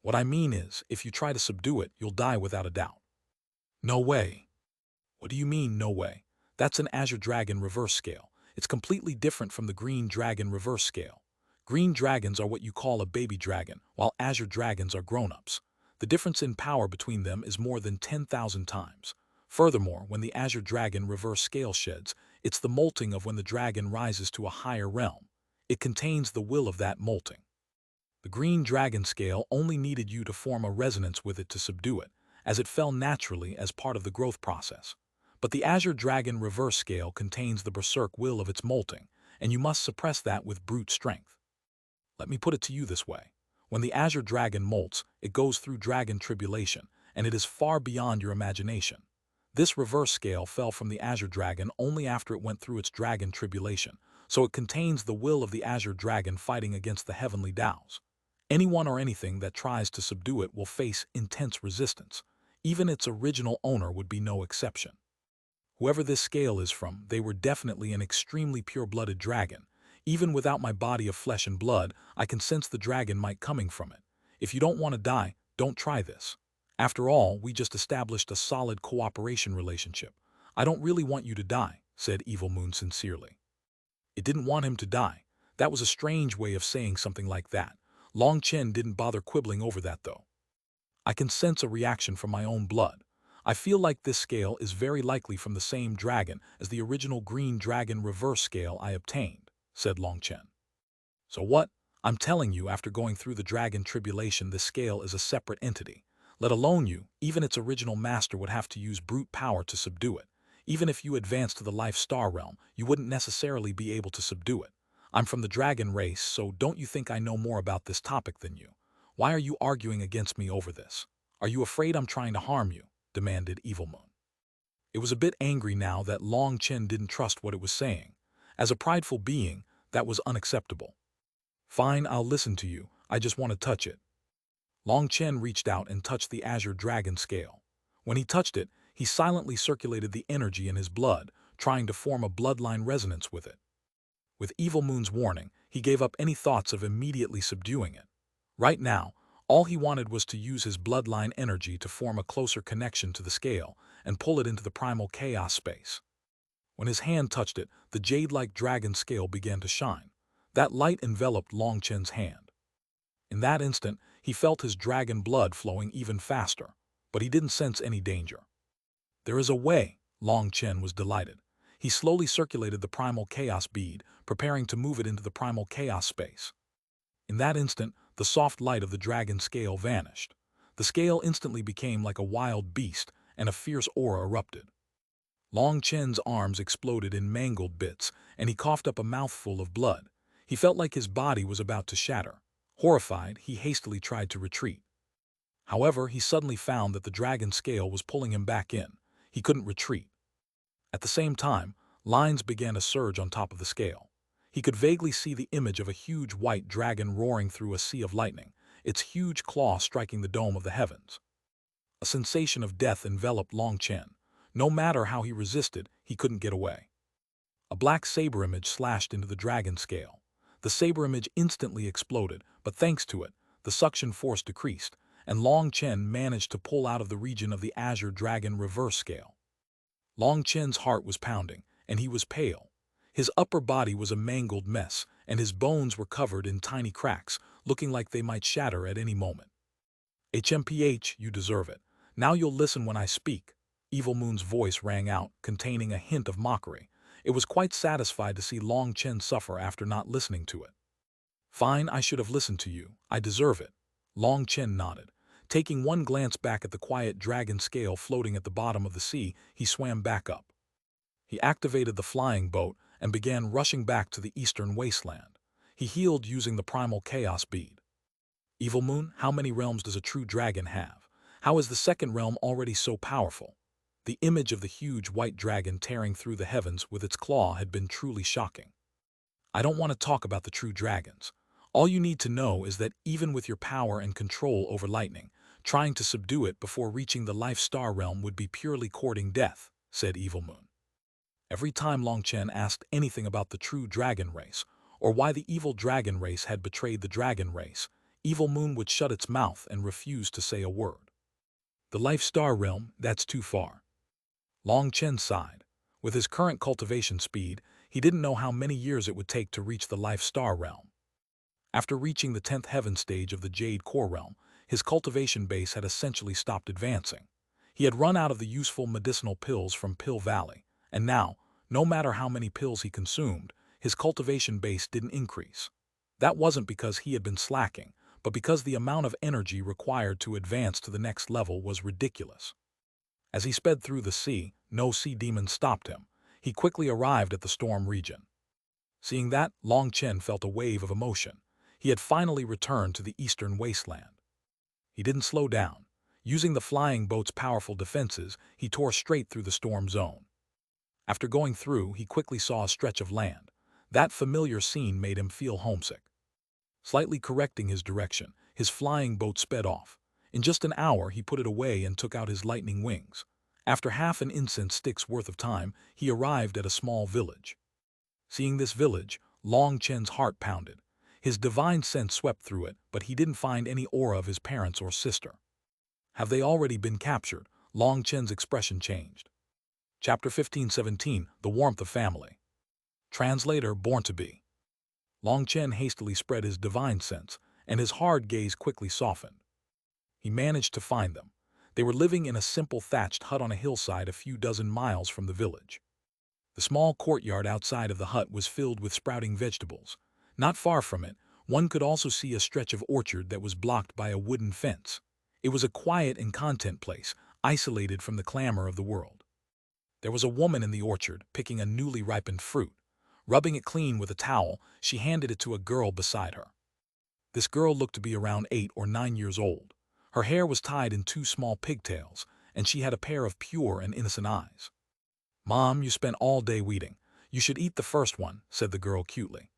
"What I mean is, if you try to subdue it, you'll die without a doubt." "No way." "What do you mean, no way? That's an Azure Dragon reverse scale. It's completely different from the Green Dragon reverse scale. Green dragons are what you call a baby dragon, while Azure dragons are grown-ups. The difference in power between them is more than 10,000 times. Furthermore, when the Azure Dragon reverse scale sheds, it's the molting of when the dragon rises to a higher realm. It contains the will of that molting. The green dragon scale only needed you to form a resonance with it to subdue it, as it fell naturally as part of the growth process. But the azure dragon reverse scale contains the berserk will of its molting, and you must suppress that with brute strength. Let me put it to you this way. When the azure dragon molts, it goes through dragon tribulation, and it is far beyond your imagination. This reverse scale fell from the azure dragon only after it went through its dragon tribulation, so it contains the will of the azure dragon fighting against the heavenly Taos. Anyone or anything that tries to subdue it will face intense resistance. Even its original owner would be no exception. Whoever this scale is from, they were definitely an extremely pure-blooded dragon. Even without my body of flesh and blood, I can sense the dragon might coming from it. If you don't want to die, don't try this. After all, we just established a solid cooperation relationship. I don't really want you to die, said Evil Moon sincerely. It didn't want him to die. That was a strange way of saying something like that. Long Chen didn't bother quibbling over that, though. I can sense a reaction from my own blood. I feel like this scale is very likely from the same dragon as the original green dragon reverse scale I obtained, said Long Chen. So what? I'm telling you, after going through the dragon tribulation, this scale is a separate entity. Let alone you, even its original master would have to use brute power to subdue it. Even if you advance to the life star realm, you wouldn't necessarily be able to subdue it. I'm from the dragon race, so don't you think I know more about this topic than you? Why are you arguing against me over this? Are you afraid I'm trying to harm you? Demanded Evil Moon. It was a bit angry now that Long Chen didn't trust what it was saying. As a prideful being, that was unacceptable. Fine, I'll listen to you. I just want to touch it. Long Chen reached out and touched the azure dragon scale. When he touched it, he silently circulated the energy in his blood, trying to form a bloodline resonance with it. With Evil Moon's warning, he gave up any thoughts of immediately subduing it. Right now, all he wanted was to use his bloodline energy to form a closer connection to the scale and pull it into the primal chaos space. When his hand touched it, the jade-like dragon scale began to shine. That light enveloped Long Chen's hand. In that instant, he felt his dragon blood flowing even faster, but he didn't sense any danger. There is a way, Long Chen was delighted. He slowly circulated the primal chaos bead, preparing to move it into the primal chaos space. In that instant, the soft light of the dragon scale vanished. The scale instantly became like a wild beast, and a fierce aura erupted. Long Chen's arms exploded in mangled bits, and he coughed up a mouthful of blood. He felt like his body was about to shatter. Horrified, he hastily tried to retreat. However, he suddenly found that the dragon scale was pulling him back in. He couldn't retreat. At the same time, lines began to surge on top of the scale. He could vaguely see the image of a huge white dragon roaring through a sea of lightning, its huge claw striking the dome of the heavens. A sensation of death enveloped Long Chen. No matter how he resisted, he couldn't get away. A black saber image slashed into the dragon scale. The saber image instantly exploded, but thanks to it, the suction force decreased, and Long Chen managed to pull out of the region of the azure dragon reverse scale. Long Chen's heart was pounding, and he was pale. His upper body was a mangled mess, and his bones were covered in tiny cracks, looking like they might shatter at any moment. HMPH, you deserve it. Now you'll listen when I speak. Evil Moon's voice rang out, containing a hint of mockery. It was quite satisfied to see Long Chen suffer after not listening to it. Fine, I should have listened to you. I deserve it. Long Chen nodded. Taking one glance back at the quiet dragon scale floating at the bottom of the sea, he swam back up. He activated the flying boat and began rushing back to the eastern wasteland. He healed using the primal chaos bead. Evil Moon, how many realms does a true dragon have? How is the second realm already so powerful? The image of the huge white dragon tearing through the heavens with its claw had been truly shocking. I don't want to talk about the true dragons. All you need to know is that even with your power and control over lightning, trying to subdue it before reaching the life star realm would be purely courting death, said Evil Moon. Every time Long Chen asked anything about the true dragon race, or why the evil dragon race had betrayed the dragon race, Evil Moon would shut its mouth and refuse to say a word. The life star realm, that's too far. Long Chen sighed. With his current cultivation speed, he didn't know how many years it would take to reach the life star realm. After reaching the 10th heaven stage of the Jade core realm, his cultivation base had essentially stopped advancing. He had run out of the useful medicinal pills from Pill Valley, and now, no matter how many pills he consumed, his cultivation base didn't increase. That wasn't because he had been slacking, but because the amount of energy required to advance to the next level was ridiculous. As he sped through the sea, no sea demon stopped him. He quickly arrived at the storm region. Seeing that, Long Chen felt a wave of emotion. He had finally returned to the eastern wasteland. He didn't slow down. Using the flying boat's powerful defenses, he tore straight through the storm zone. After going through, he quickly saw a stretch of land. That familiar scene made him feel homesick. Slightly correcting his direction, his flying boat sped off. In just an hour, he put it away and took out his lightning wings. After half an incense stick's worth of time, he arrived at a small village. Seeing this village, Long Chen's heart pounded. His divine sense swept through it, but he didn't find any aura of his parents or sister. Have they already been captured? Long Chen's expression changed. Chapter 15:17, The Warmth of Family. Translator Born to Be. Long Chen hastily spread his divine sense, and his hard gaze quickly softened. He managed to find them. They were living in a simple thatched hut on a hillside a few dozen miles from the village. The small courtyard outside of the hut was filled with sprouting vegetables. Not far from it, one could also see a stretch of orchard that was blocked by a wooden fence. It was a quiet and content place, isolated from the clamor of the world. There was a woman in the orchard, picking a newly ripened fruit. Rubbing it clean with a towel, she handed it to a girl beside her. This girl looked to be around 8 or 9 years old. Her hair was tied in 2 small pigtails, and she had a pair of pure and innocent eyes. "Mom, you spent all day weeding. You should eat the first one," said the girl cutely.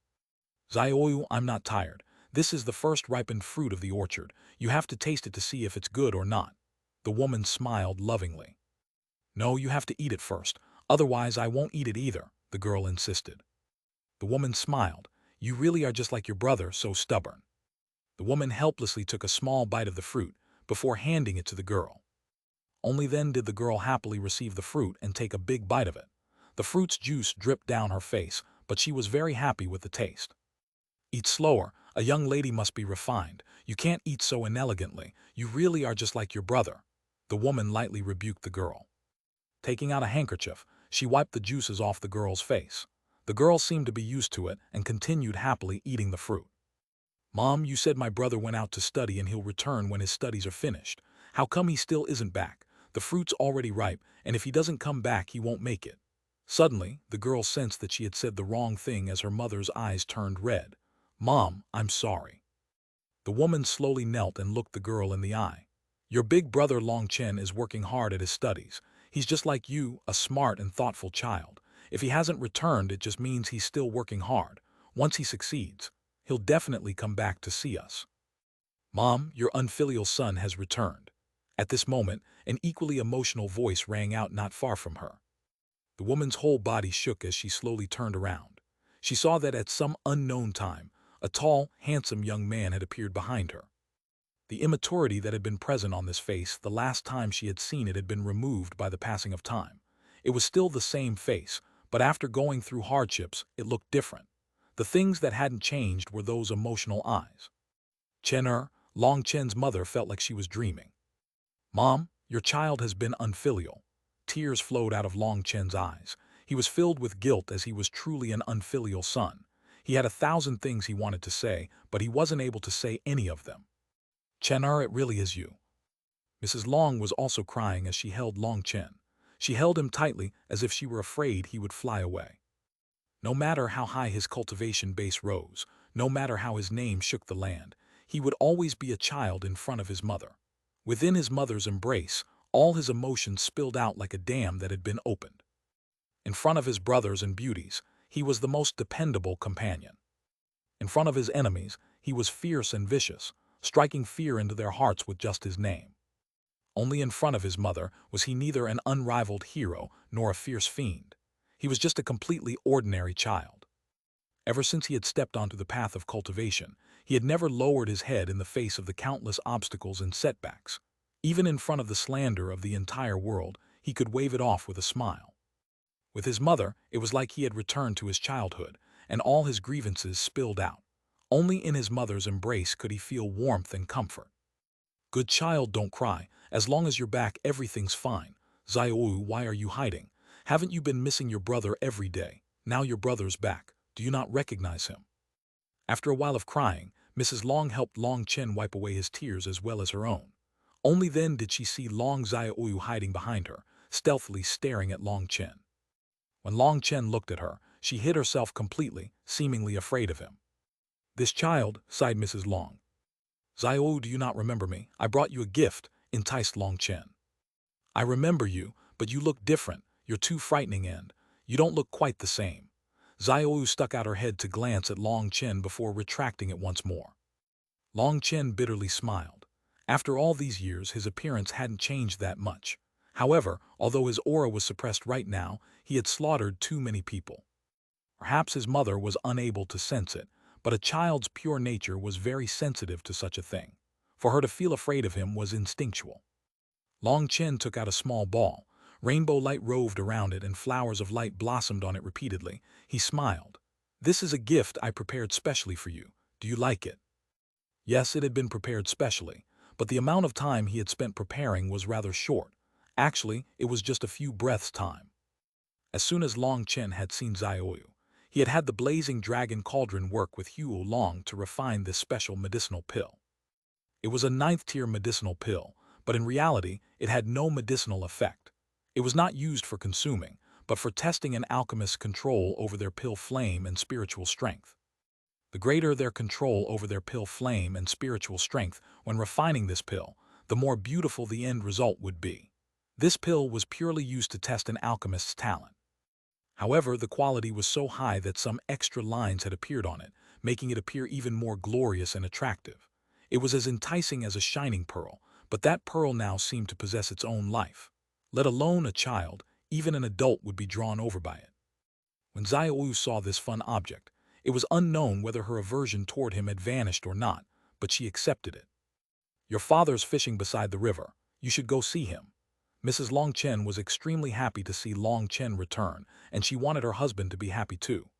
"Xiaoyu, I'm not tired. This is the first ripened fruit of the orchard. You have to taste it to see if it's good or not." The woman smiled lovingly. "No, you have to eat it first. Otherwise, I won't eat it either," the girl insisted. The woman smiled. "You really are just like your brother, so stubborn." The woman helplessly took a small bite of the fruit before handing it to the girl. Only then did the girl happily receive the fruit and take a big bite of it. The fruit's juice dripped down her face, but she was very happy with the taste. "Eat slower. A young lady must be refined. You can't eat so inelegantly. You really are just like your brother," the woman lightly rebuked the girl. Taking out a handkerchief, she wiped the juices off the girl's face. The girl seemed to be used to it and continued happily eating the fruit. "Mom, you said my brother went out to study and he'll return when his studies are finished. How come he still isn't back? The fruit's already ripe, and if he doesn't come back, he won't make it." Suddenly, the girl sensed that she had said the wrong thing as her mother's eyes turned red. "Mom, I'm sorry." The woman slowly knelt and looked the girl in the eye. "Your big brother Long Chen is working hard at his studies. He's just like you, a smart and thoughtful child. If he hasn't returned, it just means he's still working hard. Once he succeeds, he'll definitely come back to see us." "Mom, your unfilial son has returned." At this moment, an equally emotional voice rang out not far from her. The woman's whole body shook as she slowly turned around. She saw that at some unknown time, a tall, handsome young man had appeared behind her. The immaturity that had been present on this face the last time she had seen it had been removed by the passing of time. It was still the same face, but after going through hardships, it looked different. The things that hadn't changed were those emotional eyes. Chen, Long Chen's mother, felt like she was dreaming. "Mom, your child has been unfilial." Tears flowed out of Long Chen's eyes. He was filled with guilt as he was truly an unfilial son. He had 1,000 things he wanted to say, but he wasn't able to say any of them. "Chen, it really is you." Mrs. Long was also crying as she held Long Chen. She held him tightly as if she were afraid he would fly away. No matter how high his cultivation base rose, no matter how his name shook the land, he would always be a child in front of his mother. Within his mother's embrace, all his emotions spilled out like a dam that had been opened. In front of his brothers and beauties, he was the most dependable companion. In front of his enemies, he was fierce and vicious, striking fear into their hearts with just his name. Only in front of his mother was he neither an unrivaled hero nor a fierce fiend. He was just a completely ordinary child. Ever since he had stepped onto the path of cultivation, he had never lowered his head in the face of the countless obstacles and setbacks. Even in front of the slander of the entire world, he could wave it off with a smile. With his mother, it was like he had returned to his childhood, and all his grievances spilled out. Only in his mother's embrace could he feel warmth and comfort. "Good child, don't cry. As long as you're back, everything's fine. Xiaoyu, why are you hiding? Haven't you been missing your brother every day? Now your brother's back. Do you not recognize him?" After a while of crying, Mrs. Long helped Long Chen wipe away his tears as well as her own. Only then did she see Long Xiaoyu hiding behind her, stealthily staring at Long Chen. When Long Chen looked at her, she hid herself completely, seemingly afraid of him. "This child," sighed Mrs. Long. "Xiaoyu, do you not remember me? I brought you a gift," enticed Long Chen. "I remember you, but you look different. You're too frightening and you don't look quite the same." Xiaoyu stuck out her head to glance at Long Chen before retracting it once more. Long Chen bitterly smiled. After all these years, his appearance hadn't changed that much. However, although his aura was suppressed right now, he had slaughtered too many people. Perhaps his mother was unable to sense it, but a child's pure nature was very sensitive to such a thing. For her to feel afraid of him was instinctual. Long Chen took out a small ball. Rainbow light roved around it and flowers of light blossomed on it repeatedly. He smiled. "This is a gift I prepared specially for you. Do you like it?" Yes, it had been prepared specially, but the amount of time he had spent preparing was rather short. Actually, it was just a few breaths' time. As soon as Long Chen had seen Xiaoyu, he had had the blazing dragon cauldron work with Huo Long to refine this special medicinal pill. It was a 9th-tier medicinal pill, but in reality, it had no medicinal effect. It was not used for consuming, but for testing an alchemist's control over their pill flame and spiritual strength. The greater their control over their pill flame and spiritual strength when refining this pill, the more beautiful the end result would be. This pill was purely used to test an alchemist's talent. However, the quality was so high that some extra lines had appeared on it, making it appear even more glorious and attractive. It was as enticing as a shining pearl, but that pearl now seemed to possess its own life. Let alone a child, even an adult would be drawn over by it. When Xiaoyu saw this fun object, it was unknown whether her aversion toward him had vanished or not, but she accepted it. "Your father's fishing beside the river. You should go see him." Mrs. Long Chen was extremely happy to see Long Chen return, and she wanted her husband to be happy too.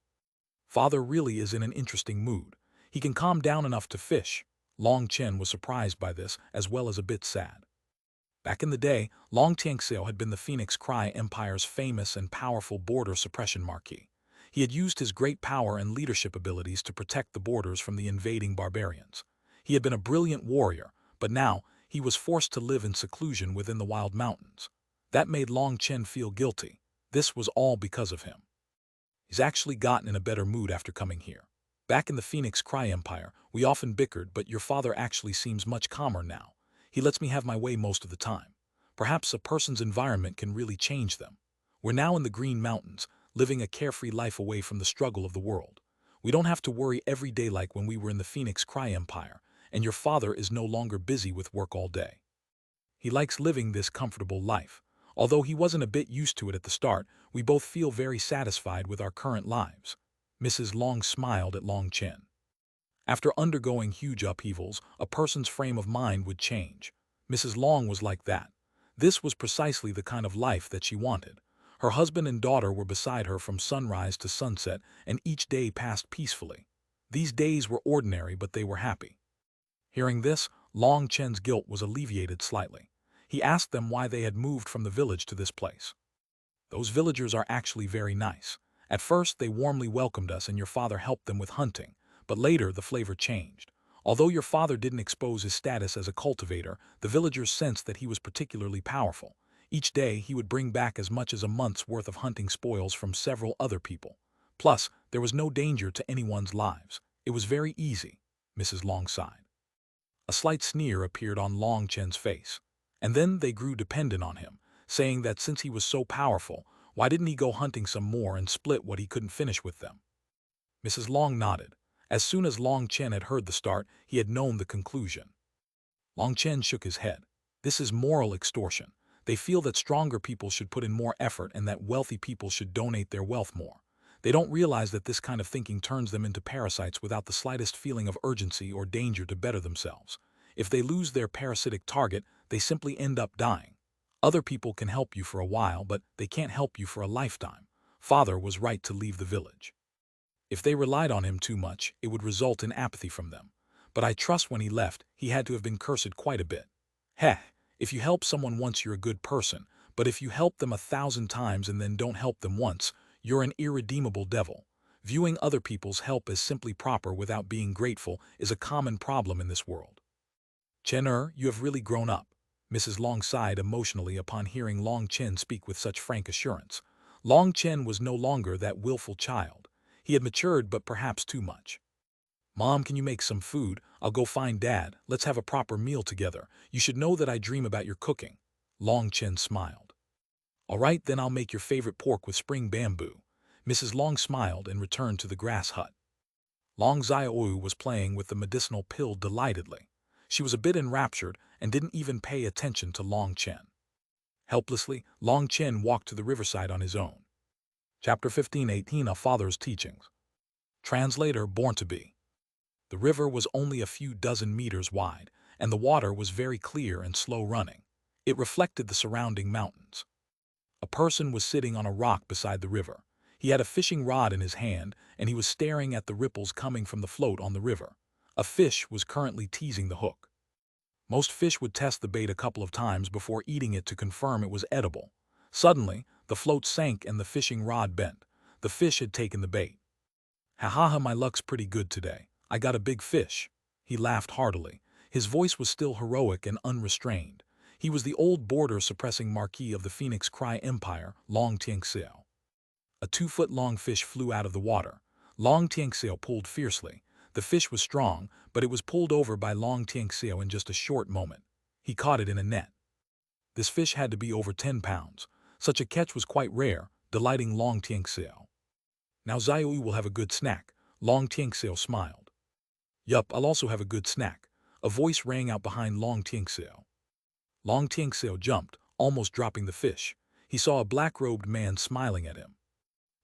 "Father really is in an interesting mood. He can calm down enough to fish." Long Chen was surprised by this, as well as a bit sad. Back in the day, Long Tianxiao had been the Phoenix Cry Empire's famous and powerful border suppression marquis. He had used his great power and leadership abilities to protect the borders from the invading barbarians. He had been a brilliant warrior, but now he was forced to live in seclusion within the wild mountains. That made Long Chen feel guilty. This was all because of him. He's actually gotten in a better mood after coming here. "Back in the Phoenix Cry Empire, we often bickered, but your father actually seems much calmer now. He lets me have my way most of the time. Perhaps a person's environment can really change them. We're now in the Green Mountains, living a carefree life away from the struggle of the world. We don't have to worry every day like when we were in the Phoenix Cry Empire, and your father is no longer busy with work all day. He likes living this comfortable life. Although he wasn't a bit used to it at the start, we both feel very satisfied with our current lives." Mrs. Long smiled at Long Chen. After undergoing huge upheavals, a person's frame of mind would change. Mrs. Long was like that. This was precisely the kind of life that she wanted. Her husband and daughter were beside her from sunrise to sunset, and each day passed peacefully. These days were ordinary, but they were happy. Hearing this, Long Chen's guilt was alleviated slightly. He asked them why they had moved from the village to this place. "Those villagers are actually very nice. At first, they warmly welcomed us and your father helped them with hunting, but later the flavor changed. Although your father didn't expose his status as a cultivator, the villagers sensed that he was particularly powerful. Each day, he would bring back as much as a month's worth of hunting spoils from several other people. Plus, there was no danger to anyone's lives. It was very easy." Mrs. Long sighed. A slight sneer appeared on Long Chen's face. And then they grew dependent on him, saying that since he was so powerful, why didn't he go hunting some more and split what he couldn't finish with them? Mrs. Long nodded. As soon as Long Chen had heard the start, he had known the conclusion. Long Chen shook his head. "This is moral extortion. They feel that stronger people should put in more effort and that wealthy people should donate their wealth more. They don't realize that this kind of thinking turns them into parasites without the slightest feeling of urgency or danger to better themselves. If they lose their parasitic target, they simply end up dying. Other people can help you for a while, but they can't help you for a lifetime. Father was right to leave the village. If they relied on him too much, it would result in apathy from them. But I trust when he left, he had to have been cursed quite a bit. Heh, if you help someone once, you're a good person, but if you help them 1,000 times and then don't help them once, you're an irredeemable devil. Viewing other people's help as simply proper without being grateful is a common problem in this world. Chen, you have really grown up. Mrs. Long sighed emotionally upon hearing Long Chen speak with such frank assurance. Long Chen was no longer that willful child. He had matured, but perhaps too much. Mom, can you make some food? I'll go find Dad. Let's have a proper meal together. You should know that I dream about your cooking. Long Chen smiled. All right, then I'll make your favorite pork with spring bamboo. Mrs. Long smiled and returned to the grass hut. Long Xiaoyu was playing with the medicinal pill delightedly. She was a bit enraptured and didn't even pay attention to Long Chen. Helplessly, Long Chen walked to the riverside on his own. Chapter 15:18 A Father's Teachings. Translator born to be. The river was only a few dozen meters wide, and the water was very clear and slow-running. It reflected the surrounding mountains. A person was sitting on a rock beside the river. He had a fishing rod in his hand, and he was staring at the ripples coming from the float on the river. A fish was currently teasing the hook. Most fish would test the bait a couple of times before eating it to confirm it was edible. Suddenly, the float sank and the fishing rod bent. The fish had taken the bait. Ha ha ha, my luck's pretty good today. I got a big fish. He laughed heartily. His voice was still heroic and unrestrained. He was the old border-suppressing Marquis of the Phoenix Cry Empire, Long Tianxiao. A 2-foot-long fish flew out of the water. Long Tianxiao pulled fiercely. The fish was strong, but it was pulled over by Long Tianxiao in just a short moment. He caught it in a net. This fish had to be over 10 pounds. Such a catch was quite rare, delighting Long Tianxiao. Now Xiaoyu will have a good snack. Long Tianxiao smiled. Yup, I'll also have a good snack. A voice rang out behind Long Tianxiao. Long Tianxiao jumped, almost dropping the fish. He saw a black-robed man smiling at him.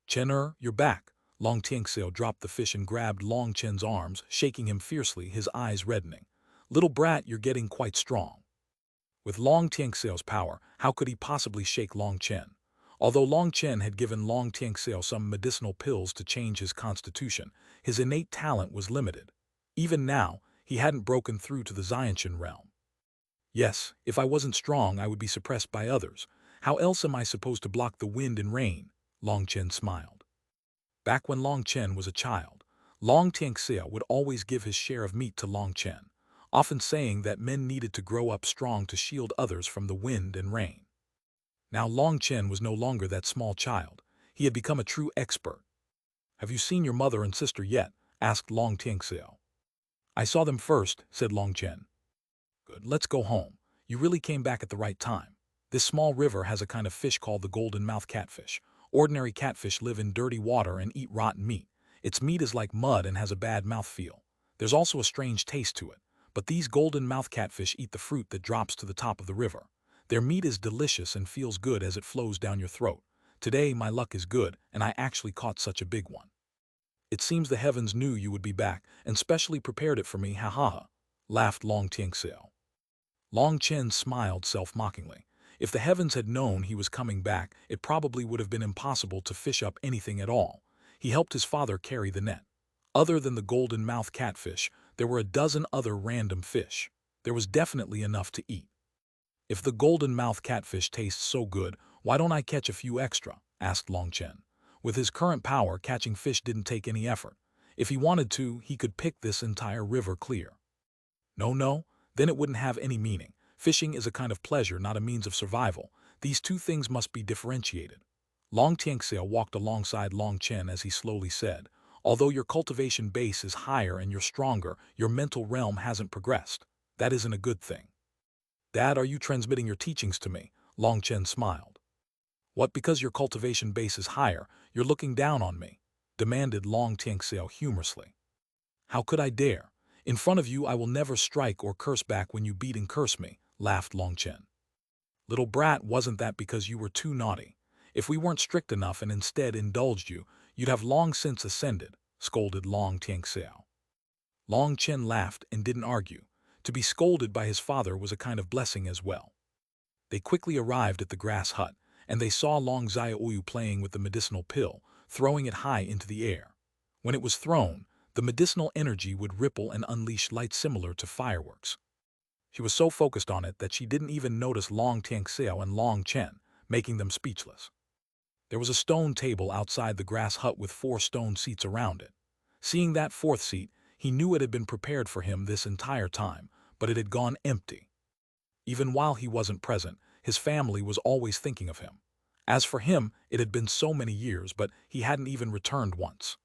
Chen, you're back. Long Tianxiao dropped the fish and grabbed Long Chen's arms, shaking him fiercely, his eyes reddening. Little brat, you're getting quite strong. With Long Tianxiao's power, how could he possibly shake Long Chen? Although Long Chen had given Long Tianxiao some medicinal pills to change his constitution, his innate talent was limited. Even now, he hadn't broken through to the Xiantian realm. Yes, if I wasn't strong, I would be suppressed by others. How else am I supposed to block the wind and rain? Long Chen smiled. Back when Long Chen was a child, Long Tianxiao would always give his share of meat to Long Chen, often saying that men needed to grow up strong to shield others from the wind and rain. Now Long Chen was no longer that small child. He had become a true expert. Have you seen your mother and sister yet? Asked Long Tianxiao. I saw them first, said Long Chen. Good, let's go home. You really came back at the right time. This small river has a kind of fish called the golden-mouthed catfish. Ordinary catfish live in dirty water and eat rotten meat. Its meat is like mud and has a bad mouthfeel. There's also a strange taste to it. But these golden-mouthed catfish eat the fruit that drops to the top of the river. Their meat is delicious and feels good as it flows down your throat. Today my luck is good, and I actually caught such a big one. It seems the heavens knew you would be back and specially prepared it for me, ha ha ha, laughed Long Tianxiao. Long Chen smiled self-mockingly. If the heavens had known he was coming back, it probably would have been impossible to fish up anything at all. He helped his father carry the net. Other than the golden-mouthed catfish, there were a dozen other random fish. There was definitely enough to eat. If the golden-mouthed catfish tastes so good, why don't I catch a few extra? Asked Long Chen. With his current power, catching fish didn't take any effort. If he wanted to, he could pick this entire river clear. No, then it wouldn't have any meaning. Fishing is a kind of pleasure, not a means of survival. These two things must be differentiated. Long Tianxiao walked alongside Long Chen as he slowly said, although your cultivation base is higher and you're stronger, your mental realm hasn't progressed. That isn't a good thing. Dad, are you transmitting your teachings to me? Long Chen smiled. What, because your cultivation base is higher, you're looking down on me? Demanded Long Tianxiao humorously. How could I dare? In front of you I will never strike or curse back when you beat and curse me, laughed Long Chen. Little brat, wasn't that because you were too naughty? If we weren't strict enough and instead indulged you, you'd have long since ascended, scolded Long Tianxiao. Long Chen laughed and didn't argue. To be scolded by his father was a kind of blessing as well. They quickly arrived at the grass hut, and they saw Long Xiaoyu playing with the medicinal pill, throwing it high into the air. When it was thrown, the medicinal energy would ripple and unleash light similar to fireworks. She was so focused on it that she didn't even notice Long Tianxiao and Long Chen, making them speechless. There was a stone table outside the grass hut with 4 stone seats around it. Seeing that 4th seat, he knew it had been prepared for him this entire time, but it had gone empty. Even while he wasn't present, his family was always thinking of him. As for him, it had been so many years, but he hadn't even returned once.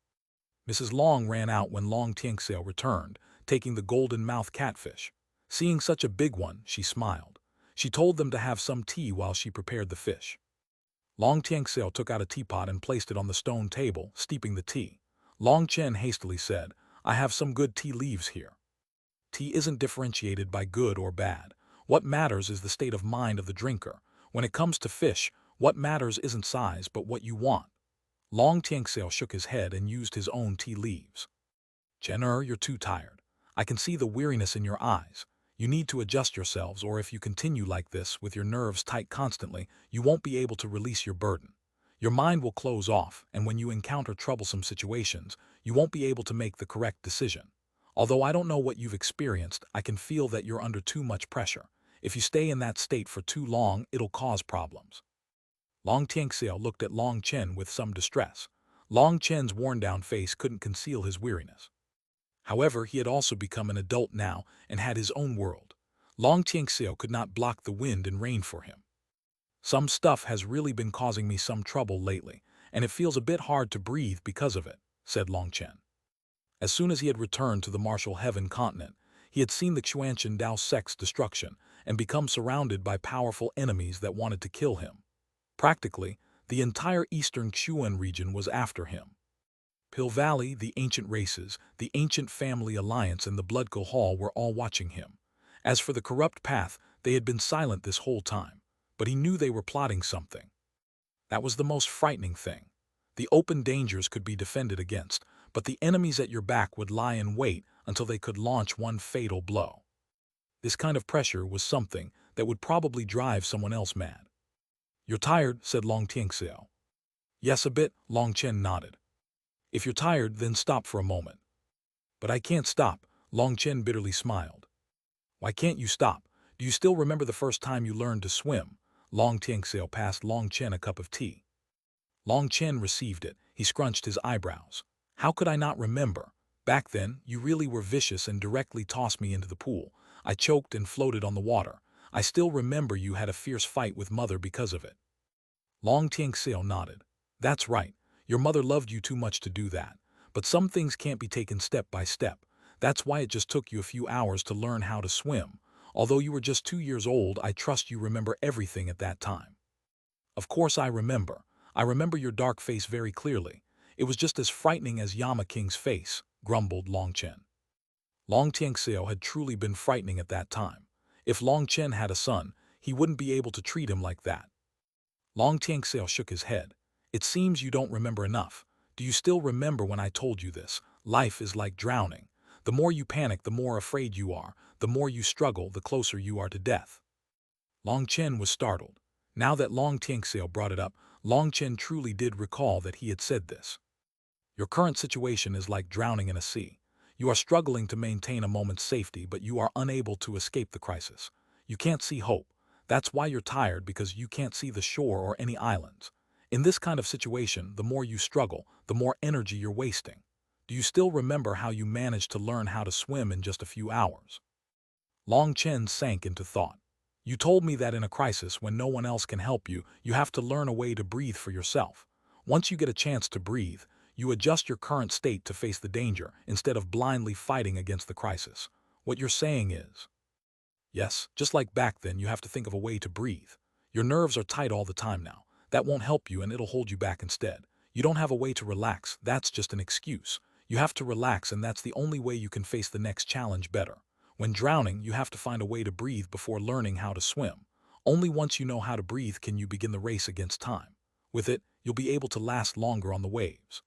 Mrs. Long ran out when Long Tianxiao returned, taking the golden-mouthed catfish. Seeing such a big one, she smiled. She told them to have some tea while she prepared the fish. Long Tianxiao took out a teapot and placed it on the stone table, steeping the tea. Long Chen hastily said, "I have some good tea leaves here." Tea isn't differentiated by good or bad. What matters is the state of mind of the drinker. When it comes to fish, what matters isn't size but what you want. Long Tianxiao shook his head and used his own tea leaves. "Chen, you're too tired. I can see the weariness in your eyes. You need to adjust yourselves, or if you continue like this, with your nerves tight constantly, you won't be able to release your burden. Your mind will close off, and when you encounter troublesome situations, you won't be able to make the correct decision. Although I don't know what you've experienced, I can feel that you're under too much pressure. If you stay in that state for too long, it'll cause problems." Long Tianxiao looked at Long Chen with some distress. Long Chen's worn-down face couldn't conceal his weariness. However, he had also become an adult now and had his own world. Long Tianxiao could not block the wind and rain for him. "Some stuff has really been causing me some trouble lately, and it feels a bit hard to breathe because of it," said Long Chen. As soon as he had returned to the martial heaven continent, he had seen the Xuanhuan Dao sect's destruction and become surrounded by powerful enemies that wanted to kill him. Practically, the entire eastern Xuan region was after him. Pill Valley, the ancient races, the ancient family alliance, and the Blood Hall were all watching him. As for the corrupt path, they had been silent this whole time, but he knew they were plotting something. That was the most frightening thing. The open dangers could be defended against, but the enemies at your back would lie in wait until they could launch one fatal blow. This kind of pressure was something that would probably drive someone else mad. "You're tired," said Long Tianxiao. "Yes, a bit," Long Chen nodded. "If you're tired, then stop for a moment." "But I can't stop," Long Chen bitterly smiled. "Why can't you stop? Do you still remember the first time you learned to swim?" Long Tianxiao passed Long Chen a cup of tea. Long Chen received it. He scrunched his eyebrows. "How could I not remember? Back then, you really were vicious and directly tossed me into the pool. I choked and floated on the water. I still remember you had a fierce fight with Mother because of it." Long Tianxiao nodded. "That's right. Your mother loved you too much to do that. But some things can't be taken step by step. That's why it just took you a few hours to learn how to swim. Although you were just 2 years old, I trust you remember everything at that time." "Of course I remember. I remember your dark face very clearly. It was just as frightening as Yama King's face," grumbled Long Chen. Long Tianxiao had truly been frightening at that time. If Long Chen had a son, he wouldn't be able to treat him like that. Long Tianxiao shook his head. "It seems you don't remember enough. Do you still remember when I told you this? Life is like drowning. The more you panic, the more afraid you are. The more you struggle, the closer you are to death." Long Chen was startled. Now that Long Tianxiao brought it up, Long Chen truly did recall that he had said this. "Your current situation is like drowning in a sea. You are struggling to maintain a moment's safety, but you are unable to escape the crisis. You can't see hope. That's why you're tired, because you can't see the shore or any islands. In this kind of situation, the more you struggle, the more energy you're wasting. Do you still remember how you managed to learn how to swim in just a few hours?" Long Chen sank into thought. "You told me that in a crisis, when no one else can help you, you have to learn a way to breathe for yourself. Once you get a chance to breathe, you adjust your current state to face the danger instead of blindly fighting against the crisis. What you're saying is, yes, just like back then, you have to think of a way to breathe. Your nerves are tight all the time now. That won't help you and it'll hold you back instead. You don't have a way to relax. That's just an excuse. You have to relax, and that's the only way you can face the next challenge better. When drowning, you have to find a way to breathe before learning how to swim. Only once you know how to breathe can you begin the race against time. With it, you'll be able to last longer on the waves.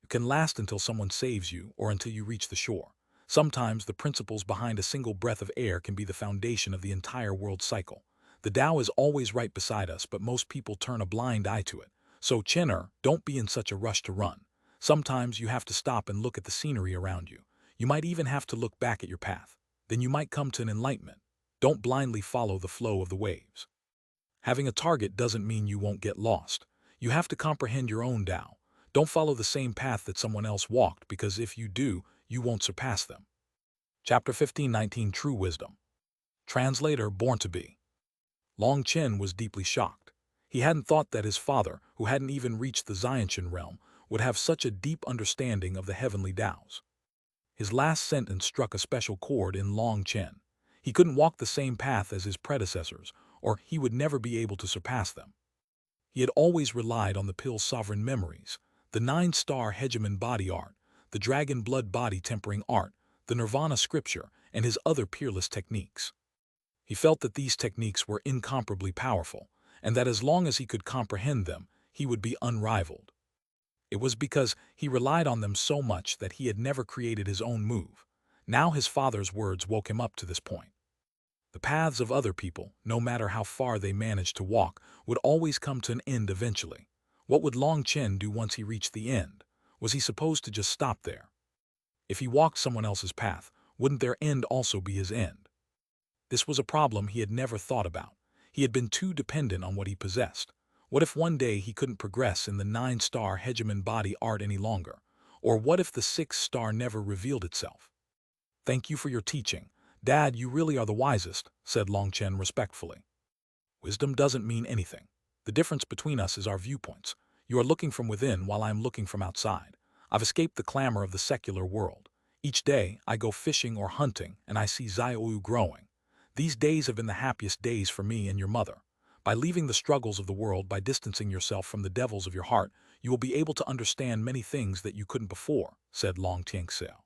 You can last until someone saves you or until you reach the shore. Sometimes the principles behind a single breath of air can be the foundation of the entire world cycle. The Tao is always right beside us, but most people turn a blind eye to it. So Chen, don't be in such a rush to run. Sometimes you have to stop and look at the scenery around you. You might even have to look back at your path. Then you might come to an enlightenment. Don't blindly follow the flow of the waves. Having a target doesn't mean you won't get lost. You have to comprehend your own Tao. Don't follow the same path that someone else walked, because if you do, you won't surpass them. Chapter 15:19 True Wisdom. Translator Born to Be. Long Chen was deeply shocked. He hadn't thought that his father, who hadn't even reached the Xiantian realm, would have such a deep understanding of the heavenly Taos. His last sentence struck a special chord in Long Chen. He couldn't walk the same path as his predecessors, or he would never be able to surpass them. He had always relied on the pill's sovereign memories, the 9-star Hegemon body art, the dragon blood body tempering art, the nirvana scripture, and his other peerless techniques. He felt that these techniques were incomparably powerful, and that as long as he could comprehend them, he would be unrivaled. It was because he relied on them so much that he had never created his own move. Now his father's words woke him up to this point. The paths of other people, no matter how far they managed to walk, would always come to an end eventually. What would Long Chen do once he reached the end? Was he supposed to just stop there? If he walked someone else's path, wouldn't their end also be his end? This was a problem he had never thought about. He had been too dependent on what he possessed. What if one day he couldn't progress in the 9-star Hegemon body art any longer? Or what if the 6th star never revealed itself? "Thank you for your teaching. Dad, you really are the wisest," said Long Chen respectfully. "Wisdom doesn't mean anything. The difference between us is our viewpoints. You are looking from within while I am looking from outside. I've escaped the clamor of the secular world. Each day, I go fishing or hunting, and I see Xiaoyu growing. These days have been the happiest days for me and your mother. By leaving the struggles of the world, by distancing yourself from the devils of your heart, you will be able to understand many things that you couldn't before," said Long Tianxiao.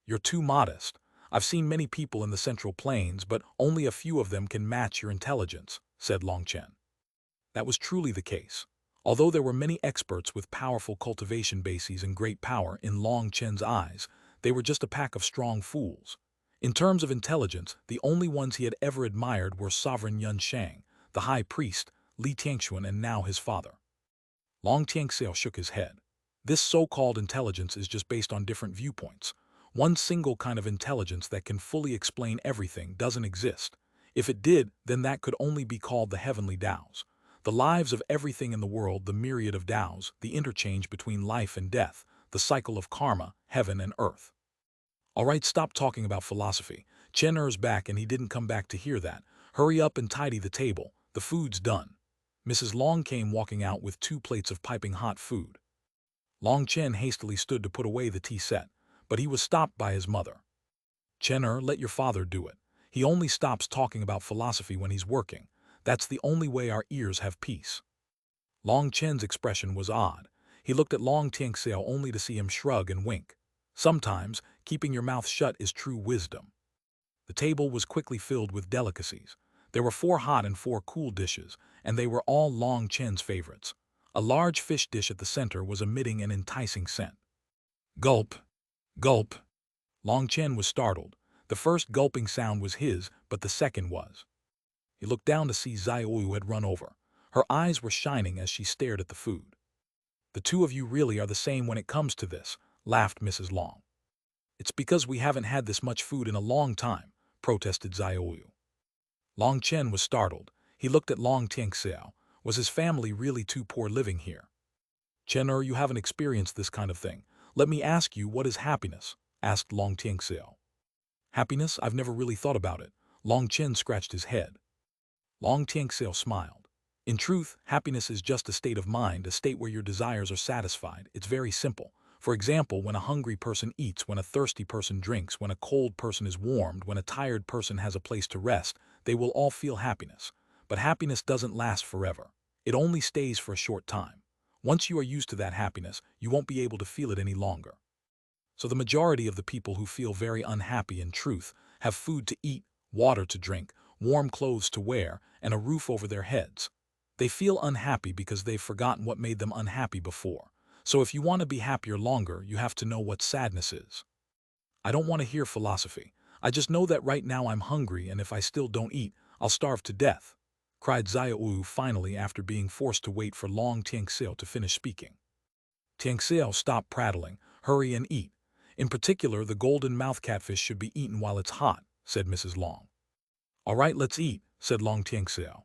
"You're too modest. I've seen many people in the Central Plains, but only a few of them can match your intelligence," said Long Chen. That was truly the case. Although there were many experts with powerful cultivation bases and great power in Long Chen's eyes, they were just a pack of strong fools. In terms of intelligence, the only ones he had ever admired were Sovereign Yun Shang, the High Priest, Li Tianxuan, and now his father. Long Tianxiao shook his head. This so-called intelligence is just based on different viewpoints. One single kind of intelligence that can fully explain everything doesn't exist. If it did, then that could only be called the heavenly Taos. The lives of everything in the world, the myriad of Taos, the interchange between life and death, the cycle of karma, heaven and earth. All right, stop talking about philosophy. Chen Er's back and he didn't come back to hear that. Hurry up and tidy the table. The food's done. Mrs. Long came walking out with 2 plates of piping hot food. Long Chen hastily stood to put away the tea set, but he was stopped by his mother. "Chen Er, let your father do it. He only stops talking about philosophy when he's working. That's the only way our ears have peace." Long Chen's expression was odd. He looked at Long Tianxiao only to see him shrug and wink. Sometimes, keeping your mouth shut is true wisdom. The table was quickly filled with delicacies. There were 4 hot and 4 cool dishes, and they were all Long Chen's favorites. A large fish dish at the center was emitting an enticing scent. Gulp! Gulp! Long Chen was startled. The first gulping sound was his, but the second was. He looked down to see Xiaoyu had run over. Her eyes were shining as she stared at the food. "The two of you really are the same when it comes to this," laughed Mrs. Long. "It's because we haven't had this much food in a long time," protested Xiaoyu. Long Chen was startled. He looked at Long Tianxiao. Was his family really too poor living here? "Chen Er, you haven't experienced this kind of thing. Let me ask you, what is happiness?" asked Long Tianxiao. "Happiness? I've never really thought about it." Long Chen scratched his head. Long Tianxiao smiled. "In truth, happiness is just a state of mind, a state where your desires are satisfied. It's very simple. For example, when a hungry person eats, when a thirsty person drinks, when a cold person is warmed, when a tired person has a place to rest, they will all feel happiness. But happiness doesn't last forever. It only stays for a short time. Once you are used to that happiness, you won't be able to feel it any longer. So the majority of the people who feel very unhappy in truth have food to eat, water to drink, warm clothes to wear, and a roof over their heads. They feel unhappy because they've forgotten what made them unhappy before. So if you want to be happier longer, you have to know what sadness is." "I don't want to hear philosophy. I just know that right now I'm hungry, and if I still don't eat, I'll starve to death," cried Xiaoyu finally after being forced to wait for Long Tianxiao to finish speaking. "Tianxiao, stop prattling. Hurry and eat. In particular, the golden mouth catfish should be eaten while it's hot," said Mrs. Long. "All right, let's eat," said Long Tianxiao.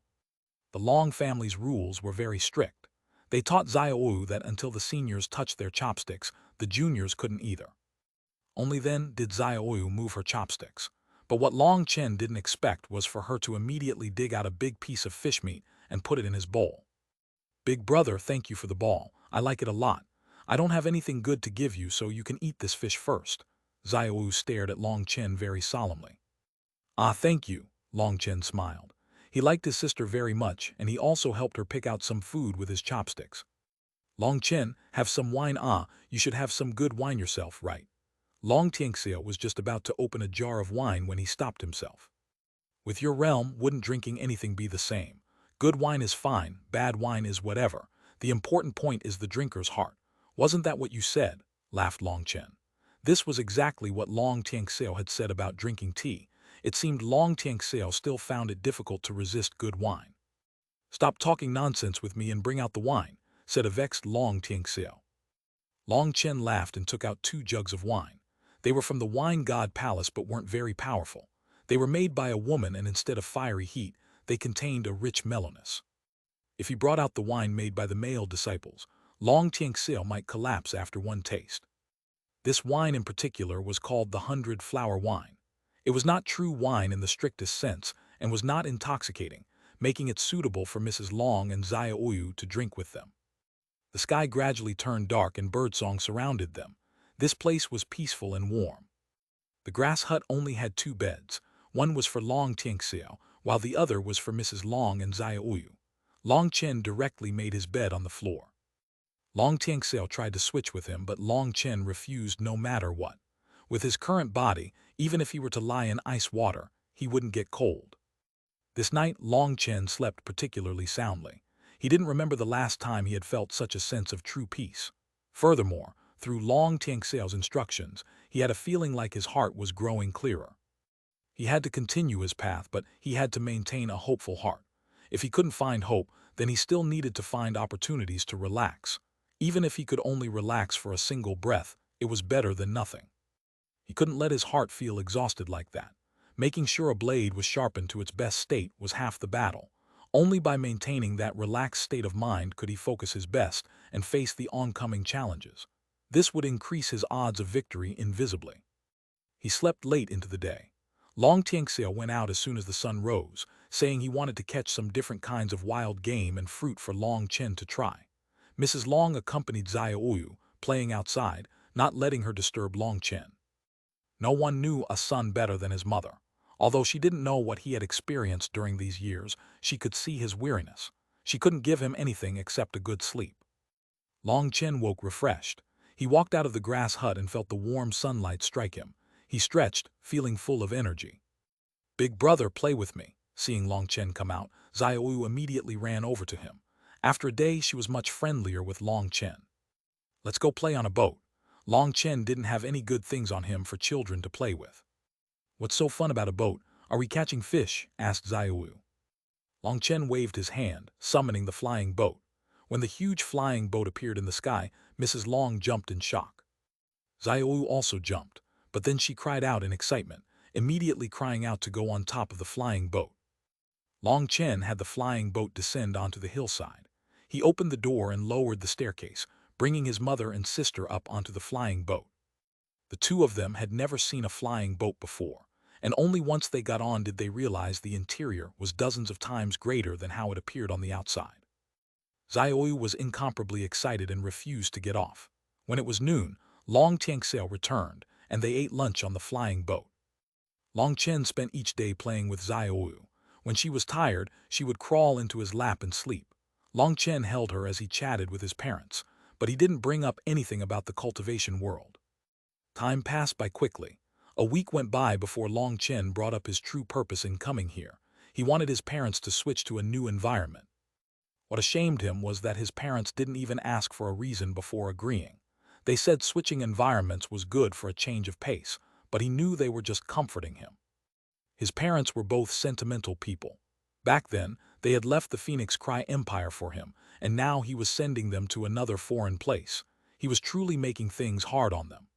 The Long family's rules were very strict. They taught Xiaoyu that until the seniors touched their chopsticks, the juniors couldn't either. Only then did Xiaoyu move her chopsticks. But what Long Chen didn't expect was for her to immediately dig out a big piece of fish meat and put it in his bowl. "Big brother, thank you for the ball. I like it a lot. I don't have anything good to give you, so you can eat this fish first." Xiaoyu stared at Long Chen very solemnly. "Ah, thank you," Long Chen smiled. He liked his sister very much, and he also helped her pick out some food with his chopsticks. "Long Chen, have some wine. Ah, you should have some good wine yourself, right?" Long Tianxia was just about to open a jar of wine when he stopped himself. "With your realm, wouldn't drinking anything be the same? Good wine is fine, bad wine is whatever. The important point is the drinker's heart. Wasn't that what you said?" laughed Long Chen. This was exactly what Long Tianxiao had said about drinking tea. It seemed Long Tianxiao still found it difficult to resist good wine. "Stop talking nonsense with me and bring out the wine," said a vexed Long Tianxiao. Long Chen laughed and took out 2 jugs of wine. They were from the wine god palace but weren't very powerful. They were made by a woman, and instead of fiery heat, they contained a rich mellowness. If he brought out the wine made by the male disciples, Long Tianxiao might collapse after one taste. This wine in particular was called the 100-flower wine. It was not true wine in the strictest sense and was not intoxicating, making it suitable for Mrs. Long and Xiaoyu to drink with them. The sky gradually turned dark and birdsong surrounded them. This place was peaceful and warm. The grass hut only had 2 beds. One was for Long Tianxiao, while the other was for Mrs. Long and Xiaoyu. Long Chen directly made his bed on the floor. Long Tianxiao tried to switch with him, but Long Chen refused no matter what. With his current body, even if he were to lie in ice water, he wouldn't get cold. This night, Long Chen slept particularly soundly. He didn't remember the last time he had felt such a sense of true peace. Furthermore, through Long Tianxiao's instructions, he had a feeling like his heart was growing clearer. He had to continue his path, but he had to maintain a hopeful heart. If he couldn't find hope, then he still needed to find opportunities to relax. Even if he could only relax for a single breath, it was better than nothing. He couldn't let his heart feel exhausted like that. Making sure a blade was sharpened to its best state was half the battle. Only by maintaining that relaxed state of mind could he focus his best and face the oncoming challenges. This would increase his odds of victory invisibly. He slept late into the day. Long Tianxia went out as soon as the sun rose, saying he wanted to catch some different kinds of wild game and fruit for Long Chen to try. Mrs. Long accompanied Xiaoyu, playing outside, not letting her disturb Long Chen. No one knew a son better than his mother. Although she didn't know what he had experienced during these years, she could see his weariness. She couldn't give him anything except a good sleep. Long Chen woke refreshed. He walked out of the grass hut and felt the warm sunlight strike him. He stretched, feeling full of energy. "Big brother, play with me." Seeing Long Chen come out, Xiaoyu immediately ran over to him. After a day, she was much friendlier with Long Chen. "Let's go play on a boat." Long Chen didn't have any good things on him for children to play with. "What's so fun about a boat? Are we catching fish?" asked Xiaoyu. Long Chen waved his hand, summoning the flying boat. When the huge flying boat appeared in the sky, Mrs. Long jumped in shock. Xiaoyu also jumped, but then she cried out in excitement, immediately crying out to go on top of the flying boat. Long Chen had the flying boat descend onto the hillside. He opened the door and lowered the staircase, bringing his mother and sister up onto the flying boat. The 2 of them had never seen a flying boat before, and only once they got on did they realize the interior was dozens of times greater than how it appeared on the outside. Xiaoyu was incomparably excited and refused to get off. When it was noon, Long Tianxiao returned, and they ate lunch on the flying boat. Long Chen spent each day playing with Xiaoyu. When she was tired, she would crawl into his lap and sleep. Long Chen held her as he chatted with his parents, but he didn't bring up anything about the cultivation world. Time passed by quickly. A week went by before Long Chen brought up his true purpose in coming here. He wanted his parents to switch to a new environment. What ashamed him was that his parents didn't even ask for a reason before agreeing. They said switching environments was good for a change of pace, but he knew they were just comforting him. His parents were both sentimental people. Back then, they had left the Phoenix Cry Empire for him, and now he was sending them to another foreign place. He was truly making things hard on them.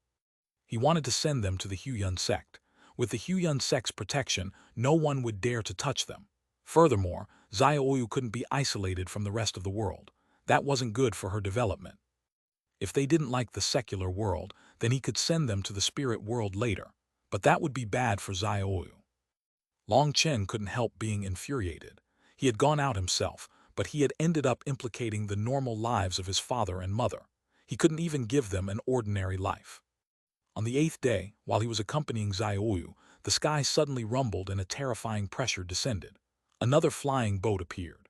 He wanted to send them to the Huiyun sect. With the Huiyun sect's protection, no one would dare to touch them. Furthermore, Xiaoyu couldn't be isolated from the rest of the world. That wasn't good for her development. If they didn't like the secular world, then he could send them to the spirit world later, but that would be bad for Xiaoyu. Long Chen couldn't help being infuriated. He had gone out himself, but he had ended up implicating the normal lives of his father and mother. He couldn't even give them an ordinary life. On the 8th day, while he was accompanying Xiaoyu, the sky suddenly rumbled and a terrifying pressure descended. Another flying boat appeared.